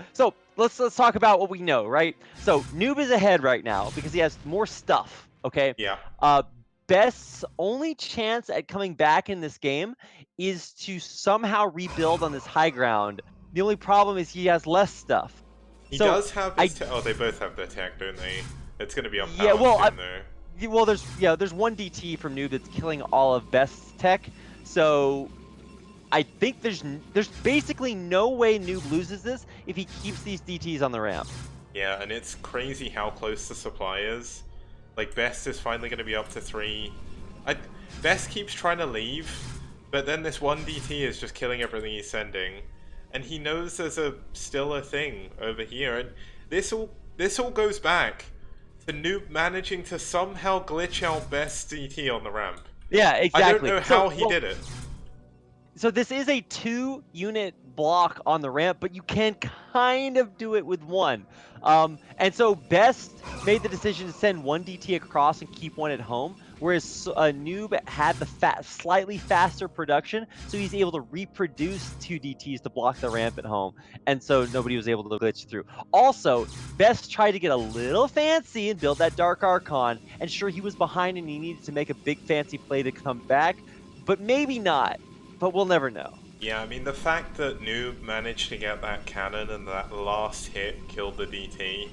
let's talk about what we know, right? So Noob is ahead right now because he has more stuff. Okay. Yeah. Best's only chance at coming back in this game is to somehow rebuild on this high ground. The only problem is he has less stuff. He does have this oh, they both have their tech, don't they? It's going to be on power though. Well, there's 1 DT from Noob that's killing all of Best's tech. So I think there's basically no way Noob loses this if he keeps these DTs on the ramp. Yeah, and it's crazy how close the supply is. Like, Best is finally going to be up to 3. Best keeps trying to leave, but then this 1 DT is just killing everything he's sending. And he knows there's still a thing over here, and this all goes back to Noob managing to somehow glitch out Best DT on the ramp. Yeah, exactly. I don't know how he did it. So this is a 2-unit block on the ramp, but you can kind of do it with 1. And so Best made the decision to send 1 DT across and keep 1 at home, whereas Noob had the slightly faster production, so he's able to reproduce 2 DTs to block the ramp at home, and so nobody was able to glitch through. Also, Best tried to get a little fancy and build that Dark Archon, and sure, he was behind and he needed to make a big fancy play to come back, but maybe not. But we'll never know. Yeah, I mean, the fact that Noob managed to get that cannon and that last hit killed the DT,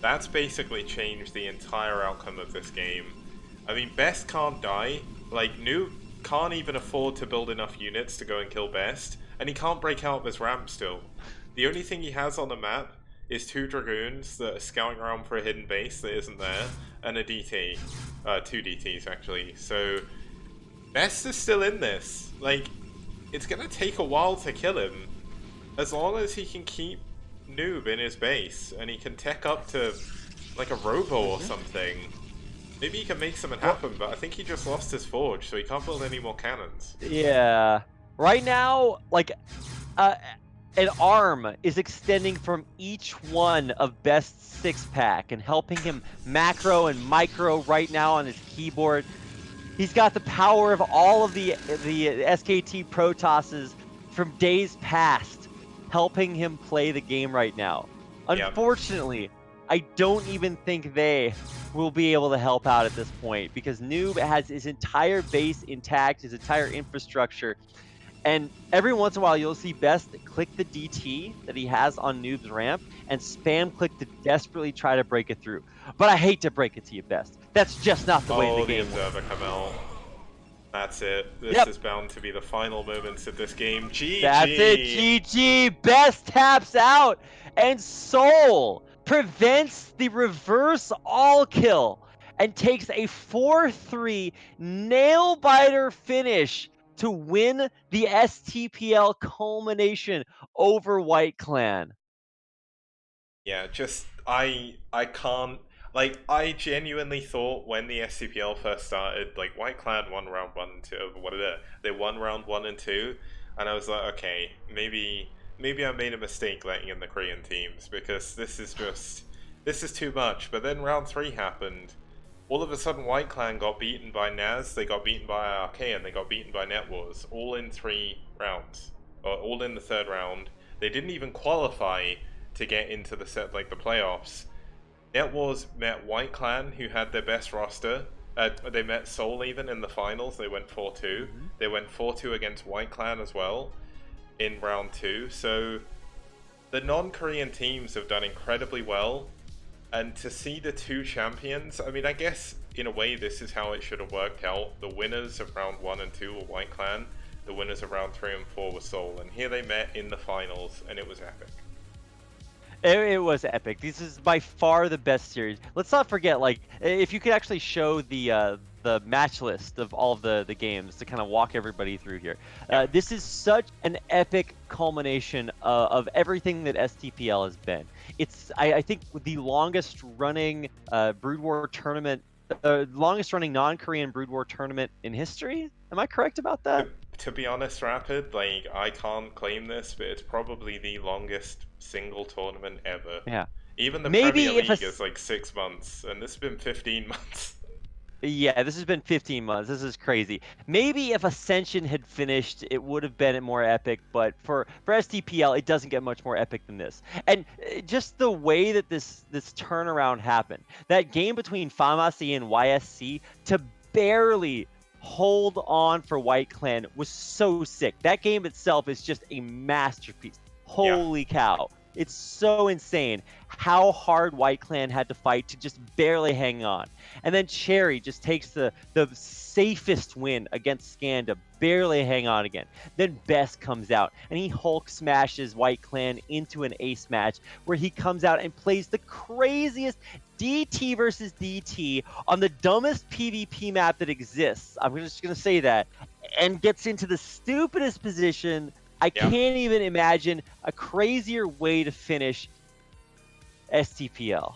that's basically changed the entire outcome of this game. I mean, Best can't die. Like, Noob can't even afford to build enough units to go and kill Best, and he can't break out this ramp still. The only thing he has on the map is 2 Dragoons that are scouting around for a hidden base that isn't there, and a DT. 2 DTs, actually. So, Best is still in this. Like, it's gonna take a while to kill him. As long as he can keep Noob in his base, and he can tech up to, like, a Robo or something. Maybe he can make something happen, but I think he just lost his Forge, so he can't build any more cannons. Yeah. Right now, like, an arm is extending from each one of Best's 6-pack and helping him macro and micro right now on his keyboard. He's got the power of all of the SKT Protosses from days past, helping him play the game right now. Unfortunately, I don't even think they will be able to help out at this point because Noob has his entire base intact, his entire infrastructure, and every once in a while you'll see Best click the DT that he has on Noob's ramp and spam click to desperately try to break it through. But I hate to break it to you, Best. That's just not the way the game works. Come out. That's it. This is bound to be the final moments of this game. GG! That's it, GG! Best taps out, and Soul prevents the reverse all kill and takes a 4-3 nail-biter finish to win the STPL culmination over White Clan. Yeah, just, I can't, like, I genuinely thought when the STPL first started, like, White Clan won round 1 and 2, they won round 1 and 2, and I was like, okay, maybe I made a mistake letting in the Korean teams, because this is too much. But then round 3 happened. All of a sudden, White Clan got beaten by Naz, they got beaten by RK, and they got beaten by NetWars, all in 3 rounds, or all in the 3rd round. They didn't even qualify to get into the playoffs. NetWars met White Clan, who had their best roster. They met Seoul even in the finals. They went 4-2. They went 4-2 against White Clan as well in round 2. So the non-Korean teams have done incredibly well. And to see the 2 champions, I mean, I guess in a way this is how it should have worked out. The winners of round 1 and 2 were White Clan. The winners of round 3 and 4 were Seoul. And here they met in the finals, and it was epic. It was epic. This is by far the best series. Let's not forget, like, if you could actually show the match list of all of the games to kind of walk everybody through here. This is such an epic culmination of everything that STPL has been. It's, I think, the longest running Brood War tournament, longest running non-Korean Brood War tournament in history. Am I correct about that? To be honest, Rapid, like, I can't claim this, but it's probably the longest single tournament ever. Yeah. Even the Premier League is like 6 months, and this has been 15 months. Yeah, this has been 15 months. This is crazy. Maybe if Ascension had finished, it would have been more epic, but for STPL, it doesn't get much more epic than this. And just the way that this turnaround happened, that game between Pharmacy and YSC to barely hold on for White Clan was so sick. That game itself is just a masterpiece. Holy cow. It's so insane how hard White Clan had to fight to just barely hang on. And then Cherry just takes the safest win against Scan to barely hang on again. Then Best comes out and he Hulk smashes White Clan into an ace match where he comes out and plays the craziest DT versus DT on the dumbest PvP map that exists. I'm just going to say that. And gets into the stupidest position. I can't even imagine a crazier way to finish STPL.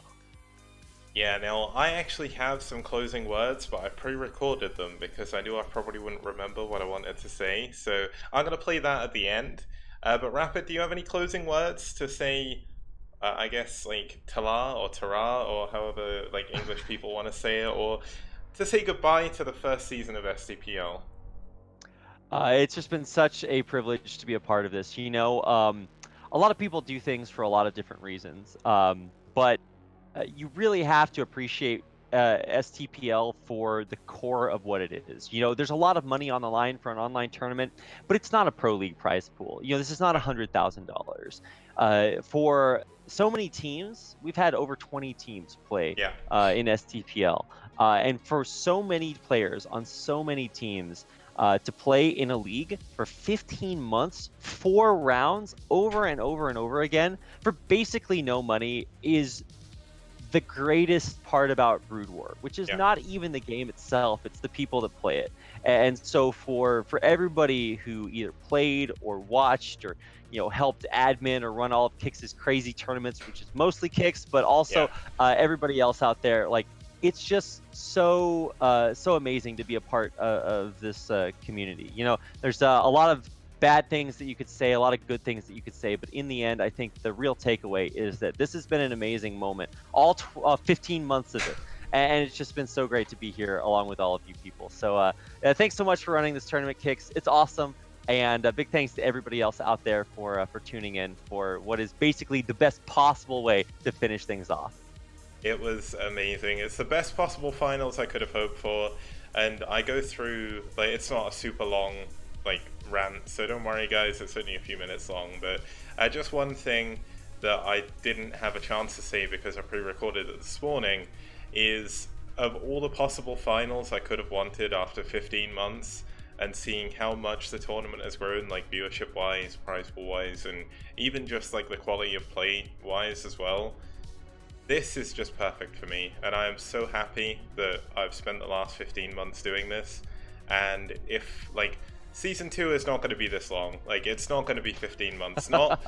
Yeah, now, I actually have some closing words, but I pre-recorded them because I knew I probably wouldn't remember what I wanted to say, so I'm going to play that at the end. But Rapid, do you have any closing words to say, I guess, like, Tala or Tara, or however, like, English people want to say it, or to say goodbye to the first season of STPL. It's just been such a privilege to be a part of this. A lot of people do things for a lot of different reasons, but you really have to appreciate STPL for the core of what it is. There's a lot of money on the line for an online tournament, but it's not a pro league prize pool. This is not $100,000. For so many teams, we've had over 20 teams play Yeah. in STPL, and for so many players on so many teams. To play in a league for 15 months, 4 rounds, over and over and over again, for basically no money is the greatest part about Brood War, which is not even the game itself, it's the people that play it. And so for everybody who either played or watched or helped admin or run all of Kix's crazy tournaments, which is mostly Kix, but also everybody else out there, like, it's just so amazing to be a part of this community. There's a lot of bad things that you could say, a lot of good things that you could say, but in the end, I think the real takeaway is that this has been an amazing moment, all 15 months of it. And it's just been so great to be here along with all of you people. So thanks so much for running this tournament, Kix. It's awesome. And a big thanks to everybody else out there for tuning in for what is basically the best possible way to finish things off. It was amazing. It's the best possible finals I could have hoped for, and I go through, like, it's not a super long, like, rant, so don't worry guys, it's only a few minutes long, but just one thing that I didn't have a chance to say because I pre-recorded it this morning is, of all the possible finals I could have wanted after 15 months, and seeing how much the tournament has grown, like viewership wise, prize pool wise, and even just like the quality of play wise as well, this is just perfect for me, and I am so happy that I've spent the last 15 months doing this. And if, like, Season 2 is not going to be this long, like, it's not going to be 15 months, not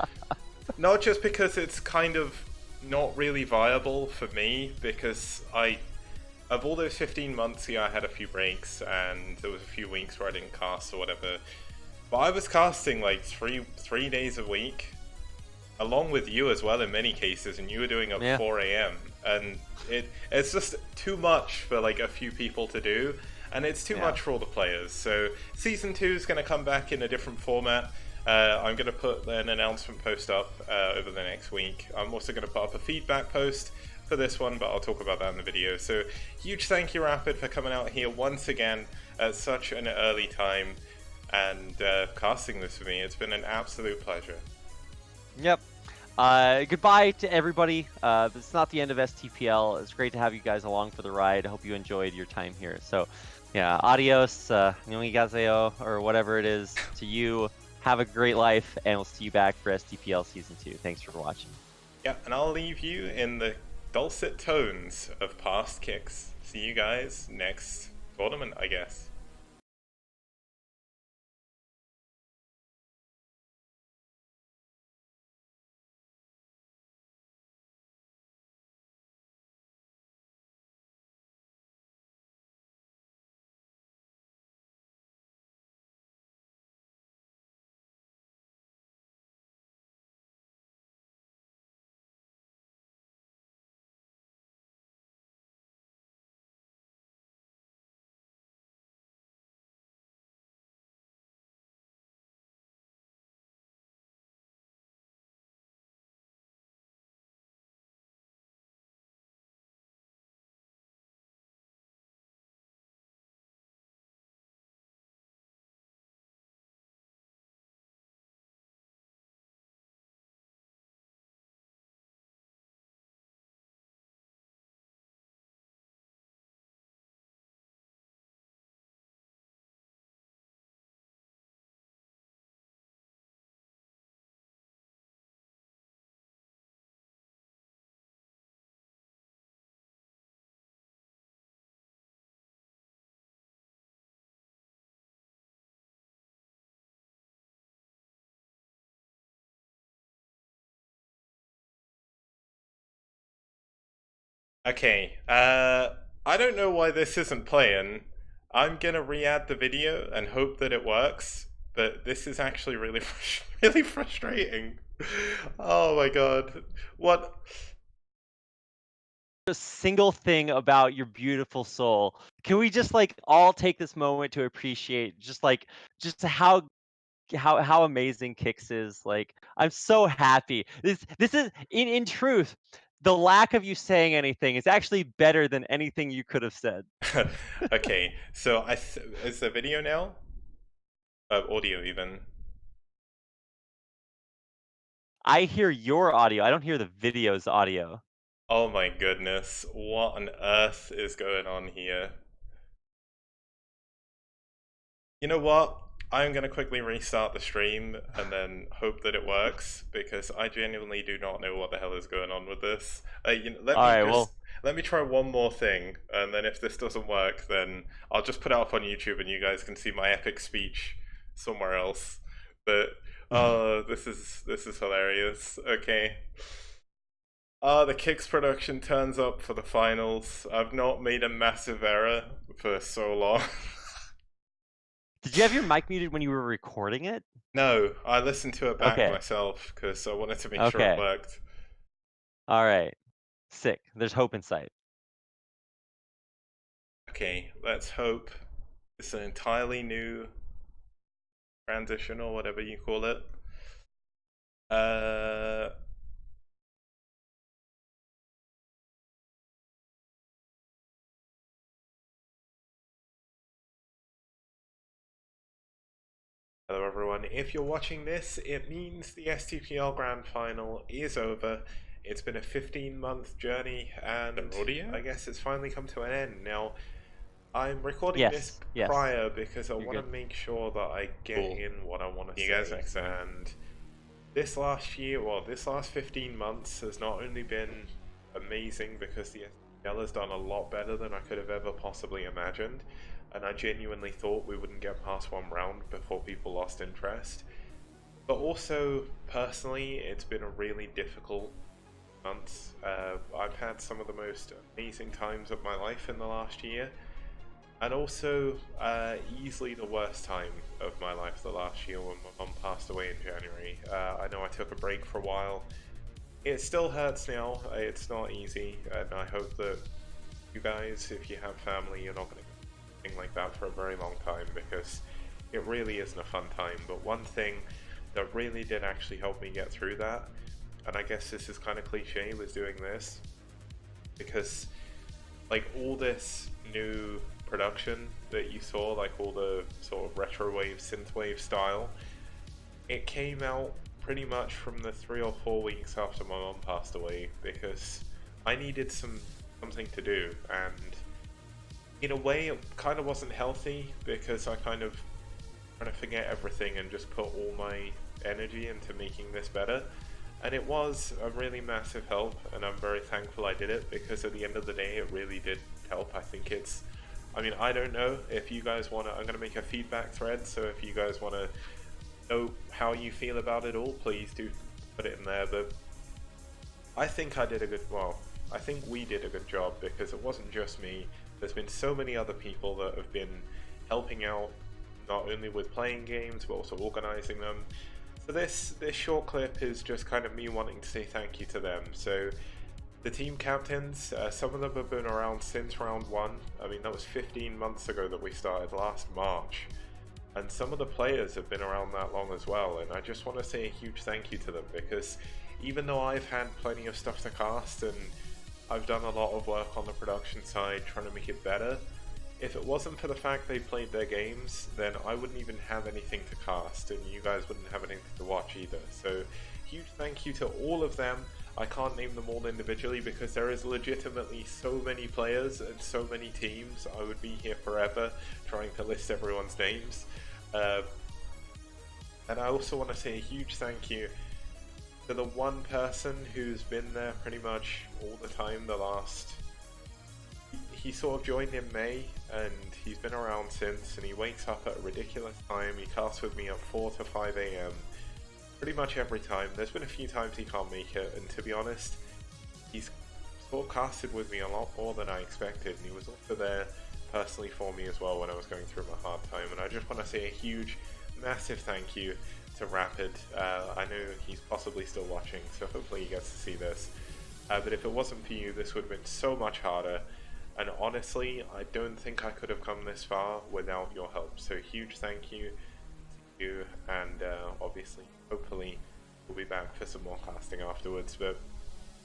just because it's kind of not really viable for me, because of all those 15 months, I had a few breaks, and there was a few weeks where I didn't cast or whatever, but I was casting like three days a week, along with you as well in many cases, and you were doing up 4 a.m. and it's just too much for like a few people to do, and it's too much for all the players. So Season 2 is going to come back in a different format. I'm going to put an announcement post up over the next week. I'm also going to put up a feedback post for this one, but I'll talk about that in the video. So huge thank you, Rapid, for coming out here once again at such an early time and casting this for me. It's been an absolute pleasure. Yep. Goodbye to everybody. It's not the end of STPL. It's great to have you guys along for the ride. I hope you enjoyed your time here. So, yeah, adios, nyoigaseo, or whatever it is to you. Have a great life, and we'll see you back for STPL Season 2. Thanks for watching. Yeah, and I'll leave you in the dulcet tones of past Kix. See you guys next tournament, I guess. Okay, I don't know why this isn't playing. I'm gonna re-add the video and hope that it works, but this is actually really, really frustrating. Oh my god. What? a single thing about your beautiful soul. Can we just like all take this moment to appreciate just how amazing Kix is? Like, I'm so happy. This is in truth, the lack of you saying anything is actually better than anything you could have said. Okay, so is the video now? Audio even. I hear your audio. I don't hear the video's audio. Oh my goodness, what on earth is going on here? You know what? I'm gonna quickly restart the stream and then hope that it works because I genuinely do not know what the hell is going on with this. Let me try one more thing, and then if this doesn't work, then I'll just put it up on YouTube and you guys can see my epic speech somewhere else. But this is hilarious. Okay. The Kix production turns up for the finals. I've not made a massive error for so long. Did you have your mic muted when you were recording it? No, I listened to it back Okay. myself because I wanted to make sure Okay. it worked. All right. Sick. There's hope in sight. Okay, let's hope it's an entirely new transition or whatever you call it. Hello everyone, if you're watching this, it means the STPL Grand Final is over. It's been a 15-month journey and I guess it's finally come to an end. Now, I'm recording this prior because I want to make sure that I get in what I want to say. You guys next time. And this last year, well, this last 15 months has not only been amazing because the STPL has done a lot better than I could have ever possibly imagined. And I genuinely thought we wouldn't get past one round before people lost interest. But also, personally, it's been a really difficult month. I've had some of the most amazing times of my life in the last year. And also, easily the worst time of my life the last year when my mum passed away in January. I know I took a break for a while. It still hurts now. It's not easy. And I hope that you guys, if you have family, you're not going to like that for a very long time because it really isn't a fun time. But one thing that really did actually help me get through that, and I guess this is kind of cliche, was doing this, because like all this new production that you saw, like all the sort of retrowave synthwave style, it came out pretty much from the 3 or 4 weeks after my mom passed away because I needed something to do. And in a way, it kind of wasn't healthy because I kind of trying to forget everything and just put all my energy into making this better. And it was a really massive help, and I'm very thankful I did it because at the end of the day, it really did help. I mean, I don't know if you guys want to, I'm going to make a feedback thread, so if you guys want to know how you feel about it all, please do put it in there. But I think I think we did a good job because it wasn't just me. There's been so many other people that have been helping out, not only with playing games, but also organizing them. So this short clip is just kind of me wanting to say thank you to them. So the team captains, some of them have been around since round 1. I mean, that was 15 months ago that we started last March. And some of the players have been around that long as well. And I just want to say a huge thank you to them because even though I've had plenty of stuff to cast and I've done a lot of work on the production side trying to make it better, if it wasn't for the fact they played their games, then I wouldn't even have anything to cast and you guys wouldn't have anything to watch either. So huge thank you to all of them. I can't name them all individually because there is legitimately so many players and so many teams. I would be here forever trying to list everyone's names. And I also want to say a huge thank you to the one person who's been there pretty much all the time he sort of joined in May and he's been around since, and he wakes up at a ridiculous time. He casts with me at 4 to 5 AM pretty much every time. There's been a few times he can't make it, and to be honest, he's sort of casted with me a lot more than I expected, and he was also there personally for me as well when I was going through my hard time. And I just want to say a huge, massive thank you to Rapid. I know he's possibly still watching, so hopefully he gets to see this. but if it wasn't for you, this would have been so much harder. And honestly, I don't think I could have come this far without your help. So huge thank you to you, and obviously, hopefully, we'll be back for some more casting afterwards. But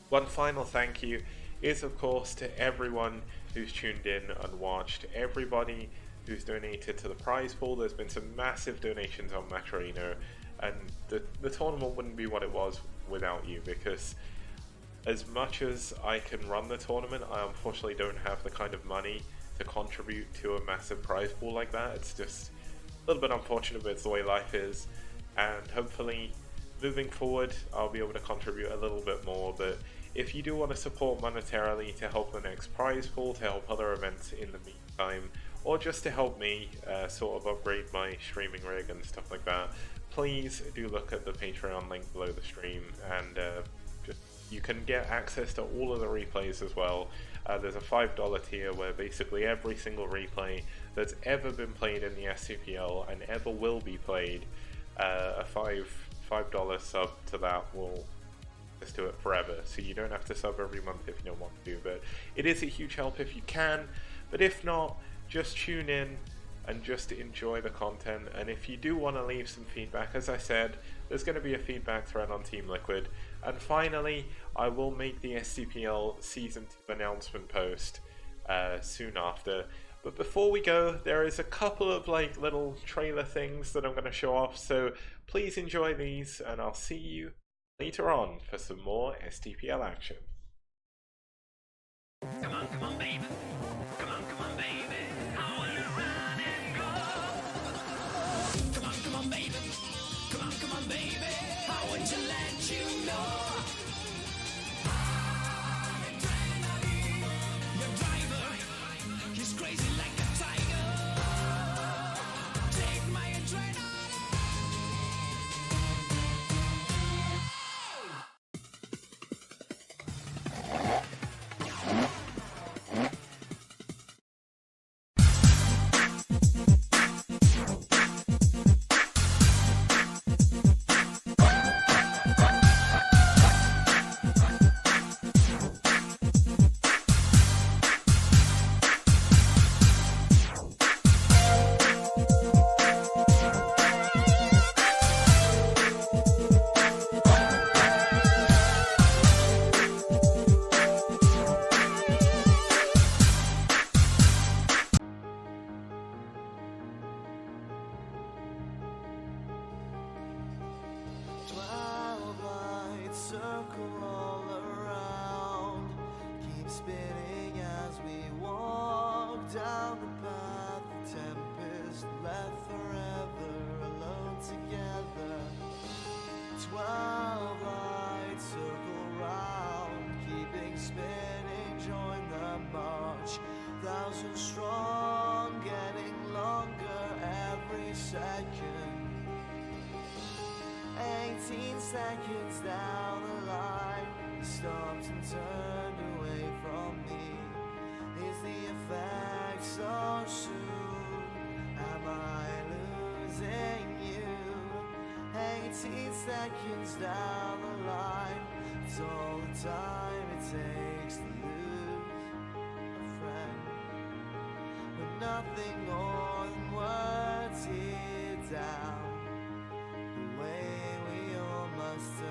one final thank you is, of course, to everyone who's tuned in and watched, everybody who's donated to the prize pool. There's been some massive donations on Macarino, and the tournament wouldn't be what it was without you, because as much as I can run the tournament, I unfortunately don't have the kind of money to contribute to a massive prize pool like that. It's just a little bit unfortunate, but it's the way life is. And hopefully, moving forward, I'll be able to contribute a little bit more. But if you do want to support monetarily to help the next prize pool, to help other events in the meantime, or just to help me sort of upgrade my streaming rig and stuff like that, please do look at the Patreon link below the stream, and you can get access to all of the replays as well. There's a $5 tier where basically every single replay that's ever been played in the STPL and ever will be played, a $5 sub to that will just do it forever. So you don't have to sub every month if you don't want to, but it is a huge help if you can. But if not, just tune in and just enjoy the content. And if you do want to leave some feedback, as I said, there's going to be a feedback thread on Team Liquid. And finally, I will make the STPL Season 2 announcement post soon after. But before we go, there is a couple of like little trailer things that I'm going to show off, so please enjoy these, and I'll see you later on for some more STPL action. Come on, baby. Come on, baby. I wanna run and go. Come on, baby. Come on, baby. I want to let you know. Adrenaline, your driver, he's crazy like a tiger. Take my adrenaline. Circle all around, keep spinning as we walk down the path. The tempest left forever alone together. 12 lights circle round, keeping spinning, join the march. 1,000 strong, getting longer every second. 18 seconds down the line, he stopped and turned away from me. Is the effect so soon? Am I losing you? 18 seconds down the line, it's all the time it takes to lose a friend. But nothing more than words here down. The way we all must turn.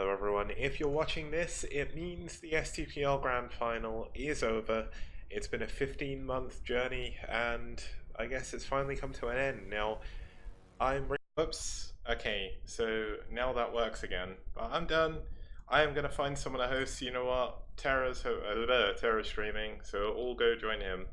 Hello everyone, if you're watching this, it means the STPL Grand Final is over. It's been a 15-month journey, and I guess it's finally come to an end. Now, Oops. Okay, so now that works again. But I'm done. I am gonna find someone to host. You know what? Terra's streaming, so all go join him.